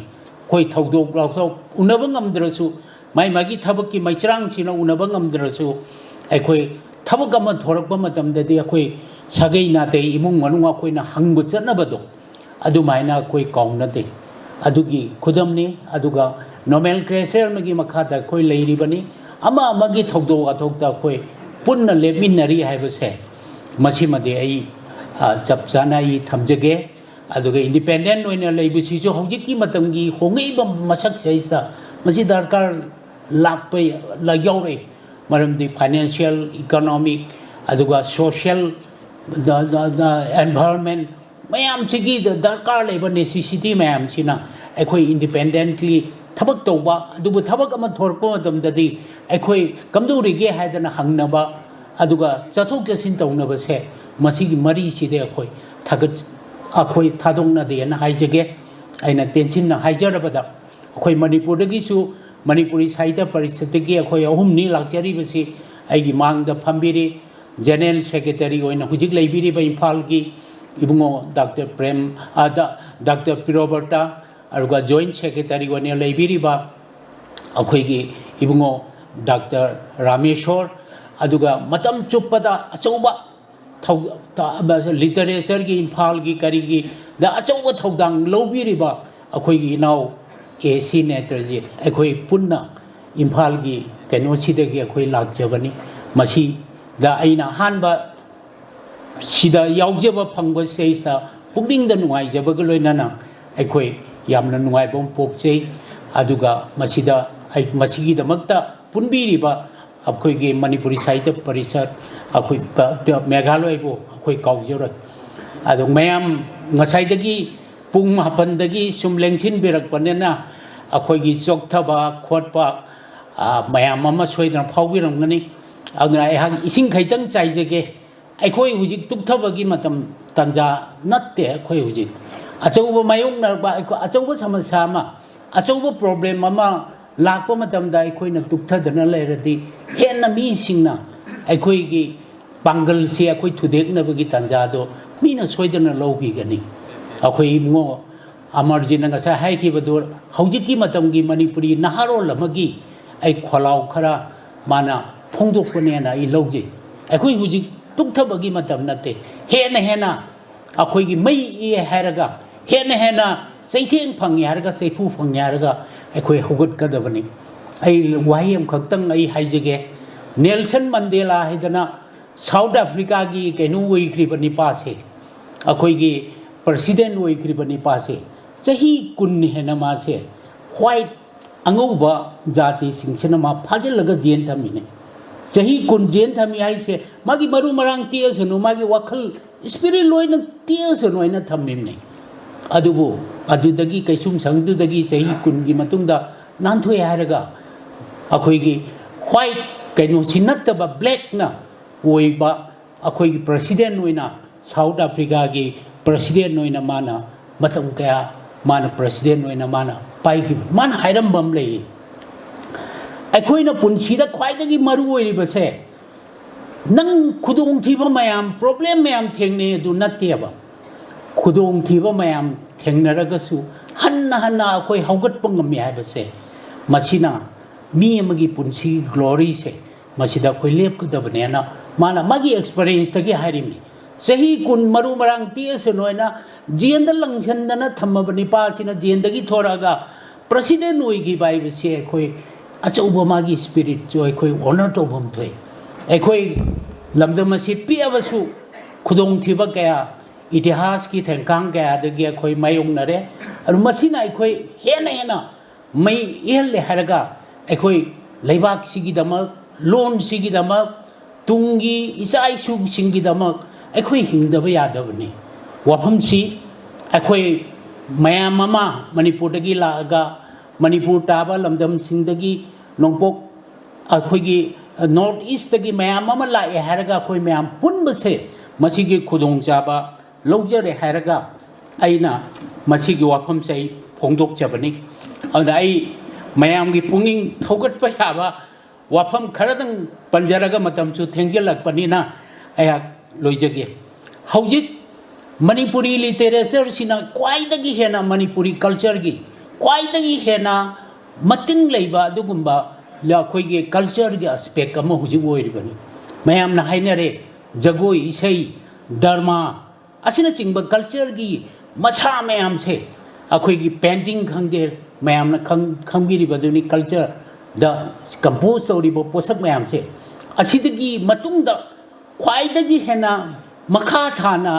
G: कोई थौदोक लाथोक उनब ngamdrasu mai magi thabak ki maichrang china unaba ngamdrasu अखोई थबक अमा थोरकपा मतमददी अखोई सागै नाते इमुंग मनुंग अखोइना हंगब चनबदो अदुमाइना अखोई कौनदे अदुगी खुदमनी अदुगा नोमेल क्रेसर मगी मखादा अखोई लेरिबनी अमा अमगी थौदो अथोकता अखोई पुन्ना लेमिनरी हाइबसे मसिमदे आई चप चाना ई थमजगे अदुगा इंडिपेंडेंट ओइना लेबिसिजो हौजिकी मतमगी होंगैब मसक सैसा मसि दरकार लापै ला यौरे मरमदी फाइनेंशियल इकोनॉमिक अदुगा सोशल एनवायरनमेंट मैम सिगी दरकार लेबा नेसेसिटी मैम सिना अखोई इंडिपेंडेंटली थबक तौबा अदुबु थबक अमा थोरपो मतमददी अखोई कमदुरिगे हायदना हंगनबा अदुगा चथोक चसिन तौनबसे मसिगी मरी सिदे अखोई थगत अखोई थादोंनादेना हाइजगे आइना टेंशन ना हाइजरबदा अखोई मणिपुरदगिसु मणिपुरी साहित्य परिषदगी अखोई अहुमनी लाक्चरीबसी आइगी मांगदा फंबिरी जनरल सेक्रेटरी ओइना हुजिक लेबिरिबा इम्फाल की इबुंगो डॉक्टर प्रेम डॉक्टर पिरोबर्टा अरुगा जॉइंट सेक्रेटरी ओइना लेबिरिबा अखोईगी इबुंगो डॉक्टर रामेश्वर अदुगा मतम चुप्पदा अचौबा लिटरेचर की इम्फाल की करीगी द अचौबा थौदांग लौबिरिबा अखोईगी इनाव ए सी नेत्रजी अखोई पुन्ना इम्फाल की कैनोसीदगी अखोई लाक्जबनी मसी दा आइना हानबा सिदा यावजब फंगब सेसा पुगनिंग द नुवाइजबग लोइनाना अखोई यामना नुवाइबम पोकचै अदुगा मसिदा मसिगी दमक्ता पुनबिरिबा अखोई मणिपुरी साहित्य परिषद अखोई मेघालयबो अखोई काउजर अदु मयाम ngसाइदगी पुंग मापनदगी सुम लेंसिन बिरकपनेना अखोई चोक्थबा खोटपा मयाम अमा सोइदना फाउबिरमगनी अगना एहाग इसिंग खैतंग चाइजगे अखोई हुजिक तुक्थबगी मतम तंजा नत्ते अखोई हुजिक अचौब मायोंगनबा अचौब समस्या अमा अचौब प्रॉब्लम अमा लाकपा मतमदा अखोइना तुक्थदना लेरदी हेन्ना मीसिंगना अखोईगी पांगल से अखोई थुदेकनबगी तंजादो मीना सोइदना लौगिगनी अखोई इमुंगो अमरजीना ngasa हाइखिबदो हौजिकी मतमगी मणिपुरी नहारोल अमगी आई खोलाव खरा माना फोंदोकपनेना ई लौजे अखोई हुजिक तुक्थबगी मतम नते हेना हेना अखोईगी मई ई हारगा हेना सैथेंग फंगी हारगा सैफु फंगी हारगा अखोई हौगतकदबनी आई वाहियम खक्तंग आई हाइजगे नेल्सन मंडेला हाइदना साउथ अफ्रीका की कैनु ओइख्रिबनी पासे अखोईगी प्रेसिडेंट ओइख्रिबनी पासे चही कुन हेना मासे व्हाइट अंगौबा जाति सिंगसना मा फाजलगा जेन थमिने चही कुन जेन थमी हाइसे मागी मरु मरांग तियसनु मागी वखल स्पिरिट लोइना तियसनु आइना थमिने अदुबो अदुदगी कैसुम संगदुदगी चही कुन की मतुंगदा नानथोय हारगा अखोईगी व्हाइट कैनो सिनत्तबा ब्लैक ना ओइबा अखोईगी प्रेसिडेंट ओइना साउथ अफ्रीका की प्रेसिडेंट ओइना माना मतम कया माना प्रेसिडेंट ओइना माना पाइखि माना हाइरमबम ले अखोइना पुनसीदा ख्वाइदगी मरु ओइरिबसे नंग खुदोंग थीबा मयाम प्रॉब्लम मयाम थेंगने दु नत्तेबा खुदोंग थीबा मयाम थेंगनरगसु हन्ना हन्ना अखोई हौगतपा ngami हाइबसे मसिना मी अमगी पुनसी ग्लोरी से मसिदा अखोई लेपकदबनेना माना मगी एक्सपीरियंस तगी हाइरिमनी सही कुन मरु मरांग तियसनोइना जेंद लंगसनदना थमबनी पासिना जेंदगी थोरागा प्रेसिडेंट ओइगी बाइबसे अखोई अचौब मागी स्पिरिट जो अखोई ऑनर तोबम थोय अखोई लमदमसी पियाबसु खुदोंग थिबा कया इतिहास की थेंकांग कया दगी अखोई मायोंगनरे अरु मसिना अखोई हेना मई एहले हरगा अखोई लेबाक सिगिदमक लोन सिगिदमक तुंगी इसाइसु सिंगिदमक अखोई हिंगदब यादबनी वफमसी अखोई मयाम मणिपुर लागा मणिपुर ताबा लमदम सिंदगी नोंपोक अखोगी नॉर्थ ईस्ट की मैम अमा लाए हैरगा अखोई मैम पुनबसे मसीगी खुदोंग चाबा लौजरे हैरगा अइना मसीगी वाफम से फोंदोक चबनी और आई मैम की पुंगिंग थोगट पे याबा वाफम खरदंग पंजरगा मतम सु थेंगेलकपनिना अया लोइजगे हौजिक मणिपुरी लिटरेचर सिना क्वाइदगी हेना मणिपुरी कल्चर की क्वाइदगी हेना मतिंग लेबा दुगुंबा लाखोइगे कल्चर की एस्पेक्ट अमा हुजिक ओइरिबनी मैम हाइनरे जगोई इसई धर्मा असिना चिंग कल्चर की मसा मैम से अखोइगी पेंटिंग खंगे मैम खंगिरिबदुनी कल्चर द कंपोज तौरिबो पोसक मैम से असिदगी मतुंग ख्वाइदगी हेना मखा थाना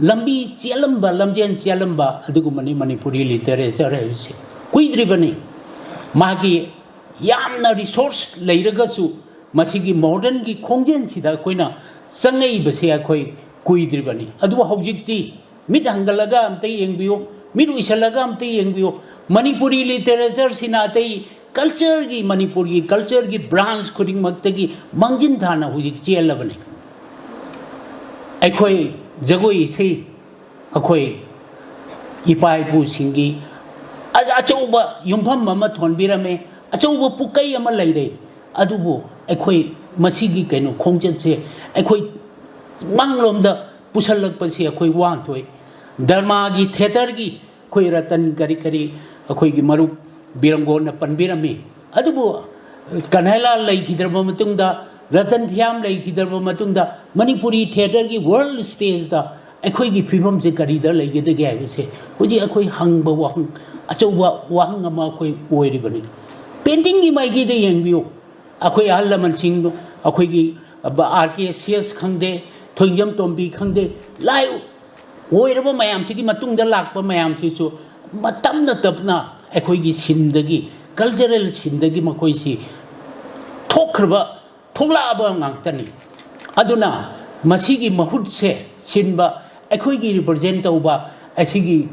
G: लंबी चेलंबा लमजेन चेलंबा अदुगुमनी मणिपुरी लिटरेचर है कुइद्रिबनी मागी यामना रिसोर्स लेरगसु मसिगी मॉडर्न की खोंजेन सिदा कोइना संगई बसे अखोई कुइद्रिबनी अदु हौजिकती मिट हंगलगा अमते येंबियो मिट उइसलगा अमते येंबियो मणिपुरी लिटरेचर सिना तई कल्चर की मणिपुरी कल्चर की ब्रांच खुदिंग मक्तगी मंजिन थाना हुजिक चेलबनी अखोई जगोई से अखोई इपा इपू सिंगी अचौब युमफम अमा थोनबिरमे अचौब पुकई अमा लेरे अदुबो अखोई मसीगी कैनो खोंजत से अखोई मांगलोमदा पुसलकपसे अखोई वांथोय धर्मा की थिएटर की खोई रतन करी करी अखोई की मरुप बिरंगोन पनबिरमे अदुबो कन्हैला लेखिद्रब मतुंगदा रतन थियाम लेखिद्रब मतुंगदा मणिपुरी थिएटर की वर्ल्ड स्टेज दा अखोई की फिल्म से करीदर लेगेदगे आइबसे हुजी अखोई हंग वाहंग अचौबा वाहंग अमा अखोई ओइरिबनी पेंटिंग की माइगी दे यंगबियो अखोई अहल लमनसिंग अखोई की RKCS खंगदे थोंजम तोंबी खंगदे लाई ओइरबो मयाम सिगी मतुंगदा लाकपा मयाम सिसु मतमना तपना अखोई की Sindgi cultural Sindgi मखोई C थोखरबा थोलाबा ngangtani aduna masigi mahut se sinba akhoi gi represent tauba asigi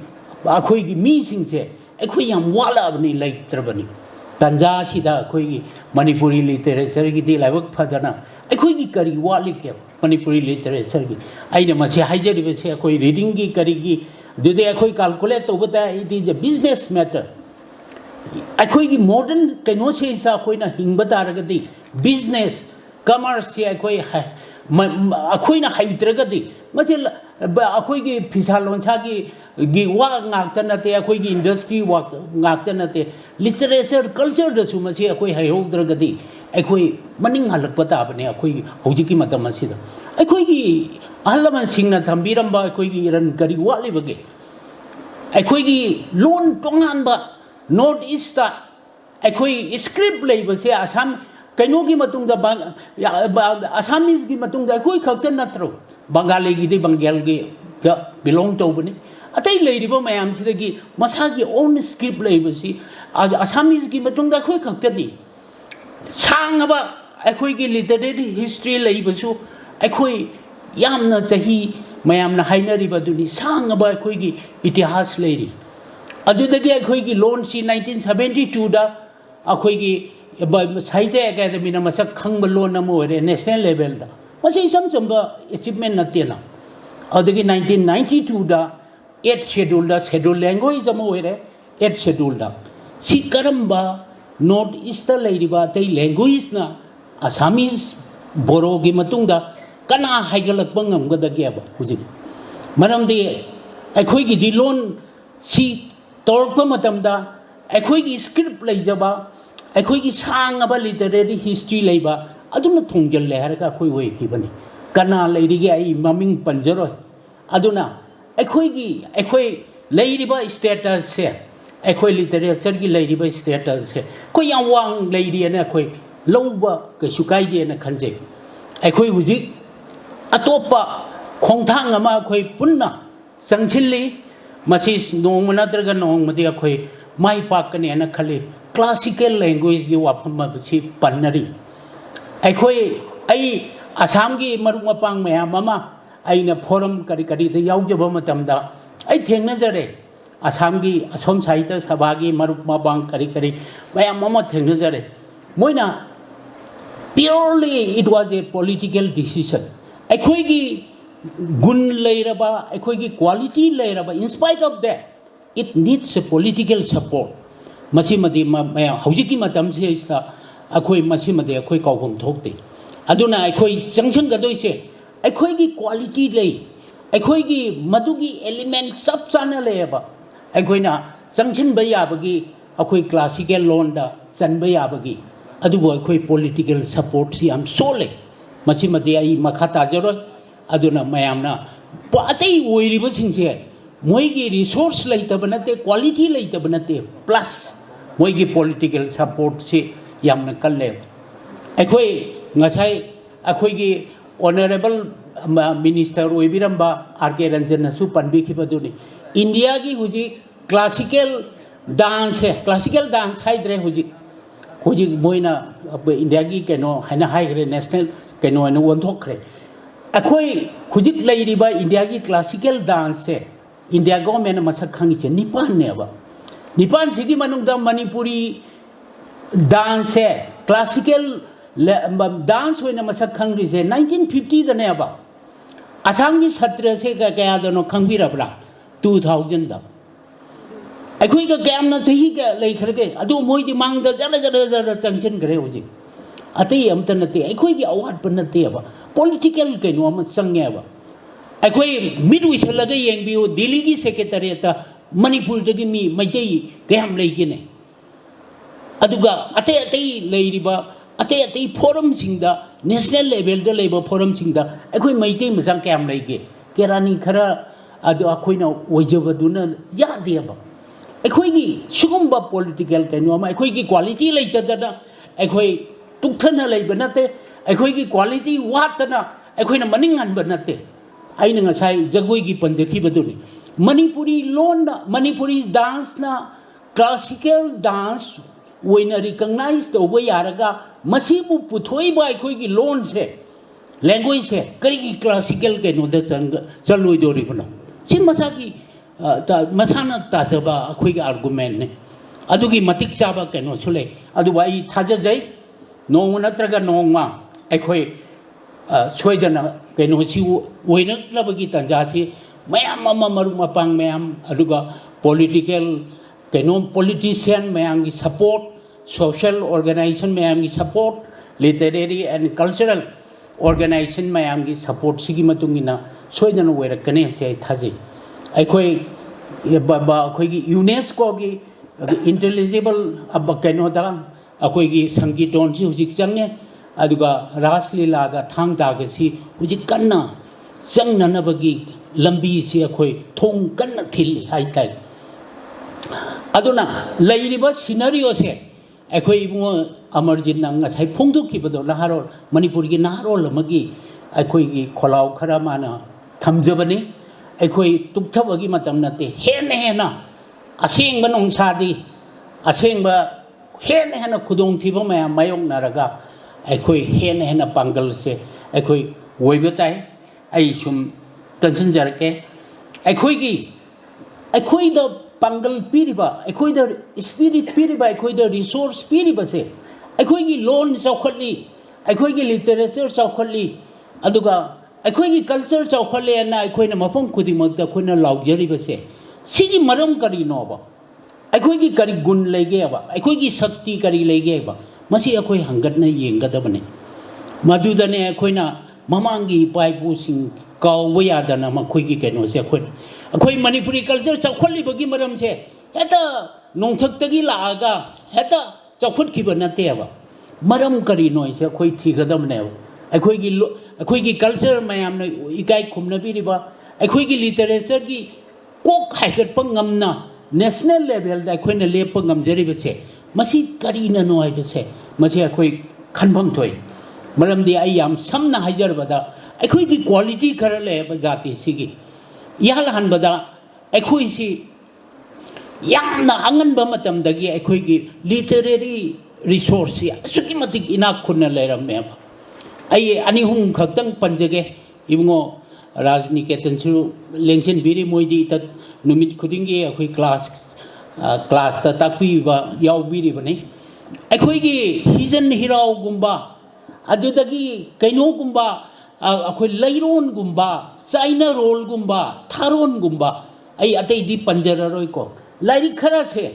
G: akhoi gi mi sing se akhoi yam wala bani laitrabani tanja sida akhoi gi manipuri literature gi di laibak phadana akhoi gi kari wali ke manipuri literature gi aina masi haijari be se akhoi reading gi kari gi dude akhoi calculate tobata it is a business matter akhoi gi modern keno se isa akhoi na hingba taragadi business commerce se akhoi अखोई ना हाइद्रगदी मचे अखोई की फिसा लोंसा की वा ngakta nate अखोई की इंडस्ट्री वा ngakta nate लिटरेचर कल्चर दसु मचे अखोई हाइहोद्रगदी अखोई मनिंग हलक पता बने अखोई हौजी की मतम मसीदा अखोई की अहलमन सिंगना थंबिरंबा अखोई की रन करी वाले बगे अखोई की लोन तोंगानबा नॉर्थ ईस्ट अखोई स्क्रिप्ट लेबसे असम कईनों की मतुंगदा असामीज की मतुंगदा कोई खक्तन नत्रो बंगाली की बंगाल की बिलोंग तौबनी अतई लेरिबो मयाम सिदगी मसा की ओन स्क्रिप्ट लेबसी असामीज की मतुंगदा कोई खक्तनी सांगबा अखोई की लिटरेरी हिस्ट्री लेबसु अखोई यामना चही मयामना हाइनरिबदुनी सांगबा अखोई की इतिहास लेरी अदुदगी अखोई की लोन सी 1972 दा अखोई की साहित्य अकादमी मसक खंग लोन नेशनल लेवल मसे इसम चंबा अचीवमेंट नतेना अदगी 1992 दा 8 शेड्यूल लैंग्वेज अम होरे 8 शेड्यूल दा सी करंबा नॉर्थ ईस्ट लेरिबा तै लैंग्वेज ना असामीज बोरो की मतुंगदा कना हाइगलक ngamgadageba हुजिक मरमदे अखोई की दिलोन सी तोरप मतमदा अखोई की स्क्रिप्ट लेजबा अखोई की सांगब लिटरेरी हिस्ट्री लेबा अदुना थोंजल ले हरका अखोई होई की बनी कना लेरिगे आई ममिंग पंजरो अदुना अखोई लेरिबा स्टेटस से अखोई लिटरेचर की लेरिबा स्टेटस से कोई याम वांग लेरिने अखोई लौबा कछु काइदे न खंजे अखोई हुजिक अतोपा खोंथांग अमा अखोई पुन्ना संगछिल्ली मसी नोंग नत्रगा नोंग मदि अखोई माई पाकने न खले क्लासिकल लैंग्वेज की वाफम से पन्नरी अखोई असम की मरुक मपांग मैम अमा फोरम करी करी यावजब मतमदा थेंगनजरे असम की असम साहित्य सभा की मरुक मपांग करी करी मैम अमा थेंगनजरे Moina purely it was a political decision. Akhoi gun leiraba, akhoi quality leiraba. In spite of that, it needs a political support. Masimadi maya hojiki matam se ista akhoi masimadi akhoi kaupum thokte. Aduna akhoi junction gadoi se akhoi quality lei. Akhoi madugi element sab chana leiraba. Akhoi na junction bayabagi akhoi classical londa chan bayabagi. Adubo akhoi political support si am sole. Masimadi ai makhata jaroi. Aduna mayamna patai oiriba singse moigi resource laitaba nate quality laitaba nate plus moigi political support si yamna kalle akhoi ngasai akhoi gi honorable minister oibiramba RK Ranjan su panbi khibaduni India gi huji classical dance haidre huji moina India gi keno haina haigre national keno no wonthokre akhoi hujik leiriba India gi classical dance se India government masak khangi se nipan sigi manungda Manipuri dance se classical dance hoina masak khangi se 1950 da ne aba asam gi satra se ka kaya da no khangbi rabra 2000 da akhoi ga gam na chahi ga lei kharge adu moi di mang da jara changchen gre hoji atai amta nate akhoi gi award pan nate aba political kaino ama sangyaba akhoi midwi salaga yengbiu Delhi gi secretariat Manipur dagi mi maitei gam leigine aduga atai leiriba atai forum singda national level da leiba forum singda akhoi maitei masang kam leige kerani khara adu akhoi na oijabaduna yadeba akhoi gi sugumba political kaino ama akhoi gi quality leitadana akhoi tukthana leiba nate akhoi gi quality watana akhoi na maning anba nate aina ngasai jagoi gi pandekhi baduni Manipuri lon Manipuri dance na classical dance oina recognize to we yaraga masibu puthoi ba akhoi gi lon se language se kari gi classical ke no da chaloi dori bana sin masaki masana tasaba akhoi gi argument ne adugi matik chaba ke no sule adu bai thaja jai no natraga nongma akhoi soidana keno si oinak labagi tanjasi mayam mama maru mapang mayam aduga political keno politician mayam gi support social organization mayam gi support literary and cultural organization mayam gi support sigi matungina soidana oirakane se thaji akhoi baba akhoi gi UNESCO gi intelligible ab keno da akhoi gi sangiton si hujik changne aduga raslila ga thang da ga si hujik kanna changna bagi lambi si akhoi thong kanna thil hai tai aduna leiriba scenario se akhoi bungo Amarjit nang ngasai phongdu ki bado naharo Manipur gi naharo lamagi akhoi gi kholau khara mana thamjabani akhoi tukthabagi matam nate hena aseng banong sadi aseng ba hena khudong thiba maya mayong naraga akhoi hena pangal se akhoi woibatai ai sum tension jarke akhoi da pangal piriba akhoi da spirit piriba akhoi da resource piriba se akhoi gi loan chaukhali akhoi gi literature chaukhali aduga akhoi gi culture chaukhali na akhoi na mapam khudimak da akhoi na laujariba se sigi maram kari no ba akhoi gi kari gun lege ba akhoi gi shakti kari lege ba masi akhoi hangat na yengadabane madudane akhoi na mamangi paipu sing kaw yadana makhoi gi keno se akhoi Manipuri culture chaukhali bagi maram se heta nongthak tagi laaga heta chaukhut ki banate ba maram kari noi se akhoi thigadamne akhoi gi culture mayam na ikai khumna biriba akhoi gi literature gi kok haigat pangamna national level da akhoi na lep pangamjari bese masi kari na noi bese masi akhoi khanbam thoi maram di ai yam samna hajar bada akhoi gi quality khara le ba jati sigi yal han bada akhoi si yamna angan ba matam dagi akhoi gi literary resource ya sukimatik ina khunna le ram me ai ani hum khaktang panjage ibngo Rajniketan su lengchen biri moidi tat numit khudingi akhoi class ta takpi ba yaw biri bane akhoi gi hijan hirau gumba अदुदगी कइनोगुम्बा अखोय लैरोनगुम्बा चाइना रोलगुम्बा थारोनगुम्बा आई अतैदी पंजररोइको लाइरिक खरा से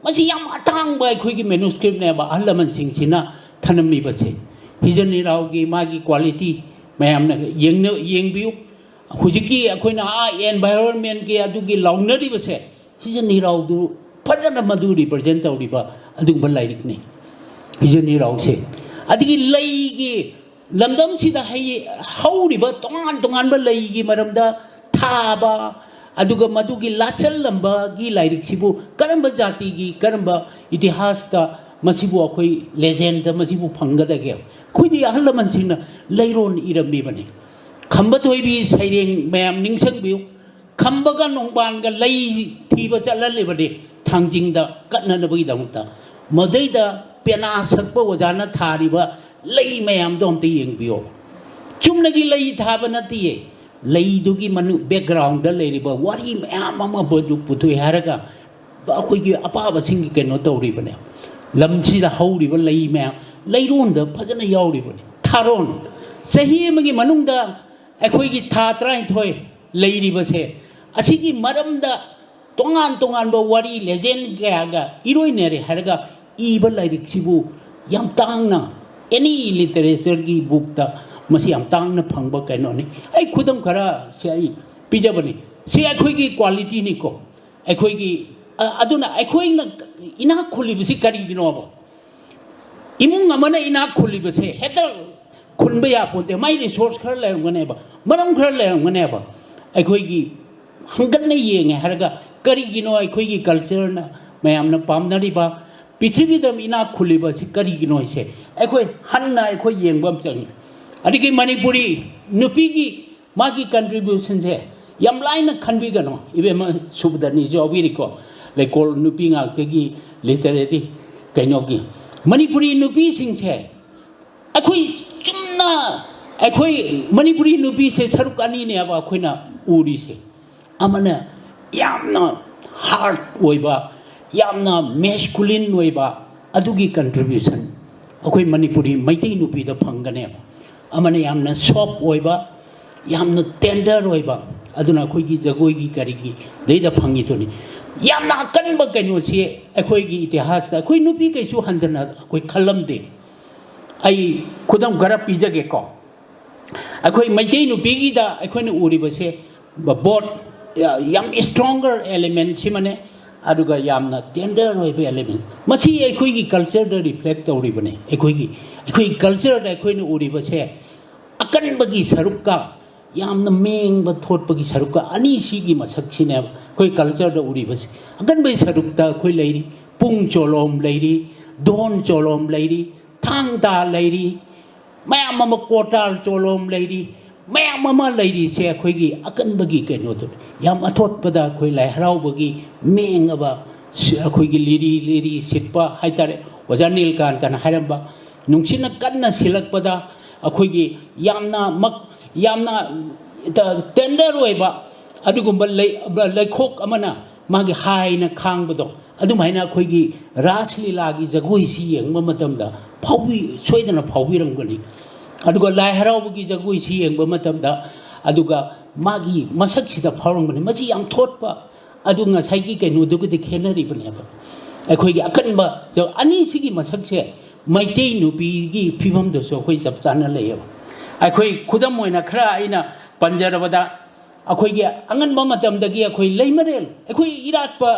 G: मसी याम अटांगबा अखोयगी मैन्युस्क्रिप्ट नेबा अहलमन सिंगसिना थनमीबसे हिजनी रावगी मागी क्वालिटी मैमना येंबियु हुजिकी अखोयना आ एनवायरनमेंट के अदुगी लाउनरिबसे हिजनी रावदु फजन मदु रिप्रेजेंट तौरिबा अदुगबा लाइरिकनी हिजनी रावसे अदगी लैगी लमदम सिदा है हौरिबा तोंगान तोंगानबा लैगी मरमदा थाबा अदुगा मदुगी लाचल लंबागी लाइरिकसिबु करंबा जातिगी करंबा इतिहासता मसिबु अखोय लेजेंड मसिबु फंगदगे खुदी अहलमन सिंगना लैरोन इरमबी बने खंबा थोइबी सैरेंग मैम निंगसंबियु खंबगा नोंबानगा लई थीबा चललेबदे थांजिंगदा कन्ननबगी दमुता मदैदा पेना सकबा वजाना थारिबा लई मैम दोमते येंबियो चुमनगी लई थाबा नतिये लईदुगी मनु बैकग्राउंड लेरिबा वारी मैम अमा बदु पुथुय हारगा अखोयगी अपाबा सिंगी केनो तौरिबने लमसिदा हौरिबा लई मैम लैरोंदा फजना यावरिबने थारोन सही मगी मनुंगदा अखोयगी था त्राइ थोय लैरिबसे असिगी मरमदा तोंगान तोंगान बा वारी लेजेंड गयागा इरोइनेरे हारगा इबा लाइरिकसिबु याम तांगना एनी लिटरेचर की बुक ता मसी याम तांगना फंगबा कैनोनी आई खुदम खरा से आई पिजबनी से अखोयगी क्वालिटी निको अखोयगी अदुना अखोयना इना खुलिबसी करिगिनोबो इमुंग अमना इना खुलिबसे हेता खुनबा यापोते माई रिसोर्स खर लेरमगनेबा मरम खर लेरमगनेबा अखोयगी हंगने येंगे हरगा करिगिनो अखोयगी कल्चरना मयामना पामनरिबा पृथ्वीदम इना खुलिबसी करिगिनो से अखोय हन्ना अखोय येंबम चंग अदिगी मणिपुरी नुपीगी मागी कंट्रीब्यूशन से याम लाइन खनबिगनो इबेम सुबदनी जोबिरिको लेकोल नुपी ngaktegi literary kainogi मणिपुरी नुपी सिंह से अखोय चुमना अखोय मणिपुरी नुपी से सरुक अनि ने अब अखोयना उरी से अमना यामना हार्ट ओइबा यामना मैस्कुलिन ओइबा अदुगी कंट्रीब्यूशन अखोय मणिपुरी मैतै नुपी द फंगने अमना यामना सॉफ्ट ओइबा यामना टेंडर ओइबा अदुना अखोयगी जगोयगी करिगी देदा फंगितोनी यामना कनबा कनो से अखोयगी इतिहास दा अखोय नुपी कैसु हंदना अखोय खलमदे आई खुदम गरा पीजगे को अखोय मैतै नुपीगी दा अखोयना उरिबसे बोट याम स्ट्रॉन्गर एलिमेंट सिमने अदुगा यामना टेंडर ओइबे एलिमेंट मसी अखोयगी कल्चर दा रिफ्लेक्ट तौरिबने अखोय कल्चर दा अखोयना उरिबसे अकनबगी सरुका यामना मेंग थोटपगी सरुका अनि सिगी मसक्सिने अखोय कल्चर दा उरिबसे अकनबगी सरुकता अखोय लैरी पुंग चोलोम लैरी दोन चोलोम लैरी थांगता लैरी मयाम अमा कोटाल चोलोम लैरी मयाम अमा लैरी से अखोयगी अकनबगी कैनोदो याम अथोटपदा अखोय लाई हरावबगी मेंगबा अखोयगी लिरी सिटपा हाइतारे ओजा नीलकांतन हारंबा नुंसिना कन्ना सिलकपदा अखोयगी यामना टेंडर ओइबा अदुगुंबा लैखोक अमना मागी हाइना खांगबदो अदुमाइना अखोयगी रासलीलागी जगोइसी येंगबा मतमदा फावबी सोइदना फावबिरंगनी अदुगा लाई हरावबगी जगोइसी येंगबा मतमदा अदुगा मागी मसक्सिदा फावरंगनी मची याम थोटपा अदुगा साइगी कैनोदुगदि खेनरिबनेबा अखोयगी अकनबा जो अनि सिगी मसक्से मैतै नुपीगी फिबमदसो अखोय चपचाना लैयबा अखोय खुदम ओइना खरा आइना पंजरबदा अखोयगी अंगनबा मतमदगी अखोय लैमरेल अखोय इरातपा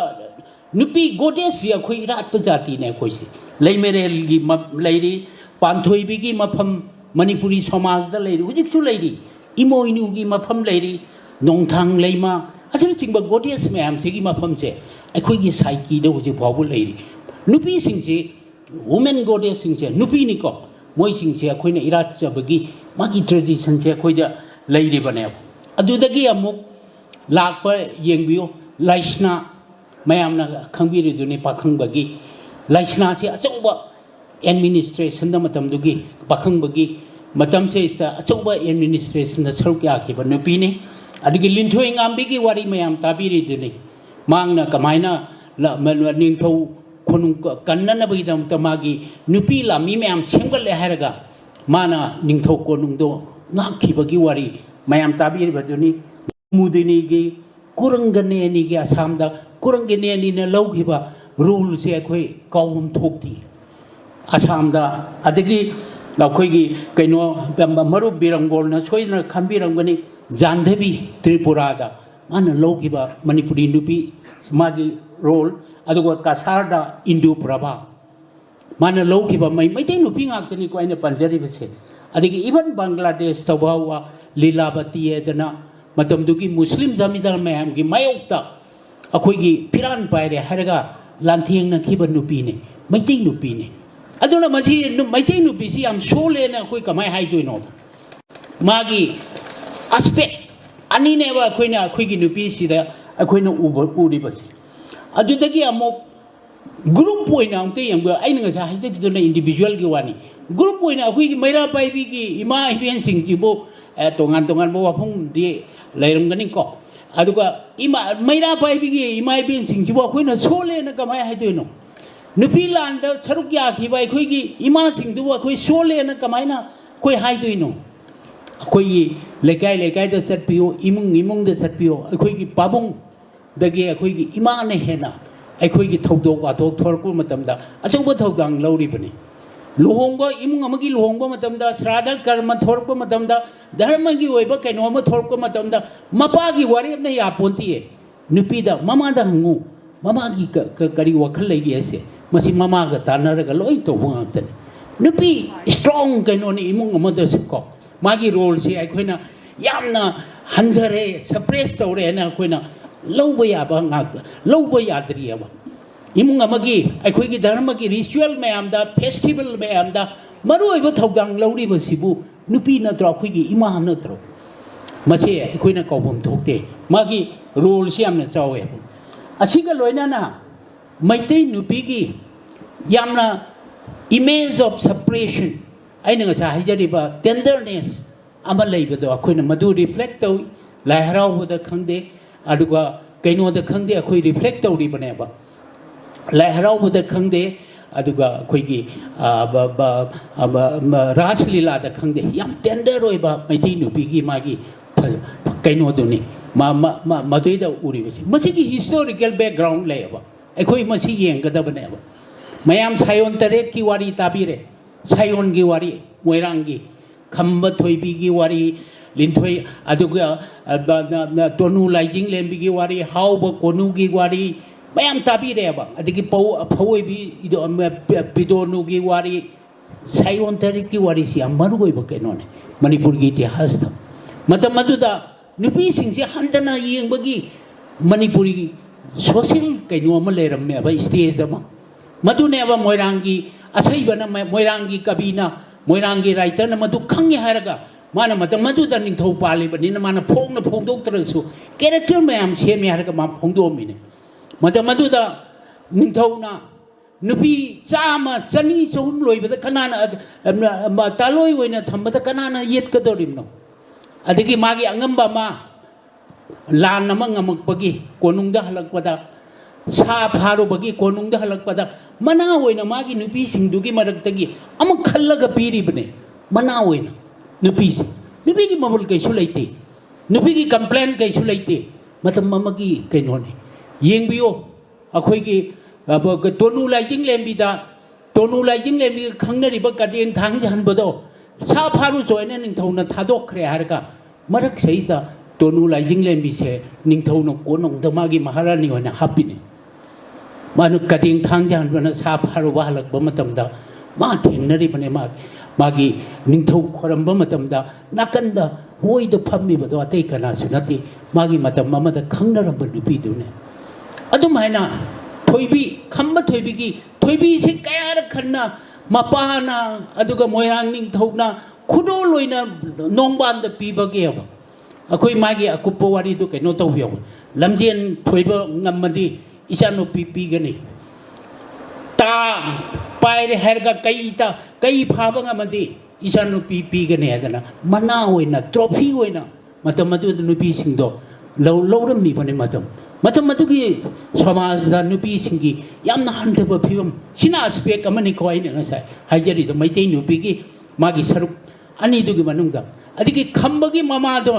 G: नुपी गोडेस अखोय इरातपा जाति ने अखोय से लैमरेलगी लैरी पांथोइबिगी मफम मणिपुरी समाजदा लैरी हुजिकसु लैरी इमोइनुगी मफम लैरी नोंथांग लैमा असल चिंबा गोडेस मैम सेगी मफम से अखोयगी साइकीदा हुजिक फावबो लैरी नुपी सिंगसे वुमेन गोडेस सिंगसे नुपी निको मोय सिंगसे अखोयना इरात जबगी मागी ट्रेडिशन से अखोयदा लैरिबने अदुदगी अमुक लाकपा येंबियो लाइसना मैमना खंबिरिदुनि पाखंबगी लाइसना से अचौबा एडमिनिस्ट्रेशन दा मतमदुगी पाखंबगी मतम से इस्ता अचौबा एडमिनिस्ट्रेशन दा सरुक याखिबा नुपीने अदुगी लिंथोय ngamबिगी वारी मैम ताबिरिदुनि मांगना कमाइना निंथौ खुनु कन्ननबगी दमता मागी नुपी लामी मैम सेमगले हारगा माना निंथौ कोनुंगदो नाखिबगी वारी मयाम ताबीरबदुनी मुदिनीगी कुरंगनेनीगी आसामदा कुरंगनेनीने लौगिबा रूल से अखोई काउम थोक्ति आसामदा अदगी अखोईगी कइनो मरु बिरंगोलना सोइना खंबिरंगनी जानदेवी त्रिपुरादा माना लौगिबा मणिपुरी नुपी मागी रोल अदुगो कासारदा इंदु प्रभा माना लौगिबा मैतै नुपी ngakतनी को आइना पंजरिबसे अदगी इवन बांग्लादेश तबावा लीलावती एदना मतमदुगी मुस्लिम जमीदार मैम की मायोक्ता अखोईगी फिरान पायरे हरगा लांथियंगना खिबा नुपीने मैतै नुपीने अदुना मसी मैतै नुपीसी याम सोलेना अखोई कमाय हाइदोइनो मागी एस्पेक्ट अनीनेबा अखोइना अखोईगी नुपीसीदा अखोइना उरिबसे अदुदगी अमोक ग्रुप ओइना अमते यंग आइना ngasa हाइदोना इंडिविजुअल की वानी ग्रुप ओइना अखोईगी मैरा पाइबीगी इमा हिबेन सिंगजिबो तोंगान तोंगान बो वाफुंग दि लेरमगनी को अदुगा इमा मैरा पाइबीगी इमा हिबेन सिंगजिबो अखोइना सोलेना कमाय हाइदोइनो नुपी लांद सरुक याखिबा अखोईगी इमा सिंगदुबो अखोई सोलेना कमायना कोई हाइदोइनो अखोईगी लेकाय लेकाय द सतपियो इमुंग इमुंग द सतपियो अखोईगी पाबुंग दगे अखोईगी इमा ने हेना अखोईगी थौदोक वाथोक थोरकु मतमदा अचौबा थौदांग लौरिबनी लुहोंगबा इमुंग अमगी लुहोंगबा मतमदा श्राद्ध कर्म थोरकु मतमदा धर्मगी ओइबा कैनोमा थोरकु मतमदा मपागी वारेबना यापोंतिए नुपीदा ममादा हंगु ममागी करी वखल लगी ऐसे मसी ममागा तानरगा लोई तौबा ngakतनी नुपी स्ट्रांग कैनोनी इमुंग अमदसुको मागी रोल से अखोइना यामना हंधरे सप्रेस तौरे ना अखोइना लौबा याबा ngak लौबा याद्रियाबा इमुंग अमगी अखोइगी धर्मगी रिचुअल मयामदा फेस्टिवल मयामदा मरुओइबा थौदांग लौरिबसिबु नुपी नत्रो अखोइगी इमा नत्रो मसे अखोइना कौबम थोक्ते मागी रोल से यामना चावे असिगा लोइनाना मैतै नुपीगी यामना इमेज ऑफ सेपरेशन आइना ngasa हाइजरिबा टेंडरनेस अमा लैबदो अखोइना मदु रिफ्लेक्ट तौ लाहरावबदा खंगदे अदुगा कैनोदा खंगदे अखोइ रिफ्लेक्ट तौरिबनेबा लाहरावबदा खंगदे अदुगा अखोइगी रासलीलादा खंगदे याम टेंडर ओइबा मैतै नुपीगी मागी कैनोदुनी मदुइदा उरिबसि मसिगी हिस्टोरिकल बैकग्राउंड लेबा अखोइ मसि येंगदबनेबा मयाम सायोन तरेट की वारी ताबीरे सायोन की वारी मोइरांगी खंब थोइबी की वारी लिंथोइ अदुगा तोनु लाइजिंग लेंबी की वारी हाउब कोनु की वारी मयाम ताबीरेबा अदगी पौ फौइबी इदो पिदोनु की वारी सायोन तरेट की वारी सि अमरुगोइबा कैनोने मणिपुर की इतिहास था मतम मदुदा नुपी सिंगसे हंदना येंबगी मणिपुरी सोशल कैनो अमा लेरमेबा स्टेज अमा मदुनेबा मोइरांगी असैबना मोइरांगी कविना मोइरांगी राइटर मदु खंगे हारगा माना मतम मदुदा निंथौ पालिबनिना माना फोंगना फोंदोक्तरसु कैरेक्टर मयाम सेमे हारगा मा फोंदोमिने मतम मदुदा निंथौना नुपी चामा चनी चहुम लोइबदा कनाना तालोइ ओइना थंबदा कनाना येतकदोरिमनो अदगी मागी अंगंबा मा लान अमा ngamukpagi konungda halakpada sa pharubagi konungda halakpada mana oina magi nupi singdugi maraktagi ama khallaga piribne mana oina nupi gi mamul kaisu leite nupi gi complaint kaisu leite matam mamagi kainone yengbiyo akhoi gi tonu laijing lembida tonu laijing lembi khangnariba kadeng thang janbado sa pharu joina ningthona thadokkhre harga marak seisa तोनु लाइजिंग लेंबी से निंथौनो कोनोंग दमागी महारानी होना हापिने मानु कदिंग थांजान बना साफ हारुबा हलक बमतमदा मा थेंगनरी बने मागी निंथौ खरंबा मतमदा नाकंदा होइद फम्मी बदो अतै कना सुनति मागी मतम ममदा खंगनरब नुपीदुने अदुमाइना थोइबी खम्बा थोइबीगी थोइबी से कयार खन्ना मपाना अदुगा मोयरांग निंथौना खुदो लोइना नोंबान द पीबगेबा अखोई मागी अकुप्पो वारी तो कैनो तौबियो लमजेन थोइबो ngамमदी इचानो पीगनी ता पाइरे हरगा कई फाबा ngамमदी इचानो पीगनी हदना मना होइना ट्रॉफी होइना मतम मदु नुपी सिंगदो लौरममी बने मतम मदुगी समाजदा नुपी सिंगी यामना हंदबा फिबम सिना एस्पेक्ट अमनि को आइने ngasa हाइजरी दो मैतै नुपीगी मागी सरुक अनिदुगी मनुंगदा अदिगी खंबगी ममादो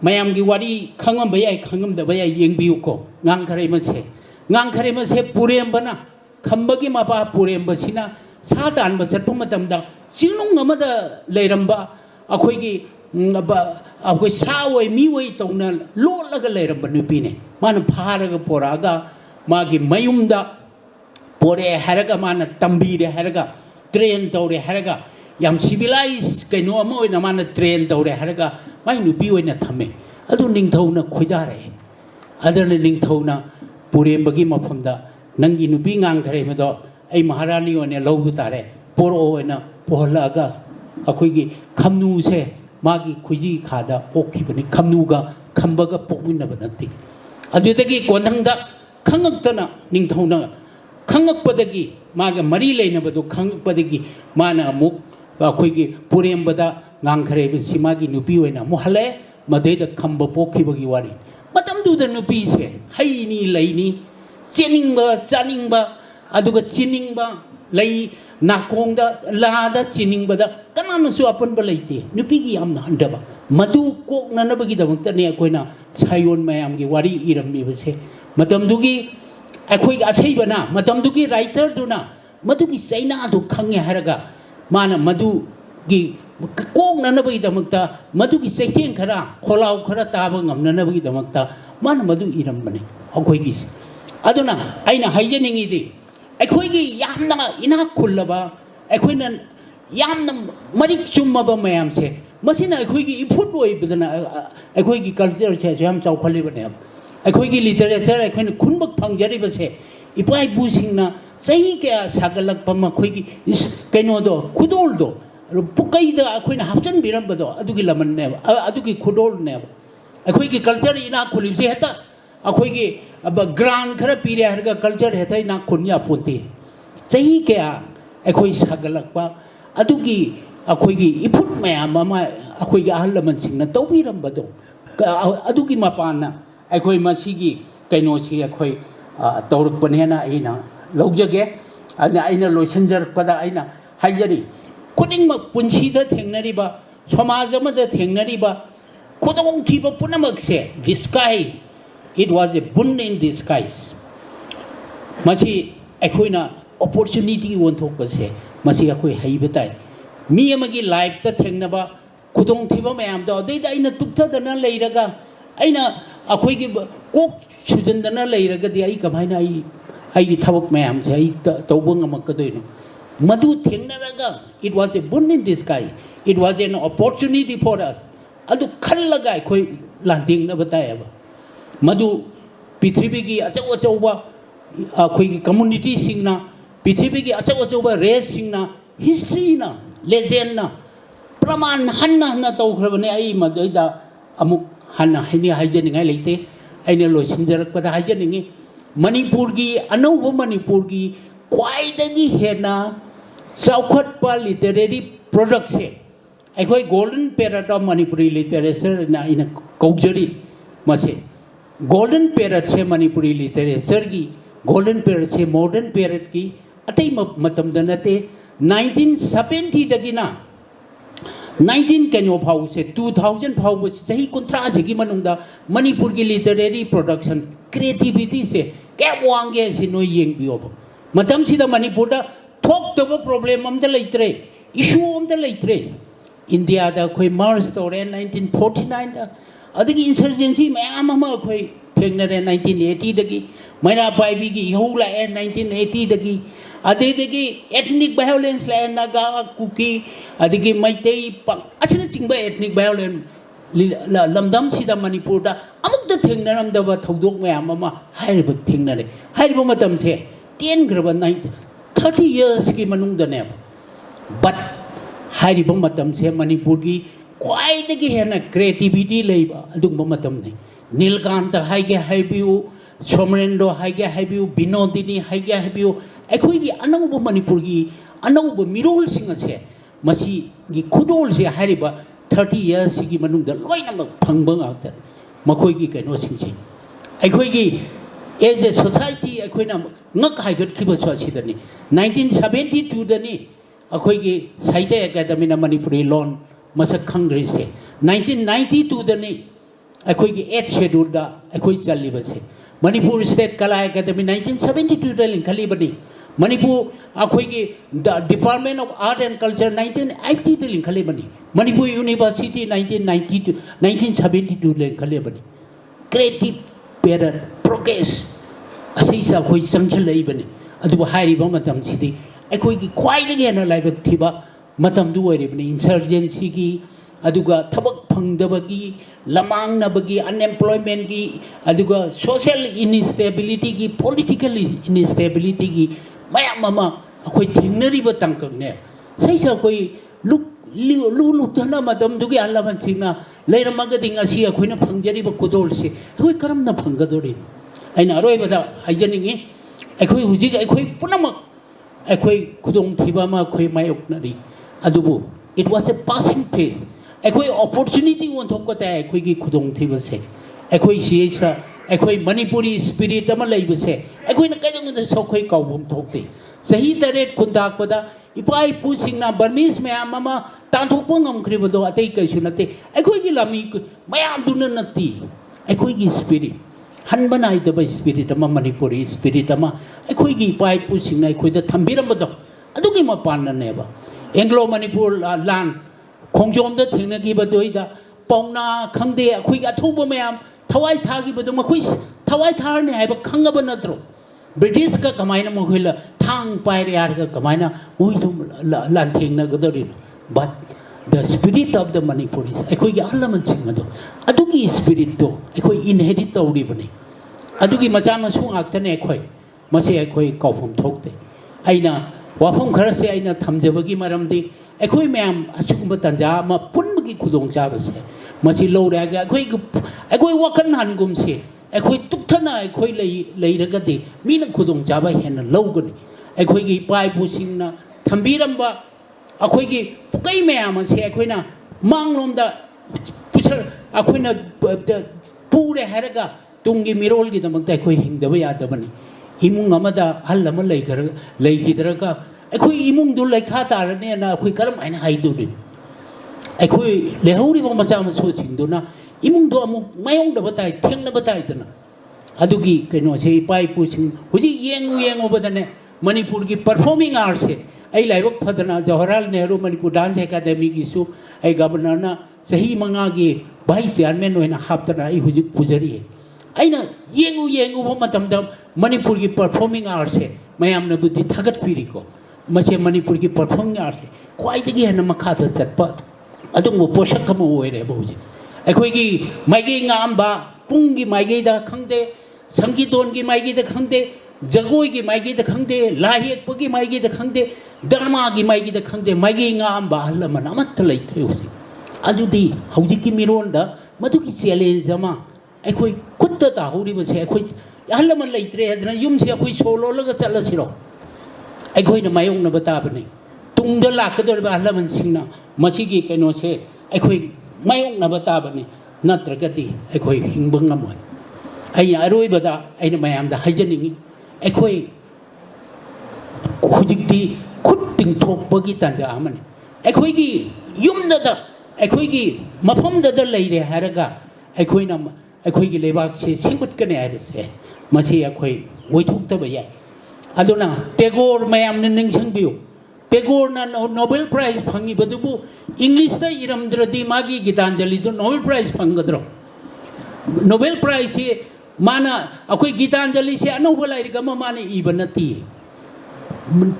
G: मयामगी वारी खंगम बयाई खंगम the बयाई येंगबियुको ngang khare ma se purem bana khambagi mapa purem basina satan ba satpu matam da sinung amada leiramba akhoi gi akhoi sawai mi wai tongna lolaga leiramba nupi ne mana pharaga poraga magi mayumda pore haraga mana tambire haraga train tore haraga yam civilize kaino ama oina mana train tore haraga mai nupi oina thame adu ningthona khoidare adana ningthona पूरे बगी मफमदा नंगी नुपी ngang खरे मदो आई महारानी ओने लौबु तारे पोरो ओना पोहलागा अखोगी खमनु से मागी खुजी खादा पोखिबनी खमनुगा खंबगा पोकमिनब नति अदुदगी कोनंगदा खंगक्तना निंगथौना खंगकपदगी मागे मरी लेनबदो खंगकपदगी माना अमुक अखोगी पुरेमबदा ngang खरे सिमागी नुपी ओना मुहले मदेदा खंब पोखिबगी वारी मतम दुदा नुपी से हाईनी लईनी चेनिंगबा चानिंगबा अदुगा चिनिंगबा लई नाकोंगदा लादा चिनिंगबदा कनानसु अपनबा लैते नुपीगी यामना हंदबा मदु कोकननबगी दमक्तने अखोइना सायोन मयामगी वारी इरममिबसे मतमदुगी अखोइगा अछैबना मतमदुगी राइटर दुना मदुगी सैना दु खंगे हरगा माना मदुगी कोकननबगी दमक्ता मदुगी सैथें खरा खोलाव खरा ताबा ngamnanabagi damakta man madu irambane akhoi aduna aina haijeningi di akhoi gi yamna ina khullaba akhoi na yamna marik chumma ba mayam se masina akhoi gi ifut oi bidana akhoi gi culture se yam chau khali bane akhoi gi literature akhoi na khunbak phangjari ba se ipai bu singna sahi kya sagalak pam akhoi gi kaino do khudol do पुकई द अखोइना हापचन बिरम बदो अदुगी लमन ने अदुगी खुडोल ने अखोइगी कल्चर इना खुलिसे हेता अखोइगी अब ग्रांड खरा पीरे हरगा कल्चर हेता इना खुनिया पोते सही क्या अखोइ सागलकपा अदुगी अखोइगी इफुट मयाम मा अखोइगी अहल लमन सिंगना तौबिरम बदो अदुगी मपाना अखोइ मसीगी कैनो सी अखोइ तौरकपनेना आइना लौजगे आइना लोइसनजरपदा आइना हाइजरी खुदिंगमक पुंसीदा थेंगनरिबा समाजमदा थेंगनरिबा खुदोंथिबा पुनमक से disguise it was a boon in disguise मसी अखोइना अपॉर्चुनिटी वोंथोकसे मसी अखोइ हैबताय मी अमगी लाइफ ता थेंगनबा खुदोंथिबा मयामदा अदैदा आइना तुक्थदना लेरगा आइना अखोइगी कोक सुजनदना लेरगदि आई कमाइना आई थबक मयाम से आई तौबंगमकदोइनो मधु थेंगनरगा it was a boon in disguise it was an opportunity for us adu khallaga khoi landing na bataya ba madu prithvi gi achau achau ba khoi gi community singna prithvi gi achau achau ba race singna history na legend na praman hanna na tau khrabane ai madoida amuk hanna haini haijani ngai leite aina loisinjarak pada haijani ngi manipur gi anau manipur gi kwaidagi hena Southport literary products है अखोई golden period of Manipuri literature ना इन कौजरी मसे golden period से Manipuri literature की golden period से modern period की अतई मतम दनते 1970 दगिना 19 कन्यो भाव से 2000 भाव से सही कुंत्रा से की मनुंदा मणिपुर की literary production creativity से क्या वांगे से नो येंग बियो मतम सीधा मणिपुर दा थोक प्रॉब्लम अमदा लेत्रे इशू अमदा लेत्रे इंडिया दा कोई मार्च तोरे 1949 दा अदगी इंसर्जेंसी मैम अमा कोई थेंगनरे 1980 दगी मैरा पाइबी की यहूला 1980 दगी अदे दगी एथनिक वायलेंस ला नागा कुकी अदगी मैतेई पंग असिना चिंबा एथनिक वायलेंस लमदम सिदा मणिपुर दा अमुक द थेंगनरम दबा थौदोक मैम अमा हाइब थेंगनरे हाइब मतम से 10 ग्रब 30 years की मनुंग दने बट हाइब मतम से मणिपुर की क्वाइदगी हेना क्रिएटिविटी लेबा अदुगम मतम ने नीलकांत हाइगे हाइबिउ सोमरेंद्र हाइगे हाइबिउ बिनोदिनी हाइगे हाइबिउ अखोई की अनौब मणिपुर की अनौब मिरोल सिंह से मसी की खुदोल से हाइब 30 years की मनुंग द लोइनमक फंगबंग आउत मखोई की कैनो सिंह से अखोई की एज ए सोसाइटी अखोइना नक हाइगत खिबो ससिदनी 1972 दनी अखोई साहित्य अकादमी मणिपुरी लोन मसक खंग्रीसे 1992 दनी अखोई 8 शेड्यूल दा अखोई चलीबसे मणिपुर स्टेट कला अकादमी 1972 दा लिंखलीबनी मणिपुर अखोई department of art and culture 1980 दा लिंखलीबनी मणिपुर यूनिवर्सिटी 1972 लिंखलीबनी क्रिएटिव पेरर प्रोग्रेस असै सा अखोई चंगछलैबनी अदुबो हारिबो मतम सिदी अखोई ख्वाइदगी हेन लाइबक थिबा मतम दु ओइरिबनी इंसर्जेंसी की अदुगा थबक फंगदबगी लमांगनबगी अनएम्प्लॉयमेंट की अदुगा सोशल इनस्टेबिलिटी की पॉलिटिकल इनस्टेबिलिटी की मयाम ममा अखोई थिंगनरिबो तंकने सैसा कोई लुथना मतम दुगी अल्लामन सिंगना लेरमगदि ngasi अखोइना फंगजरिबो कुदोलसे अखोई करमना फंगदोरि अइना अरोइबदा हाइजनिंगी अखोई हुजिग अखोई पुनमक अखोई खुदोंग थिबा मा अखोई मायोकनरी अदुबु it was a passing phase अखोई opportunity वन थोकता है अखोई की खुदोंग थिबसे अखोई सिएसा अखोई मणिपुरी स्पिरिट अमा लैबसे अखोई न कदंग सोखोई काउबम थोकते सही तरह खुंदाकपदा इपाई पुसिंगना बर्मीस मयाम अमा तांथोकपो ngमख्रिबदो अतै कैसु नते अखोई की लामी मयाम दुन नती अखोई की स्पिरिट हनबनाई दब स्पिरिट अमा मणिपुरी स्पिरिट अमा अखोई की इपाई पुसिंगना अखोई द थंबिरमदो अदुगी मपाननेबा एंग्लो मणिपुर लान खोंजोम थेंनगिबदोइदा पौना खंगदे अखोई अथुब मयाम थवाई थागिबदो मखोई थवाई थारने हाइब खंगब नत्रो ब्रिटिश का कमाइना मखोइला थांग पाइरे यारगा कमाइना मुइदुम लान थेंनगदोरिनो but the spirit of the Manipuris अखोई अहलमन सिंगदो अदुगी स्पिरिट दो अखोई इनहेरिट तौरिबने अदुगी मचा मसु आक्तने अखोई मसे अखोई कौफम थोकते अइना वाफम खरसे अइना थमजबगी मरमदी अखोई मैम असुगुम तंजा मा पुनबगी खुदोंग चाबसे मसी लौरागा अखोई वखन हनगुमसे अखोई तुक्थना अखोई लेरगदे मीना खुदोंग चाबा हेन लौगनी अखोई की पाइ पुसिंगना थंबीरंबा अखोई की पुकई मैम से अखोइना मांगलोमदा पुसर अखोइना पूरे हरगा तुंगी मिरोल की दमकता अखोई हिंगदब यादबनी इमुंग अमदा हल अम लेगिदरगा अखोई इमुंग दु लेखा तारने ना अखोई करम आइना हाइदुनि अखोई लेहौरिबो मचा मसु सिंदुना इमुंग दो अमु मायोंग द बताई थेंग न बताई तना अदुगी कनो से पाइ पुसिंग हुजी येंगु बदने मणिपुर की परफॉर्मिंग आर्ट से आई लाइबक फदना जवाहरलाल नेहरू मणिपुर डांस एकेडमी की सु आई गवर्नर ना सही मंगा की वाइस चेयरमैन होइना हापतना आई हुजी पुजरी है अइना येंगु मतमदा मणिपुर की परफॉर्मिंग आर्ट से मयामना बुद्धि थगत पीरिको मसे मणिपुर की परफॉर्मिंग आर्ट से ख्वाइदगी हेन मखाद चटप अदुम पोषक हम ओइरे बहुजी अखोई की माइगे ngaamba पुंगी माइगे दा खंगदे संगीतोन की माइगे दा खंगदे जगोई की माइगे दा खंगदे लाहेक की माइगे दा खंगदे धर्मा की माइगे दा खंगदे माइगे ngaamba हलमन अमत लैथ्रे उसी अदुदी हौजी की मिरोंदा मधु की चैलेंज अमा अखोई खुद ताहौरिबसे अखोई हलमन लैथ्रे अदना युम से अखोई सोलो लग चलसिरो अखोइना मायोंगना बताबने तुंगद लाकदोरबा हलमन सिंगना मसीगी कनो से अखोई मायोंगना बताबने नत्रगति अखोई हिंबंग नमोय अइ अरोइबदा अइना मयामदा हाइजनिंगी अखोई खुजिक्ति खुद तिंथोकपगी तंजा अमने अखोइगी युमददा अखोइगी मफमददा लैरे हारगा अखोइना अखोइगी लेबाक से सिंगुटकने आइबसे मसी अखोई वैथोक्तब याय अदुना टेगोर मयामने निंगसंबियो टेगोर ना नोबेल प्राइज फंगी बदुबु इंग्लिश ता इरमद्रदी मागी गीतांजलि दो नोबेल प्राइज फंगद्रो नोबेल प्राइज से माना अखोई गीतांजलि से अनौब लाइरिगा माने इबनती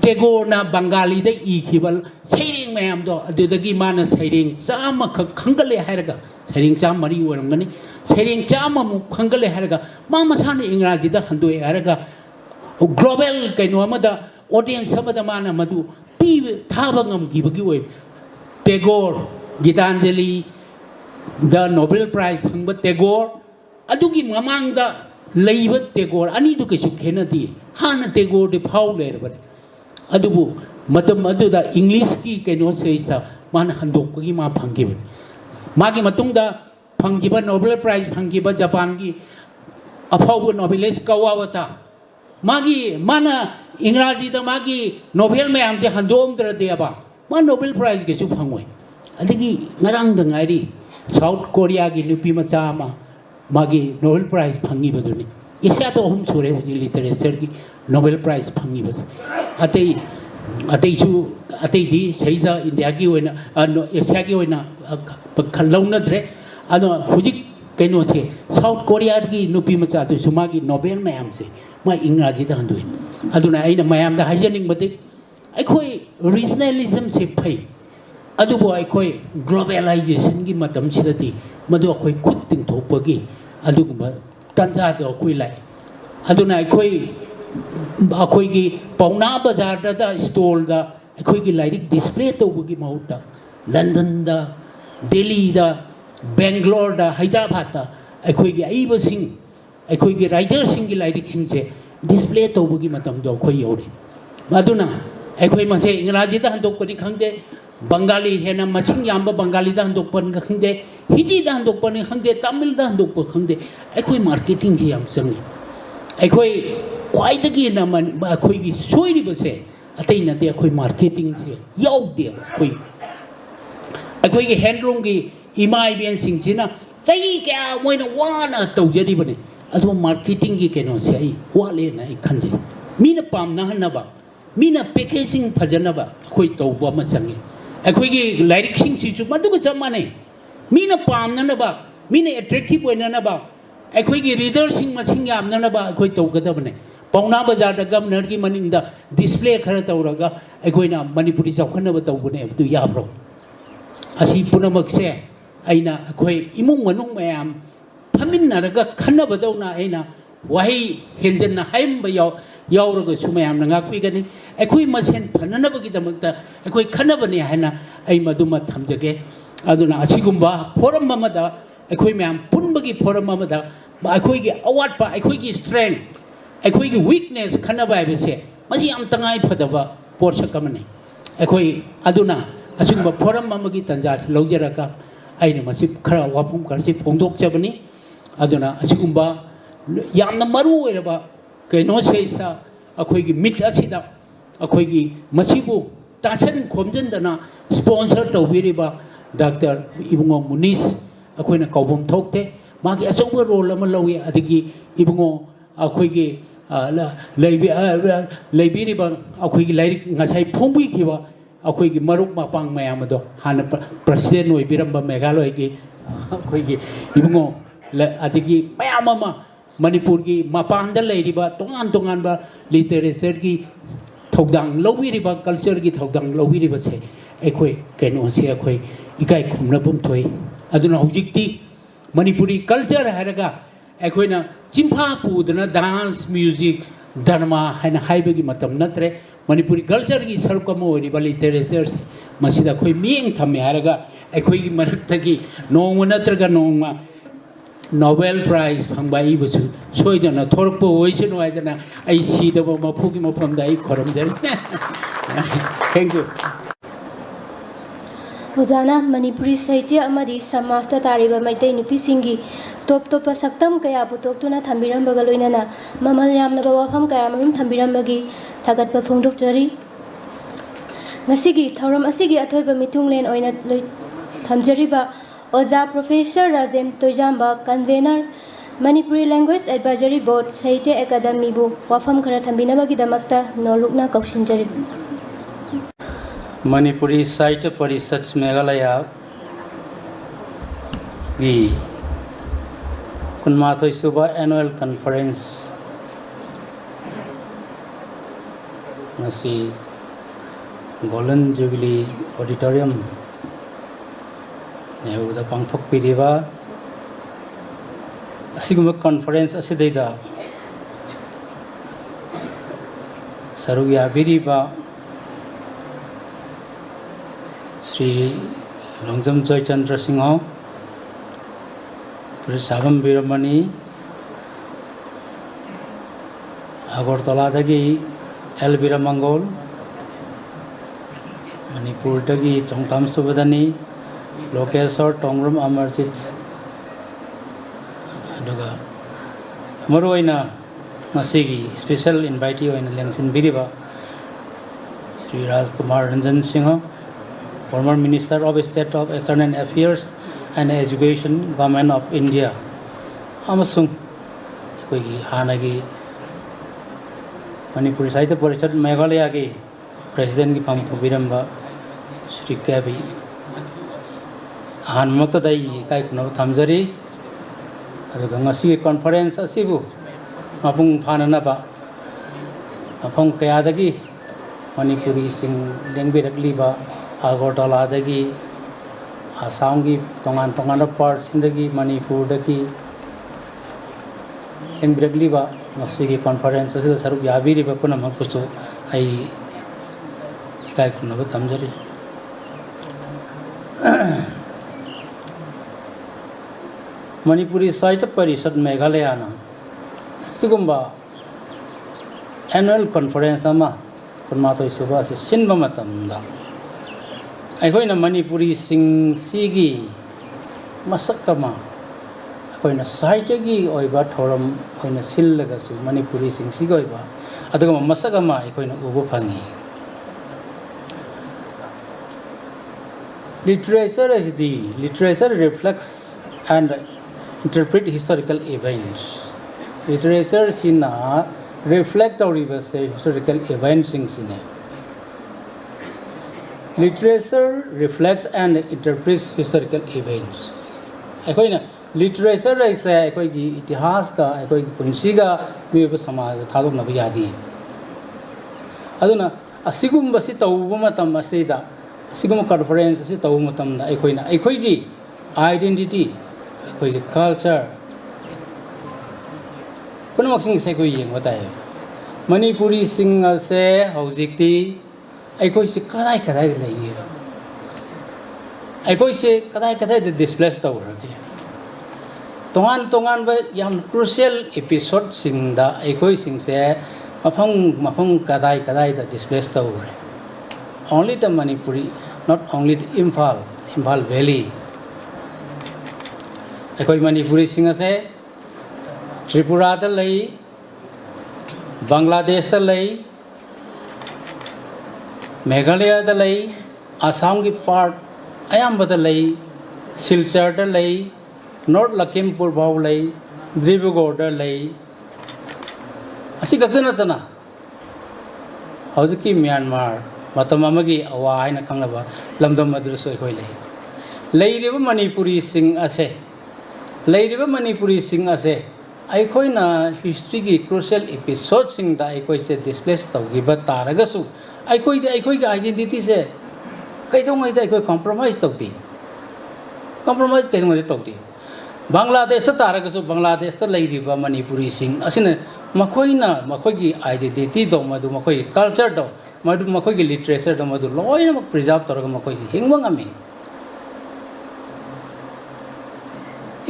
G: टेगोर ना बंगाली दा इखिबल सैरेंग मयाम दो अदुदगी माना सैरेंग चाम खंगले हायरगा सैरेंग चाम मरी ओरमगनी सैरेंग चाम मु खंगले हायरगा मा मसाने इंग्राजी दा हंदोए हायरगा ग्लोबल कइनो अमदा ऑडियंस अमदा माना मदु पी थाबंगम गिबगी ओय टेगोर गीतांजलि द नोबेल प्राइज फंग टेगोर अदुगी ममांगदा लैब टेगोर अनी दु कैसु खेनदी हान टेगोर दे फाउ लेरबने अदुबु मतम अदुदा इंग्लिश की कइनो सेइसा मान हंदोकगी मा फंगिब मागी मतुंगदा फंगिबा नोबेल प्राइज फंगिबा जापान की अफाउ नोबेलिस्ट कवावता मागी माना इंग्राजी दा मागी नोबेल मैम से हंदोम दरदेबा मा नोबेल प्राइज के सु फंगोय अदगी ngarang da ngairi South Korea gi nupi macha ma magi Nobel Prize phangi baduni isya to hum sure hu literature gi Nobel Prize phangi bad atei su atei di seisa India gi oina Asia gi oina khalona dre ano hujik kaino se South Korea gi nupi macha to su magi Nobel mayam se ma इंग्राजी दा हंदुइ अदुना आइना मयाम दा हाइजनिंग बदि अखोई regionalism से फै अदुबो अखोई globalisation की मतम सिदति मदु अखोई खुद तिंथोपगी अदुगुमा तंजा दो अखोई लाई अदुना अखोई की पौना बाजार दा स्टॉल दा अखोई की लाइरिक डिस्प्ले तौबगी महुता लंदन दा दिल्ली दा बेंगलोर दा हैदराबाद दा अखोई की आइबसिंग अखोई की राइटर सिंह की लाइरिक सिंह से डिस्प्ले तौबगी मतम दो अखोई योरे मदुना अखोई मसे इंग्राजी दा हंदोकपनि खंगदे बंगाली हेना मसिंग याम बंगाली दा हंदोकपन खंगदे हिंदी दा हंदोकपन खंगदे तमिल दा हंदोकप खंगदे अखोई मार्केटिंग जी याम संगे अखोई क्वाइदगी ना मन अखोई की सोइरि बसे अतै नते अखोई मार्केटिंग से याउदे अखोई अखोई की हैंडलूम की इमा इबेन सिंग सिना सही क्या मोइना वाना तौजरी बने अदो मार्केटिंग की केनो से आई वाले ना खंजे मीना पाम ना हनबा मीना पैकेजिंग फजनबा अखोई तौबा म संगे अखोई की लाइरिक सिंग सिचु मदुग जमाने मीना पाम ननबा मीना अट्रैक्टिव ओइननबा अखोई की रीडर सिंग मसिंग याम ननबा अखोई तौगदबने पौना बाजार दा गवर्नर की मनिंग दा डिस्प्ले खरा तौरगा अखोइना मणिपुरी चौखनबा तौबने अदु याब्रो असी पुनमक से अइना अखोई इमुंग मनुंग मयाम फमिन्नरगा खन्नबदौना अइना वही हेंजन हाइम यावरगा सुमयाम नंगाक्पिगनी अखोई मसेन फननबगी दमकता अखोई खन्नबने हाइना अइ मदुमा थमजगे अदुना असिगुम्बा फोरम अमदा अखोई मयाम पुनबगी फोरम अमदा अखोई की अवाटपा अखोई की स्ट्रेंथ अखोई की वीकनेस खन्नबा हाइबसे मसी याम तंगाई फदबा पोर्सक अमने अखोई अदुना असिगुम्बा फोरम अमगी तंजास लौजरका अइना मसी खरा वाफुम खरसि फोंदोकचबनी अदुना असिगुम्बा यामना मरु ओइरबा कइनो सेसा अखोई मिट असिदा अखोई मसिबु तासन खोमजनदना स्पॉन्सर तौबिरिबा डॉक्टर इबुंगो मुनीस अखोइना कौबम थोकते मागी अचौबा रोल अमा लौए अदगी इबुंगो अखोई लेबिरिबा अखोई लाइरिक ngasai फोंबिखिबा अखोई मरुक मपांग मयाम दो हाना प्रेसिडेंट ओइबिरंबा मेघालय की अखोई इबुंगो अदगी मयाम अमा मणिपुर की मपान लेरिबा तोंगान तोंगान बा लिटरेचर की थौदांग लौबिरिबा कल्चर की थौदांग लौबिरिबा से अखोई कैनो से अखोई इकाई खुमनबम थोई अदुना हुजिक्ति मणिपुरी कल्चर हारगा अखोइना चिंफा पुदना डांस म्यूजिक धर्मा हाइना हाइबगी मतम नत्रे मणिपुरी कल्चर की सरकम ओरिबा लिटरेचर से मसिदा अखोई मिंग थमे हारगा अखोई की मरक्तगी नोंग नत्रगा नोंग Nobel Prize फंगबा इबसु सोइदना थोरपो ओइसनो आइदना आई सीदबो मफुगी मफमदा आई खरमजरी थैंक यू
B: ओजाना मणिपुरी साहित्य अमदी समाजता तारिबा मैतै नुपिसिंगी टॉप टॉप सक्तम कया पुतोक्तुना थंबिरमबगा लोइनाना ममल यामनबा वाफम कया मरुम थंबिरमबगी थागतपा फोंदोकजरी ngasi thauram asigi athoiba mitunglen oina thamjariba ओजा professor Rajen Toijamba convener Manipuri language advisory board Sahitya Akademi बु वाफम खरा थंबिनबगिदमक्ता नोलुकना कौशिनजरी
O: मणिपुरी साहित्य परिषद मेघालय की कुनमाथोई सुबा एनुअल कॉन्फ्रेंस नसी गोल्डन जुबिली ऑडिटोरियम नेहुदा पांथोकपिरिबा असिगुम कॉन्फ्रेंस असिदैदा सरुग याबिरिबा श्री लोंगजम जयचंद्र सिंह श्री साबम बीरमणि अगरतलादगी एल बीरमंगल मणिपुरदगी चोंगताम सुबदनी लोकेश्वर टोंगरम अमरजीत अदुगा मरुइना
G: Masigi special invitee oina lengsin biriba Sri Rajkumar Ranjan Singh, former Minister of State of External Affairs and Education, Government of India. Amasung koigi hanagi Manipur Sahitya Parishad Meghalaya ki President ki pham pubiramba Sri Kabi hanmakta dai kai kuno thamjari aduga ngasi conference asibu mapung phananaba mafam kayadagi Manipuri sing lengbirakliba Agartala dagi Assam ki tongan parts sindagi Manipur dagi lengbirakliba ngasi conference asida saruk yabiri ba punam kuchu ai kai kuno thamjari Manipuri Sahitya Parishad Meghalaya na sigumba annual conference ama kunmatoi suba se sinba matamda aikoina Manipuri sing sigi masakama aikoina sahitya gi oiba thoram aikoina sillaga su Manipuri sing sigi oiba aduga masakama aikoina ubu phangi literature reflects and interpret historical events. Literature china reflect or historical events in sine. Literature reflects and interprets historical events. Aikoina literature is aikoi gi itihas ka aikoi gi punsi ga miba samaj thadok na yadi. Aduna asigumba si tawuba matam asida asigum conference si tawu matam na aikoina aikoi gi identity कोई culture पुनः सिंह से कोई young बताए मणिपुरी सिंह से हौजिकती आई कोई से कदाई कदाई लेंगे आई कोई से कदाई डिस्प्लेस तो रखे तोंगान बे याम क्रूशियल एपिसोड सिंह दा आई कोई सिंह से मफंग कदाई दा डिस्प्लेस तो रहे only the Manipuri not only the Imphal Valley अखोई मणिपुरी सिंह से त्रिपुरा दा लई बांग्लादेश दा लई मेघालय दा लई आसाम की पार्ट अयाम दा लई सिलचर दा लई नॉर्थ लखीमपुर भाव लई डिब्रूगढ़ दा लई असी गतना तना हौजकी म्यांमार मतम अमगी अवा हाइना खंगलबा लमदम अदुसो अखोई लई मणिपुरी सिंह असे लेरिबा मणिपुरी सिंह असे अखोइना हिस्ट्री की क्रूशियल एपिसोड सिंह दा अखोइ से डिस्प्लेस तौगिबा तारगसु अखोइ की आइडेंटिटी से कइदोंगै दा अखोइ कॉम्प्रोमाइज तौती कॉम्प्रोमाइज कइदोंगै तौती बांग्लादेश तारगसु बांग्लादेश लेरिबा मणिपुरी सिंह असिन मखोइना मखोइगी आइडेंटिटी दो मदु मखोइ कल्चर दो मदु मखोइगी लिटरेचर दो मदु लोइना प्रिजर्व तौरगा मखोइ हिंगबंगामी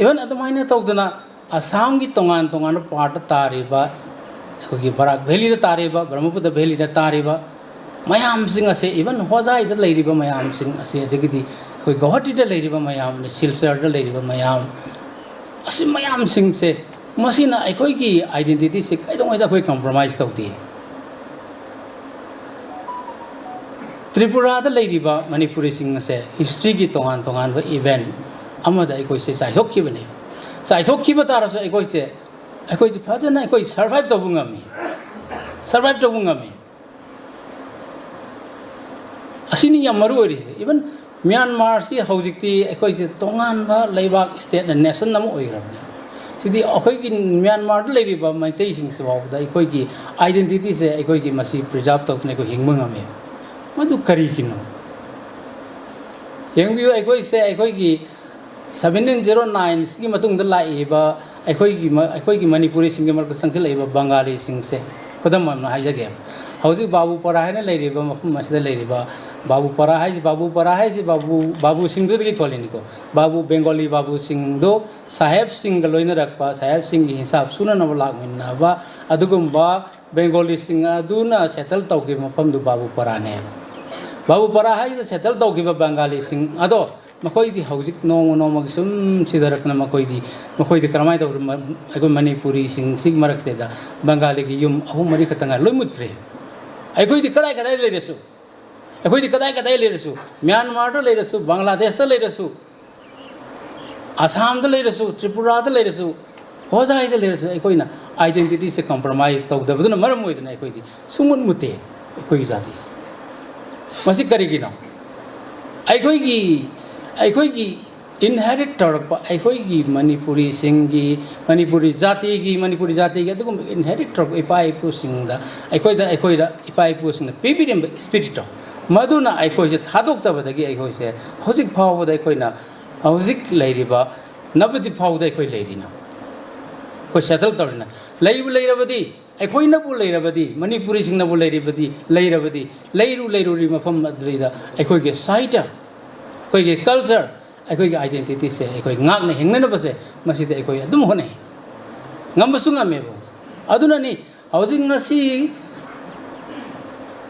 G: इवन अदमाइना तौदना असम की तोंगान पार्ट तारिबा अखोगी बराक वैली तारिबा ब्रह्मपुत्र वैली तारिबा मयाम सिंह असे इवन होजाई द लेरिबा मयाम सिंह असे अदगिदी कोई गुवाहाटी द लेरिबा मयाम ने सिलचर द लेरिबा मयाम असे मयाम सिंह से मसिना अखोगी आइडेंटिटी से कइदोंगैदा कोई कॉम्प्रोमाइज तौती त्रिपुरा द लेरिबा मणिपुरी सिंह से हिस्ट्री की तोंगान इवेंट अमदा अखोई से साइथोखिबने साइथोखिब तारसो अखोई से फजना अखोई सर्वाइव तबुंगामी असिनी या मरु ओरिसे इवन म्यांमार से हौजिकती अखोई से तोंगानबा लेबाक स्टेट नेशन नम ओइरबने सिदी अखोई की म्यांमार लेरिबा मैतै सिंह से बावदा अखोई की आइडेंटिटी से अखोई की मसी प्रिजर्व तौने को हिंगमंगामे मदु करी किनो यंगबियो अखोई से अखोई की 1709 की मतुंग लाइबा अखोई की मणिपुरी सिंह मरक संख्या लाइबा बंगाली सिंह से खुदम हाइजगे हौजी बाबू परा है लेरिबा मफम मसिदा लेरिबा बाबू परा है बाबू सिंह दुगी थोलिनिको बाबू बेंगोली बाबू सिंह दो साहेब सिंह लोइन रखपा साहेब सिंह की हिसाब सुना नब लागमिनबा अदुगुम्बा बेंगोली सिंह अदुना सेटल तौगे मफम दु बाबू परा है सेटल तौगिबा बंगाली सिंह अदो मखोइदी हौजिक नोम नोम की सुम सिधरकना मखोइदी करमाय तौर अखोई मणिपुरी सिंग मरक से बंगाली की युम अहम मरी खतंगा लोई मुद्रे अखोइदी कदाई कदाई लेरसु अखोइदी कदाई कदाई लेरसु म्यांमार लेरसु बांग्लादेश लेरसु आसाम लेरसु त्रिपुरा लेरसु होजाई लेरसु अखोइना आइडेंटिटी से कॉम्प्रोमाइज तौदबदुना मरम ओइदना अखोइदी सुमुन मुते अखोई जाति मसी करिगिनो अखोई इनहेरिट तौरप अखोई मणिपुरी सिंगी मणिपुरी जाति की अदुगुम इनहेरिट तौरप इपा इपु सिंगदा अखोइदा इपा इपु सिंगना पिबिरेम स्पिरिट मधुना अखोइसे थादोक्तबदगी अखोइसे हौजिक फावबदा अखोइना हौजिक लैरिबा नबदि फावदा अखोइ लैरिना अखोइ सेटल तौरिना लैबु लैरबदी अखोइनबु लैरबदी मणिपुरी सिंगनबु लैरबदी लैरुरी मफम अद्रिदा अखोइगे साहित्य अखोइगे कल्चर अखोइगे आइडेंटिटी से अखोइ ngakna hingnabase masida अखोइ adum hone ngambasu ngamebo adunani hauji ngasi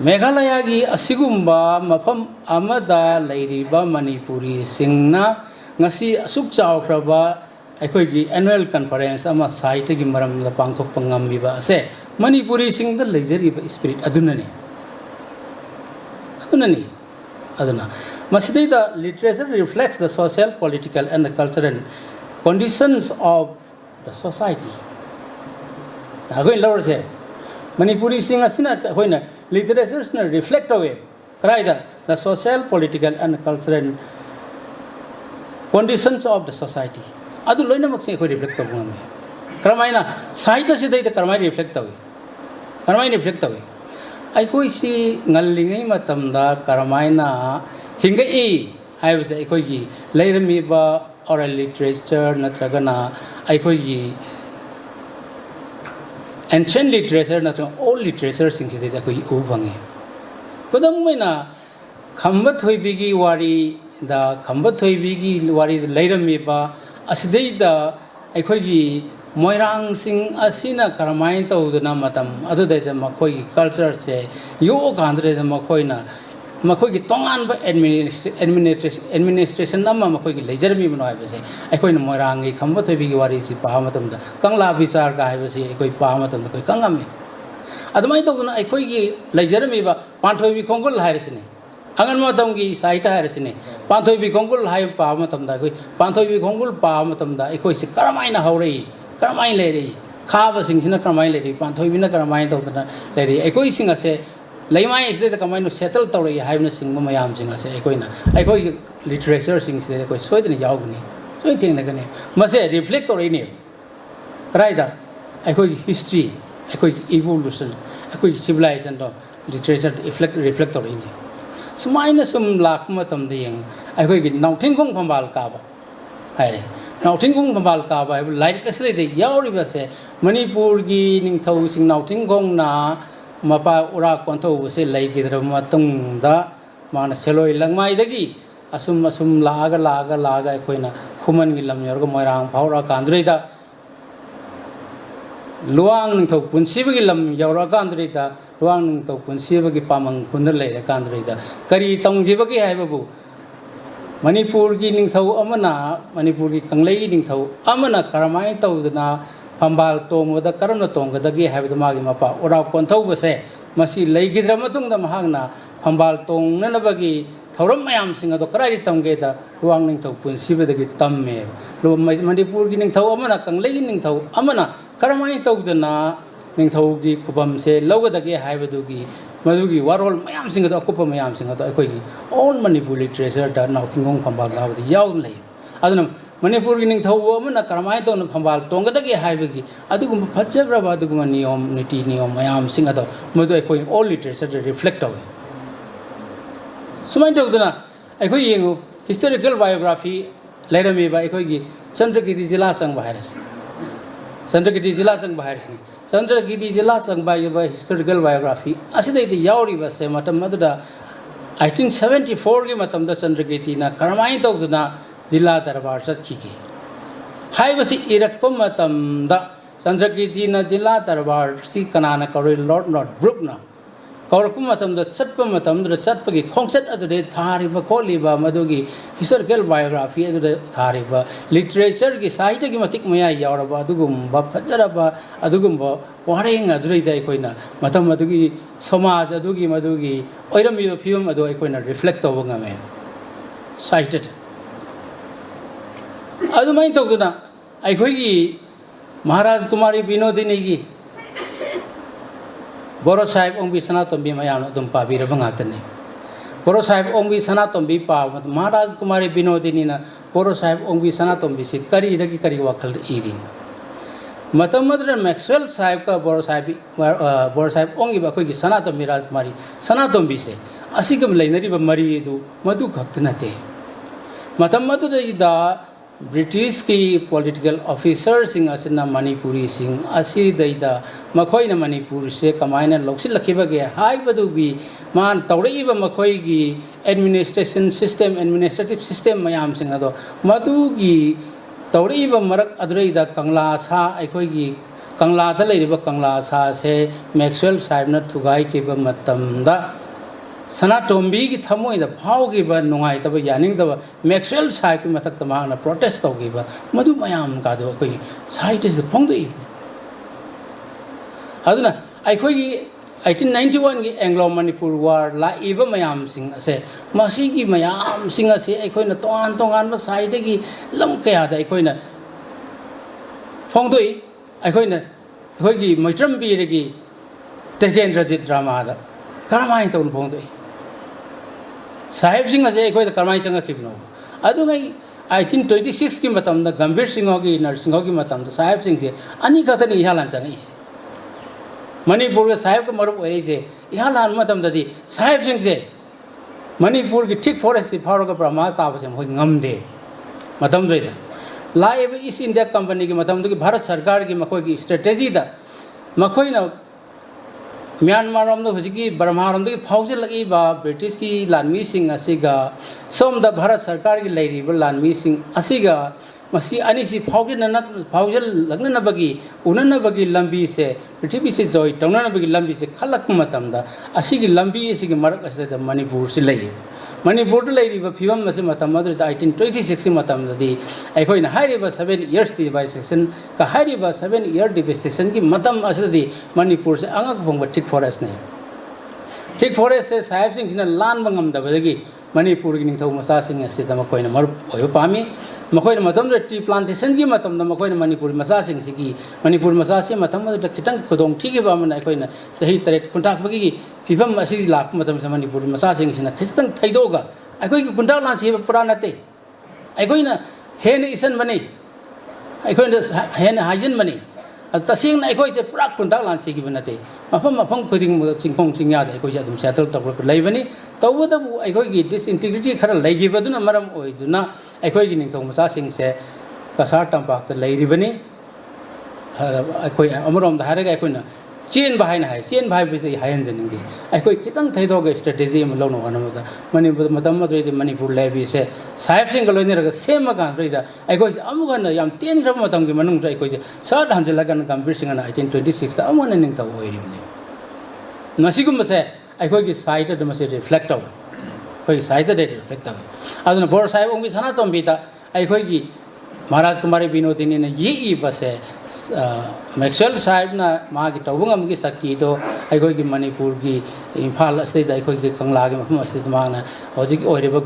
G: Meghalaya की असिगुम्बा मफम अमदा लैरिबा मणिपुरी सिंगना ngasi asuk chawkraba अखोइगी एनुअल कॉन्फ्रेंस अमा साहित्य की मरमदा पांगथोकपा ngambiba ase मणिपुरी सिंगदा लैजरिबा spirit adunani Masida literature reflects the social, political, and the cultural conditions of the society. Going lower say, Manipuri sing a sinner when literature reflect away, the social, political, and cultural conditions of the society. Adu loina maksi ko reflect away. Karamaina sahita sidai the karmai reflect away. Karmai reflect away. I ko si ngalingai matamda karamaina hingai haibse aikogi leiramiba oral literature natragana aikogi ancient literature natragana old literature singsi da koi ubangi kodam maina khambat hoibigi wari da khambat hoibigi wari leiramiba asidai da aikogi moirang sing asina karamain tawduna matam adudai da makoi culture se yo gandre da makoina मखोगी तोंगानब administration अमा मखोगी लेजरमी बनो हाइबसे अखोइना मोरांगी खंबा थोइबिगी वारी सि पाहा मतमदा कंगला विचार का हाइबसे अखोइ पाहा मतमदा कोइ कंगामे अदमाइ तौदुना अखोइगी लेजरमी बा पांथोइबी खोंगुल हाइरसिने अंगन मतमगी साहित्य हाइरसिने पांथोइबी खोंगुल हाइ पाहा मतमदा अखोइ पांथोइबी खोंगुल पाहा मतमदा अखोइसे करमाइना हौरई करमाइ लेरई खाबा सिंगसिना करमाइ लेरई पांथोइबिना करमाइ तौदुना लेरई अखोइ सिंगसे लेमाय इसदे कमाइनो सेटल तौरई हाइबना सिंगम मयाम सिंग असे अखोइना अखोइ लिटरेचर सिंग से अखोइ सोइदने यावगनी सोइ थेंगनगने मसे रिफ्लेक्ट तौरइने कराइदा अखोइ हिस्ट्री अखोइ इवोल्यूशन अखोइ सिविलाइजेशन तो लिटरेचर रिफ्लेक्ट तौरइने सुमाइना सुम लाक मतम दे यंग अखोइ की नाउथिंगोंग फंबाल काबा हाइरे नाउथिंगोंग फंबाल काबा लाइट कसले दे यावरिबसे मणिपुर की निंगथौ सिंग नाउथिंगोंग ना मपा उरा कोंथो से लैगिद्र मतुंगदा मान सेलोय लंगमाइदगी असुम असुम लागा अखोइना खुमन की लम यरग मोइरांग फावरा कांद्रेदा लुवांग निंथौ पुनसिबगी लम यवरा कांद्रेदा लुवांग निंथौ पुनसिबगी पामंग खुंदर लेरे कांद्रेदा करी तंगिबगी हाइबबु मणिपुर की निंथौ अमना मणिपुर की कंगलै निंथौ अमना करमाय तौदना फंबाल तोंगदा करम तोंगदगी हाइबद मागी मपा उरा कोंथौबसे मसी लैगिद्र मतुंगदा महागना फंबाल तोंगनबगी थौरम मयाम सिंग अदो कराई तमगेदा लुवांग निंथौ पुनसिबदगी तम्मे लो मणिपुर की निंथौ अमना कंगलै निंथौ अमना करमाय तौदना निंथौगी खुबम से लौगदगी हाइबदुगी मधुगी वारोल मयाम सिंग अदो अकुप मयाम सिंग अदो अखोगी ऑल मणिपुर लिटरेचर दा नाउथिंगोंग फंबाल गाबदी याउन लೈ अदना मणिपुर की निंथौ अमना करमाय तौन फंबाल तोंगदगी हाइबगी अदुगुम फजग्रबा अदुगुम नियम नीति नियम मयाम सिंग अदो मधु अखोई ऑल लिटरेचर रिफ्लेक्ट अवे सुमाइन तौदना अखोई येंगु हिस्टोरिकल बायोग्राफी लेरमीबा अखोई चंद्रगिरी जिला संग बाहरस चंद्रगिरी जिला संग बाहरस चंद्रगिरी जिला संग बायोबा हिस्टोरिकल बायोग्राफी असिदैदि यावरिबा से मतम मदुदा 1874 की मतमदा चंद्रगिरी ना करमाय तौदना जिला दरबार चखीगे हाइबसी इरक्प मतमदा चंद्रगिरी ना जिला दरबार सी कनाना कौरे लॉर्ड ब्रुक ना कौरप मतमदा चटप मतमदा चटपगी खोंगसेट अदुदे थारिबा खोलिबा मदुगी हिस्टोरिकल बायोग्राफी अदुदे थारिबा लिटरेचर की साहित्य की मतिक मया यावरबा अदुगुम्बा फजरबा अदुगुम्बा वारेंग अदुरैदा अखोइना मतम अदुगी समाज अदुगी मदुगी ओइरमिबा फिल्म अदु अखोइना रिफ्लेक्ट तौबा ngame साहित्य अदुमाइन तौदुना अखोइगी महाराज कुमारी विनोदिनी की बोरो साहेब ओंबी सनातोंबी मयाम अदुम पाबीरबा ngaktani बोरो साहेब ओंबी सनातोंबी पा महाराज कुमारी विनोदिनी ना बोरो साहेब ओंबी सनातोंबी से करी दगी करी वखल इरी मतम मदर मैक्सवेल साहेब का बोरो साहेब ओंगी बा कोई सनातोंबी राजकुमारी सनातोंबी से असिगम लेनरी ब मरी दु मधु खक्त नते मतम मदर दा ब्रिटिश की पॉलिटिकल ऑफिसर सिंह असिना मणिपुरी सिंह असि दैदा मखोइना मणिपुर से कमाइना लौसिल लखिबगे हाई बदुगी मान तौरइबा मखोइगी एडमिनिस्ट्रेटिव सिस्टम मयाम सिंह अदो मदुगी तौरइबा मरक अदुरैदा कंगला सा अखोइगी कंगला दा लेरिबा कंगला सा से मैक्सवेल साहेब न थुगाई केबा मतमदा सनातोंबी की थमोइदा फावगिबा नुंगाइतबा यानिंगदबा मैक्सवेल साहेब की मथक तमाना प्रोटेस्ट तौगिबा मधु मयाम कादो कोई साहित्य से फोंदई अदुना अखोइगी 1891 की एंग्लो मणिपुर वार लाइबा मयाम सिंह असे मसी की मयाम सिंह असे अखोइना तोंगान तोंगान बा साहित्य की लम कयादा अखोइना फोंदई अखोइना अखोइगी मैत्रम बीरगी तेकेंद्रजित ड्रामा दा करमाइ तौन फोंदई साहेब सिंह असे अखोइदा करमाइ चंगखिबनो अदुगै 1826 की मतमदा गंभीर सिंह की नरसिंह की मतमदा साहेब सिंह से अनि खतनी इहालान चंगइसे मणिपुर के साहेब के मरुप ओइसे इहालान मतमददी साहेब सिंह से मणिपुर की ठीक फॉरेस्ट से फारोगा ब्रह्मास ताबसे होय ngamde मतम जैदा लाइव ईस्ट इंडिया कंपनी की मतमदगी भारत सरकार की मखोय की स्ट्रेटेजी दा मखोइना म्यांमार रोम हजिकी बर्मा रोम फाउजल लगी ब्रिटिश की लानमी सिंह असिगा सोम द भारत सरकार की लेरिब लानमी सिंह असिगा मसी अनिसी फाउजल लगनबगी उननबगी लंबी से पृथ्वी से जॉय तौननबगी लंबी से खलक मतमदा असिगी लंबी असिगी मरक असिदा मणिपुर से लई मणिपुर लेरिब फिवम मसे मतम अदु 1826 मतमददी अखोइना हाइरिबा 7 इयर्स डिवाइसेशन का हाइरिबा 7 इयर डिवाइसेशन की मतम असददी मणिपुर से अंगक फोंग ठीक फॉरेस्ट ने ठीक फॉरेस्ट से साहेब सिंह सिना लान बंगमदबदगी मणिपुर की निथौ मसा सिंह असिदा मखोइना मरु ओयो पामी मखोइना मतम टी प्लांटेशन की मतम मखोइना मणिपुर मसा सिंह सिगी मणिपुर मसा से मतम अदु खितंग खुदोंग ठीगी बामना अखोइना सही तरह कुंटाकबगी फिवम असी लाख मतम से मणिपुर मसा सिंह सिना खितंग थैदोगा अखोइ की कुंटाक लान से पुरा नते अखोइना हेन इसन बने अखोइना हेन हाइजन बने तसेंग अखोइ से पुरा कुंटाक लान से की बनते मफम मफम खुदिंग चिंगफोंग चिंगया अखोइ से अदुम सेटल तौर लेबनी तौबदबु अखोइ की डिसइंटीग्रिटी खरा लेगिबदुना मरम ओइदुना अखोइ की निथौ मसा सिंह से कसार तंपाक लेरिबनी अखोइ अमरोम दा हारगा अखोइना चेन बाहायना है चेन बाहाय बिसे हायन जनिंगे अखोइ खितंग थैदोगे स्ट्रेटेजी म लौनो हनमदा मणिपुर मतम मद्रेदि मणिपुर लेबी से साहेब सिंह लोइनरगा सेमगा रैदा अखोइ अमुगन याम तेन ग्रब मतम के मनुंग अखोइ सट हंजलगन गंभीर सिंह 1926 ता अमन निंग ता ओइरिबनी नसिगुम से अखोइ की साइट द मसे रिफ्लेक्ट आउट अखोइ साइट द रिफ्लेक्ट आउट अदुना बोर साहेब ओंबी सना तोंबीता अखोइ की महाराज कुमारी विनोदिनी ने ये बसे मैक्सवेल साहेब ना माँ की तौबंगम की शक्ति तो अखोइ की मणिपुर की इम्फाल अस्थित अखोइ की कंगला की मफम अस्थित माना हजिक ओइरेबा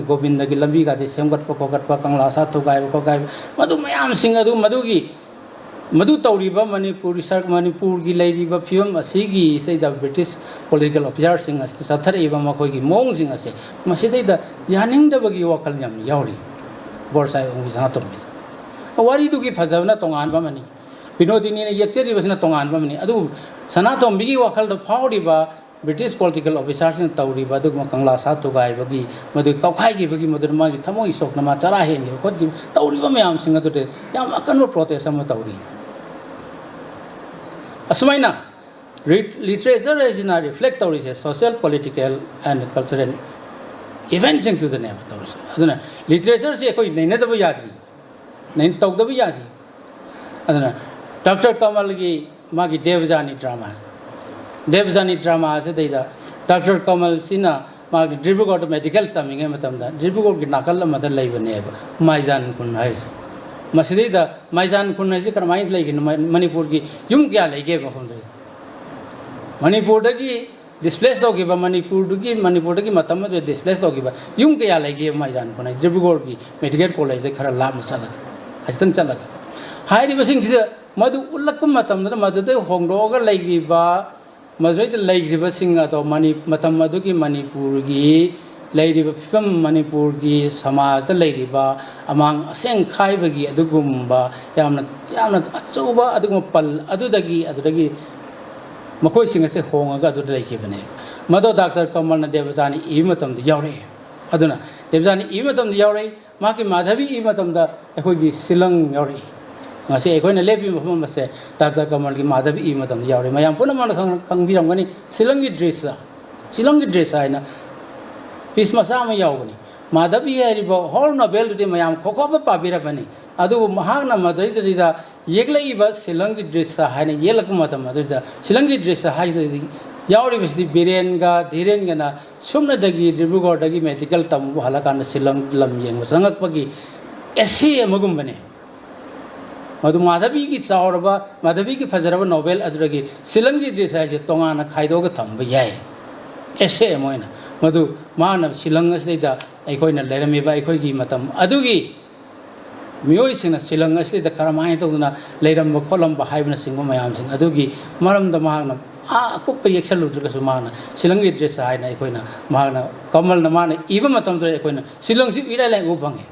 G: गोविंद की लंबी का से सेमगटप कोगटप कंगला सा थुगाइब कोगाइब मधु मयाम सिंह अदु मधुगी मधु तौरीबा मणिपुर की लेरिबा फिवम असिगी सेदा ब्रिटिश पॉलिटिकल ऑफिसर सिंह अस्ति सथरइबा मखोइ की मोंग सिंह असे मसिदैदा यानिंगदबगी वखल याम यावरी बोर साहेब ओंबी सना तोंबी वारी दुगी फजबना तोंगानबा मनी विनोदिनी ने यक्चरिबसना तोंगानबा मनी अदु सनातोंबी की वखल द फावरिबा ब्रिटिश पॉलिटिकल ऑफिसर सिंह तौरिबा दुग कंगला सा तुगाइबगी मदु कौखाइगिबगी मदु मागी थमोइ सोकनमा चरा हेंगे खोदि तौरिबा मयाम सिंह अदु याम अकनो प्रोटेस्ट अम तौरी असुमाइना लिटरेचर इजना रिफ्लेक्ट तौरी से social political and cultural event सिंह टू द नेम तौरी अदुना लिटरेचर से कोई नैनदब याद्री नहीं तौदब याद्री अदुना डॉक्टर कमल की मागी देवजानी ड्रामा देवजानी ड्रामा से दैदा डॉक्टर कमल सिना माग डिब्रुगढ़ मेडिकल तमिंगे मतमदा डिब्रुगढ़ की नाकल मदर लेबने माइजान कुन है मसीदा माइजान कुन है करमाइन लेगिन मणिपुर की युम क्या लेगे मफम मणिपुर की डिस्प्लेस होगिबा मणिपुर की मतम जो डिस्प्लेस होगिबा युम क्या लेगे माइजान कुन है डिब्रुगढ़ की मेडिकल कॉलेज से खरा लाभ चलग अस्तन चलग हाइरिबसिंग सिदा मधु उल्लक मतम मधुदे होंगडोगा लेगिबा मधुरैद लेगिबसिंग अतो मतम मधुकी मणिपुर की लेरिबा फिल्म मणिपुर की समाज लेरिबा अमांग असेंग खाइबगी अदुगुम्बा यामना यामना अचौबा अदुगुम पल अदुदगी मखोई सिंग से होंगा अदुद लेखिबने मदो डॉक्टर कमल देवजानी ई मतम यावरे अदुना देवजानी ई मतम यावरे माकी माधवी ई मतम दा अखोगी सिलंग यावरे ngasi ekhoi lepi mafam se Dr. Kamal ki madhavi i matam yaure mayam puna man khangbiramgani silangi dress haina piece masa ma yaugani madhavi hariba whole novel de mayam khokhoba pabirabani adu mahagna madai da yeglai ba silangi dress haina yelak matam da silangi dress haida yauri bisdi biren ga dhiren ga na sumna dagi Dibrugarh dagi medical tam halakana silang lam yeng sangak pagi ऐसे मगुम बने मधु माधवी की चावरबा माधवी की फजरब novel अदुरगी सिलंगी dress है तोंगाना खाइदोग thumb याय ऐसे Moina मधु मानव सिलंग असैदा अखोइना लेरमेबा अखोइगी मतम अदुगी मियोइ सिंगना सिलंग असैदा करमाय तोगना लेरम खोलम हाइबना सिंग मयाम सिंग अदुगी मरम द मागना कुप येक्सलुद्रगसु माना सिलंगी ड्रेस हाइना अखोइना मागना कमल न माना इबा मतम तो अखोइना सिलंग सि इराले उफंगे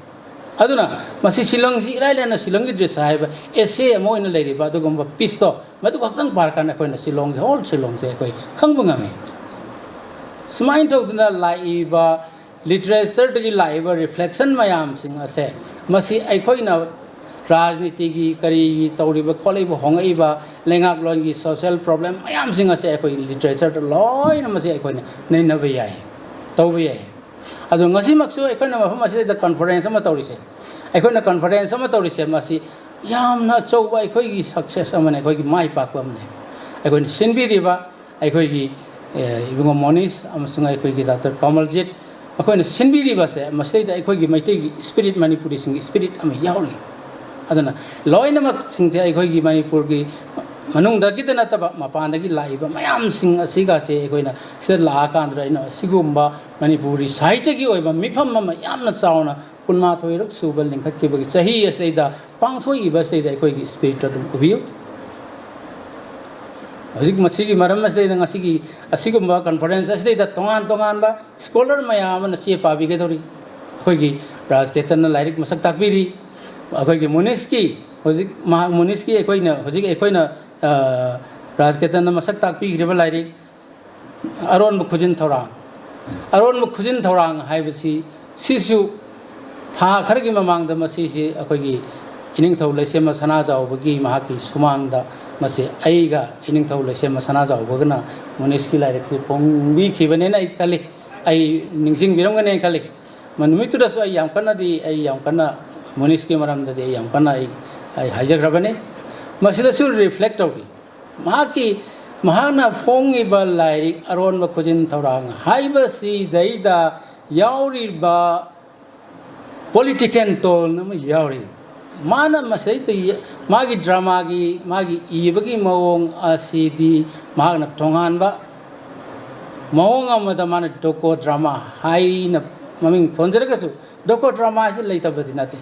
G: अदुना मसी सिलंग सि इराइलेना सिलंगी ड्रेस हाइबा एसे मोइना लेरिबा अदुगुम्बा पिस्तो मदु खक्तंग पारकान अखोइना सिलंग से होल सिलंग से अखोइ खंगबंगामे सुमाइन तौदना लाइबा लिटरेचर दगी लाइबा रिफ्लेक्शन मयाम सिंग असे मसी अखोइना राजनीति की करी तौरिबा खोलिबा होंगइबा लेंगाक लोंगी सोशल प्रॉब्लम मयाम सिंग असे अखोइ लिटरेचर द लोइना मसी अखोइना नैनबा याय तौबा याय अदु ngasi maksu अखोइना मफम असे द कॉन्फ्रेंस अमा तौरिसे अखोइना कॉन्फ्रेंस अमा तौरिसे मसी यामना चौबा अखोइगी सक्सेस अमने अखोइगी माइ पाकबा अमने अखोइना सिनबिरिबा अखोइगी इबुंग मोनिस अमसुंग अखोइगी डॉक्टर कमलजीत अखोइना सिनबिरिबा से मसैदा अखोइगी मैतेगी स्पिरिट मणिपुरी सिंग स्पिरिट अमा यावली अदना लोइनमक सिंगते अखोइगी मणिपुर की मनुंगदगी नतबा मपानदगी लाइबा मयाम सिंग असिगा से अखोइना से लाकांद्रैना सिगुम्बा मणिपुरी साहित्य की ओइबा मिफम अमा यामना चावना कुनमाथोइरक सुबल लिंखत्किबगी चाही असैदा पांगथोइबा असैदा अखोइगी स्पिरिट अदुम उबियो हजिक मसीगी मरम असैदा ngasi असिगुम्बा कॉन्फ्रेंस असैदा तोंगान बा स्कॉलर मयाम न चे पाबिगे दौरी अखोइगी राजकेतन लाइरिक मसक ताकबिरी अखोइगी मुनिस्की हजिक महा मुनिस्की अखोइना राजकेतन मसक ताकबिग्रिबा लाइरिक अरोन खुजिन थौरांग हाइबसी सिसु था खरगी ममांग द मसीसी अखोइगी इनिंगथौ लेसेम सना जावबगी महाकी सुमांग द मसे आइगा इनिंगथौ लेसेम सना जावबगना मुनिस्की लाइरिक से पोंबी खिबने ना इकली आई निंगसिंग बिरंगने इकली मनुमितुरसु आई याम कन्ना मुनिस्की मरम द याम कन्ना आई हाइजग्रबने मसिदसु रिफ्लेक्ट तौबी महाकी महाना फोंगिबा लाइरिक अरोन खुजिन थौरांग हाइबसी दैदा यावरिबा पॉलिटिकल टोल नम यावरी माना मसैते मागी ड्रामा की मागी इबगी मवोंग असिदी मागना थोंगानबा मवोंग अमदा माना डोको ड्रामा हाइना ममिंग थोंजरगसु डोको ड्रामा से लेतबदि नाते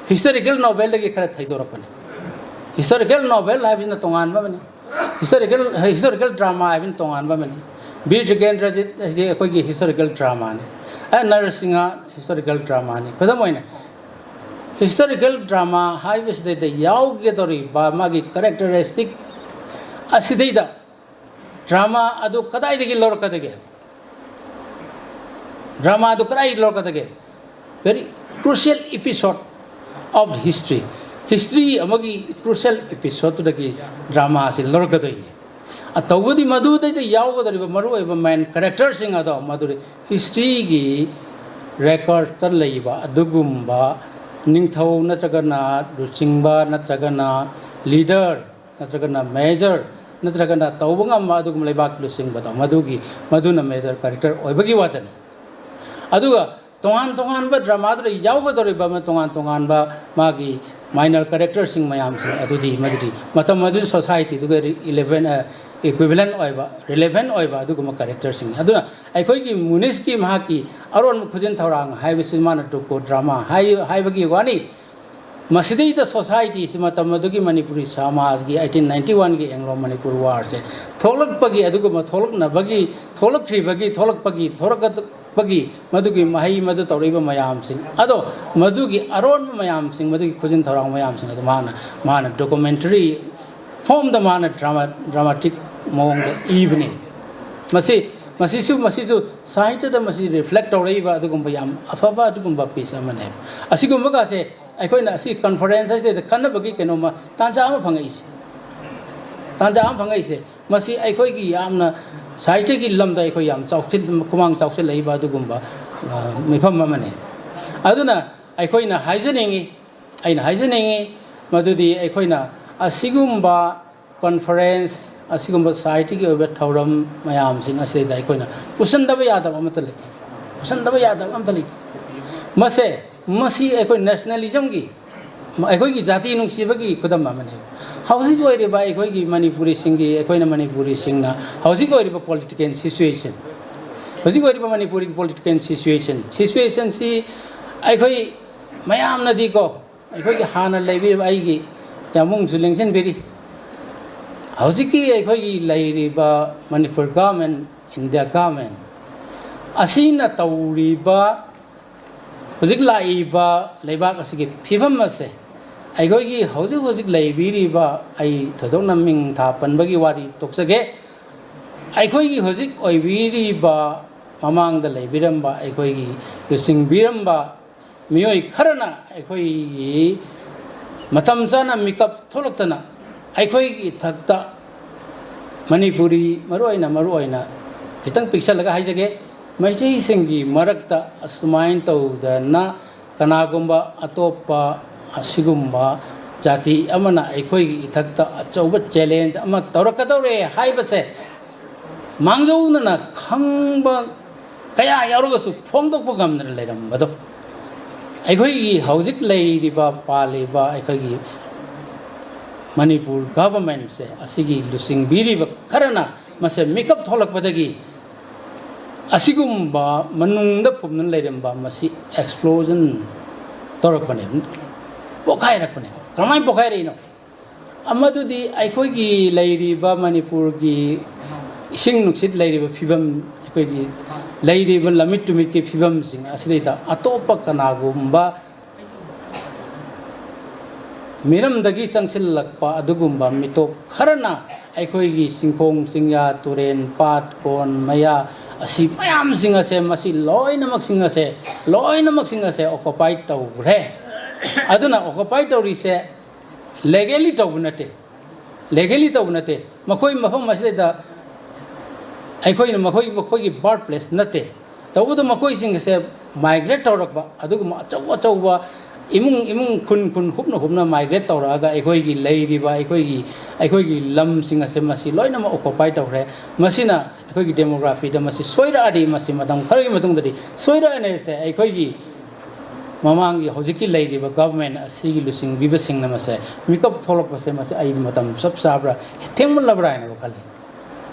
G: हिस्टोरिकल नोवेल दगी खरा थैदोरपने हिस्टोरिकल नोवेल हाइबिना तोंगानबा बने हिस्टोरिकल ड्रामा हाइबिन तोंगानबा बने बीर जगेंद्र जे अखोइगी हिस्टोरिकल ड्रामा ने नरसिंहा हिस्टोरिकल ड्रामा ने खदमोइने हिस्टोरिकल ड्रामा हाइबसदे द याउगे दori बा मागी कैरेक्टरिस्टिक असिदैदा ड्रामा अदु कदाइदगी लौरकदगे ड्रामा अदु कदाइ लौरकदगे very crucial episode of history अमगी क्रूशियल एपिसोड दगी ड्रामा से लौरकदोइने अतौबदी मधुदैदा याउगदरिबा मरुओइबा मेन कैरेक्टर सिंग अदो मधुरे हिस्ट्री की रेकॉर्ड तर लैबा अदुगुम्बा निंगथौ नत्रगना रुचिंगबा नत्रगना लीडर नत्रगना मेजर नत्रगना तौबंगा मादुगम लेबाक लुसिंग बता मधुगी मधुना मेजर कैरेक्टर ओइबगी वादन अदुगा तोंगान तोंगान बा ड्रामा दो यावगा दरिबा म तोंगान तोंगान बा मागी माइनर कैरेक्टर सिंग मयाम सिंग अदुदी मदुदी मतम मधु सोसाइटी दुगे 11 इक्विवेलेंट ओइबा रिलेवेंट ओइबा दुगुम कैरेक्टर सिंग अदुना अखोइगी मुनिस की महाकी अरोन खुजिन थौरांग हाइबसि माना दुको ड्रामा हाइबगी वानी मसीदी द सोसाइटी से मतम मधुगी मणिपुरी समाज की 1891 की एंग्लो मणिपुर वार से थोलक पगी अदुगुम थोलक न बगी थोलक थ्री बगी थोलक पगी थोरक पगी मधुगी महई मधु तौरीब मयाम सिंह अदो मधुगी अरोन मयाम सिंह मधुगी खुजिन थौरांग मयाम सिंह अदो माना डॉक्यूमेंटरी फॉर्म द माना ड्रामाटिक मोंग इवनिंग मसीसु साहित्य द मसी रिफ्लेक्ट तौरीबा अदुगुम याम अफबा अदुगुम पीस अमने असिगुम बगासे अखोइना असि कॉन्फ्रेंस से खन्नबगी केनोमा तांजा अमा फंगाइसे तांजा अमा फंगाइसे मसी अखोइगी यामना साहित्य की लमदा अखोइ याम चौखिल कुमांग चौखिल लैबा अदुगुम्बा मिफम अमने अदुना अखोइना हाइजनिंगी मदुदी अखोइना असिगुम्बा कॉन्फ्रेंस असिगुम्बा साहित्य की ओबे थौरम मयाम सिंग असिदा अखोइना पुसंदबा यादब अमता लेते पुसंदबा यादब अमता लेते मसे मसी अखोइ नेशनलिज्म की अखोइ की जाति नुंसीबगी खुदम अमने हौजिक ओइरेबा अखोइ की मणिपुरी सिंगी अखोइना मणिपुरी सिंगना हौजिक ओइरेबा पॉलिटिकल सिचुएशन हौजिक ओइरेबा मणिपुरी पॉलिटिकल सिचुएशन सी अखोइ मयाम नदी को अखोइ की हाना लेबी आइगी यामुंग सुलेंसन बेरी हौजिक की अखोइ की लेरिबा मणिपुर गवर्नमेंट इंडिया गवर्नमेंट असीना तौरीबा हौजिक लाइबा लेबाक असगी फिवम असे अखोइगी हौजिक लेबिरिबा आई थदोक नमिंग था पनबगी वारी तोक्सगे अखोइगी हौजिक ओइबिरिबा ममांग द लेबिरंबा अखोइगी लुसिंग बिरंबा मियोय खरना अखोइगी मतम जाना मिकअप थोलक्तना अखोइगी थक्ता मणिपुरी मरुआइना खितंग पिक्चर लगा हाइजगे मैथई सिंगी मरक्ता असुमाइन तौदना कनागुम्बा अतोपा असिगुम्बा जाति अमना अखोइगी इथक्ता अचौब चैलेंज अमा तौरकदौरे हाइबसे मांगजौनना खंबा कया यावरगसु फोंदोकपा गमनर लेरमबदो अखोइगी हौजिक लेरिबा पालिबा अखोइगी मणिपुर गवर्नमेंट से असिगी लुसिंग बिरिबा खरना मसे मेकअप थोलकपदगी असिगुम्बा मनुंग द फुमन लेरंबा मसी एक्सप्लोजन तौरकपने पोखाइरकपने कमाय पोखाइरेनो अमदुदी अखोइगी लेरिबा मणिपुर की इसिंग नुक्सित लेरिबा फिबम अखोइगी लेरिबा लमिट टुमिट की फिबम सिंग असलिदा अतोपा कनागुम्बा मिरमदगी संगसिललकपा अदुगुम्बा मिटोप खरना अखोइगी सिंखोंग सिंया तुरेन पाट कोन मया असी मयाम सिंग असे मसी लोइनमक सिंग असे ऑक्युपाइड तौरे अदुना ऑक्युपाइड तौरिसे लेगली तौबनते मखोइ मफम मसिदा अखोइना मखोइगी बर्थ प्लेस नते तौबदो मखोइ सिंग असे माइग्रेट तौरकबा अदुगुम अचौबा इमुंग खुन हुबना माइग्रेट तौरगा अखोइगी लेरिबा अखोइगी लम सिंग असे मसी लोइनम ऑक्युपाइड तौरे मसिना अखोइगी डेमोग्राफी द मसी सोइराडी मसी मतम खरगी मतुंगदि सोइराने से अखोइगी ममांगी हौजिकी लेरिबा गवर्नमेंट असिगी लुसिंग बिबसिंग नमसे मिकअप थोलकपसे मसी आई मतम सब साब्रा थेमलबरा हैन बखाली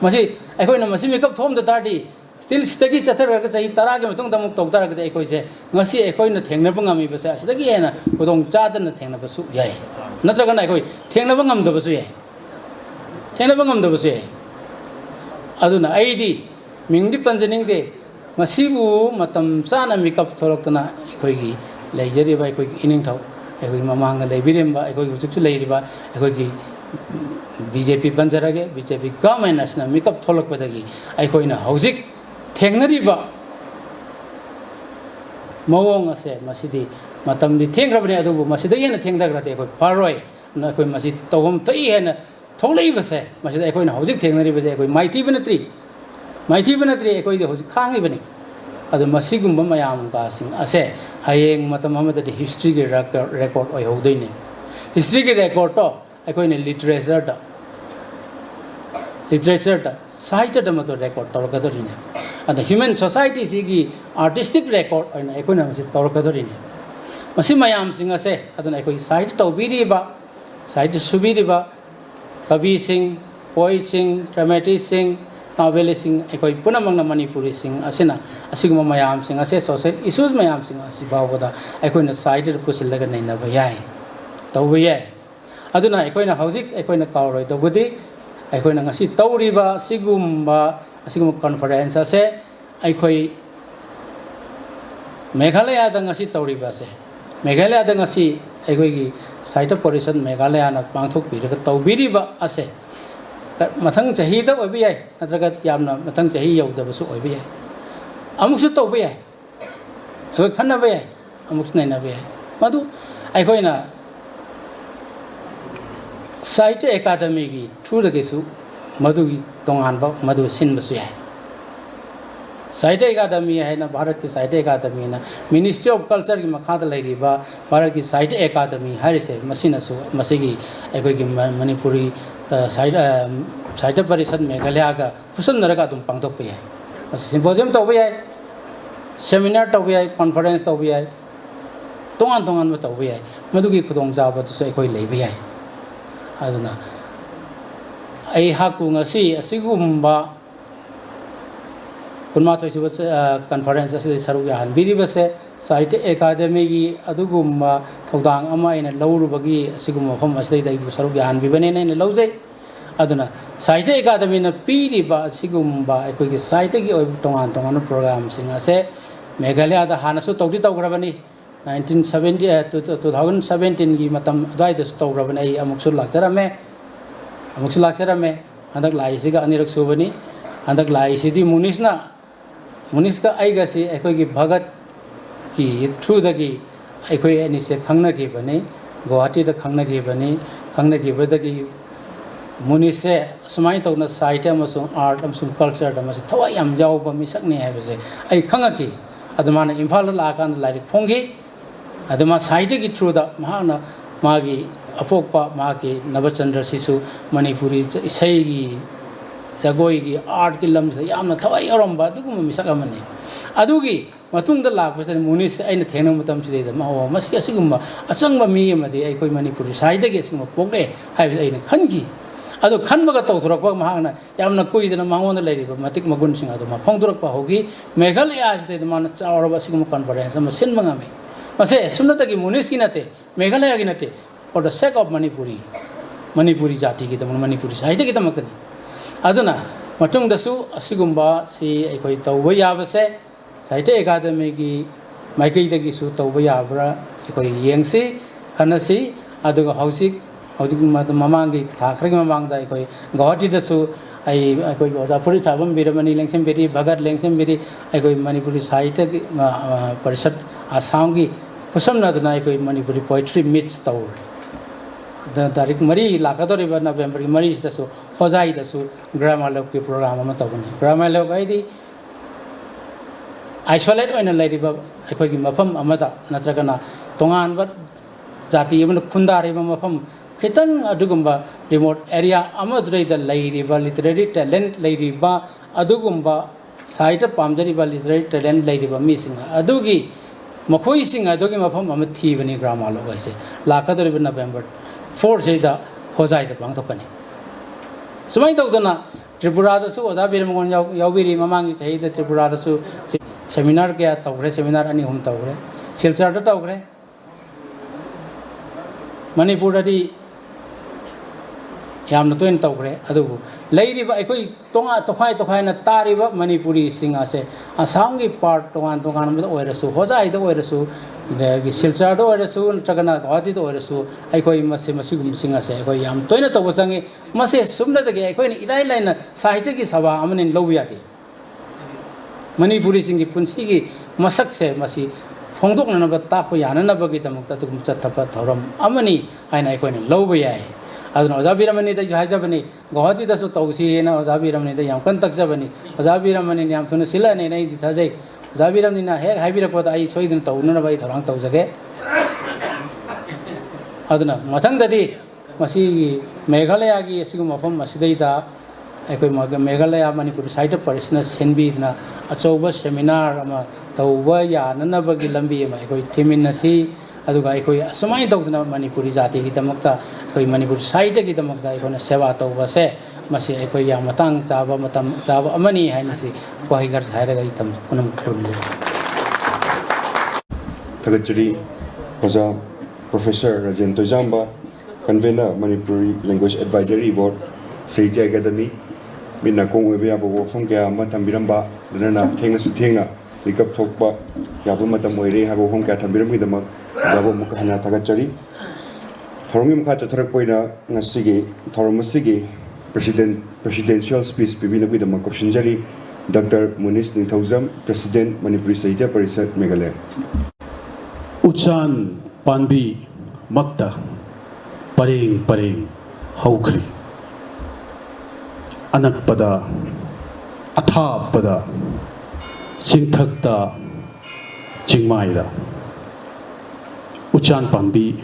G: मसी अखोइना मसी मिकअप थोम द ताडी स्टिल सितगी चथरगा सही तरा के मतुंग दमुक तौतारगदे अखोइसे ngasi अखोइना थेंगनबा ngami बसे असिदगी हेना खुदोंग चादना थेंगनबसु याय नत्रगना अखोइ थेंगनबा ngamdabsu याय अदुना आइदी मिंगदी पंजनिंगदे मसीबु मतम चाना मेकअप थोरक्तना अखोइगी लेजरिबा अखोइगी इनिंगथौ अखोइगी ममांग लेबिरेमबा अखोइगी हुजुकसु लेरिबा अखोइगी बीजेपी पंजरगे बीजेपी गवर्नमेंट असना मेकअप थोलकपदगी अखोइना हौजिक थेंगनरिबा मवोंग असे मसीदी मतमदि थेंग्रबने अदुबु मसीदगी हेना थेंगदग्रते अखोइ फारोय न अखोइ मसी तौहम थई हेना थोलैबसे मसीदा अखोइना हौजिक थेंगनरिबसे अखोइ माइतीब नत्रि अखोइदि हौजिक खांगिबने अदु मसीगुम्बा मयाम कासिंग असे हयेंग मतम हमदि हिस्ट्री के रेकॉर्ड ओइहौदैने हिस्ट्री के रेकॉर्ड तो अखोइना लिटरेचर दा literature साहित्य मतो record तौरकदोरिने अद human society सिगी artistic record अन एकोना मसे तौरकदोरिने मसी मयाम सिंग असे अदन एकोई साहित्य तौबिरिबा साहित्य सुबिरिबा कवि सिंह पोइट सिंह ड्रामेटिस्ट सिंह नॉवेलिस्ट सिंह एकोई पुनमंगना मणिपुरी सिंह असेना असिगुम मयाम सिंह असे सोशल इश्यूज मयाम सिंह असि बावदा एकोइना साहित्य पुसिलगा नैनबा याय तौबा याय अदुना एकोइना हौजिक एकोइना कावरोय तौबुदि एकोइना ngasi तौरिबा सिगुम्बा असिगुम कॉन्फ्रेंस असे एकोई मेघालय दा ngasi तौरिबा से मेघालय दा ngasi एकोइगी साहित्य परिषद मेघालय ना पांगथोक बिरगा तौबिरिबा असे मथंग चही दा ओबि याय नत्रगा यामना मथंग चही यौदबसु ओबि याय अमुसु तौबा याय एकोइ खन्नबा याय अमुसु नैनबा याय मधु एकोइना साहित्य अकादमी की थ्रू दगेसु मधु की तोंगानबा मधु सिनबसु याय साहित्य अकादमी है ना भारत की साहित्य अकादमी ना मिनिस्ट्री ऑफ कल्चर की मखाद लेरिबा भारत की साहित्य अकादमी हरिसे मसिनसु मसिगी एकोगी मणिपुरी साहित्य परिषद मेघालय का खुसनरगा तुम पांगथोकपा याय सिम्पोजियम तौबा याय सेमिनार तौबा याय कॉन्फ्रेंस तौबा याय तोंगान तोंगान तौबा याय मधुगी खुदोंजाबदुसु एकोई लेबा याय अदुना आई हाकु ngasi asigumba kunmathoi suba conference asidi saru yahan biribase sahitya academy gi adugumba thodang ama ina laurubagi asigumba pham asidi dai saru yahan bibane ne laujai aduna sahitya academy na piriba asigumba ekoi gi sahitya gi tongan tongan program sing ase meghalaya da hanasu tawdi tawgrabani 2017 की मतम अदायदसु तौरबन आई अमुकसु लाक्चरमे हंदक लाइसिगा अनिरक सुबनी हंदक लाइसिदी मुनिसना मुनिसका आइगसी एकोगी भगत की through दगी एकोई एनिसे खंगनगी बने Guwahati the खंगनगी बदगी मुनिसे सुमाइ तौना साहित्य अमसुं art अमसुं culture दमसे थवाइ याम जावबा मिसकने हैबसे आई खंगकी अदमाना Imphal लाकान like फोंगी अदमा साहित्य की through the महाना मागी अपोक्पा मागी Navchandra Sissu Manipuri इसैगी जगोईगी art की लम से यामना थवाइ यरमबा दुगुम मिसकमने अदुगी मतुंग द लापसे मुनिस ऐन थेंग मतम सिदे द मावा मसी असिगुम अचंगबा मी अमदि अखोई मणिपुरी साहित्य के सिंग पोगले हाइबे ऐन खनगी अदो खनबगा तौथरपा महाना यामना कुइदना मांगोन लेरिबा मतिक मगुन सिंग अदो मा फोंदरपा होगी मेघालय आजते माना चावरबा सिगुम कॉन्फ्रेंस अम सिनबंगामे मसे सुनतगी मुनिस की नते मेघालय की नते for the sake of Manipuri जाति की तम मणिपुरी साहित्य की तमकनी अदुना मतुंग दसु असिगुम्बा सी एकोई तौबा याबसे साहित्य अकादमी की माइकैदगी सु तौबा याब्रा एकोई येंगसी खनसी अदुगा हौसिक ममांगी थाखरगी ममांगदा एकोई गुवाहाटी दसु आई एकोई ओजाफुरी थाबम बिरमनी लेंगसेमबेरी भगत लेंगसेमबेरी एकोई मणिपुरी साहित्य की परिषद आसाम की खुसमनदना एकोई मणिपुरी पोएट्री मीट्स तौर तारीख मरी लाकदोरिबा नवेम्बर की मरी दसु होजाई दसु ग्रामालोक की प्रोग्राम अमा तौबनी ग्रामालोक आइदी आइसोलेट ओइना लेरिबा एकोई की मफम अमदा नत्रगना तोंगानबा जाति अमन खुंदारिबा मफम खितंग अदुगुम्बा रिमोट एरिया अमदुरैदा लेरिबा लिटरेरी टैलेंट लेरिबा अदुगुम्बा साहित्य पामजरिबा लिटरेरी टैलेंट लेरिबा मिसिंग अदुगी मखोई सिंग अदुगी मफम अम थीबनी ग्रामालो वैसे लाकदोरिबा नवेम्बर 4 सेदा होजाइदा पांगथोकनी सुमाइ तौदना त्रिपुरा दसु ओजा बिरमगोन यावबिरी ममांगी चहीदा त्रिपुरा दसु सेमिनार क्या तौग्रे सेमिनार अनि हुम तौग्रे सिलचर द तौग्रे मणिपुर दी यामना तोइन तौग्रे अदुबु लेरिबा एकोई तोंगा तोखाय तारिबा मणिपुरी सिंग आसे आसाम की पार्ट तोंगान तोंगान में ओइरसु होजाइ द ओइरसु देगी सिलचर द ओइरसु तगना गुवाहाटी द ओइरसु एकोई मसे मसिगुम सिंग आसे एकोई याम तोइन तौबा संगे मसे सुमना दगे एकोई इराइ लाइन साहित्य की सभा अमनिन लौबियाति मणिपुरी सिंग की पुंसी की मसक से मसी फोंदोकनब ताप याननबगी दमक तुम चथप थौरम अमनी आइना एकोइन लौब याय अदुन ओजाबिरमनी द हाइजबनी गुवाहाटी दसु तौसीना ओजाबिरमनी द याम कन तकजबनी ओजाबिरमनी याम थुन सिलाने नै दिथाजै ओजाबिरमनी ना हे हाइबिरपद आई सोइदन तौनन बाई थरांग तौजगे अदुन मथंगदि मसी मेघालय की सिगु मफम मसिदैदा ꯑꯩꯈꯣꯏ ꯃꯦꯘꯥꯂꯌꯥ ꯃꯅꯤꯄꯨꯔ ꯁꯥꯍꯤꯇ꯭ꯌ ꯄꯔꯤꯁꯠꯅ ꯁꯤꯟꯕꯤꯗꯨꯅ ꯑꯆꯧꯕ ꯁꯦꯃꯤꯅꯥꯔ ꯑꯃ ꯇꯧꯕ ꯌꯥꯅꯅꯕꯒꯤ ꯂꯝꯕꯤ ꯑꯃ ꯑꯩꯈꯣꯏ ꯊꯤꯃꯤꯟꯅꯁꯤ ꯑꯗꯨꯒ ꯑꯩꯈꯣꯏ ꯑꯁꯨꯃꯥꯏꯅ ꯇꯧꯗꯅ ꯃꯅꯤꯄꯨꯔꯤ ꯖꯥꯇꯤꯒꯤꯗꯃꯛꯇ ꯑꯩꯈꯣꯏ ꯃꯅꯤꯄꯨꯔ ꯁꯥꯍꯤꯇ꯭ꯌꯒꯤꯗꯃꯛꯇ ꯑꯩꯈꯣꯏꯅ ꯁꯦꯕꯥ ꯇꯧꯕꯁꯦ ꯃꯁꯤ ꯑꯩꯈꯣꯏ ꯌꯥꯝ ꯃꯇꯥꯡ ꯆꯥꯕ ꯃꯇꯝ ꯆꯥꯕ ꯑꯃꯅꯤ ꯍꯥꯏꯅꯁꯤ ꯋꯥꯍꯩ ꯈꯔ ꯍꯥꯏꯔꯒ ꯑꯩ ꯄꯨꯝꯅꯃꯛ ꯈꯨꯔꯨꯝꯖꯔꯤ
A: Thagachari Oza Professor Rajen Tojamba, Convener Manipuri Language Advisory Board, Sahitya Academy, Mina Kong Webia Bogo Fonga Matambiramba, Lana Tenga Sutenga, Likap Tokba, Yabu Matamoire, Habo Honka Tambiramidama, Jabo Mukana Tagachari, Toromim Kata Tarakoina, Nasigi, Toromasigi, Presidential Speech Bibina Widama Koshinjari, Dr. Munis Ninthauzam, President Manipuri Sahitya Parisat Meghalaya.
Q: Uchan Panbi Makta Pareng Pareng Haukri Anakpada Athapada Singthakta Chingmaida Uchan Panbi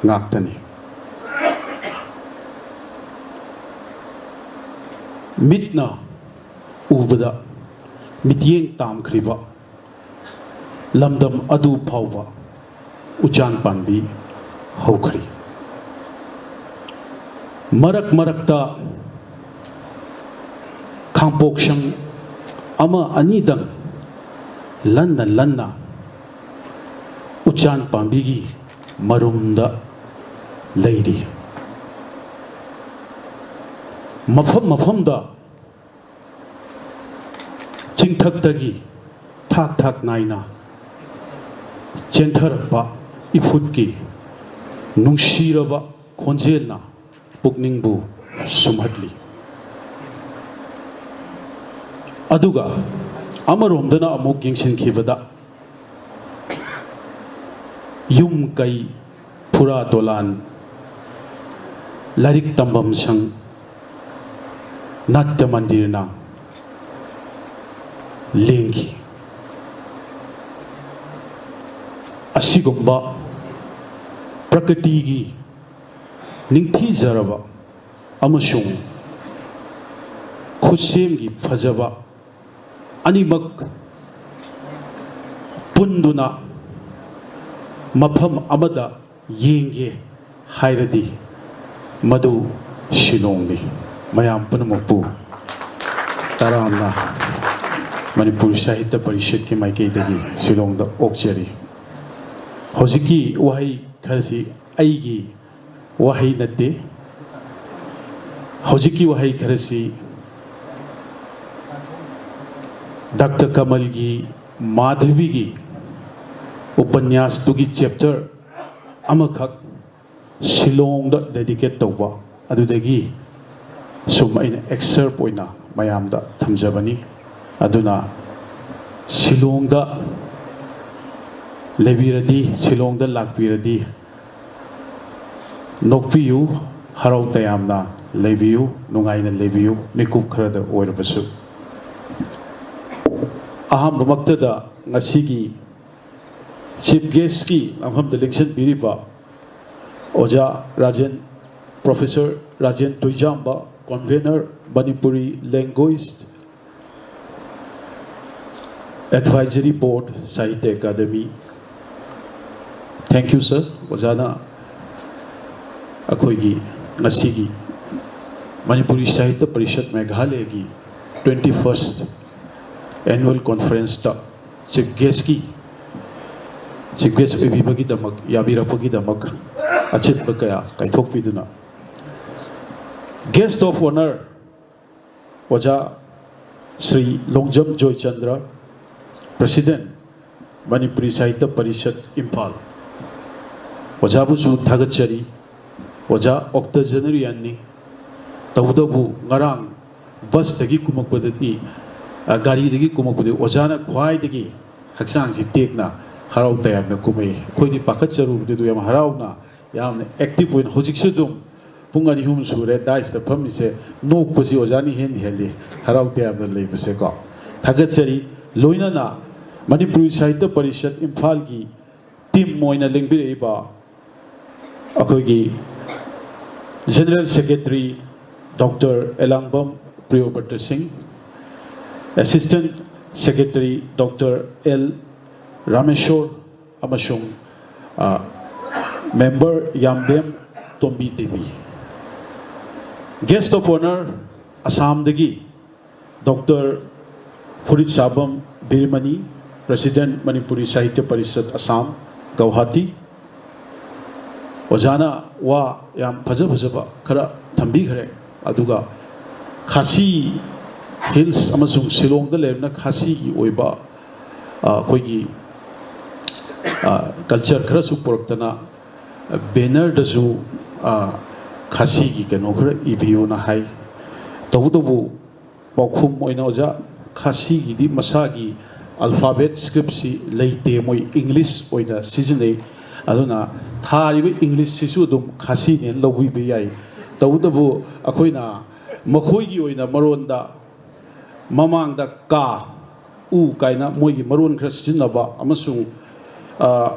Q: Ngaktani Mitna Ubada Mityeng Tam Kriba Lamdam Adu Pauba Uchan Panbi Haukri Marak Marakta Kampoksham Ama Anidam Lanna Lanna Uchan Panbigi Marumda Lady Mafamda Chingtaktagi Thak Naina Chentarapa Ifutki Nungshiraba Konjelna Pukningbu Sumhatli Aduga Amaromdana Amok Gingshin Kibada Yum Kai Pura Dolan Larik Tambam Sang Natya Mandirna Lengi Asigumba Prakatigi Ningthi Zaraba Amashung Khusemgi Fajaba Animak Punduna Mapam Amada Yenge Hairadi Madu Shilongni Mayam Punamupu Taramna Manipur Sahitya Parishad ki Maikei dagi Shillong da Okchari Hojiki Wahi Kharsi Aigi Wahi Nate Hojiki Wahi Kharsi Dr. Kamalgi Madhavigi Upanyas Tugi chapter Amakak Shillong da dedicate tauba Adudagi Suma in excerpt oina Mayam da Thamjabani Aduna Shillongda Lebiradi Shillongda Lakbiradi Nokpiyu Harau Tayamna Lebiyu Nungaina Lebiyu Mikup Kharada Oirabasu Aham Maktada Nasigi Chief Guest ki Amham election Biriba Oja Rajen Professor Rajen Tojamba Convener Manipuri Linguist Advisory Board Sahitya Academy. Thank you, sir. Wajana Akoigi Nasigi Manipuri Sahitya Parishad Meghalaya gi 21st Annual Conference ta Chief Guest Ebibagi Damak Yabirapagi Damak Achit Bakaya Kaithok Piduna Guest of Honor Waja Sri Longjam Joy Chandra President Manipuri Sahitya Parishad Imphal Wajabusu Thagachari Waja octogenarian ni Taudabu Ngarang Bus Dagi Kumakpadati Gari Dagi Kumakpadi Wajana Kwai Dagi Haksang si Tekna Harau Tayam na Kumay Koidi Pakatsaru Didu Yam Harauna Yam active when Hojik Sudum Pungani Hum Sure Dice the Pumise No Pussy Ozani Hen Heli Harau Tayam the Labuseko Thagachari Loinana Manipuri Sahitya Parishad Imphal gi team moina lengbire iba akogi General Secretary Dr. Elangbam Priyobrata Singh, Assistant Secretary Dr. L. Rameshwar Amashung, Member Yambem Tombi Devi. Guest of Honor Assam Dagi, Dr. Furit Sabam Birmani, President Manipuri Sahitya Parishad Assam, Guwahati. Ojana wa yam phajaba khara thambi khare aduga Khasi Hills amasung Shillong da lebna Khasi gi oiba koigi culture khara su poroktana banner da su Khasi gi keno khara ibiyo na hai tawudu paukhum oina oja Khasi gi di masagi alphabet script si leite moi English oina seasonal aduna thariba English sisu dum Khasi ne lowi be yai tawdabu akoina makhoi gi oina maronda mamang da ka u kaina moi gi maron khra sinaba amasung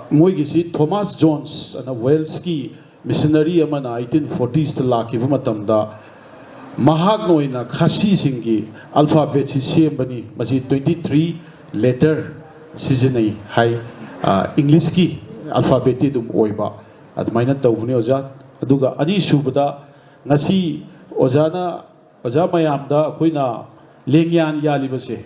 Q: moi gi si Thomas Jones ana Wales ki missionary amana 1840s ta laki bu matamda mahak noina Khasi singi alphabet si sembani maji 23 letter seasonal hai English ki alphabeti dum oiba admaina tawbuni oja aduga ani subada ngasi ojana oja mayamda koina lengyan yalibase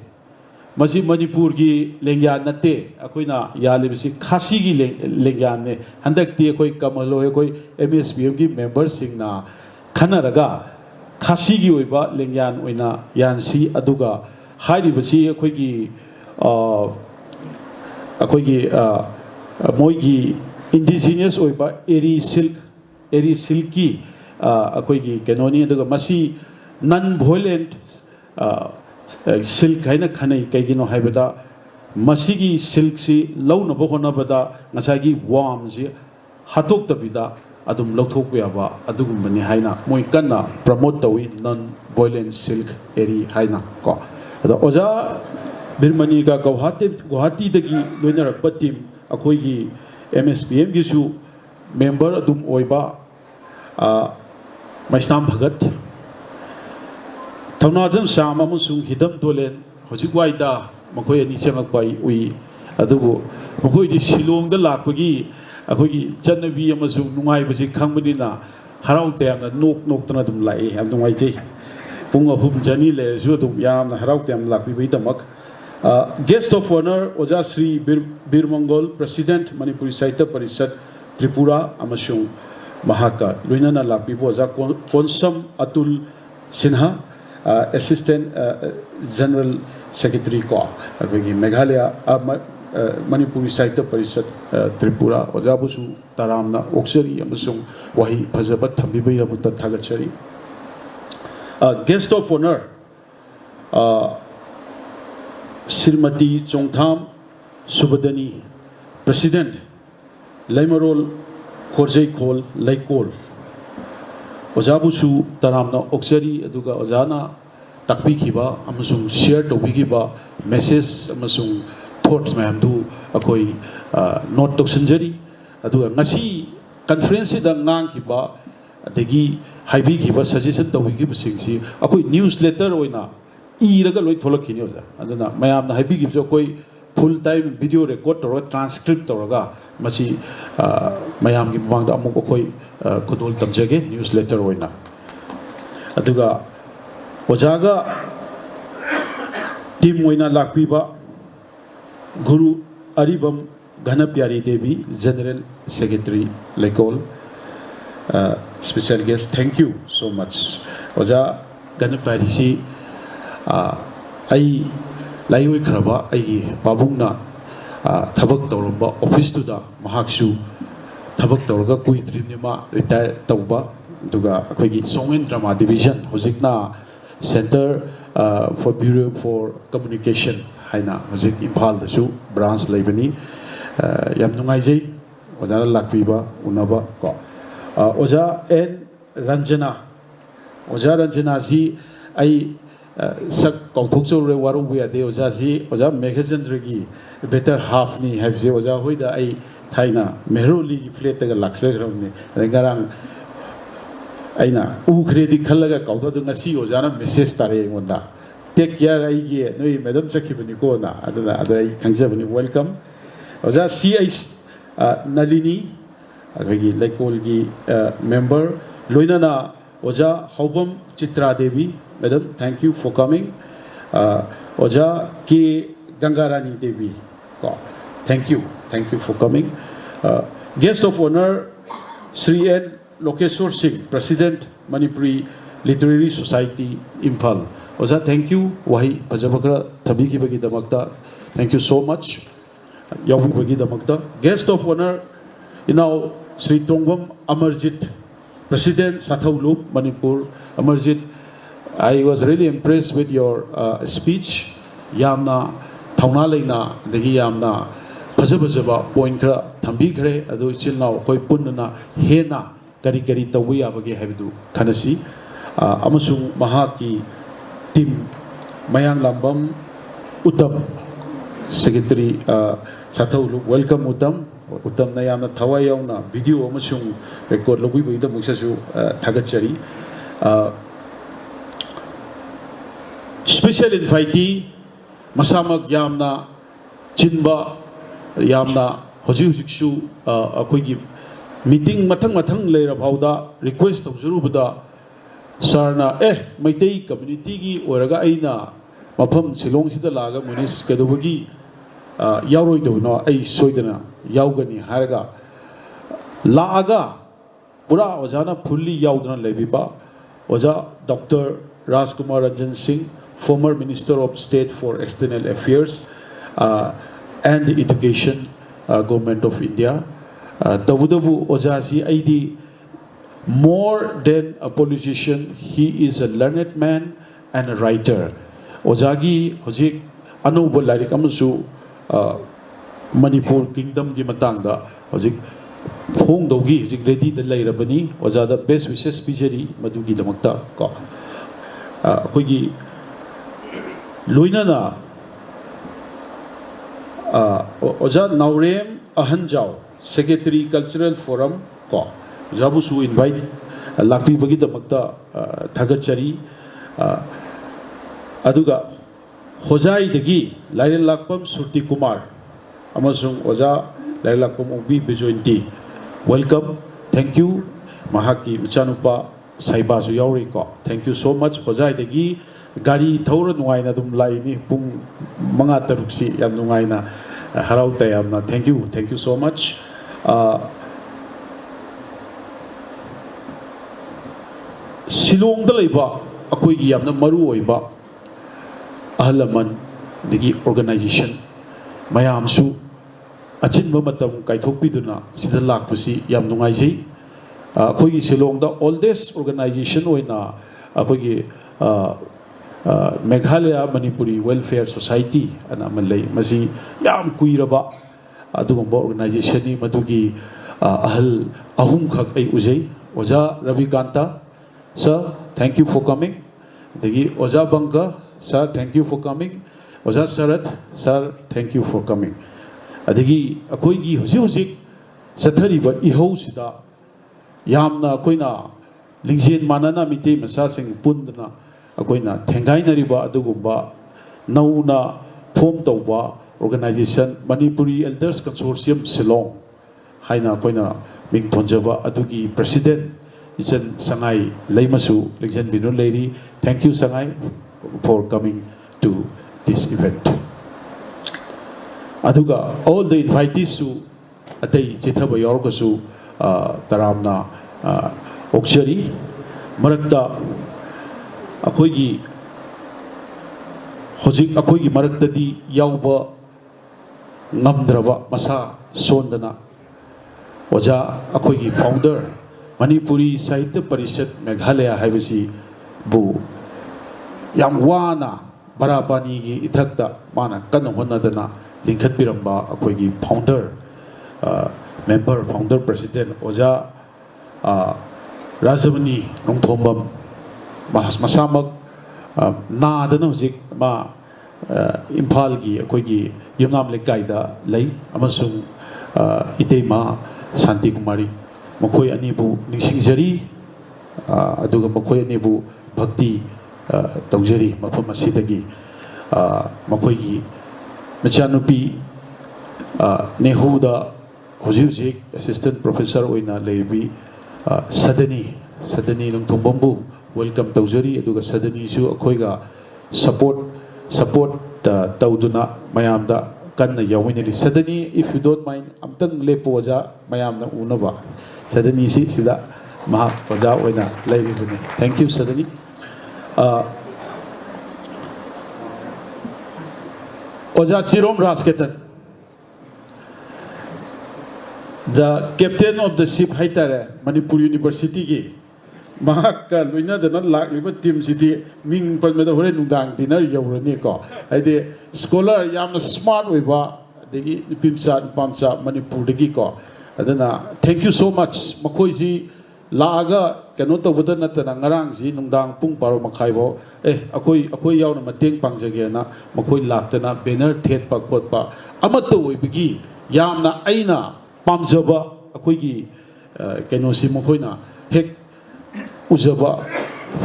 Q: masi manipur gi lengyan nate akoina yalibase Khasi gi lengyan ne handak ti koi kamalo koi MSBM gi member singna khanaraga Khasi gi oiba lengyan oina yansi aduga hairibasi koi gi moigi indigenous oiba eri silky akoigi kenoni aduga masi non violent silk haina khanai kaigino haibada masigi silk si launa bohona bada ngasagi worm ji hatok tabida adum lokthok yaba adugum bani haina moi kanna promote tawi non violent silk eri haina ko ada oja Birmani ga Guwahati dagi loinarakpa team akoigi MSPM gi su member adum oiba Maisnam Bhagat Thaunadam Sam amusung Hidam Dolen hojik waida makoi ani changakpai ui adubu makoi di Shillong da lakpagi akoigi chanabi amasung nungai basi khangbanina harau temna nok tana dum lai am nungai chei pung ahum jani le ju dum yamna harau tem lakpi bai tamak Guest of Honor Oja Sri Bir Mongol President Manipuri Sahitya Parishad Tripura Amashung Mahaka Luinana Lapibo Oja Konsam Atul Sinha Assistant General Secretary Ko Meghalaya Manipuri Sahitya Parishad Tripura Oja Busu Taramna Oksari Amashung Wahi Bhajabat Thambibai Amuta Thagachari Guest of Honor Srimati Chongtham Subadani, President, Laimarol Khorjai Khol Laikol, Ojabusu Taramna Oksari Aduga Ojana Takbikiba, Amasung share to Wikiba, message Amasung thoughts Mamdu Akoi Not Toxinjari, Aduga Nasi conference the Nankiba, Degi Haibikiba suggestion to Wikiba Singsi, Akoi newsletter oina. Iraga loi tholakini oja aduna mayam na habi gibjo koi full time video record tor transcript toraga masi mayam gi mawang da amuk koi kudol tamjage newsletter oina aduga ojaga team oina lakpiba Guru Aribam Ghana Pyari Devi General Secretary Lekol special guest thank you so much oja Ghana Pyari si ai laioi khraba ai babungna thabak tawramba office tu da mahaksu thabak tawraga kui trimnima retire tawba duga akoigi Songen Drama Division hojikna Center for Bureau for Communication haina hojik Imphal da su branch leibani yam nungai jai ojana lakpiba unaba ko oja N Ranjana ji ai sak kauthok chore waru buya de oja ji oja Meghachandra gi better half ni have je oja hoida ai thaina mehroli gi flat ga lakse gram ni garang ꯑꯩꯅ ꯎꯈ꯭ꯔꯦꯗꯤ ꯈꯜꯂꯒ ꯀꯥꯎꯊꯣꯛꯑꯗꯨ ꯉꯁꯤ ꯑꯣꯖꯥꯅ message ꯇꯥꯔꯦ ꯑꯩꯉꯣꯟꯗ ꯇꯦꯛ ꯀꯤꯌꯔ ꯑꯩꯒꯤ ꯅꯣꯏ madam ꯆꯠꯈꯤꯕꯅꯤꯀꯣꯅ ꯑꯗꯨꯅ ꯑꯗ ꯑꯩ ꯈꯪꯖꯕꯅꯤ ꯋꯦꯜꯀꯝ ꯑꯣꯖꯥ ꯁꯤ ꯑꯩꯆ ꯅꯂꯤꯅꯤ ꯑꯩꯈꯣꯏꯒꯤ ꯂꯩꯀꯣꯜꯒꯤ ꯃꯦꯝꯕꯔ ꯂꯣꯏꯅꯅ ꯑꯣꯖꯥ Houbam Chitra Devi madam thank you for coming ꯑꯣꯖꯥ ꯀꯦ ꯒꯪꯒꯥꯔꯥꯅꯤ ꯗꯦꯕꯤ ꯀꯣ thank you for coming guest of honour Sri N. Lokeshwar Singh, President, Manipuri Literary Society, Imphal. Oza, thank you. Wahi Pajabakra Tabiki Bagi Damakta. Thank you so much. Yawi Bagi Damakta. Guest of honor, Sri Tongvam Amarjit, President Sathaulup, Manipur. Amarjit, I was really impressed with your speech. Yamna, Taunalina, Degi Yamna. Pajabajaba point kra thambi khare adu ichil naw koi punna hena kari kari tawi abage habidu khanasi amasung mahaki team mayang lambam utam secretary Sathaulu welcome utam na yamna thawai yauna video amasung record logui boida muksasu thagachari special invitee masamak yamna chinba yamna hoji hojiksu akoigi meeting mathang leira phauda request tawjurubada sarna maitei community gi oraga aina mafam silong sida laga munis kedubagi yauroi dawno ai soidana yaugani haraga laaga pura ojana fully yaudana lebiba oja Dr. Rajkumar Ranjan Singh, former Minister of State for External Affairs and Education, Government of India. Tabudabu Ojazi Aidi, more than a politician, he is a learned man and a writer. Ojagi Hojik Anuba Larik Amasu Manipur Kingdom Gimatanga, Hojik Hong Dogi, Hojik Ready the Lairabani, Ojada best wishes Pijari, Madugi Damakta, Hogi Luinana. Oja Naurem Ahanjao, Secretary Cultural Forum, Jabusu invite Lakpi Bagita Makta Thagachari Aduga Hojai Degi, Lairen Lakpam Surti Kumar, Amasung Oja Lairen Lakpam Ubi Bejointi. Welcome, thank you, Mahaki Michanupa Saibasu Yauriko. Thank you so much, Hojai Degi. Gari Taura Nuaina Dum Laini Pung Mangata Ruksi Yam Nuaina Harauta Yamna. Thank you so much. Silong Dalaiba Akoigi Yamna Maru Oiba Ahalaman Digi organization Mayamsu Achin Mamatam Kaitopiduna Sidalak Pusi Yam Nungaiji Akoigi Silong the oldest organization Oina Akoigi Meghalaya Manipuri Welfare Society and Amalay Masi Yam Kuiraba Adugamba organization Madugi Ahal Ahum Khak Ay Uzay Oja Ravikanta sir thank you for coming Degi Oja Banka sir thank you for coming Oja Sarat sir thank you for coming Adegi Akoigi Hujik Sathariba Ihou Sida Yamna Koina Lingzin Manana Mite Masasing Pundana Akoina Tengainariba Adugumba Nauna Form Tauba Organization Manipuri Elders Consortium Silong Haina Koina Ming Tonjaba Adugi President Isan Sangai Leimasu Lingzin Binun Lady. Thank you Sangai for coming to this event. Aduga all the invitees to Atay Chithaba Yorkosu Taramna Okshari Marakta Akoigi Hojik Akoigi Maraktadi Yauba Namdrava Masa Sondana Oja Akoigi founder Manipuri Sahitya Parishad Meghalaya Haibasi Bu Yamwana Barabani gi Ithakta Mana Kanahonadana Linkhat Piramba Akoigi founder member founder president Oja Rajamani Nongthombam Masamak Nadana Hojik Ma Imphalgi Akoigi Yumnam Lekaida Lay Amasung Itema Santi Kumari Makoi Anibu Nishingjari aduga makoi anibu bhakti taujari mafam asidagi makoi gi machanupi nehuda hojik assistant professor oina leibi sadani longthombambu welcome taujari aduga sadani su akhoiga support tauduna mayamda kanna yawinali sadani if you don't mind amtang lepo waja mayamna unaba sadani si sida maha waja oina leibuni thank you sadani Oja Chirom Rasketan, the captain of the ship Haitare, Manipur University gi Mahaka Luina the not like team city Ming Palmeda Nudang dinner Yauranico. I de scholar Yam smart with the Pimsa Pamsa Manipur de Giko. Adana, thank you so much. Makoizi Laga cannot over not an Angarangzi Nundang Pung Paro Makaibo. Akoi yaw na mateng pangjagena makoi laktana banner thet pakpot pa amato oi bigi yam na aina pamjaba akoi gi kenosi makoi na hek ujaba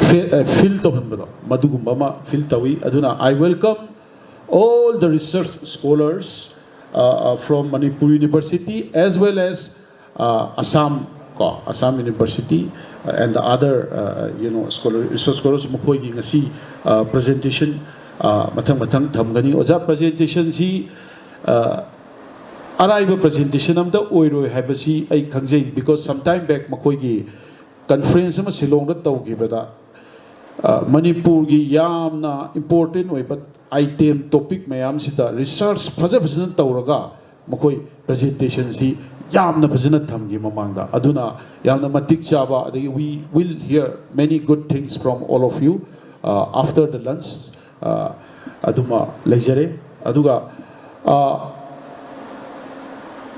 Q: feel to hanbado madugumba ma feel tawi aduna I welcome all the research scholars from Manipur University as well as Assam University and the other research scholars makoi gi ngasi presentation matang thamgani oja presentation si araiba presentation amda oiroi habasi ai khangjai because sometime back makoi gi conference ama Shillong da tawgibada Manipur gi yamna important oi but item topic mayam sita research phajabajana tawraga makoi presentation si yamna bhajana thamgi mamangda aduna yamna matik chaba we will hear many good things from all of you after the lunch aduma leisure aduga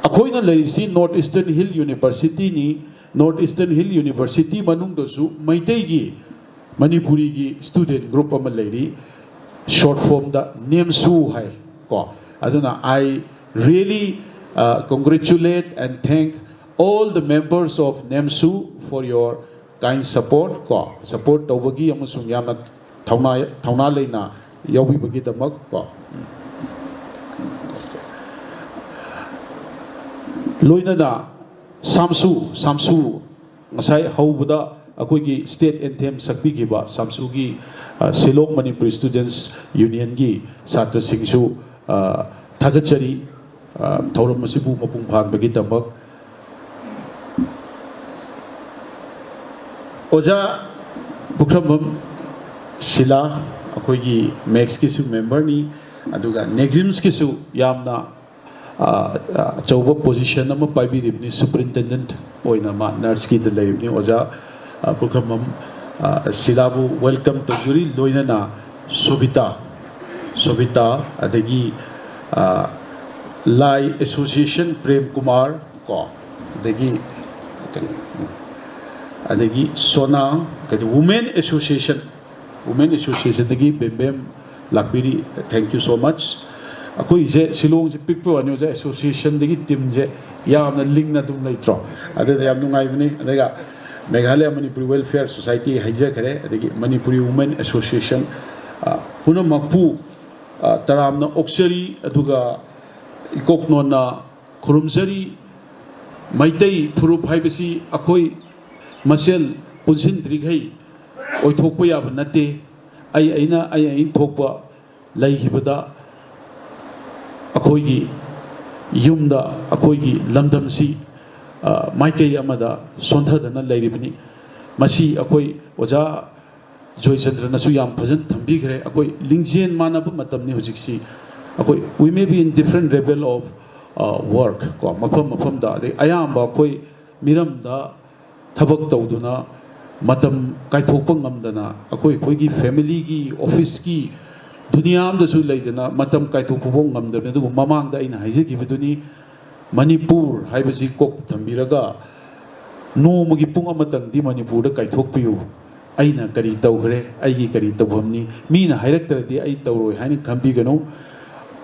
Q: akoina leisi North Eastern Hill University ni North Eastern Hill University manung dosu maitei gi Manipuri gi student group ama leiri short form da NEMSU hai ko aduna I really congratulate and thank all the members of NEMSU for your kind support ko support tawagi amasung yamna thauna leina yawi bagi damak ko loina na samsu ngasai haubuda akoigi state anthem sakbi giba samsu gi Shillong Manipur Students Union gi satra singsu thagachari thauram masibu mapung phang bagi damak oja bukramam sila akoigi max kisu member ni aduga negrims kisu yamna chauba position ama paibiribni superintendent oina ma nurse ki delaibni oja bukramam silabu welcome to juri loina na sobita adagi Lai Association Prem Kumar ko adagi Sona kadi Women Association dagi bem lakbiri thank you so much akoi je Shillong je pikpo anyo je association dagi team je yamna link na dum leitro adada yam nungai bani adaga Meghalaya Manipuri Welfare Society haija kare adagi Manipuri Women Association puna makpu taramna oksari aduga ikoknona khurumsari maitei furup haibasi akoi masel punsin drigai oithokpa yaba nate ai thokpa laihibada akoigi yumda akoigi lamdamsi maikei amada sonthadana lairibni masi akoi oja Joy Chandra nasu yam phajan thambi gre akoi lingjen manaba matamni hujiksi akoi we may be in different level of work ko mafam da de ayamba akoi miram da thabak tawduna matam kaithokpa ngamdana akoi gi family gi office gi दुनिया में लेना मतम कायथोपो ngamdabne du mamang da ina haije gibuduni manipur haibasi kok thambiraga no mugi pung amatang di manipur da kaithokpiu aina kari tawgre aigi kari tawhamni mina hairaktaradi ai tawroi haina khambigano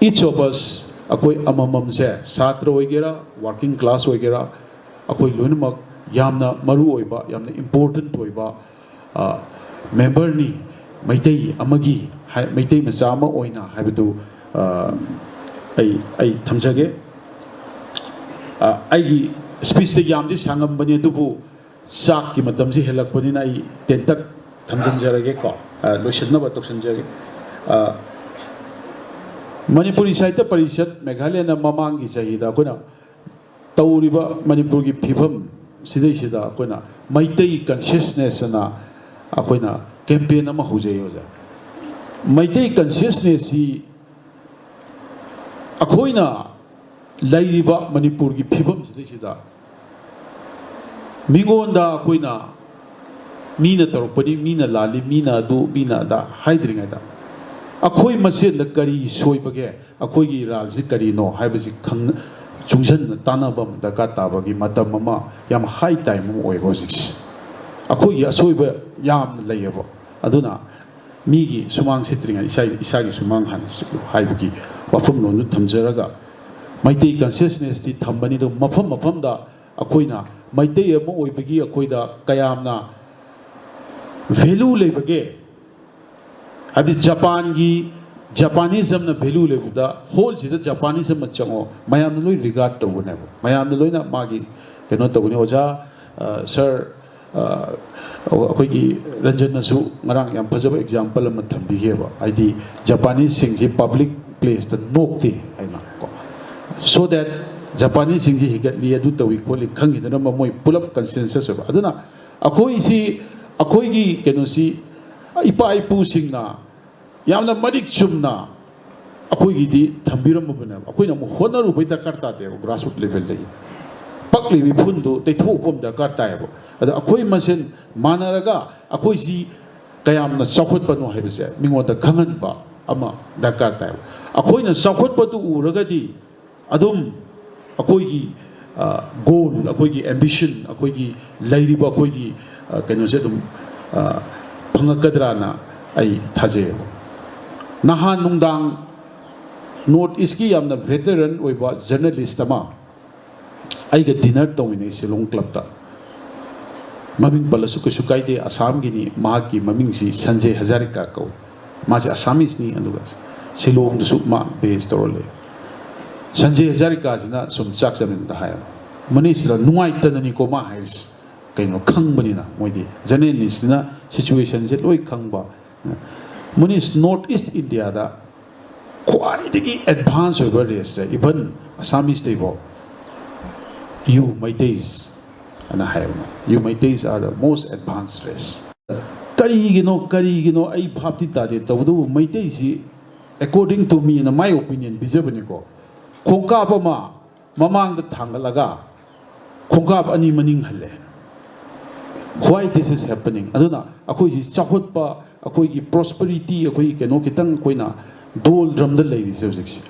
Q: each of us akoi amamam se satra oigera working class oigera akoi loinmak यामना Maru ओइबा यामना important ओइबा member नि मैतै अमगी मैतै मचा अमा ओइना हाइबदु आई थमजगे आईगी speech से यामदि सांगम बने दुबु चाक की मतम से हेलक बनिना आई तेंतक थमजनजरगे को लोशनब तोक्सनजगे मणिपुरी साहित्य परिषद मेघालय ममांगी चाहिदा कोना तौरिबा मणिपुर की फिभम सिदैसिदा कोना मैतै कॉन्शियसनेस ना अकोना कैंपेन अमा होजयोजा मैतै कॉन्शियसनेस सी अखोइना लाइरिबा मणिपुर की फिभम सिदैसिदा मिगोंदा अकोइना मीना तौरपनी मीना लाली मीना दु मीना दा हाइद्रिंगदा अखोई मसेन करी सोइबगे अखोई राजी करी नो हाइबसी खंग चुंगसन तानाबम दरकार ताबगी मतम अमा याम हाई टाइम ओइबो होजिक्स अखोई असोइब याम लैयबो अदुना मीगी सुमांग सित्रिंग इसागी सुमांग हान हाइबगी वफम लोनु थमजरगा मैतै कॉन्शियसनेस ती थंबनी दो मफम मफम दा अखोइना मैतै अमा ओइबगी अखोइदा कयामना वैल्यू लेबगे अभी जापान की जापानीज़म ना वैल्यू लेबुदा होल से जापानीज़म चंगो मयाम लोई रिगार्ड तबुने मयाम लोई ना मागी केनो तबुने ओजा सर अखोई Ranjan नसु ngरang yam phajaba example am thambigeba aidi japanese sing ji public place the nokti aina ko so that japanese sing ji higat li adu tawi ko li khangi na moi pull up consensus ba aduna akhoi si akhoi gi keno si ipa ipu sing na यामना Marik Chumna अखोई दी थंबिरम बने अखोइना मु होनरु बै दरकार ताते grassroot level दगी पकली बि फुंदु दैथोपम दरकार तायबो अदा अखोई मसेन मानरगा अखोई जी कयामना चौखत बनो हाइबसे मिंगोदा खंगनबा अमा दरकार तायबो अखोइना चौखत बतु उरगदी अदुम अखोई की गोल अखोई की एम्बिशन अखोई की लैरिबा अखोई की कैनोसे दुम फंगकदराना आई थाजेबो नहा नुंगदांग नॉर्थ ईस्ट की यामना वेटरन ओइबा जर्नलिस्ट अमा आइगा डिनर तौमिने शिलोंग क्लब ता ममिंग पलसु कुसु काइदे असम गिनी मा की ममिंग सी संजय हजारिका को मासे असामीज नि अनुगा शिलोंग दसु मा बेस तोरले संजय हजारिका जिना सुम चाक जमिन दा हाय मनीसरा नुवाई तननी को मा हाइस कइनो खंगबनिना मोइदि जर्नलिस्ट ना सिचुएशन जे लोई खंगबा मनीस नॉर्थ ईस्ट इंडिया दा क्वाइदगी एडवांस ओइबा रेस इवन असामीज देबो यू मैतेज अना हायमा you Meiteis are the most advance race करिगिनो आई भाबति तादे तबदु मैतेजी according to me in my opinion बिजबनिको खोंकाप मा ममांग द थांगलगा खोंकाप अनि मनिंग हल्ले why this is happening aduna akoi ji chahotpa akoi gi prosperity akoi keno kitang koina dol drum da lei se usiksi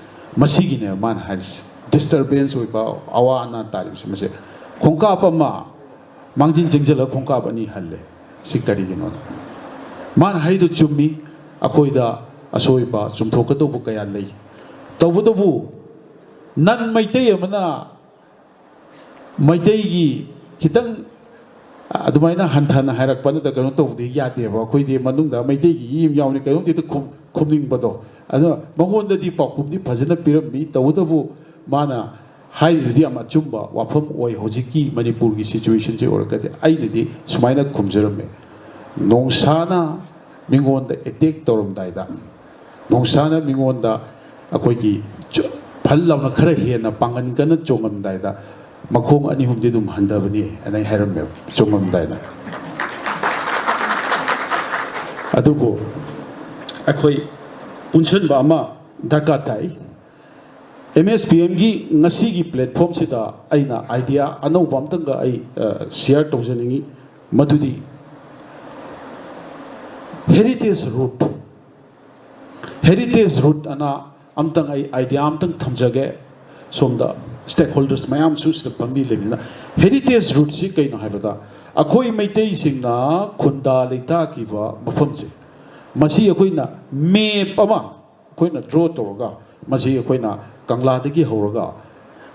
Q: masigi ne man haris disturbance oi ba awa na tari se mase khongka pa ma mangjin jengjala khongka ba ni halle sikari gino man hai do chummi akoi da asoi ba chumthok ka to bu kaya lei tawu bu nan maitei amana maitei gi kitang अदुमाइना हंथाना हायरक पन त कनो तौदे यादेबो खोइदे मनुंगदा मैते gi yim yauni कनो ते खुमनिंग बदो अदो मंगोंददी पाकुमदि फजना पिरमि तौदबु माना हाइदि अमा चुम्बा वाफम ओइ होजिकी मणिपुर की सिचुएशन जे ओरकदे आइदि सुमाइना खुमजरमे नोंसाना मिंगोंदा अटैक तौरमदाइदा नोंसाना मिंगोंदा अखोइगी फल लाउना खरा हेना पांगन कन चोंगमदाइदा मखोंग अनि हुमदि दुम हंदबनी अनै हैरमे चोंगमदाइना अदुबो अखोइ पुनसन बामा दरका ताई MSPM की नसी की प्लेटफॉर्म से दा आइना आइडिया अनौ बामतंग आई शेयर तौजनिंगी मधुदी हेरिटेज रूट अना अमतंग आई आइडिया अमतंग थमजगे सोमदा स्टेक होल्डर्स मयाम सुस पंबी लेबिना हेरिटेज रूट से कई ना हाइबदा अखोई मैतई सिंगना खुंदा लेता कीबा मफम से मसी अखोइना मेप अमा अखोइना ड्रॉ तोरगा मसी अखोइना कंगलादगी होरगा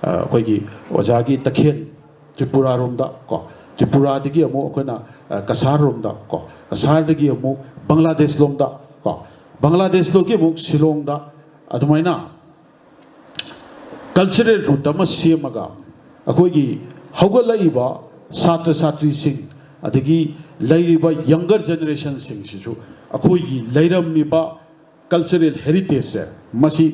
Q: अखोइगी ओजागी तखेन त्रिपुरा रोमदा को त्रिपुरादगी अमुक अखोना कसार रोमदा को कसारदगी अमुक बांग्लादेश लोमदा को बांग्लादेश लोगी अमुक शिलोंगदा अदुमाइना कल्चरल रूट अमा सेमगा अखोगी हौगलाइबा छात्र छात्री सिंह अदगी लैरिबा यंगर जनरेशन सिंह सिजु अखोगी लैरमिबा कल्चरल हेरिटेज से मसी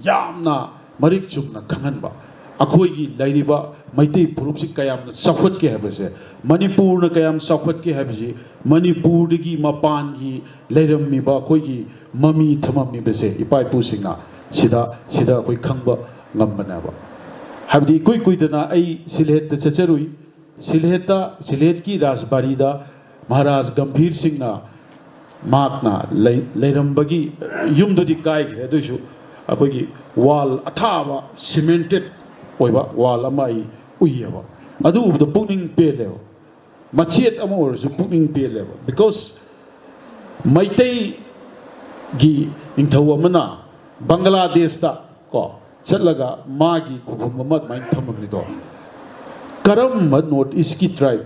Q: यामना मरिक चुकना खंगनबा अखोगी लैरिबा मैतै फुरुपसि कयाम चौखट के हैबसे मणिपुर न कयाम चौखट के हैबसि मणिपुर दगी मपान की लैरमिबा अखोगी ममी थममी बसे इपाई पुसिंगना सिदा सिदा अखोई खंगबा ngambanawa habdi koi koi dana ai silhet ta chacharui silhet ki rajbari da maharaj gambhir singh na makna leirambagi yum do di kai gre doisu akoi gi wall athawa cemented oiba wall amai uiyaba adu the pukning pe lewa machet ama or su pukning pe lewa because maitai gi ingthau amana bangladesh da ko चलगा मागी खुबम मत mine थमगनि दो करम मत north east की tribe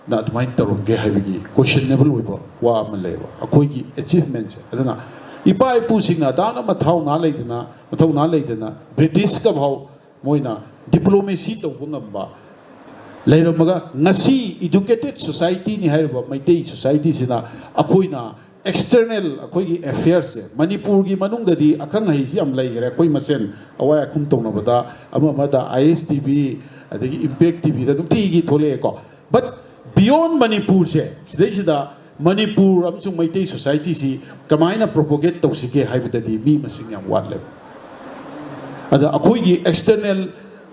Q: ना mine तरुगे हाइबगी questionable ओइबो वा अमलेबो अखोइगी achievement अदना इपा इपु सिंगना दाना मथाउ ना लेदना ब्रिटिश का भाव मोइना डिप्लोमेसी तौबो ngamba लेरमगा ngasi educated society ni हाइबो मैतै सोसाइटी सिना अखोइना external अखोई affairs से मणिपुर की मनुंग ददी अखंग है सी हम लाइक रहे कोई मसेन अवाय अखुम तो न बता अमा मदा ISTV अदगी impact TV दा दुती की थोले को but beyond मणिपुर से सिदा मणिपुर अमसुंग मैतै society सी कमाइना propagate तौसिके हाइबददी मी मसिंग याम वाटले अदा अखोई की external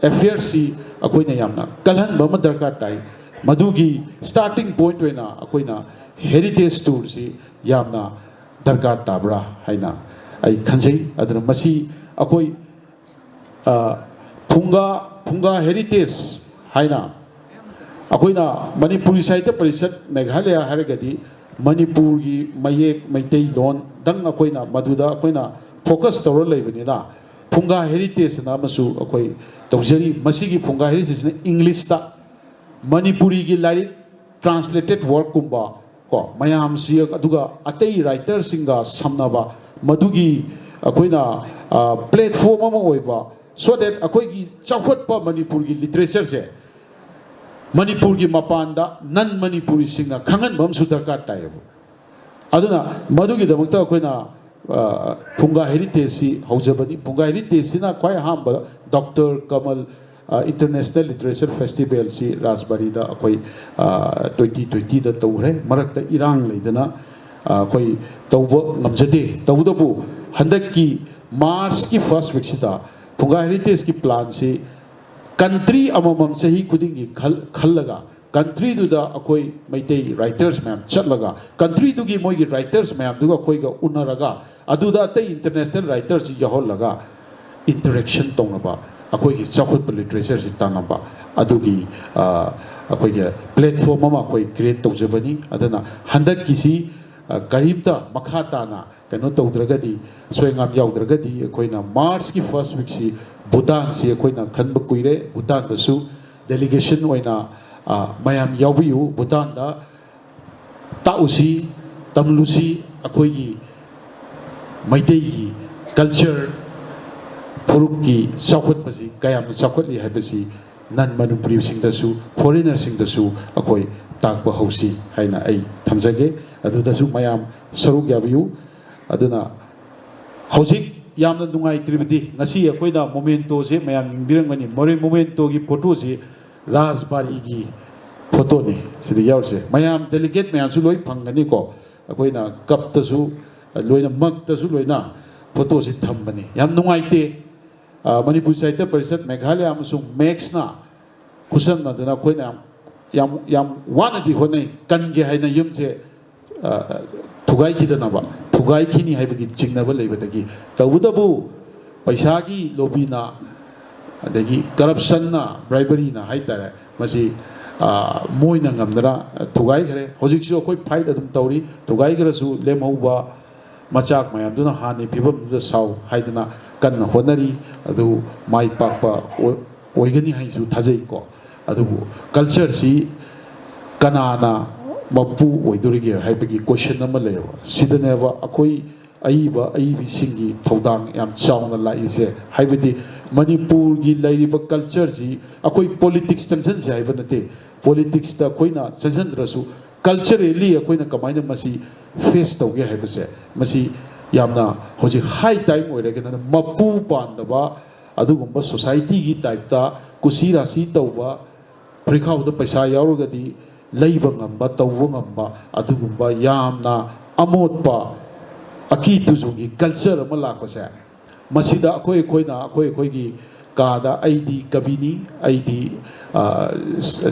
Q: affairs सी अखोइना यामना कलहन बम दरकार ताई मधुगी starting point वेना अखोइना heritage tour सी यामना दरकार ताब्रा हाइना आई खंजै अदर मसी अकोई फुंगा हेरिटेज हाइना अकोइना मणिपुरी साहित्य परिषद मेघालय हारगदी मणिपुर की मयेक मैतै लोन दंग अकोइना मधुदा अकोइना फोकस तौर लेबनिना फुंगा हेरिटेज ना मसु अकोई तौजरी मसी की फुंगा हेरिटेज ने इंग्लिश ता मणिपुरी की लाइक ट्रांसलेटेड वर्क कुंबा को मयाम सियक अदुगा अतै राइटर सिंगा समनबा मधुगी अखोइना प्लेटफॉर्म अमा ओइबा सो दैट अखोइगी चौखटपा मणिपुर की लिटरेचर से मणिपुर की मपानदा नन मणिपुरी सिंगा खंगन बम सु दरकार तायबो अदुना मधुगी दमकता अखोइना फुंगा हेरिटेज सी हौजबनी फुंगा हेरिटेज सिना क्वाइ हाम डॉक्टर कमल इंटरनेशनल लिटरेचर फेस्टिवल से राजबारी दा अखोई 2020 दा तौरे मरकता इरांग लेदना अखोई तौबो ngамजदे तौदबु हंदक की मार्च की फर्स्ट वीक सिदा फुंगा हेरिटेज की प्लान से कंट्री अममम सही खुदिंगी खलगा कंट्री दुदा अखोई मैतै राइटर्स मैम चलगा कंट्री दुगी मोगी राइटर्स मैम दुगा अखोइगा उनरगा अदुदा तै इंटरनेशनल राइटर्स यहोलगा इंटरेक्शन तौनबा अखोई चौखट लिटरेचर से तांगबा अदुगी अखोई प्लेटफॉर्म अमा अखोई क्रिएट तौजबनी अदना हंदक किसी करीमता मखा ताना कनो तौद्रगदी सोयंगाम याउद्रगदी अखोइना मार्च की फर्स्ट वीक सी भूटान से अखोइना खनब कुइरे भूटान दसु डेलीगेशन ओइना मयाम याउबियु भूटान दा ताउसी तमलुसी अखोई मैतै कल्चर फुरुप की चौखट पसी कयाम चौखटली हैबसी नन मणिपुरी सिंगदसु फॉरेनर सिंगदसु अखोई ताकबा हौसी हाइना आई थमजगे अदुदसु मयाम सरुक याबियु अदुना हौजिक यामना नुंगाई त्रिबदी ngasi अखोइदा मोमेंटो से मयाम बिरंगनी मोरे मोमेंटो की फोटो से राजबारी की फोटो ने सिदि यावसे मयाम डेलीगेट मयाम सु लोई फंगनी को अखोइना कपतसु लोइना मगतसु लोइना फोटो से थमबनी याम नुंगाइते मणिपुर साहित्य परिषद मेघालय अमसुंग मैक्सना खुसन मदना कोइना याम वानदी होनै कनगे हाइना युमसे थुगाई खिदनबा थुगाई खिनी हाइबगी चिंगनबा लेबदगी तबुदबु पैसागी लोबीना अदगी करप्शन ना ब्राइबरी ना हाइतारे मसी मोइना ngamdara थुगाई खरे होजिकसु अखोई फाइट अदुम तौरी थुगाई खरसु लेमहौबा मचाक मयाम दुना हानि फिबम द साउ हाइदना कन्न होनरी अदु माइ पापा ओइगनी हाइसु थाजै को अदु कल्चर सी कनाना मपू ओइदोरिगे हाइबगी क्वेश्चन अमा लेवा सिदनेवा अखोई अईबा अईबिसिंगी थौदांग याम चावना लाइसे हाइबदी मणिपुर की लाइरिबा कल्चर जी अखोई पॉलिटिक्स चंसन से हाइबा नते पॉलिटिक्स दा कोइना चंसनद्रसु कल्चरली अखोइना कमाइना मसी फेस तौगे हाइबसे मसी यामना होजि हाई टाइम ओइरेगना मपू पांदबा अदुगुम्बा सोसाइटी की टाइपता कुसी राशि तौबा फ्रिखाउदा पैसा याउरगदी लैबा ngamba तौबा ngamba अदुगुम्बा यामना अमोटपा अकी तुजुगी कल्चर अमा लाकपसे मसीदा अखोई अखोइना अखोई अखोइगी कादा आईदी कविनी आईदी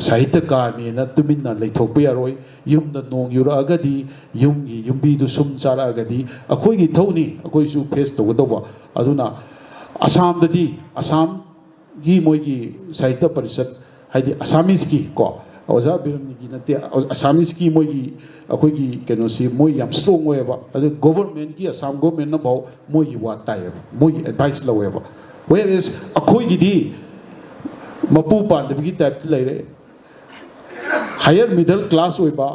Q: साहित्यकारनी ना तुमिन्ना लेथोकपा यारोय युमदा नोंग युरअगदी युमगी युम्बीदु सुम चारअगदी अखोइगी थौनी अखोइसु फेस तौगदौबा अदुना असम की मोगी साहित्य परिषद हाइदी असामीज की को ओजा बिरमनी की नते असामीज की मोगी अखोगी केनोसी मोई याम स्ट्रोंग होएबा अदु गवर्नमेंट की असम गवर्नमेंट ना भाव मोगी वा तायब मोगी एडवाइस लवेबा वेयर इज अखोगी दी मपू पांडबगी टाइप लेरे हायर मिडल क्लास होएबा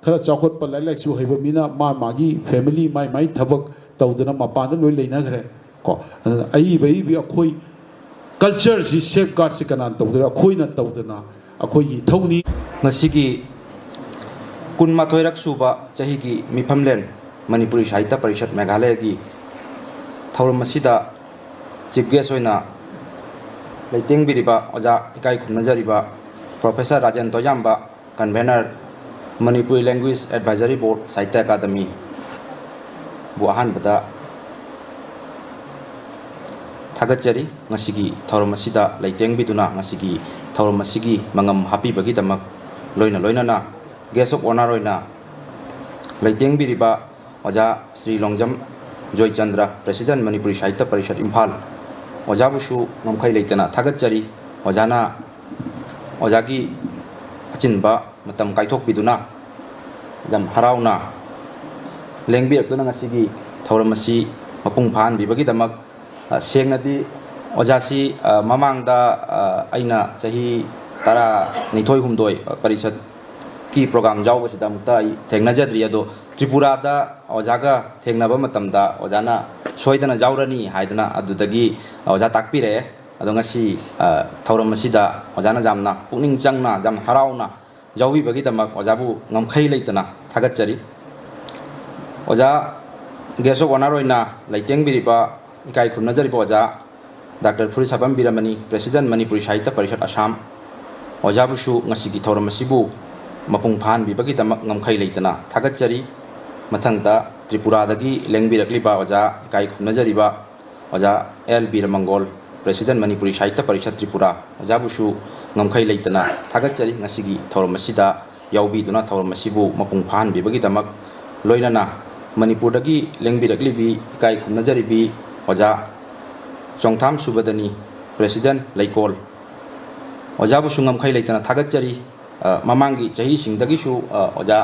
Q: खरा चौखट पर लाइक सु हेबा मीना मागी फैमिली माई थबक तौदना मपान लोय लेनाग्रे को आई भी अखोई कल्चर से सेफ गार्ड से कनान तौदना अखोइना तौदना अखोई थौनी
R: ngasi kunmathoirak suba chahi gi mifamlen manipuri sahitya parishad meghalaya gi thauram masida chief guest oina leiting biriba oja ikai khumnajariba professor rajan toyamba convener manipuri language advisory board sahitya academy bu ahan bada थागतजरी ngasi thauram masida leiting biduna ngasi thauram masigi mangam happy bagi damak loina na guest of honor oina leiting biriba oja Sri Longjam Joy Chandra President Manipuri Sahitya Parishad Imphal oja busu ngamkhai leitana थागतजरी ojana ojagi achinba matam kaithok biduna jam harauna lengbi akuna ngasi thauram masi mapung phan bibagi damak सेंगनदी ओजासी ममांगदा आइना चाही तारा निथोय हुमदोय परिषद की programme जावबसिदा मुक्ता थेंगनाजद्री अदो त्रिपुरादा ओजागा थेंगनाबा मतमदा ओजाना सोयदना जावरनी हायदना अदुदगी ओजा ताकपिरे अदो ngasi थौरम मसिदा ओजाना जामना पुनिंग चंगना जाम हरावना जावबी बगी दमक ओजाबु ngमखै लेतना थागतचरी ओजा गेसो वनारोइना लाइटेंग बिरिबा इकाई खुमनजरिबा ओजा doctor फुरी साबम बिरमनी president Manipuri Sahitya Parishad Assam ओजाबुसु ngasi थौरम मसिबु मपुंग फान बिबगी दमक ngमखै लेतना थागतचरी मथंगदा त्रिपुरादगी लेंगबिरकलिबा ओजा इकाई खुमनजरिबा ओजा एल बीरमंगोल प्रेसिडेंट मणिपुरी साहित्य परिषद त्रिपुरा ओजाबुसु ngमखै लेतना थागतचरी ngasi थौरम मसिदा यावबिदुना थौरम मसिबु मपुंग फान बिबगी दमक लोइनना मणिपुरदगी लेंगबिरकलिबी इकाई खुमनजरिबी ओजा चोंगथाम सुबदनी प्रेसिडेंट लेकोल ओजाबुसु ngमखै लेतना थागतचरी ममांगी चाही सिंगदगिसु ओजा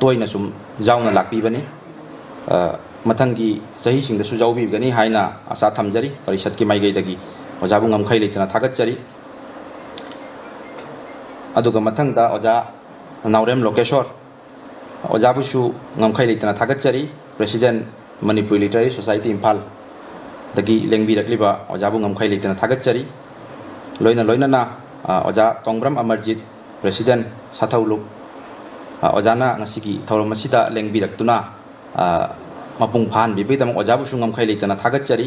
R: तोयना सुम जावना लाकपीबनी मथंगी चाही सिंगदसु जावबीगनी हाइना आशा थमजरी परिषद की माइगैदगी ओजाबु ngमखै लेतना थागतचरी अदुगा मथंगदा ओजा नावरेम लोकेश्वर ओजाबुसु ngमखै लेतना थागतचरी president Manipur literary society Imphal दगी लेंगबिरकलिबा ओजाबु ngमखै लेतना थागतचरी लोइना ओजा तोंग्रम अमरजीत प्रेसिडेंट साथौलुक ओजाना ngasi थौरम मसिदा लेंगबिरक्तुना मपुंग फान बिबैदम ओजाबुसु ngमखै लेतना थागतचरी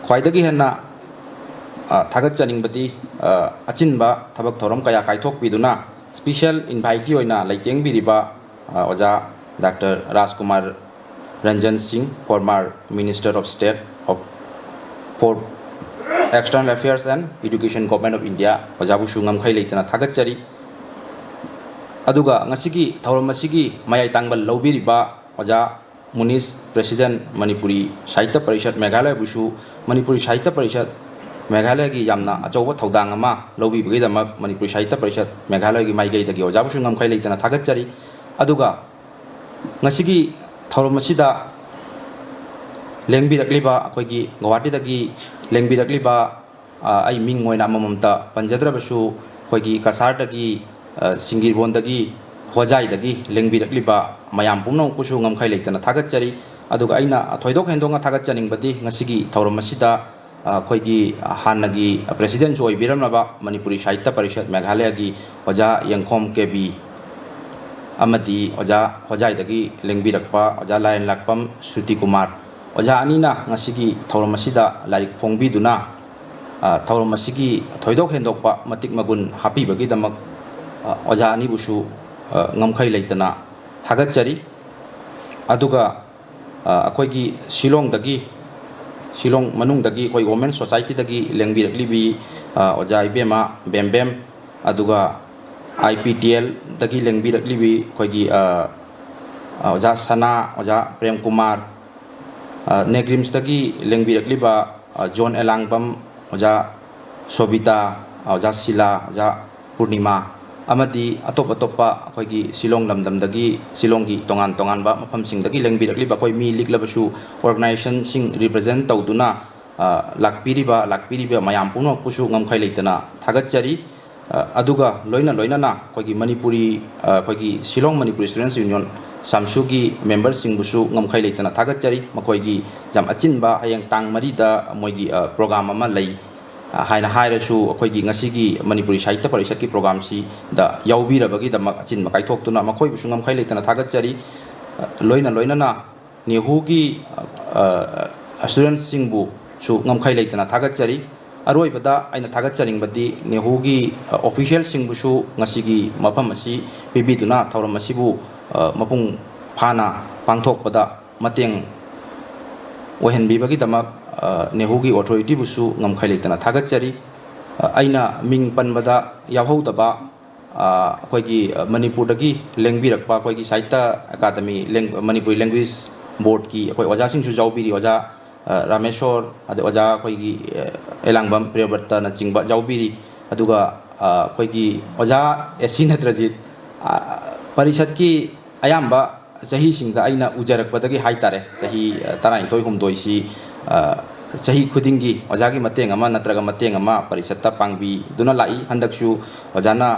R: ख्वाइदगी हेन्ना थागतचनिंगबती अचिनबा थबक थौरम कया काइथोकपिदुना स्पेशल इनवाइटी ओइना लेटेंगबिरिबा ओजा doctor Rajkumar Ranjan Singh former minister of state for external affairs and education government of India ओजाबुसु ngमखै लेतना थागतचरी अदुगा ngasi थौरम मसिगी मयाई तांगबल लौबिरिबा ओजा मुनिस प्रेसिडेंट मणिपुरी साहित्य परिषद मेघालय बुसु मणिपुरी साहित्य परिषद मेघालय की यामना अचौब थौदांग अमा लौबिबगीदमक मणिपुरी साहित्य परिषद मेघालय की माइगैदगी ओजाबुसु ngमखै लेतना थागतचरी अदुगा ngasi थौरम मसिदा लेंगबिरकलिबा अखोइगी गुवाहाटीदगी लेंगबिरकलिबा आई मिंग ओइना मममता पंजद्रबसु ꯑꯩꯈꯣꯏꯒꯤ ꯀꯁꯥꯔꯗꯒꯤ ꯁꯤꯡꯒꯤꯔꯕꯣꯟꯗꯒꯤ ꯍꯣꯖꯥꯏꯗꯒꯤ ꯂꯦꯡꯕꯤꯔꯛꯂꯤꯕ ꯃꯌꯥꯝ ꯄꯨꯝꯅꯃꯛꯄꯨꯁꯨ ꯉꯝꯈꯩ ꯂꯩꯇꯅ ꯊꯥꯒꯠꯆꯔꯤ ꯑꯗꯨꯒ ꯑꯩꯅ ꯊꯣꯏꯗꯣꯛ ꯍꯦꯟꯗꯣꯛꯅ ꯊꯥꯒꯠꯆꯅꯤꯡꯕꯗꯤ ꯉꯁꯤꯒꯤ ꯊꯧꯔꯝ ꯑꯁꯤꯗ ꯑꯩꯈꯣꯏꯒꯤ ꯍꯥꯟꯅꯒꯤ ꯄ꯭ꯔꯦꯁꯤꯗꯦꯟꯁꯨ ꯑꯣꯏꯕꯤꯔꯝꯂꯕ ꯃꯅꯤꯄꯨꯔꯤ ꯁꯥꯍꯤꯇ꯭ꯌ ꯄꯔꯤꯁꯠ ꯃꯦꯘꯥꯂꯌꯥꯒꯤ ꯑꯣꯖꯥ ꯌꯦꯡꯈꯣꯝ ꯀꯦꯕꯤ ꯑꯃꯗꯤ ꯑꯣꯖꯥ ꯍꯣꯖꯥꯏꯗꯒꯤ ꯂꯦꯡꯕꯤꯔꯛꯄ ꯑꯣꯖꯥ ꯂꯥꯏꯔꯦꯟꯂꯥꯛꯄꯝ ꯁ꯭ꯔꯨꯇꯤ ꯀꯨꯃꯥꯔ ꯑꯣꯖꯥ ꯑꯅꯤꯅ ꯉꯁꯤꯒꯤ ꯊꯧꯔꯝ ꯑꯁꯤꯗ ꯂꯥꯏꯔꯤꯛ ꯐꯣꯡꯕꯤꯗꯨꯅ ꯊꯧꯔꯝ ꯑꯁꯤꯒꯤ ꯊꯣꯏꯗꯣꯛ ꯍꯦꯟꯗꯣꯛꯄ ꯃꯇꯤꯛ ꯃꯒꯨꯟ ꯍꯥꯞꯄꯤꯕꯒꯤꯗꯃꯛ ꯑꯣꯖꯥ ꯑꯅꯤꯕꯨꯁꯨ ꯉꯝꯈꯩ ꯂꯩꯇꯅ ꯊꯥꯒꯠꯆꯔꯤ ꯑꯗꯨꯒ ꯑꯩꯈꯣꯏꯒꯤ ꯁꯤꯂꯣꯡ ꯃꯅꯨꯡꯗꯒꯤ ꯑꯩꯈꯣꯏ ꯋꯣꯃꯦꯟ ꯁꯣꯁꯥꯏꯇꯤꯗꯒꯤ ꯂꯦꯡꯕꯤꯔꯛꯂꯤꯕꯤ ꯑꯣꯖꯥ ꯏꯕꯦꯝꯃ ꯕꯦꯝꯕꯦꯝ ꯑꯗꯨꯒ IPTL-ꯗꯒꯤ ꯂꯦꯡꯕꯤꯔꯛꯂꯤꯕꯤ ꯑꯩꯈꯣꯏꯒꯤ ꯑꯣꯖꯥ ꯁꯅꯥ ꯑꯣꯖꯥ ꯄ꯭ꯔꯦꯝ ꯀꯨꯃꯥꯔ ꯅꯦꯒ꯭ꯔꯤꯝꯁꯇꯒꯤ ꯂꯦꯡꯕꯤꯔꯛꯂꯤꯕ ꯖꯣꯟ ꯑꯦꯂꯥꯡꯕꯝ ꯑꯣꯖꯥ ꯁꯣꯕꯤꯇꯥ ꯑꯣꯖꯥ ꯁꯤꯂꯥ ꯑꯣꯖꯥ ꯄꯨꯔꯅꯤꯃꯥ ꯑꯃꯗꯤ ꯑꯇꯣꯞ ꯑꯇꯣꯞꯄ ꯑꯩꯈꯣꯏꯒꯤ ꯁꯤꯂꯣꯡ ꯂꯝꯗꯝꯗꯒꯤ ꯁꯤꯂꯣꯡꯒꯤ ꯇꯣꯉꯥꯟ ꯇꯣꯉꯥꯟꯕ ꯃꯐꯝꯁꯤꯡꯗꯒꯤ ꯂꯦꯡꯕꯤꯔꯛꯂꯤꯕ ꯑꯩꯈꯣꯏ ꯃꯤ ꯂꯤꯛꯂꯕꯁꯨ ꯑꯣꯔꯒꯅꯥꯏꯖꯦꯁꯟꯁꯤꯡ ꯔꯤꯄ꯭ꯔꯖꯦꯟ ꯇꯧꯗꯨꯅ ꯂꯥꯛꯄꯤꯔꯤꯕ ꯃꯌꯥꯝ ꯄꯨꯝꯅꯃꯛꯄꯨꯁꯨ ꯉꯝꯈꯩ ꯂꯩꯇꯅ ꯊꯥꯒꯠꯆꯔꯤ ꯑꯗꯨꯒ ꯂꯣꯏꯅꯅ ꯑꯩꯈꯣꯏꯒꯤ ꯑꯩꯈꯣꯏꯒꯤ ꯁꯤꯂꯣꯡ ꯃꯅꯤꯄꯨꯔꯤ ꯁ꯭ꯇꯨꯗꯦꯟꯠꯁ ꯌꯨꯅꯤꯌꯟ ꯁꯥꯝꯁꯨꯒꯤ ꯃꯦꯝꯕꯔꯁꯤꯡꯕꯨꯁꯨ ꯉꯝꯈꯩ ꯂꯩꯇꯅ ꯊꯥꯒꯠꯆꯔꯤ ꯃꯈꯣꯏꯒꯤ ꯌꯥꯝ ꯑꯆꯤꯟꯕ ꯍꯌꯦꯡ ꯇꯥꯡ 4ꯗ ꯃꯣꯏꯒꯤ ꯄ꯭ꯔꯣꯒ꯭ꯔꯥꯝ ꯑꯃ ꯂꯩ haina haira su akhoi ngasigi manipuri sahitya parishad ki program si da yaubirabagi damak achin makai thoktuna makhoi bu sungam khai leitana thagachari loina na nehu gi students singbu su ngam khai leitana thagachari aroi bada aina thagacharing badi nehu gi official singbu su ngasigi mapam asi pibiduna thauram asibu mapung phana pangthok pada mateng ohen bibagi damak nehugi authority busu ngam khai leitana thagachari aina ming panbada yahau daba koi gi manipur dagi lengbirakpa koi gi saita academy manipuri language board ki koi oja sing su jaubiri oja rameshwar ade oja koi gi elangbam priyabarta na chingba jaubiri aduga koi gi oja esi natrajit parishad ki ayamba sahi singda aina ujarakpadagi haitare sahi tarai toi humdoi si sahi khudingi ojagi mateng ama natraga mateng ama parisatta pangbi duna lai handaksu ojana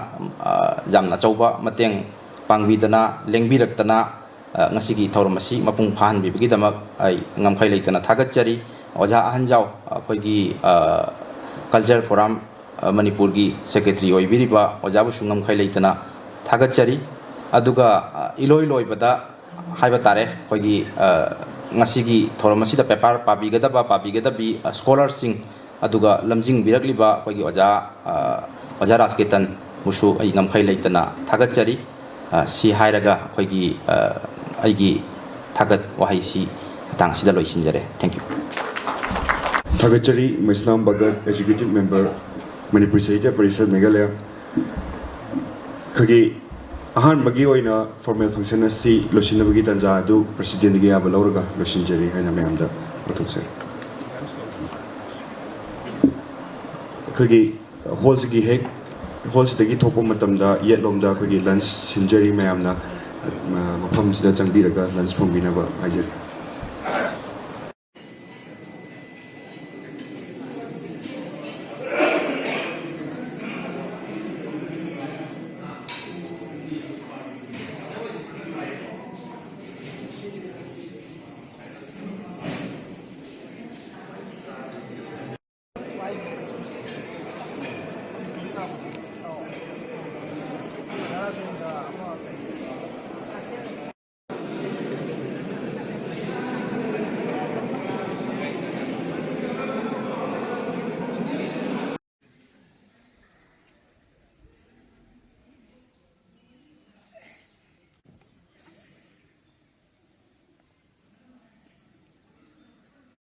R: jamna chauba mateng pangbi dana lengbi raktana ngasigi thauramasi mapung phan bi bigi damak ai ngamkhai leitana thagachari oja ahanjau khoigi culture forum manipur gi secretary oibiriba ojabu sungam khai leitana thagachari aduga iloi bada haiba tare khoigi ngasigi thoramasi da paper pabigadabi scholar sing aduga lamjing birakliba khoigi oja rasketan musu ai ngamkhai leitana thagachari si hairaga khoigi aigi thagat wahai si tang sida loisinjare thank you
A: thagachari Maisnam Bhagat executive member Manipur Sahitya Parishad Meghalaya khagi ahan bagi oina formal function asi losin bagi tanja adu president gi aba lauraga losin jari haina mayam da othokse khagi hall gi hek hall sidagi thopa matam da yetlom da khagi lunch sinjari mayam na mafam sida changbi raga lunch phongbina ba ajari